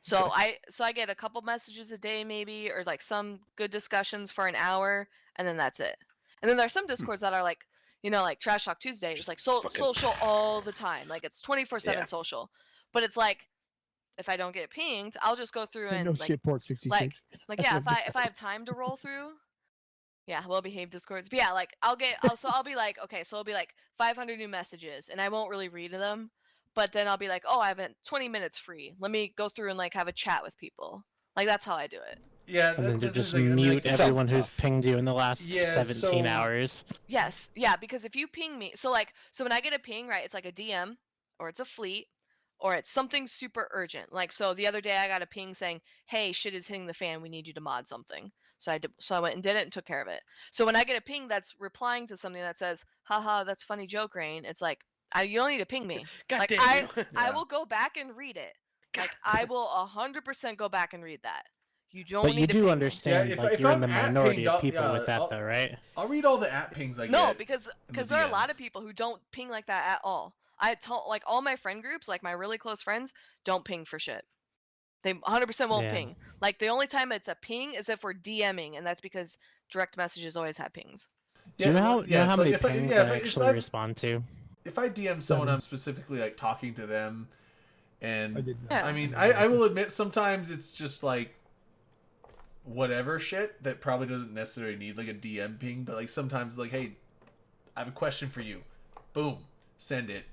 Speaker 3: So I get a couple messages a day maybe, or like some good discussions for an hour, and then that's it. And then there's some Discords that are like, you know, like Trash Talk Tuesday, it's like
Speaker 5: fucking-
Speaker 3: social all the time. Like it's 24/7
Speaker 5: Yeah.
Speaker 3: social. But it's like if I don't get pinged, I'll just go through and
Speaker 4: No
Speaker 3: like
Speaker 4: shit, Port 66.
Speaker 3: like
Speaker 4: That's
Speaker 3: yeah,
Speaker 4: what
Speaker 3: if I have time to roll through, yeah, well behaved Discords. But yeah, like I'll be like, okay, so it'll be like 500 new messages, and I won't really read them, but then I'll be like, oh, I have 20 minutes free. Let me go through and like have a chat with people. Like that's how I do it.
Speaker 2: Yeah,
Speaker 7: And then to
Speaker 2: that's the
Speaker 7: just
Speaker 2: thing. I mean,
Speaker 7: mute
Speaker 2: like,
Speaker 7: everyone who's
Speaker 5: tough.
Speaker 7: pinged you in the last
Speaker 2: Yeah,
Speaker 7: 17
Speaker 2: so-
Speaker 7: hours.
Speaker 3: Yes, yeah, because if you ping me, so when I get a ping, right, it's like a DM or it's a fleet or it's something super urgent. Like so the other day I got a ping saying, "Hey, shit is hitting the fan. We need you to mod something." So I went and did it and took care of it. So when I get a ping that's replying to something that says, "Haha, that's funny joke, Rain." It's like, you don't need to ping me.
Speaker 5: God
Speaker 3: Like
Speaker 5: damn
Speaker 3: I
Speaker 5: you.
Speaker 3: I
Speaker 2: Yeah.
Speaker 3: will go back and read it. Like I will 100% go back and read that. You don't
Speaker 7: But
Speaker 3: need
Speaker 7: you
Speaker 3: to
Speaker 7: do
Speaker 3: ping me.
Speaker 7: understand,
Speaker 2: if-
Speaker 7: like,
Speaker 2: if
Speaker 7: you're in
Speaker 2: I'm
Speaker 7: the
Speaker 2: at
Speaker 7: minority
Speaker 2: pinged,
Speaker 7: of
Speaker 2: I'll-
Speaker 7: people
Speaker 2: yeah,
Speaker 7: with that,
Speaker 2: I'll-
Speaker 7: though, right?
Speaker 2: I'll read all the at pings I
Speaker 3: No,
Speaker 2: get.
Speaker 3: because
Speaker 2: in the
Speaker 3: there are a lot of
Speaker 2: DMs.
Speaker 3: people who don't ping like that at all. I told like all my friend groups, like my really close friends, don't ping for shit. They 100% won't
Speaker 7: Yeah.
Speaker 3: ping. Like the only time it's a ping is if we're DMing, and that's because direct messages always have pings.
Speaker 7: Do you know how,
Speaker 2: well,
Speaker 7: know how
Speaker 2: it's
Speaker 7: many
Speaker 2: like, if I-
Speaker 7: pings
Speaker 2: yeah,
Speaker 7: I
Speaker 2: if I- if
Speaker 7: actually
Speaker 2: I've-
Speaker 7: respond to?
Speaker 2: If I DM someone,
Speaker 4: 7.
Speaker 2: I'm specifically like talking to them, and
Speaker 4: I did not.
Speaker 3: Yeah.
Speaker 2: I mean, I will admit sometimes it's just like whatever shit that probably doesn't necessarily need like a DM ping, but like sometimes like, hey, I have a question for you. Boom, send it.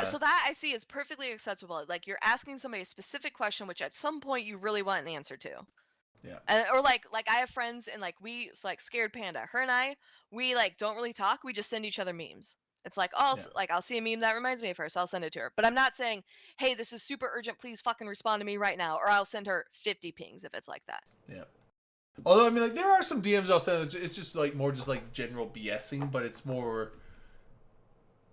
Speaker 3: So that I see is perfectly acceptable. Like you're asking somebody a specific question, which at some point you really want an answer to.
Speaker 2: Yeah.
Speaker 3: And or like I have friends and like it's like Scared Panda. Her and I, we like don't really talk. We just send each other memes. It's like
Speaker 2: Yeah.
Speaker 3: I'll see a meme that reminds me of her, so I'll send it to her. But I'm not saying, hey, this is super urgent. Please fucking respond to me right now, or I'll send her 50 pings if it's like that.
Speaker 2: Yeah. Although I mean, like there are some DMs I'll send. It's just like more just like general BSing, but it's more.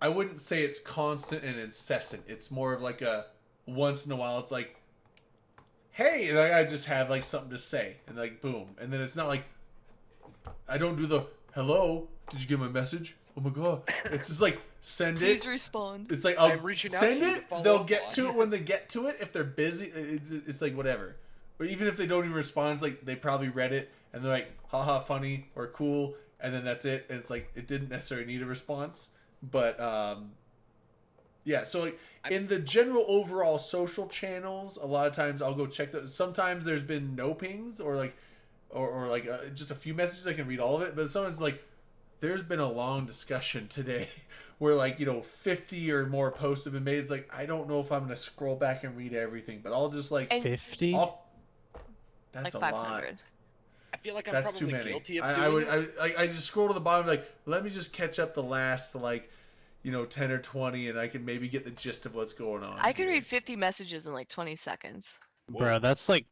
Speaker 2: I wouldn't say it's constant and incessant. It's more of like a once in a while. It's like, hey, and I just have like something to say, and like boom, and then it's not like I don't do the hello. Did you get my message? Oh my god! It's just like send
Speaker 3: Please
Speaker 2: it.
Speaker 3: respond.
Speaker 2: It's like
Speaker 5: I'm reaching out
Speaker 2: send
Speaker 5: to you to
Speaker 2: it.
Speaker 5: follow
Speaker 2: They'll
Speaker 5: up
Speaker 2: get
Speaker 5: on.
Speaker 2: to it when they get to it. If they're busy, it's like whatever. Or even if they don't even respond, it's like they probably read it and they're like, haha, funny or cool, and then that's it. And it's like it didn't necessarily need a response. But yeah, so like in the general overall social channels, a lot of times I'll go check those. Sometimes there's been no pings or like or like just a few messages. I can read all of it, but sometimes like there's been a long discussion today where like 50 or more posts have been made. It's like I don't know if I'm gonna scroll back and read everything, but I'll just like
Speaker 3: And
Speaker 7: 50?
Speaker 2: that's
Speaker 3: like
Speaker 2: a lot.
Speaker 3: 500.
Speaker 5: I feel like I'm
Speaker 2: That's too
Speaker 5: probably
Speaker 2: many.
Speaker 5: guilty of
Speaker 2: I
Speaker 5: doing
Speaker 2: would I just scroll to the bottom like let me just catch up the last like 10 or 20 and I can maybe get the gist of what's going on.
Speaker 3: I could
Speaker 2: here.
Speaker 3: read 50 messages in like 20 seconds.
Speaker 7: Bro, that's like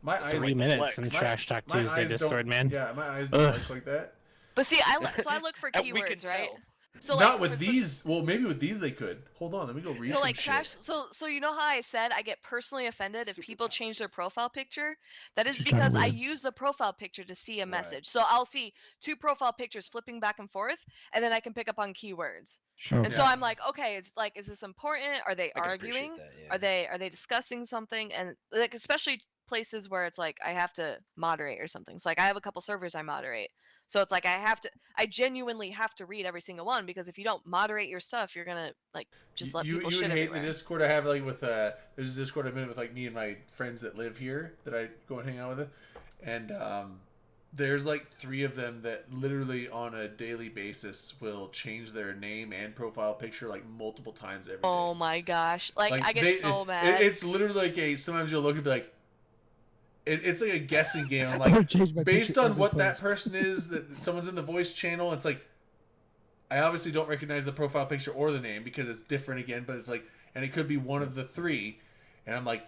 Speaker 2: My eyes
Speaker 7: 3
Speaker 5: like
Speaker 7: minutes
Speaker 5: flex.
Speaker 7: in
Speaker 2: My-
Speaker 7: Trash Talk
Speaker 2: my
Speaker 7: Tuesday
Speaker 2: eyes don't-
Speaker 7: Discord, man.
Speaker 2: Yeah, my eyes don't
Speaker 7: Ugh.
Speaker 2: work like that.
Speaker 3: But see, I look for
Speaker 5: And we can
Speaker 3: keywords, right?
Speaker 5: tell.
Speaker 3: So
Speaker 2: Not
Speaker 3: like,
Speaker 2: with
Speaker 3: so-
Speaker 2: these. Well, maybe with these they could. Hold on, let me go read
Speaker 3: So
Speaker 2: some
Speaker 3: like
Speaker 2: shit.
Speaker 3: trash. So you know how I said I get personally offended if people change their
Speaker 5: Superpowers.
Speaker 3: profile picture? That is
Speaker 4: Which is kinda
Speaker 3: because I
Speaker 4: weird.
Speaker 3: use the profile picture to see a
Speaker 2: Right.
Speaker 3: message. So I'll see 2 profile pictures flipping back and forth, and then I can pick up on keywords.
Speaker 4: Oh.
Speaker 3: And so
Speaker 2: Yeah.
Speaker 3: I'm like, okay, is this important? Are they
Speaker 5: I can appreciate
Speaker 3: arguing?
Speaker 5: that, yeah.
Speaker 3: Are they discussing something? And like especially places where it's like I have to moderate or something. So like I have a couple servers I moderate. So it's like I genuinely have to read every single one because if you don't moderate your stuff, you're gonna like just let people
Speaker 2: you
Speaker 3: shit
Speaker 2: would hate
Speaker 3: everywhere.
Speaker 2: the Discord I have like with there's a Discord I'm in with like me and my friends that live here that I go and hang out with, and there's like 3 of them that literally on a daily basis will change their name and profile picture like multiple times every day.
Speaker 3: Oh my gosh! Like I get so mad.
Speaker 2: It's literally like sometimes you'll look and be like, it's like a guessing game. I'm
Speaker 4: I would
Speaker 2: like,
Speaker 4: change my
Speaker 2: based
Speaker 4: picture
Speaker 2: on
Speaker 4: every
Speaker 2: what that
Speaker 4: post.
Speaker 2: person is, that someone's in the voice channel. It's like, I obviously don't recognize the profile picture or the name because it's different again. But it's like, and it could be one of the 3, and I'm like,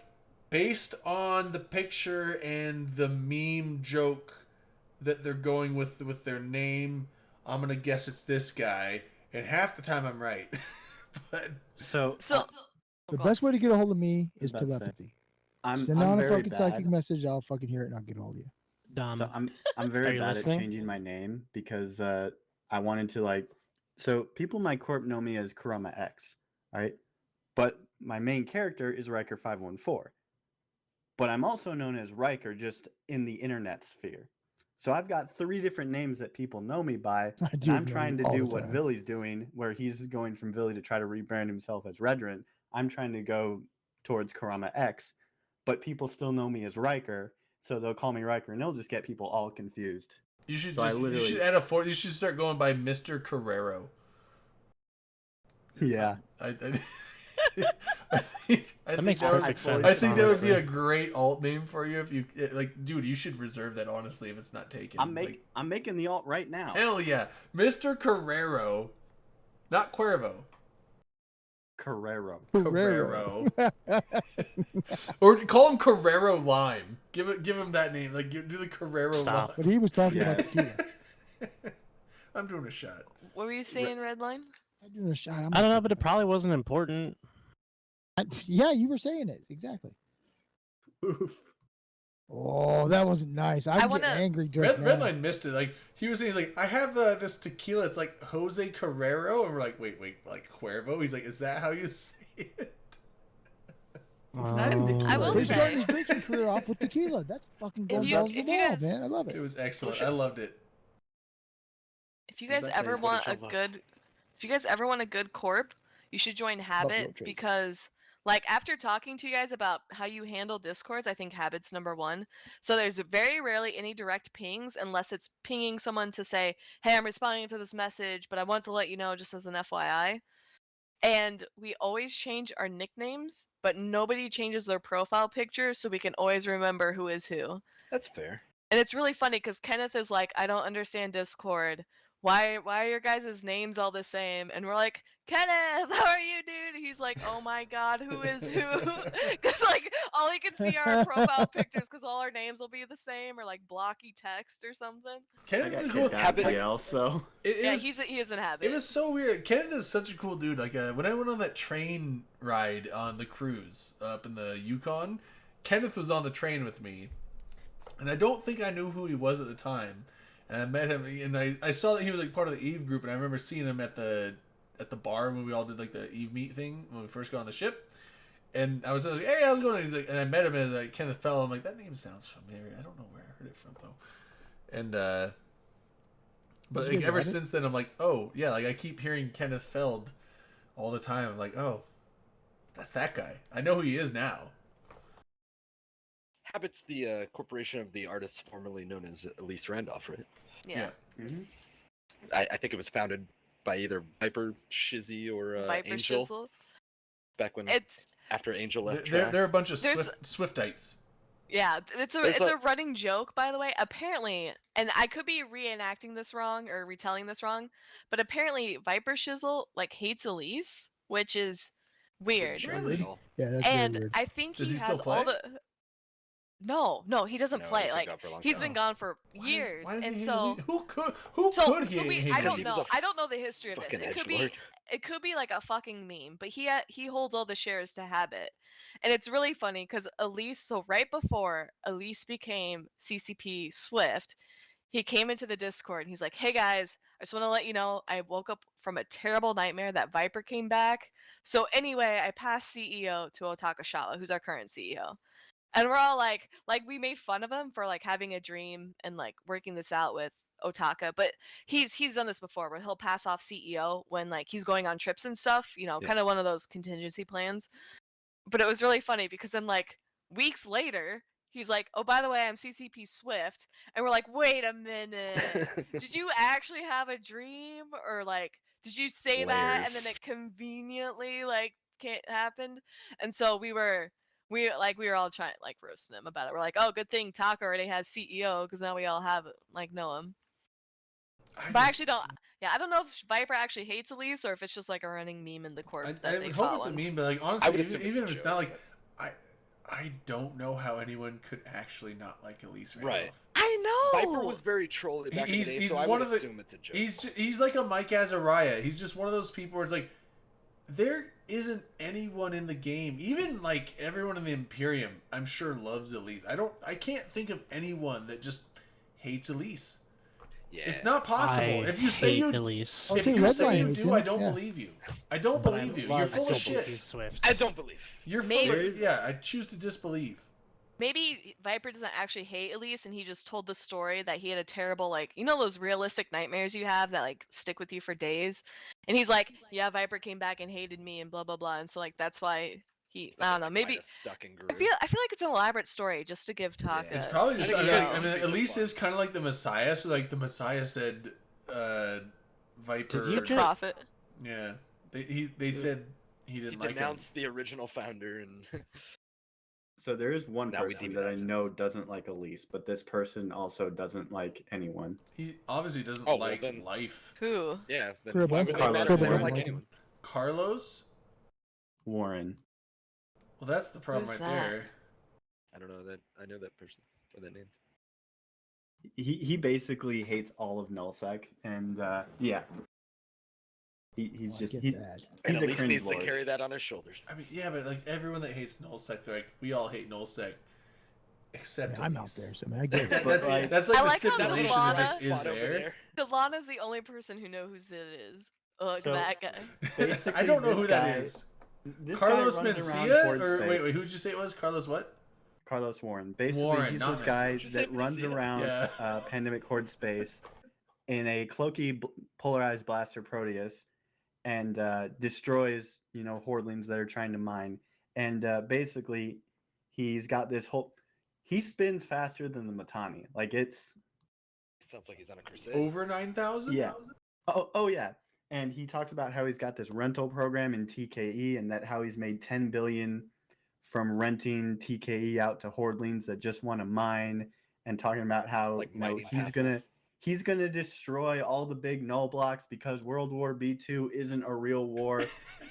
Speaker 2: based on the picture and the meme joke that they're going with their name, I'm gonna guess it's this guy, and half the time I'm right. But
Speaker 7: So,
Speaker 3: So
Speaker 4: The
Speaker 3: go on.
Speaker 4: best way to get a hold of me is
Speaker 6: About to say.
Speaker 4: telepathy.
Speaker 6: I'm
Speaker 4: Send on a
Speaker 6: very
Speaker 4: fucking psychic
Speaker 6: bad.
Speaker 4: message. I'll fucking hear it and I'll get a hold of you.
Speaker 7: Dom,
Speaker 6: So I'm
Speaker 7: Are
Speaker 6: very
Speaker 7: you
Speaker 6: bad
Speaker 7: listening?
Speaker 6: at changing my name because I wanted to like so people in my corp know me as Kurama X, all right? But my main character is Riker 514. But I'm also known as Riker just in the internet sphere. So I've got 3 different names that people know me by.
Speaker 4: I
Speaker 6: And
Speaker 4: do
Speaker 6: I'm
Speaker 4: know
Speaker 6: trying
Speaker 4: you
Speaker 6: to
Speaker 4: all
Speaker 6: do
Speaker 4: the
Speaker 6: what
Speaker 4: time.
Speaker 6: Villy's doing, where he's going from Villy to try to rebrand himself as Redrant. I'm trying to go towards Karama X, but people still know me as Riker, so they'll call me Riker, and it'll just get people all confused.
Speaker 2: You should
Speaker 6: So I
Speaker 2: just you
Speaker 6: literally-
Speaker 2: should add a fourth. You should start going by Mr. Carrero.
Speaker 6: Yeah.
Speaker 2: I think
Speaker 7: That makes
Speaker 2: that would-
Speaker 7: perfect
Speaker 6: I
Speaker 7: sense.
Speaker 2: I think that would be a
Speaker 7: honestly.
Speaker 2: great alt name for you if you like, dude. You should reserve that honestly if it's not taken.
Speaker 6: I'm making the alt right now.
Speaker 2: Hell yeah, Mr. Carrero, not Cuervo.
Speaker 6: Carrero.
Speaker 2: Carrero. Or call him Carrero Lime. Give him that name. Like do the Carrero
Speaker 7: Stop.
Speaker 2: Lime.
Speaker 4: But he was talking about
Speaker 6: Yes.
Speaker 4: tequila.
Speaker 2: I'm doing a shot.
Speaker 3: What were you saying, Redline?
Speaker 4: I'm doing a shot.
Speaker 7: I don't know, but it probably wasn't important.
Speaker 4: Yeah, you were saying it exactly. Oh, that wasn't nice. I'm
Speaker 3: wanna-
Speaker 4: getting angry just now.
Speaker 2: Redline missed it. Like he was saying, he's like, I have this tequila. It's like Jose Carrero, and we're like, wait, like Cuervo. He's like, is that how you say it?
Speaker 6: not in tequila.
Speaker 3: I will
Speaker 4: He's
Speaker 3: say-
Speaker 4: starting his drinking career off with tequila. That's fucking going balls to the wall, man. I love
Speaker 2: It
Speaker 4: it.
Speaker 2: was excellent.
Speaker 3: Bullshit.
Speaker 2: I loved it.
Speaker 3: If you
Speaker 5: Well,
Speaker 3: guys
Speaker 5: that's how
Speaker 3: ever
Speaker 5: you put
Speaker 3: want
Speaker 5: each
Speaker 3: a
Speaker 5: other off.
Speaker 3: good, if you guys ever want a good corp, you should join Habit
Speaker 4: Trace.
Speaker 3: because, like, after talking to you guys about how you handle discords, I think Habit's #1. So there's very rarely any direct pings unless it's pinging someone to say, "Hey, I'm responding to this message, but I want to let you know just as an FYI." And we always change our nicknames, but nobody changes their profile picture, so we can always remember who is who.
Speaker 5: That's fair.
Speaker 3: And it's really funny because Kenneth is like, I don't understand Discord. Why are your guys' names all the same? And we're like, Kenneth, how are you, dude? He's like, oh my god, who is who? Because like all he can see are our profile pictures because all our names will be the same or like blocky text or something.
Speaker 6: I
Speaker 2: Kenneth's
Speaker 6: got
Speaker 2: a cool.
Speaker 6: kicked out of
Speaker 5: Habit-
Speaker 6: PL, so
Speaker 2: It
Speaker 3: Yeah,
Speaker 2: is-
Speaker 3: he is in Habit.
Speaker 2: It was so weird. Kenneth is such a cool dude. Like when I went on that train ride on the cruise up in the Yukon, Kenneth was on the train with me, and I don't think I knew who he was at the time. And I met him, and I saw that he was like part of the Eve group, and I remember seeing him at the bar when we all did like the Eve meet thing when we first got on the ship. And I was like, hey, how's it going? And he's like, and I met him as like Kenneth Fellow. I'm like, that name sounds familiar. I don't know where I heard it from though. And but
Speaker 4: Did
Speaker 2: like
Speaker 4: you
Speaker 2: ever
Speaker 4: write it?
Speaker 2: since then, I'm like, oh yeah, like I keep hearing Kenneth Feld all the time. I'm like, oh, that's that guy. I know who he is now.
Speaker 5: Habit's the corporation of the artist formerly known as Elise Randolph, right?
Speaker 3: yeah.
Speaker 5: I think it was founded by either Viper Shizzy or
Speaker 3: Viper
Speaker 5: Angel
Speaker 3: Shizzle.
Speaker 5: back when
Speaker 3: It's
Speaker 5: after Angel left.
Speaker 2: They're
Speaker 5: Track.
Speaker 2: a bunch of
Speaker 3: There's-
Speaker 2: Swiftites.
Speaker 3: yeah, it's
Speaker 5: There's
Speaker 3: a running joke, by the way. Apparently, and I could be reenacting this wrong or retelling this wrong, but apparently Viper Shizzle like hates Elise, which is weird.
Speaker 5: Sure,
Speaker 2: Really?
Speaker 5: at all.
Speaker 4: Yeah, that's
Speaker 3: And
Speaker 4: very weird.
Speaker 3: I think
Speaker 2: Does
Speaker 3: he
Speaker 2: he
Speaker 3: has
Speaker 2: still
Speaker 3: all
Speaker 2: play?
Speaker 3: the. No, he doesn't
Speaker 5: No,
Speaker 3: play.
Speaker 5: he's been
Speaker 3: Like
Speaker 5: gone for a long
Speaker 3: he's
Speaker 5: time.
Speaker 3: been gone for
Speaker 2: Why does-
Speaker 3: years,
Speaker 2: why does he
Speaker 3: and
Speaker 2: hate
Speaker 3: so
Speaker 2: Elise? Who could
Speaker 3: so
Speaker 2: hate
Speaker 3: we
Speaker 2: hate
Speaker 3: I
Speaker 5: Because
Speaker 3: don't
Speaker 5: he
Speaker 2: Elise?
Speaker 5: was
Speaker 3: know.
Speaker 5: a
Speaker 3: I don't know the history of this.
Speaker 5: Fucking
Speaker 3: It could
Speaker 5: edgelord.
Speaker 3: be it could be like a fucking meme, but he holds all the shares to Habit, and it's really funny because Elise. So right before Elise became CCP Swift, he came into the Discord. And he's like, "Hey guys, I just want to let you know I woke up from a terrible nightmare that Viper came back. So anyway, I passed CEO to Otaka Shawa, who's our current CEO." And we're all like we made fun of him for like having a dream and like working this out with Otaka, but he's done this before where he'll pass off CEO when like he's going on trips and stuff,
Speaker 5: Yeah.
Speaker 3: kind of one of those contingency plans. But it was really funny because then like weeks later, he's like, "Oh, by the way, I'm CCP Swift," and we're like, "Wait a minute, did you actually have a dream or like did you say that and then
Speaker 5: Layers.
Speaker 3: it conveniently like can't happened?" And so we were all trying like roasting him about it. We're like, "Oh, good thing Taka already has CEO because now we all have like know him." But I actually don't. Yeah, I don't know if Viper actually hates Elise or if it's just like a running meme in the corp
Speaker 2: I
Speaker 3: that they
Speaker 2: would
Speaker 3: fought
Speaker 2: hope it's a
Speaker 3: once.
Speaker 2: meme, but like
Speaker 5: I
Speaker 2: honestly,
Speaker 5: would
Speaker 2: even,
Speaker 5: assume
Speaker 2: even if
Speaker 5: it's
Speaker 2: it's
Speaker 5: a
Speaker 2: not
Speaker 5: joke,
Speaker 2: like I don't know how anyone could actually not like Elise
Speaker 5: Right.
Speaker 2: Randolph.
Speaker 3: I know.
Speaker 5: Viper was very trolly back
Speaker 2: He's-
Speaker 5: in the day,
Speaker 2: he's
Speaker 5: so I
Speaker 2: one
Speaker 5: would
Speaker 2: of the-
Speaker 5: assume it's a joke.
Speaker 2: He's like a Mike Azariah. He's just one of those people where it's like there isn't anyone in the game, even like everyone in the Imperium, I'm sure loves Elise. I can't think of anyone that just hates Elise.
Speaker 5: Yeah.
Speaker 2: It's not possible.
Speaker 7: I
Speaker 2: If you say
Speaker 7: hate
Speaker 2: you
Speaker 7: Elise.
Speaker 4: I'll
Speaker 2: if
Speaker 4: say
Speaker 2: you
Speaker 4: Redline
Speaker 2: say you
Speaker 4: hates
Speaker 2: do,
Speaker 4: him,
Speaker 2: I don't
Speaker 4: yeah.
Speaker 2: believe you. I don't
Speaker 7: But I
Speaker 2: believe you.
Speaker 7: love
Speaker 2: You're full of
Speaker 7: CCP
Speaker 2: shit.
Speaker 7: Swift.
Speaker 5: I don't believe.
Speaker 2: You're full
Speaker 3: Maybe-
Speaker 2: of, yeah, I choose to disbelieve.
Speaker 3: maybe Viper doesn't actually hate Elise, and he just told the story that he had a terrible, like, you know those realistic nightmares you have that like stick with you for days, and he's like, yeah, Viper came back and hated me and blah blah blah, and so like that's why he, I don't know, maybe
Speaker 5: stuck and grew.
Speaker 3: I feel like it's an elaborate story just to give Taka.
Speaker 2: It's probably just.
Speaker 5: I
Speaker 2: I
Speaker 5: think
Speaker 2: mean,
Speaker 5: it
Speaker 2: I mean,
Speaker 5: could be
Speaker 2: Elise
Speaker 5: fun.
Speaker 2: is kind of like the Messiah. So like the Messiah said, Viper.
Speaker 7: Did you
Speaker 3: the
Speaker 7: just-
Speaker 3: prophet.
Speaker 2: Yeah, they said he
Speaker 5: He
Speaker 2: didn't like him.
Speaker 5: denounced the original founder, and
Speaker 6: So there is one
Speaker 5: Now we
Speaker 6: person
Speaker 5: see
Speaker 6: that I
Speaker 5: that's-
Speaker 6: know doesn't like Elise, but this person also doesn't like anyone.
Speaker 2: He obviously doesn't
Speaker 5: Oh, well,
Speaker 2: like
Speaker 5: then-
Speaker 2: life.
Speaker 3: Who?
Speaker 5: yeah, then
Speaker 4: Cribble.
Speaker 5: why would they
Speaker 6: Carlos
Speaker 5: matter if they
Speaker 6: Warren.
Speaker 5: don't like anyone?
Speaker 2: Carlos.
Speaker 6: Warren.
Speaker 2: Well, that's the problem
Speaker 3: Who's
Speaker 2: right
Speaker 3: that?
Speaker 2: there.
Speaker 5: I don't know that. I know that person or that name.
Speaker 6: He basically hates all of nullsec, and yeah, he's
Speaker 4: Oh, I
Speaker 6: just
Speaker 4: get
Speaker 6: he,
Speaker 4: that.
Speaker 5: And
Speaker 6: he's
Speaker 5: at
Speaker 6: a
Speaker 5: least
Speaker 6: cringe
Speaker 5: needs
Speaker 6: lord.
Speaker 5: to carry that on his shoulders.
Speaker 2: I mean, yeah, but like everyone that hates nullsec, like we all hate nullsec,
Speaker 4: I
Speaker 2: except
Speaker 4: mean, I'm out
Speaker 2: Elise.
Speaker 4: there, so I mean, I get
Speaker 2: That-
Speaker 4: it.
Speaker 6: But,
Speaker 2: that's
Speaker 6: like-
Speaker 2: that's like
Speaker 3: I
Speaker 2: the
Speaker 3: like how
Speaker 2: stipulation
Speaker 3: Lana-
Speaker 2: that just is
Speaker 5: Spot over
Speaker 2: there.
Speaker 3: Delana's the only person who knows who it is. Ugh,
Speaker 6: So-
Speaker 3: that guy.
Speaker 6: Basically,
Speaker 2: I don't know
Speaker 6: this
Speaker 2: who
Speaker 6: guy-
Speaker 2: that is.
Speaker 6: This guy
Speaker 2: Carlos
Speaker 6: runs around
Speaker 2: Mencia,
Speaker 6: Ford
Speaker 2: or
Speaker 6: Space.
Speaker 2: wait, who did you say it was? Carlos what?
Speaker 6: Carlos Warren. Basically,
Speaker 2: Warren,
Speaker 6: he's
Speaker 2: not
Speaker 6: this guy
Speaker 2: Mencia.
Speaker 5: Did you say
Speaker 6: that runs
Speaker 5: Mencia?
Speaker 6: around
Speaker 2: Yeah.
Speaker 6: Pandemic Horde space in a cloaky polarized blaster Proteus and destroys, Hordlings that are trying to mine. And basically, he's got this whole. He spins faster than the Matani. Like it's
Speaker 5: Sounds like he's on a crusade.
Speaker 2: Over 9,000?
Speaker 6: yeah. Oh yeah. And he talks about how he's got this rental program in TKE and that how he's made 10 billion from renting TKE out to Hordlings that just want to mine, and talking about how
Speaker 5: Like mining
Speaker 6: he's gonna destroy all the big null blocks because World War B2 isn't a real war,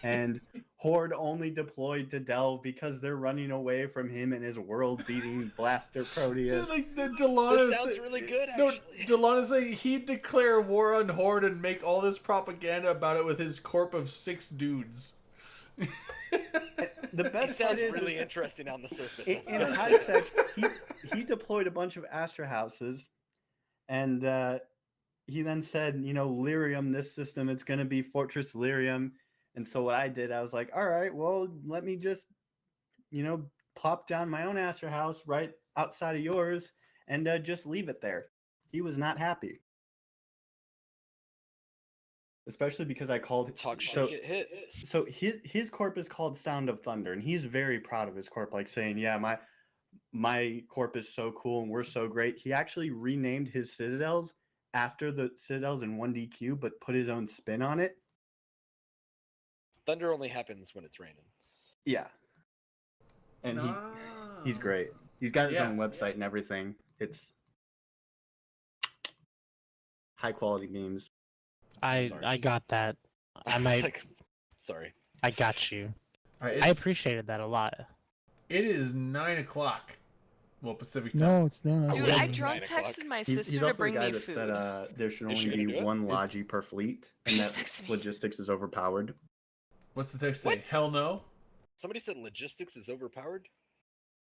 Speaker 6: and Horde only deployed to Delve because they're running away from him and his world-beating blaster Proteus.
Speaker 2: Like the Delana
Speaker 5: This sounds really good,
Speaker 2: No,
Speaker 5: actually.
Speaker 2: Delana saying he'd declare war on Horde and make all this propaganda about it with his corp of 6 dudes.
Speaker 6: The
Speaker 5: He
Speaker 6: best part
Speaker 5: sounds
Speaker 6: is
Speaker 5: really interesting on the surface.
Speaker 6: in high sec, he deployed a bunch of Astra houses, and he then said, Lyrium, this system, it's going to be Fortress Lyrium. And so what I did, I was like, all right, well, let me just, plop down my own Astra house right outside of yours and just leave it there. He was not happy. Especially because I called
Speaker 5: Talk shit,
Speaker 6: so
Speaker 5: get hit.
Speaker 6: so his corp is called Sound of Thunder, and he's very proud of his corp, like saying, yeah, my corp is so cool and we're so great. He actually renamed his citadels after the citadels in 1DQ, but put his own spin on it.
Speaker 5: Thunder only happens when it's raining.
Speaker 6: Yeah. And he's great. He's got his
Speaker 2: Yeah.
Speaker 6: own website and everything. It's high quality memes.
Speaker 7: I
Speaker 5: Sorry.
Speaker 7: got that. I
Speaker 5: was
Speaker 7: might.
Speaker 5: like, sorry.
Speaker 7: I got you.
Speaker 2: All right,
Speaker 7: I
Speaker 2: it's-
Speaker 7: appreciated that a lot.
Speaker 2: It is 9 o'clock. Well, Pacific time.
Speaker 4: No, it's not.
Speaker 3: Dude,
Speaker 2: Well,
Speaker 3: I
Speaker 2: it's
Speaker 3: drunk
Speaker 5: 9 o'clock.
Speaker 3: texted my
Speaker 6: He's
Speaker 3: sister
Speaker 6: also
Speaker 3: to bring
Speaker 6: the guy
Speaker 3: me
Speaker 6: that
Speaker 3: food.
Speaker 6: said there should
Speaker 5: Is she
Speaker 6: only
Speaker 5: gonna
Speaker 6: be
Speaker 5: do it?
Speaker 6: one
Speaker 2: It's-
Speaker 6: Logi per fleet, and
Speaker 3: She
Speaker 6: that
Speaker 3: texted me.
Speaker 6: logistics is overpowered.
Speaker 2: What's the text say?
Speaker 5: What?
Speaker 2: Hell no.
Speaker 5: Somebody said logistics is overpowered.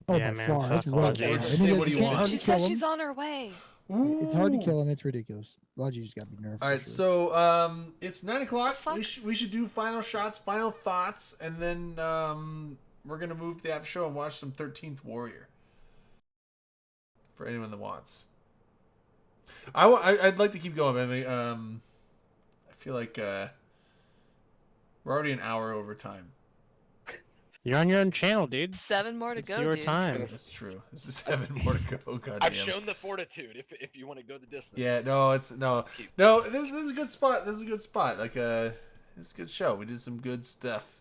Speaker 4: Oh,
Speaker 7: Yeah,
Speaker 4: by
Speaker 7: man,
Speaker 4: far. It's
Speaker 7: fuck
Speaker 4: way
Speaker 7: Logi.
Speaker 4: better.
Speaker 7: Just
Speaker 4: I
Speaker 2: say
Speaker 4: mean,
Speaker 2: what
Speaker 4: you
Speaker 2: you
Speaker 4: can't
Speaker 2: want.
Speaker 3: She
Speaker 4: hardly
Speaker 3: said
Speaker 4: kill
Speaker 3: she's
Speaker 4: him.
Speaker 3: on her way.
Speaker 4: It's hard to
Speaker 2: Ooh.
Speaker 4: kill him. It's ridiculous. Logi's got to be nerfed.
Speaker 2: All right,
Speaker 4: for sure.
Speaker 2: so it's 9 o'clock.
Speaker 3: Fuck.
Speaker 2: We should do final shots, final thoughts, and then we're gonna move to the after show and watch some 13th Warrior. For anyone that wants, I'd like to keep going, but I feel like we're already an hour over time.
Speaker 7: You're on your own channel, dude.
Speaker 3: 7 more to
Speaker 7: It's
Speaker 3: go,
Speaker 7: your
Speaker 3: dude.
Speaker 7: time.
Speaker 2: That's true. This is 7 more to go. God
Speaker 5: I've
Speaker 2: damn.
Speaker 5: shown the fortitude. If you want to go the distance.
Speaker 2: Yeah, no, it's no. This is a good spot. This is a good spot. Like it's a good show. We did some good stuff.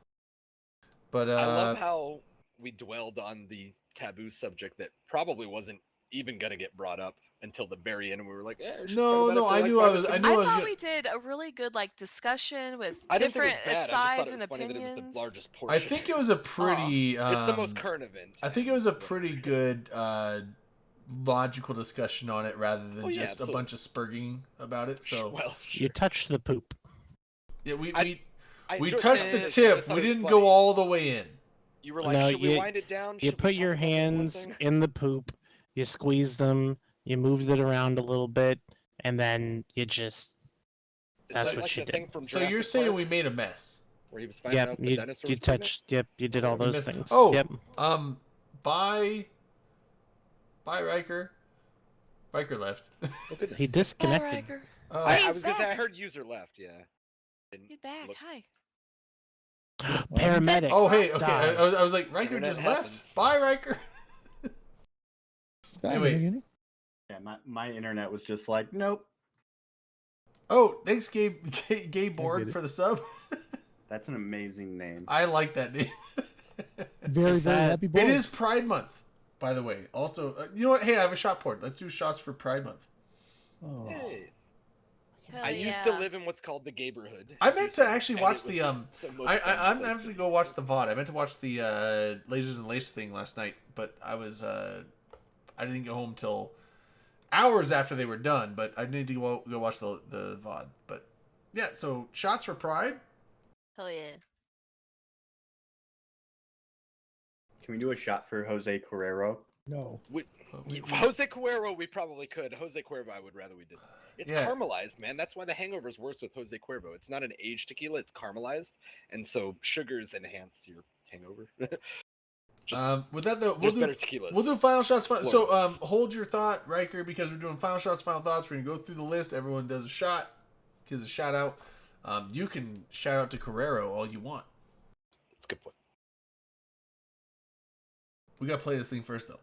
Speaker 2: But
Speaker 5: I love how we dwelled on the taboo subject that probably wasn't even gonna get brought up until the very end, and we were like, we should
Speaker 2: No,
Speaker 5: talk about it
Speaker 2: no,
Speaker 5: for
Speaker 2: I
Speaker 5: like
Speaker 2: knew
Speaker 5: 5
Speaker 2: I
Speaker 5: or
Speaker 2: was-
Speaker 5: 6
Speaker 2: I
Speaker 3: I
Speaker 2: knew
Speaker 5: minutes."
Speaker 3: thought we did a really good discussion with
Speaker 5: I didn't think it
Speaker 3: different
Speaker 5: was bad. I just
Speaker 3: sides
Speaker 5: thought it
Speaker 3: and
Speaker 5: was funny that it was
Speaker 3: opinions.
Speaker 5: the largest portion.
Speaker 2: I think it was a pretty.
Speaker 5: It's the most current event.
Speaker 2: I think it was a pretty good logical discussion on it, rather than
Speaker 5: Oh, yeah,
Speaker 2: just a
Speaker 5: absolutely.
Speaker 2: bunch of spurging about it. So
Speaker 5: well,
Speaker 7: You touched the poop.
Speaker 2: yeah, we
Speaker 5: I enjoyed
Speaker 2: touched
Speaker 5: it.
Speaker 2: the
Speaker 5: I
Speaker 2: tip.
Speaker 5: thought
Speaker 2: We
Speaker 5: it was
Speaker 2: didn't
Speaker 5: funny.
Speaker 2: go all the way in.
Speaker 5: You were like,
Speaker 7: No,
Speaker 5: should we
Speaker 7: you-
Speaker 5: wind it down?
Speaker 7: You
Speaker 5: Should we
Speaker 7: put
Speaker 5: talk
Speaker 7: your
Speaker 5: about this one
Speaker 7: hands
Speaker 5: thing?"
Speaker 7: in the poop, you squeezed them, you moved it around a little bit, and then you just.
Speaker 5: Is
Speaker 7: That's
Speaker 5: that
Speaker 7: what
Speaker 5: like
Speaker 7: you
Speaker 5: the
Speaker 7: did.
Speaker 5: thing from
Speaker 2: So you're
Speaker 5: Jurassic
Speaker 2: saying
Speaker 5: Park,
Speaker 2: we made a mess.
Speaker 5: where he was finding
Speaker 7: Yep,
Speaker 5: out the
Speaker 7: you
Speaker 5: dinosaurs
Speaker 7: you
Speaker 5: pregnant?
Speaker 7: touched. Yep, you did all
Speaker 2: We
Speaker 7: those
Speaker 2: missed-
Speaker 7: things.
Speaker 2: Oh,
Speaker 7: Yep.
Speaker 2: by Bye, Riker. Riker left.
Speaker 7: He
Speaker 3: Bye,
Speaker 7: disconnected.
Speaker 3: Riker.
Speaker 2: Oh,
Speaker 3: Hey,
Speaker 5: I
Speaker 3: he's
Speaker 5: was gonna say I
Speaker 3: back.
Speaker 5: heard user left. Yeah. Didn't
Speaker 3: He's back.
Speaker 5: look-
Speaker 3: Hi.
Speaker 7: Paramedics.
Speaker 2: oh, hey. Okay,
Speaker 7: died.
Speaker 2: I was like, Riker
Speaker 5: Internet
Speaker 2: just
Speaker 5: happens.
Speaker 2: left. Bye, Riker.
Speaker 4: Hey,
Speaker 2: wait.
Speaker 6: Yeah, my internet was just like, nope.
Speaker 2: Oh, thanks, Gabe Borg
Speaker 4: get it.
Speaker 2: for the sub.
Speaker 6: That's an amazing name.
Speaker 2: I like that name.
Speaker 4: Very,
Speaker 7: Is
Speaker 4: very
Speaker 7: that-
Speaker 4: happy boy.
Speaker 2: It is Pride Month, by the way. Also, you know what? Hey, I have a shot port. Let's do shots for Pride Month.
Speaker 4: Oh.
Speaker 5: Hey.
Speaker 3: Hell
Speaker 5: I used to
Speaker 3: yeah.
Speaker 5: live in what's called the Gayborhood.
Speaker 2: I meant to actually
Speaker 5: and
Speaker 2: watch
Speaker 5: it
Speaker 2: the
Speaker 5: was
Speaker 2: I'm
Speaker 5: most fun place
Speaker 2: actually
Speaker 5: to
Speaker 2: go watch the VOD. I meant to watch the Lasers and Lace thing last night, but I didn't get home till hours after they were done. But I need to go watch the VOD. But yeah, so shots for Pride.
Speaker 3: Hell yeah.
Speaker 6: Can we do a shot for Jose Carrero?
Speaker 4: No.
Speaker 5: Jose Cuervo, we probably could. Jose Cuervo, I would rather we didn't. It's
Speaker 2: Yeah.
Speaker 5: caramelized, man. That's why the hangover's worse with Jose Cuervo. It's not an aged tequila; it's caramelized, and so sugars enhance your hangover. Just,
Speaker 2: With that though,
Speaker 5: there's better tequilas.
Speaker 2: We'll do final shots. So
Speaker 5: Explore.
Speaker 2: hold your thought, Riker, because we're doing final shots, final thoughts. We're gonna go through the list. Everyone does a shot, gives a shout out. You can shout out to Carrero all you want.
Speaker 5: That's a good point.
Speaker 2: We gotta play this thing first though.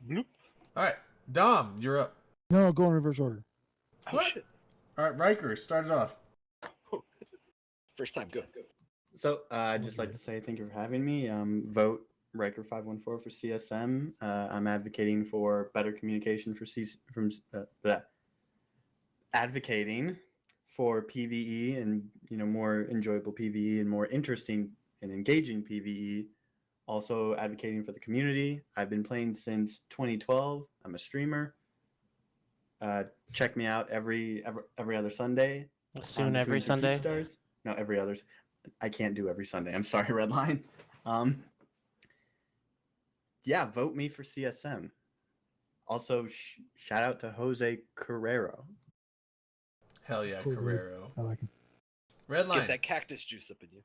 Speaker 5: Bloop.
Speaker 2: All right, Dom, you're up.
Speaker 4: No, go in reverse order.
Speaker 5: Oh
Speaker 2: What?
Speaker 5: shit!
Speaker 2: All right, Riker, start it off.
Speaker 5: First time, go.
Speaker 6: So I'd just like to say thank you for having me. Vote Riker514 for CSM. I'm advocating for better communication for advocating for PVE and more enjoyable PVE and more interesting and engaging PVE. Also advocating for the community. I've been playing since 2012. I'm a streamer. Check me out every other Sunday.
Speaker 7: Soon
Speaker 6: on
Speaker 7: every
Speaker 6: Between Two Troop
Speaker 7: Sunday.
Speaker 6: Stars. No, every other. I can't do every Sunday. I'm sorry, Redline. Yeah, vote me for CSM. Also, shout out to Jose Carrero.
Speaker 2: Hell yeah,
Speaker 4: Cool, dude.
Speaker 2: Carrero.
Speaker 4: I like him.
Speaker 2: Red line.
Speaker 5: Get that cactus juice up in you.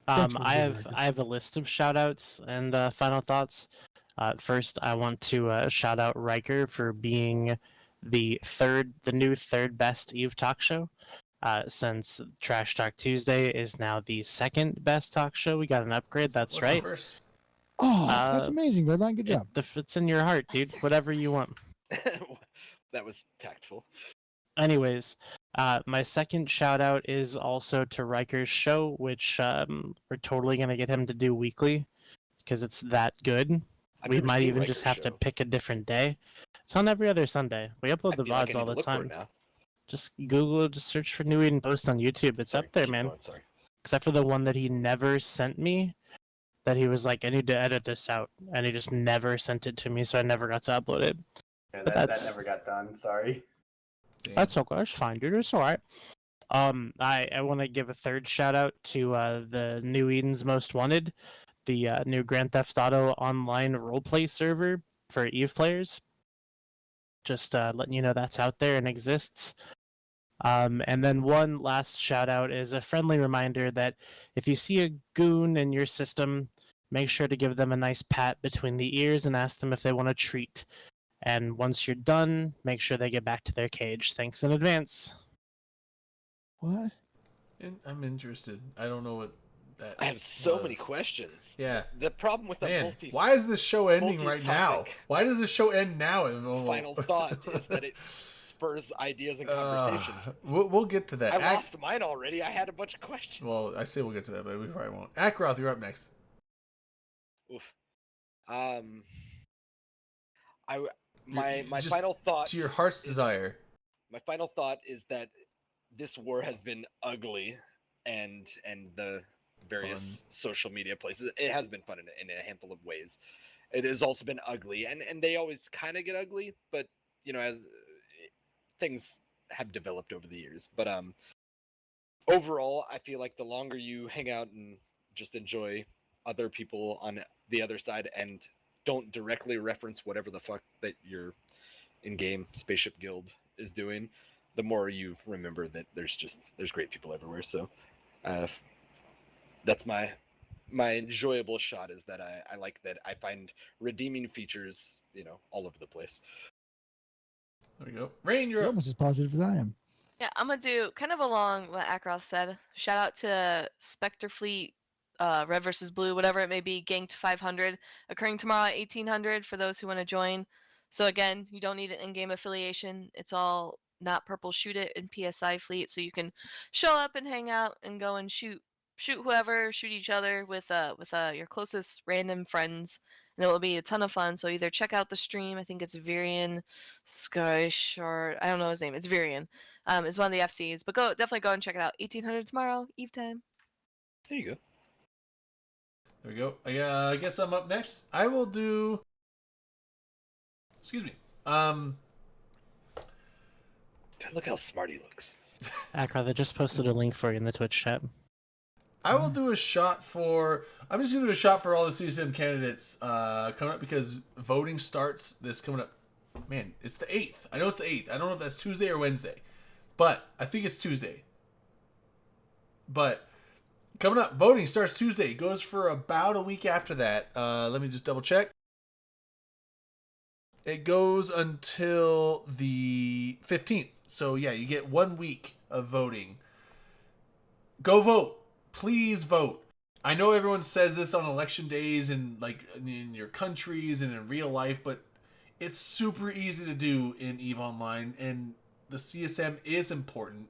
Speaker 4: Thanks for
Speaker 7: I
Speaker 4: the
Speaker 7: have
Speaker 4: record.
Speaker 7: I have a list of shout outs and final thoughts. First, I want to shout out Riker for being the new third best Eve talk show. Since Trash Talk Tuesday is now the second best talk show, we got an upgrade. That's
Speaker 2: What's the
Speaker 7: right.
Speaker 2: first?
Speaker 4: Oh, that's amazing, Redline. Good job.
Speaker 7: It's in your heart, dude.
Speaker 3: That's
Speaker 7: Whatever you
Speaker 3: nice.
Speaker 7: want.
Speaker 5: That was tactful.
Speaker 7: Anyways, my second shout out is also to Riker's show, which we're totally gonna get him to do weekly because it's that good.
Speaker 5: I've
Speaker 7: We
Speaker 5: never
Speaker 7: might
Speaker 5: seen
Speaker 7: even
Speaker 5: Riker's
Speaker 7: just have to
Speaker 5: show.
Speaker 7: pick a different day. It's on every other Sunday. We upload
Speaker 5: I
Speaker 7: the
Speaker 5: feel like I
Speaker 7: VODs
Speaker 5: need
Speaker 7: all
Speaker 5: to
Speaker 7: the
Speaker 5: look for it
Speaker 7: time.
Speaker 5: now.
Speaker 7: Just Google it, just search for New Eden Post on YouTube. It's
Speaker 5: Sorry,
Speaker 7: up there,
Speaker 5: keep
Speaker 7: man.
Speaker 5: going, sorry.
Speaker 7: Except for the one that he never sent me. That he was like, I need to edit this out. And he just never sent it to me, so I never got to upload it.
Speaker 6: Yeah,
Speaker 7: But
Speaker 6: that
Speaker 7: that's-
Speaker 6: never got done. Sorry.
Speaker 2: Damn.
Speaker 7: That's okay. It's fine, dude. It's all right. I want to give a third shout out to the New Eden's Most Wanted, the new Grand Theft Auto online roleplay server for Eve players. Just letting you know that's out there and exists. And then one last shout out is a friendly reminder that if you see a goon in your system, make sure to give them a nice pat between the ears and ask them if they want a treat. And once you're done, make sure they get back to their cage. Thanks in advance.
Speaker 4: What?
Speaker 2: I'm interested. I don't know what that.
Speaker 5: I have so many
Speaker 2: was.
Speaker 5: questions.
Speaker 2: Yeah.
Speaker 5: The problem with the
Speaker 2: Man,
Speaker 5: multi
Speaker 2: why is this show ending right now?
Speaker 5: multi-topic
Speaker 2: Why does this show end now?
Speaker 5: final thought is that it spurs ideas and conversation.
Speaker 2: We'll get to that.
Speaker 5: I lost mine already. I had a bunch of questions.
Speaker 2: Well, I say we'll get to that, but we probably won't. Ackroth, you're up next.
Speaker 5: Oof. My
Speaker 2: just
Speaker 5: final thought
Speaker 2: To your heart's
Speaker 5: is-
Speaker 2: desire.
Speaker 5: My final thought is that this war has been ugly, and the various social media places. It has been fun in a handful of ways. It has also been ugly, and they always kind of get ugly, but as things have developed over the years. But overall, I feel like the longer you hang out and just enjoy other people on the other side and don't directly reference whatever the fuck that your in-game Spaceship Guild is doing, the more you remember that there's great people everywhere. So that's my enjoyable shot, is that I like that I find redeeming features, all over the place.
Speaker 2: There we go. Rain, you're
Speaker 4: You're
Speaker 2: up.
Speaker 4: almost as positive as I am.
Speaker 3: Yeah, I'm gonna do kind of along what Akroth said. Shout out to Spectre Fleet, Red versus Blue, whatever it may be, Ganked 500, occurring tomorrow at 1800 for those who want to join. So again, you don't need an in-game affiliation. It's all not purple shoot it in PSI Fleet, so you can show up and hang out and go and shoot whoever, shoot each other with your closest random friends, and it will be a ton of fun. So either check out the stream. I think it's Virian Skysh, or I don't know his name. It's Virian. Is one of the FCs, but definitely go and check it out. 1800 tomorrow, Eve time.
Speaker 5: There you go.
Speaker 2: There we go. I guess I'm up next. I will do. Excuse me.
Speaker 5: God, look how smart he looks.
Speaker 7: Akra, I just posted a link for you in the Twitch chat.
Speaker 2: I will do a shot for. I'm just gonna do a shot for all the CSM candidates coming up, because voting starts this coming up. Man, it's the 8th. I know it's the 8th. I don't know if that's Tuesday or Wednesday, but I think it's Tuesday. But coming up, voting starts Tuesday. Goes for about a week after that. Let me just double check. It goes until the 15th. So yeah, you get 1 week of voting. Go vote. Please vote. I know everyone says this on election days and like in your countries and in real life, but it's super easy to do in EVE Online, and the CSM is important.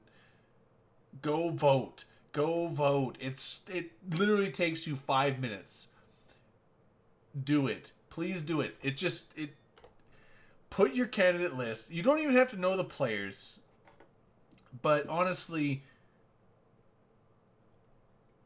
Speaker 2: Go vote. Go vote. It literally takes you 5 minutes. Do it. Please do it. It put your candidate list. You don't even have to know the players. But honestly,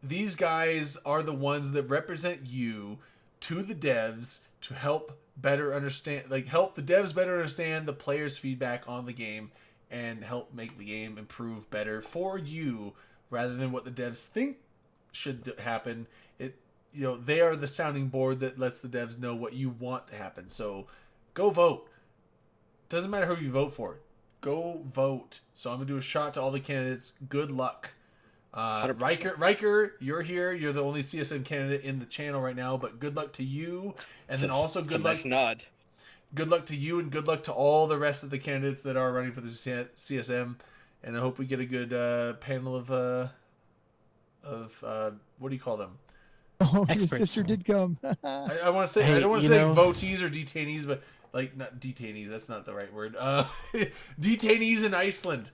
Speaker 2: these guys are the ones that represent you to the devs to help better understand, help the devs better understand the players' feedback on the game and help make the game improve better for you rather than what the devs think should happen. They are the sounding board that lets the devs know what you want to happen. So go vote. Doesn't matter who you vote for. Go vote. So I'm going to do a shot to all the candidates. Good luck.
Speaker 5: 100%.
Speaker 2: Riker, you're here. You're the only CSM candidate in the channel right now, but good luck to you. And then also good luck.
Speaker 5: Nice nod.
Speaker 2: Good luck to you, and good luck to all the rest of the candidates that are running for the CSM. And I hope we get a good panel of what do you call them?
Speaker 4: Oh,
Speaker 7: Experts.
Speaker 4: your sister did come.
Speaker 2: I want to say,
Speaker 7: Hey,
Speaker 2: I don't want to
Speaker 7: you
Speaker 2: say
Speaker 7: know-
Speaker 2: votees or detainees, but not detainees. That's not the right word. Detainees in Iceland.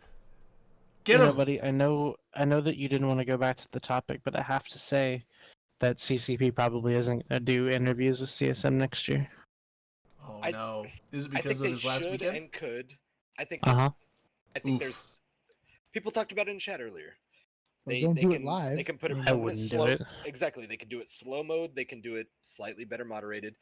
Speaker 2: Get them.
Speaker 7: buddy. I know that you didn't want to go back to the topic, but I have to say that CCP probably isn't going to do interviews with CSM next year.
Speaker 2: Oh
Speaker 5: I-
Speaker 2: no! Is it
Speaker 5: I
Speaker 2: because
Speaker 5: think
Speaker 2: of this
Speaker 5: they
Speaker 2: last
Speaker 5: should
Speaker 2: weekend?
Speaker 5: and could. I think.
Speaker 7: Uh-huh.
Speaker 5: I think
Speaker 2: Oof.
Speaker 5: there's people talked about it in chat earlier.
Speaker 4: Well, don't do it
Speaker 5: can,
Speaker 4: live.
Speaker 5: They can put it
Speaker 4: I
Speaker 7: I
Speaker 5: in
Speaker 7: wouldn't
Speaker 5: slow.
Speaker 7: do it.
Speaker 5: Exactly. They can do it slow mode. They can do it slightly better moderated.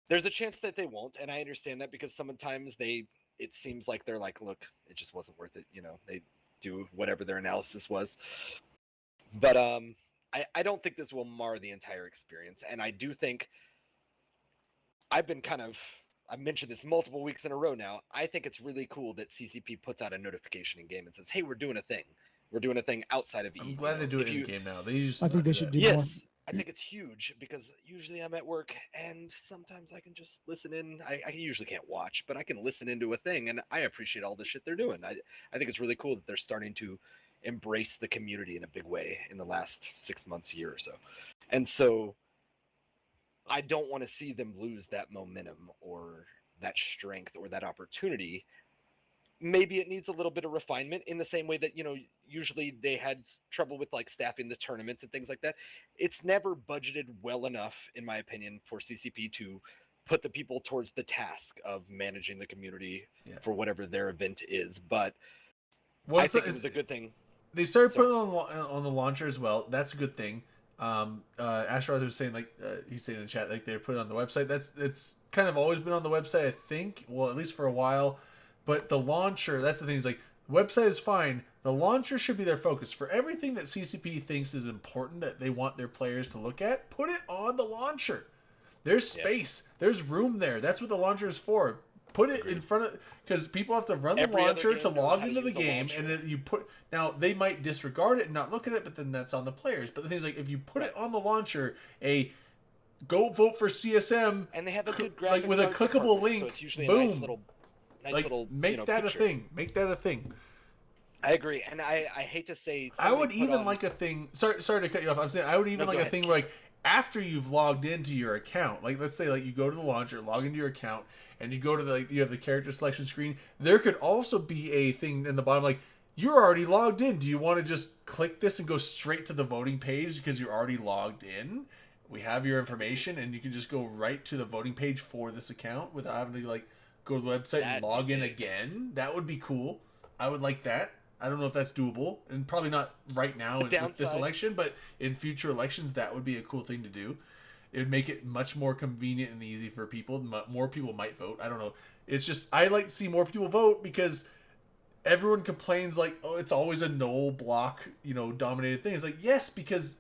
Speaker 5: There's a chance that they won't, and I understand that because sometimes it seems like they're like, look, it just wasn't worth it. They do whatever their analysis was. But I don't think this will mar the entire experience, and I do think I've mentioned this multiple weeks in a row now. I think it's really cool that CCP puts out a notification in game and says, hey, we're doing a thing. We're doing a thing outside of EVE.
Speaker 2: I'm glad they do it in the game now. They used to
Speaker 4: I think
Speaker 2: not
Speaker 4: they
Speaker 2: do
Speaker 4: should
Speaker 2: that.
Speaker 4: do more.
Speaker 5: Yes, I think it's huge because usually I'm at work and sometimes I can just listen in. I usually can't watch, but I can listen into a thing, and I appreciate all the shit they're doing. I think it's really cool that they're starting to embrace the community in a big way in the last 6 months, year or so. And so I don't want to see them lose that momentum or that strength or that opportunity. Maybe it needs a little bit of refinement in the same way that, usually they had trouble with like staffing the tournaments and things like that. It's never budgeted well enough, in my opinion, for CCP to put the people towards the task of managing the community for whatever their event is. But I think it was a good thing.
Speaker 2: They started putting it on the launcher as well. That's a good thing. Ashrod was saying, he's saying in chat, they put it on the website. It's kind of always been on the website, I think. Well, at least for a while. But the launcher, that's the thing. Is the website is fine. The launcher should be their focus for everything that CCP thinks is important that they want their players to look at. Put it on the launcher. There's space. There's room there. That's what the launcher is for. put it in front of, because people have to run the
Speaker 5: Every other
Speaker 2: launcher
Speaker 5: game
Speaker 2: to
Speaker 5: knows
Speaker 2: log
Speaker 5: how to
Speaker 2: into the
Speaker 5: use the
Speaker 2: game, and
Speaker 5: launcher.
Speaker 2: then you put. Now they might disregard it and not look at it, but then that's on the players. But the thing is, like, if you put it on the launcher, go vote for CSM,
Speaker 5: And they have a good
Speaker 2: like
Speaker 5: graphic
Speaker 2: with a
Speaker 5: art
Speaker 2: clickable
Speaker 5: department,
Speaker 2: link.
Speaker 5: so it's usually
Speaker 2: boom.
Speaker 5: a nice little
Speaker 2: make that
Speaker 5: picture.
Speaker 2: a thing. Make that a thing.
Speaker 5: I agree, and I hate to say.
Speaker 2: I would
Speaker 5: somebody put
Speaker 2: even
Speaker 5: on-
Speaker 2: like a thing. Sorry to cut you off. I'm saying I would even
Speaker 5: No,
Speaker 2: like
Speaker 5: go
Speaker 2: a
Speaker 5: ahead.
Speaker 2: thing where, like, after you've logged into your account, like let's say like you go to the launcher, log into your account, and you go to you have the character selection screen. There could also be a thing in the bottom like, you're already logged in. Do you want to just click this and go straight to the voting page because you're already logged in? We have your information, and you can just go right to the voting page for this account without having to like go to the website and
Speaker 5: That'd be
Speaker 2: log in
Speaker 5: big.
Speaker 2: again. That would be cool. I would like that. I don't know if that's doable, and probably not right now with this
Speaker 5: downside-
Speaker 2: election, but in future elections, that would be a cool thing to do. It would make it much more convenient and easy for people. More people might vote. I don't know. It's just, I like to see more people vote because everyone complains like, oh, it's always a null block, dominated thing. It's like, yes, because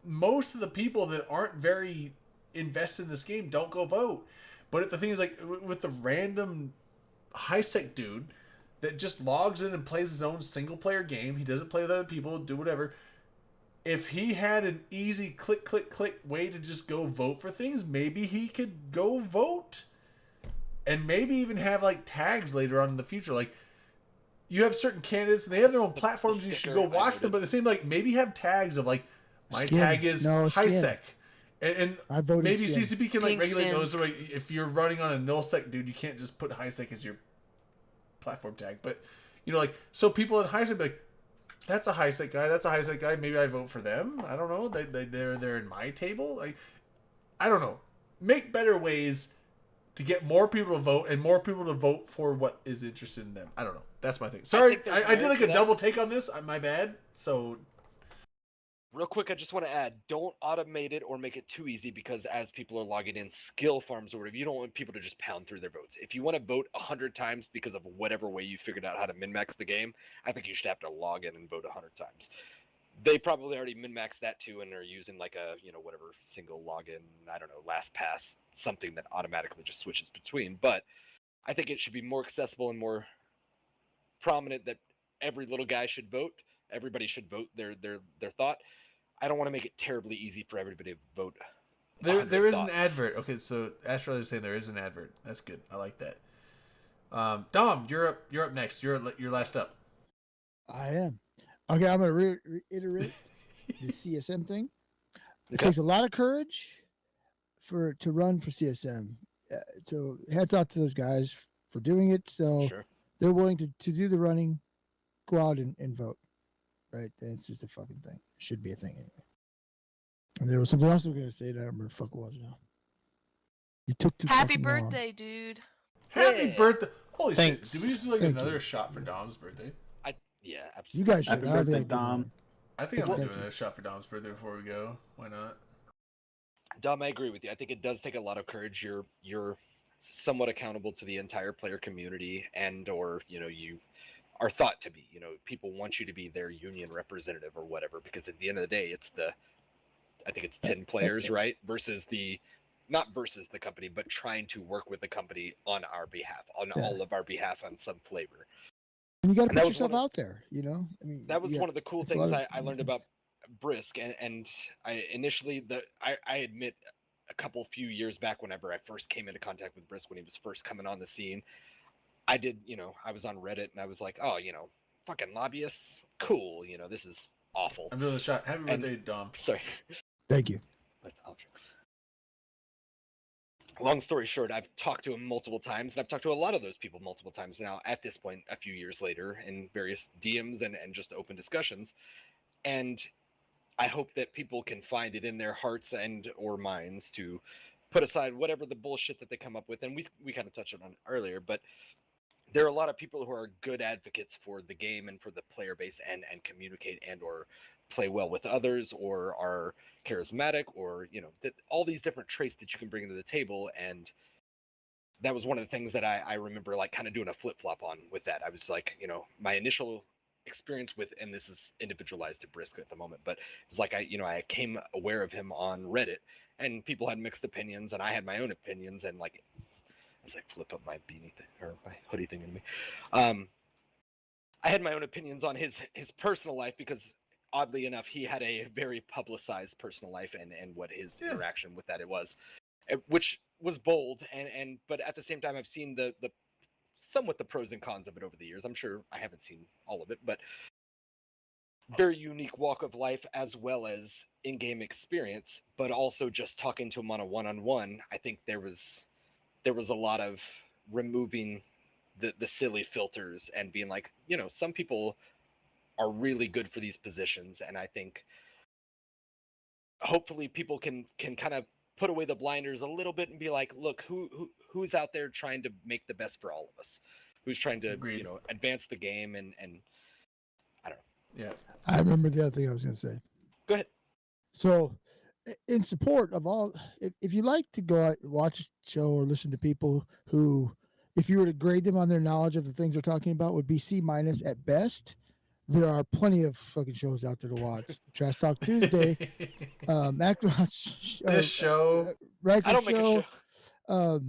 Speaker 2: most of the people that aren't very invested in this game don't go vote. But the thing is, like, with the random high-sec dude that just logs in and plays his own single-player game, he doesn't play with other people, do whatever. If he had an easy click, click, click way to just go vote for things, maybe he could go vote. And maybe even have, like, tags later on in the future. Like, you have certain candidates, and they have their own platforms, and you should
Speaker 5: sticker,
Speaker 2: go
Speaker 5: I
Speaker 2: watch
Speaker 5: know
Speaker 2: them, but the same, like, maybe have tags of, like, my
Speaker 4: Skins.
Speaker 2: tag is
Speaker 4: No, skin.
Speaker 2: high-sec. And
Speaker 4: I voted
Speaker 2: maybe
Speaker 4: skin.
Speaker 2: CCP can, like,
Speaker 3: Pink
Speaker 2: regulate
Speaker 3: skins.
Speaker 2: those. So, like, if you're running on a null-sec, dude, you can't just put high-sec as your platform tag. But, like, so people in high-sec be like, that's a high-sec guy, that's a high-sec guy, maybe I vote for them. I don't know. They're in my table. Like, I don't know. Make better ways to get more people to vote and more people to vote for what is interested in them. I don't know. That's my thing. Sorry,
Speaker 5: think there's
Speaker 2: I did
Speaker 5: merit
Speaker 2: like
Speaker 5: to
Speaker 2: a
Speaker 5: that.
Speaker 2: double take on this. My bad. So,
Speaker 5: Real quick, I just want to add: don't automate it or make it too easy, because as people are logging in, skill farms or whatever, you don't want people to just pound through their votes. If you want to vote 100 times because of whatever way you figured out how to min-max the game, I think you should have to log in and vote 100 times. They probably already min-maxed that too, and are using like a whatever single login, I don't know, last pass, something that automatically just switches between. But I think it should be more accessible and more prominent that every little guy should vote. Everybody should vote their thought. I don't want to make it terribly easy for everybody to vote.
Speaker 2: there
Speaker 5: 100
Speaker 2: is an
Speaker 5: thoughts.
Speaker 2: advert. Okay, so Astral is saying there is an advert. That's good. I like that. Dom, you're up next. You're last up.
Speaker 4: I am. Okay, I'm going to reiterate the CSM thing. It
Speaker 5: Okay.
Speaker 4: takes a lot of courage to run for CSM. So hats off to those guys for doing it. So
Speaker 5: Sure.
Speaker 4: they're willing to do the running, go out and vote. Right? And it's just a fucking thing. It should be a thing anyway. And there was something else I was going to say that I don't remember what the fuck it was now. You took too
Speaker 3: Happy
Speaker 4: fucking long.
Speaker 3: birthday, dude.
Speaker 2: Happy
Speaker 5: Yeah.
Speaker 2: birthday! Holy
Speaker 7: Thanks.
Speaker 2: shit! Did we just do like
Speaker 4: Thank
Speaker 2: another
Speaker 4: you.
Speaker 2: shot for Dom's birthday?
Speaker 5: Yeah,
Speaker 4: You
Speaker 5: absolutely.
Speaker 4: guys should.
Speaker 6: Happy
Speaker 4: I don't
Speaker 6: birthday,
Speaker 4: think I did
Speaker 6: Dom.
Speaker 4: one.
Speaker 2: I think I'm
Speaker 4: Thank
Speaker 2: gonna do
Speaker 4: you.
Speaker 2: another shot for Dom's birthday before we go. Why not?
Speaker 5: Dom, I agree with you. I think it does take a lot of courage. You're somewhat accountable to the entire player community, or you are thought to be. People want you to be their union representative or whatever, because at the end of the day, I think it's 10 players, right? Not versus the company, but trying to work with the company on our behalf, on
Speaker 4: Yeah.
Speaker 5: all of our behalf, on some flavor.
Speaker 4: And you got to
Speaker 5: And that
Speaker 4: put
Speaker 5: was
Speaker 4: yourself
Speaker 5: one of-
Speaker 4: out there, I mean,
Speaker 5: That was
Speaker 4: yeah,
Speaker 5: one of the cool
Speaker 4: it's a lot
Speaker 5: things
Speaker 4: of
Speaker 5: I learned
Speaker 4: things.
Speaker 5: about Brisk, and I initially I admit a few years back, whenever I first came into contact with Brisk when he was first coming on the scene, I did, I was on Reddit and I was like, oh, fucking lobbyists, cool, this is awful.
Speaker 2: I'm doing the shot. Happy
Speaker 5: And-
Speaker 2: birthday, Dom.
Speaker 5: Sorry.
Speaker 4: Thank you.
Speaker 5: Long story short, I've talked to him multiple times, and I've talked to a lot of those people multiple times now at this point, a few years later, in various DMs and just open discussions. And I hope that people can find it in their hearts and or minds to put aside whatever the bullshit that they come up with. And we kind of touched on it earlier, but there are a lot of people who are good advocates for the game and for the player base, and communicate and or play well with others, or are charismatic, or that all these different traits that you can bring to the table. And that was one of the things that I remember, like, kind of doing a flip-flop on with that. I was like, my initial experience with, and this is individualized to Brisk at the moment, but it was like I came aware of him on Reddit, and people had mixed opinions, and I had my own opinions, and like as I flip up my beanie thing or my hoodie thing in me. I had my own opinions on his personal life because oddly enough, he had a very publicized personal life and what his interaction with that it was, which was bold and but at the same time, I've seen the somewhat the pros and cons of it over the years. I'm sure I haven't seen all of it, but very unique walk of life as well as in-game experience, but also just talking to him on a one-on-one. I think there was a lot of removing the silly filters and being like, some people are really good for these positions, and I think hopefully people can kind of put away the blinders a little bit and be like, look, who's out there trying to make the best for all of us, who's trying to
Speaker 2: Agreed.
Speaker 5: advance the game and I don't know.
Speaker 2: Yeah.
Speaker 4: I remember the other thing I was going to say.
Speaker 5: Go ahead.
Speaker 4: So, in support of all, if you like to go out and watch a show or listen to people who, if you were to grade them on their knowledge of the things they're talking about, would be C- at best, there are plenty of fucking shows out there to watch. Trash Talk Tuesday,
Speaker 2: This show,
Speaker 4: Riker
Speaker 5: I don't make a show.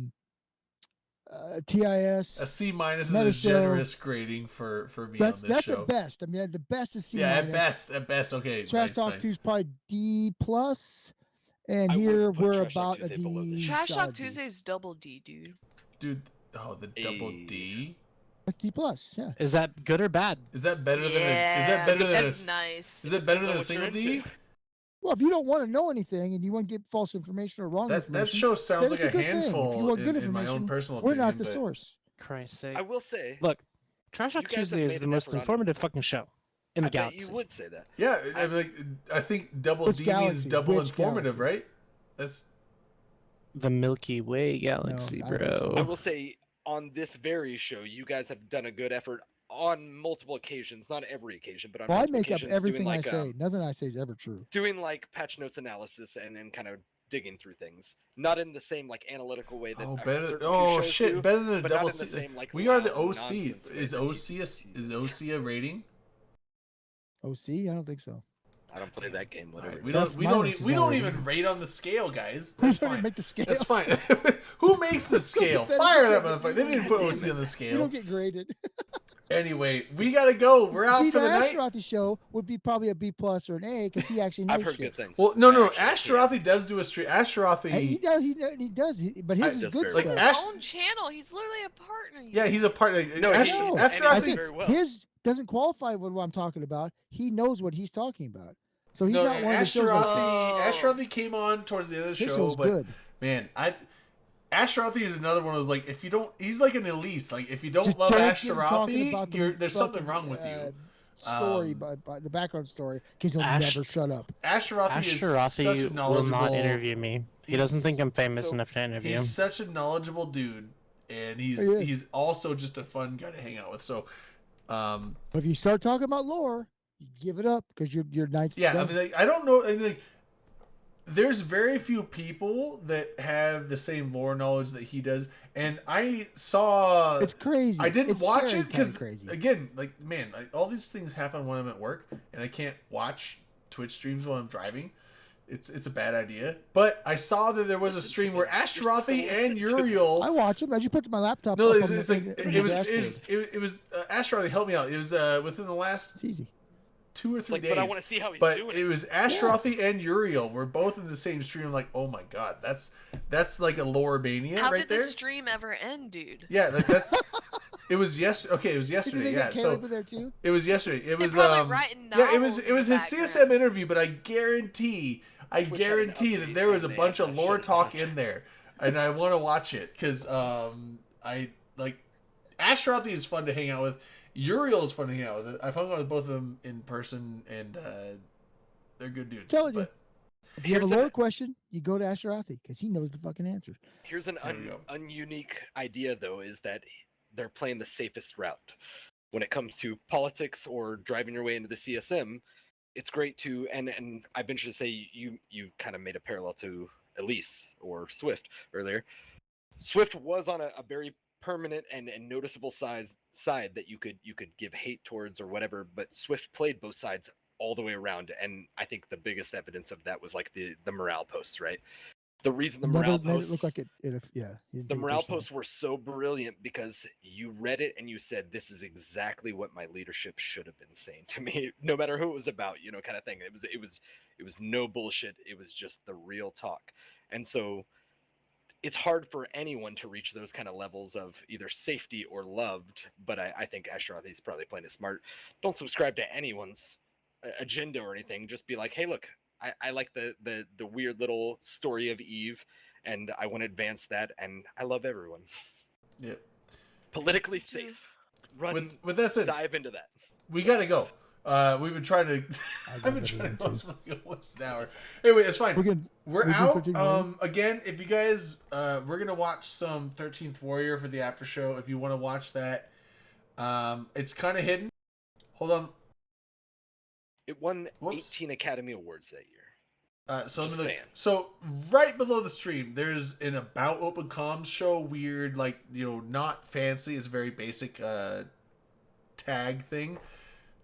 Speaker 4: TIS.
Speaker 2: a C- is
Speaker 4: Another
Speaker 2: a
Speaker 4: show.
Speaker 2: generous grading for me on this
Speaker 4: That's
Speaker 2: show.
Speaker 4: at best. I mean, the best is C-.
Speaker 2: Yeah, at best. Okay,
Speaker 4: Trash
Speaker 2: nice,
Speaker 4: Talk
Speaker 2: nice.
Speaker 4: 2 is probably D+, and
Speaker 5: I
Speaker 4: here
Speaker 5: would put
Speaker 4: we're
Speaker 5: Trash Talk
Speaker 4: about a
Speaker 5: Tuesday below this.
Speaker 4: D.
Speaker 3: Trash Talk
Speaker 4: solid D.
Speaker 3: Tuesday is double D, dude.
Speaker 2: Dude, the double
Speaker 5: A-
Speaker 2: D.
Speaker 4: That's D+, yeah.
Speaker 7: Is that good or bad?
Speaker 2: Is that better than
Speaker 3: Yeah,
Speaker 2: is that better than
Speaker 3: that's
Speaker 2: a
Speaker 3: nice.
Speaker 2: is it better
Speaker 5: Is
Speaker 2: than
Speaker 5: that
Speaker 2: a
Speaker 5: what
Speaker 2: single
Speaker 5: you're
Speaker 2: D?
Speaker 5: into?
Speaker 4: Well, if you don't want to know anything and you want to get false information or wrong
Speaker 2: That
Speaker 4: information,
Speaker 2: show sounds
Speaker 4: then
Speaker 2: like
Speaker 4: it's
Speaker 2: a
Speaker 4: good thing. If you
Speaker 2: handful
Speaker 4: want good
Speaker 2: in my own
Speaker 4: information,
Speaker 2: personal
Speaker 4: we're
Speaker 2: opinion.
Speaker 4: not the
Speaker 2: but
Speaker 4: source.
Speaker 7: Christ's sake.
Speaker 5: I will say,
Speaker 7: Look, Trash Talk
Speaker 5: You guys have
Speaker 7: Tuesday is
Speaker 5: made
Speaker 7: the
Speaker 5: an
Speaker 7: most
Speaker 5: effort on it.
Speaker 7: informative fucking show in
Speaker 5: I
Speaker 7: the
Speaker 5: bet
Speaker 7: galaxy.
Speaker 5: you would say that.
Speaker 2: Yeah, I mean, I think double
Speaker 4: Which
Speaker 2: D
Speaker 4: galaxy?
Speaker 2: means double
Speaker 4: Which
Speaker 2: informative,
Speaker 4: galaxy?
Speaker 2: right? That's
Speaker 7: The Milky Way galaxy,
Speaker 4: I don't think so.
Speaker 7: bro.
Speaker 5: I will say on this very show, you guys have done a good effort on multiple occasions, not every occasion, but on
Speaker 4: Well, I
Speaker 5: multiple
Speaker 4: make up
Speaker 5: occasions,
Speaker 4: everything
Speaker 5: doing
Speaker 4: I
Speaker 5: like,
Speaker 4: say. Nothing I say is ever true.
Speaker 5: doing like patch notes analysis and kind of digging through things, not in the same like analytical way that certain few shows do,
Speaker 2: better than a
Speaker 5: but
Speaker 2: double
Speaker 5: not in the
Speaker 2: C.
Speaker 5: same, like,
Speaker 2: We are the
Speaker 5: loud
Speaker 2: OC.
Speaker 5: nonsense way
Speaker 2: Is
Speaker 5: that
Speaker 2: OC a rating?
Speaker 4: OC? I don't think so.
Speaker 5: I don't play that game. Whatever.
Speaker 2: We
Speaker 4: That's
Speaker 2: don't we
Speaker 4: minus
Speaker 2: don't
Speaker 4: is
Speaker 2: we
Speaker 4: not
Speaker 2: don't
Speaker 4: rating.
Speaker 2: even rate on the scale, guys.
Speaker 4: Who's
Speaker 2: That's
Speaker 4: going to
Speaker 2: fine.
Speaker 4: make the scale?
Speaker 2: That's fine. Who makes the scale?
Speaker 4: That
Speaker 2: Fire
Speaker 4: is-
Speaker 2: that motherfucker. They didn't put
Speaker 5: God
Speaker 2: OC
Speaker 5: damn
Speaker 2: on the
Speaker 4: You
Speaker 2: scale.
Speaker 4: don't get graded.
Speaker 2: Anyway, we gotta go. We're out
Speaker 4: See,
Speaker 2: for the night.
Speaker 4: Ashtarothi show would be probably a B+ or an A because he actually knows
Speaker 5: I've heard
Speaker 4: shit.
Speaker 5: good things.
Speaker 2: Well, no.
Speaker 5: I actually-
Speaker 2: Ashtarothi does do a stream. Ashtarothi.
Speaker 4: Hey, he does, but his
Speaker 2: I-
Speaker 4: is
Speaker 5: Just
Speaker 4: good
Speaker 5: very
Speaker 2: like
Speaker 4: stuff.
Speaker 5: well.
Speaker 3: His
Speaker 2: Ash-
Speaker 3: own channel. He's literally a partner.
Speaker 2: Yeah, he's a part.
Speaker 5: No,
Speaker 2: Ash,
Speaker 5: he-
Speaker 4: No,
Speaker 5: and he
Speaker 4: I
Speaker 5: does
Speaker 4: think
Speaker 5: very well.
Speaker 4: his doesn't qualify with what I'm talking about. He knows what he's talking about. So he's
Speaker 2: no,
Speaker 4: not one of the shows like,
Speaker 2: Ashtarothi came on towards the end of the
Speaker 4: his
Speaker 2: show,
Speaker 4: show's
Speaker 2: but
Speaker 4: good.
Speaker 2: man, Ashtarothi is another one of those like if you don't, he's like an Elise. Like if you don't
Speaker 4: Just
Speaker 2: love
Speaker 4: don't get him talking
Speaker 2: Ashtarothi,
Speaker 4: about the
Speaker 2: there's something
Speaker 4: fucking,
Speaker 2: wrong with you.
Speaker 4: Story,
Speaker 2: Um,
Speaker 4: by the background story, because he'll
Speaker 7: Ash-
Speaker 4: never shut up.
Speaker 2: Ashtarothi is such
Speaker 7: Ashtarothi
Speaker 2: a
Speaker 7: will
Speaker 2: knowledgeable.
Speaker 7: not interview me. He doesn't think I'm famous
Speaker 5: so-
Speaker 7: enough to interview him.
Speaker 2: He's such a knowledgeable dude, and
Speaker 4: He is.
Speaker 2: he's also just a fun guy to hang out with. So,
Speaker 4: If you start talking about lore, you give it up because your night's
Speaker 2: yeah, I
Speaker 4: done.
Speaker 2: mean, like, I don't know. I mean, like, there's very few people that have the same lore knowledge that he does, and I saw.
Speaker 4: it's crazy.
Speaker 2: I didn't
Speaker 4: It's
Speaker 2: watch
Speaker 4: very
Speaker 2: it because
Speaker 4: kinda crazy.
Speaker 2: again, like man, all these things happen when I'm at work, and I can't watch Twitch streams while I'm driving. It's a bad idea. But I saw that there was a stream where Ashtarothi and Uriel.
Speaker 4: I watch them. I just put my laptop.
Speaker 2: No,
Speaker 4: up
Speaker 2: it's
Speaker 4: on
Speaker 2: like
Speaker 4: the- on
Speaker 2: it
Speaker 4: the
Speaker 2: was
Speaker 4: dashboard.
Speaker 2: it was Ashtarothi. Help me out. It was within the last
Speaker 4: It's easy.
Speaker 2: 2 or 3
Speaker 5: Like,
Speaker 2: days.
Speaker 5: but I want to see how he's
Speaker 2: But
Speaker 5: doing
Speaker 2: it was Ashtarothi and Uriel were both in the same stream. I'm like, oh my god, that's like a lore mania
Speaker 3: How
Speaker 2: right
Speaker 3: did
Speaker 2: there.
Speaker 3: the stream ever end, dude?
Speaker 2: Yeah, that's. It was yesterday. Okay, it was
Speaker 4: Did
Speaker 2: yesterday.
Speaker 4: they
Speaker 2: Yeah,
Speaker 4: get
Speaker 2: so
Speaker 4: Caleb in there too?
Speaker 2: it was yesterday. It
Speaker 3: They're
Speaker 2: was
Speaker 3: probably writing
Speaker 2: yeah, it was
Speaker 3: novels
Speaker 2: it was
Speaker 3: in
Speaker 2: his
Speaker 3: the
Speaker 2: CSM
Speaker 3: background.
Speaker 2: interview, but I guarantee
Speaker 5: Twitch had an
Speaker 2: that
Speaker 5: update
Speaker 2: there was a
Speaker 5: and they
Speaker 2: bunch
Speaker 5: had
Speaker 2: of
Speaker 5: that
Speaker 2: lore
Speaker 5: shit
Speaker 2: talk
Speaker 5: on.
Speaker 2: in there, and I want to watch it because I like Ashtarothi is fun to hang out with. Uriel is fun to hang out with. I've hung out with both of them in person, and they're good dudes.
Speaker 4: Telling you.
Speaker 2: but
Speaker 4: If you have a
Speaker 5: Here's
Speaker 4: lore
Speaker 5: an-
Speaker 4: question, you go to Ashtarothi because he knows the fucking answer.
Speaker 5: Here's an
Speaker 2: There we go.
Speaker 5: ununique idea, though, is that they're playing the safest route. When it comes to politics or driving your way into the CSM, it's great to, and I venture to say you kind of made a parallel to Elise or Swift earlier. Swift was on a very permanent and noticeable side that you could give hate towards or whatever, but Swift played both sides all the way around, and I think the biggest evidence of that was like the morale posts, right? The reason the
Speaker 4: Never
Speaker 5: morale
Speaker 4: made it
Speaker 5: posts,
Speaker 4: look like it. Yeah. he didn't
Speaker 5: the
Speaker 4: take it
Speaker 5: morale
Speaker 4: personally.
Speaker 5: posts were so brilliant because you read it and you said, "This is exactly what my leadership should have been saying to me," no matter who it was about, kind of thing. It was no bullshit. It was just the real talk, and so it's hard for anyone to reach those kind of levels of either safety or loved. But I think Asheroth is probably playing it smart. Don't subscribe to anyone's agenda or anything. Just be like, hey, look, I like the weird little story of Eve, and I want to advance that, and I love everyone.
Speaker 2: Yep.
Speaker 5: Politically safe. Run.
Speaker 2: With that said,
Speaker 5: dive into that.
Speaker 2: we gotta go. We've been trying to.
Speaker 4: I
Speaker 2: I've been
Speaker 4: got
Speaker 2: trying
Speaker 4: it
Speaker 2: to
Speaker 4: too.
Speaker 2: go for like almost an hour. Anyway, it's fine.
Speaker 4: We're good.
Speaker 2: We're
Speaker 4: We're good for
Speaker 2: out.
Speaker 4: 13 minutes.
Speaker 2: Again, if you guys, we're gonna watch some 13th Warrior for the after show. If you want to watch that, it's kind of hidden. Hold on.
Speaker 5: It won
Speaker 2: Whoops.
Speaker 5: 18 Academy Awards that year.
Speaker 2: So,
Speaker 5: Just saying.
Speaker 2: so right below the stream, there's an about open comms show. Weird, like not fancy. It's very basic tag thing.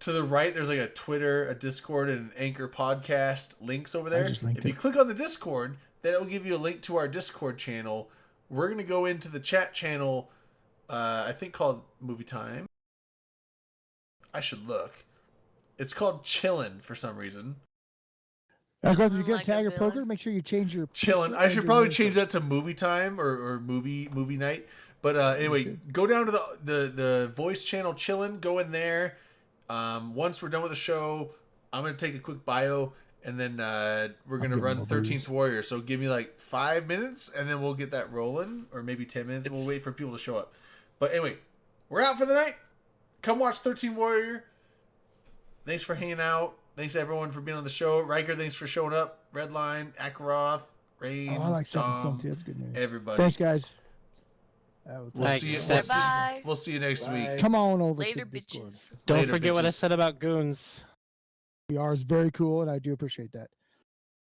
Speaker 2: To the right, there's like a Twitter, a Discord, and an Anchor podcast links over there.
Speaker 4: just linked
Speaker 2: If you
Speaker 4: it.
Speaker 2: click on the Discord, then it'll give you a link to our Discord channel. We're gonna go into the chat channel, I think called Movie Time. I should look. It's called Chillin' for some reason.
Speaker 4: Guys, if you
Speaker 3: Chillin'
Speaker 4: get
Speaker 3: like a
Speaker 4: tag or poker,
Speaker 3: villain.
Speaker 4: make sure you change your
Speaker 2: Chillin'.
Speaker 4: picture
Speaker 2: I
Speaker 4: and
Speaker 2: should
Speaker 4: your
Speaker 2: probably
Speaker 4: name
Speaker 2: change
Speaker 4: first.
Speaker 2: that to Movie Time or movie night. But anyway, go down to the voice channel Chillin'. Go in there. Once we're done with the show, I'm gonna take a quick bio, and then we're gonna
Speaker 4: getting
Speaker 2: run
Speaker 4: more
Speaker 2: 13th
Speaker 4: views.
Speaker 2: Warrior. So give me like 5 minutes, and then we'll get that rolling, or maybe 10 minutes. We'll wait for people to show up. But anyway, we're out for the night. Come watch 13th Warrior. Thanks for hanging out. Thanks everyone for being on the show. Riker, thanks for showing up. Redline, Akaroth, Rain,
Speaker 4: Oh, I like Second Son
Speaker 2: Dom,
Speaker 4: too. That's good news.
Speaker 2: everybody.
Speaker 4: Thanks, guys.
Speaker 2: We'll
Speaker 7: Thanks.
Speaker 2: see you.
Speaker 7: Thanks.
Speaker 3: Bye.
Speaker 2: We'll see you next week.
Speaker 6: Bye.
Speaker 4: Come on over
Speaker 3: Later,
Speaker 4: to Discord.
Speaker 3: bitches.
Speaker 7: Don't
Speaker 2: Later,
Speaker 7: forget what I
Speaker 2: bitches.
Speaker 7: said about goons.
Speaker 4: VR is very cool, and I do appreciate that.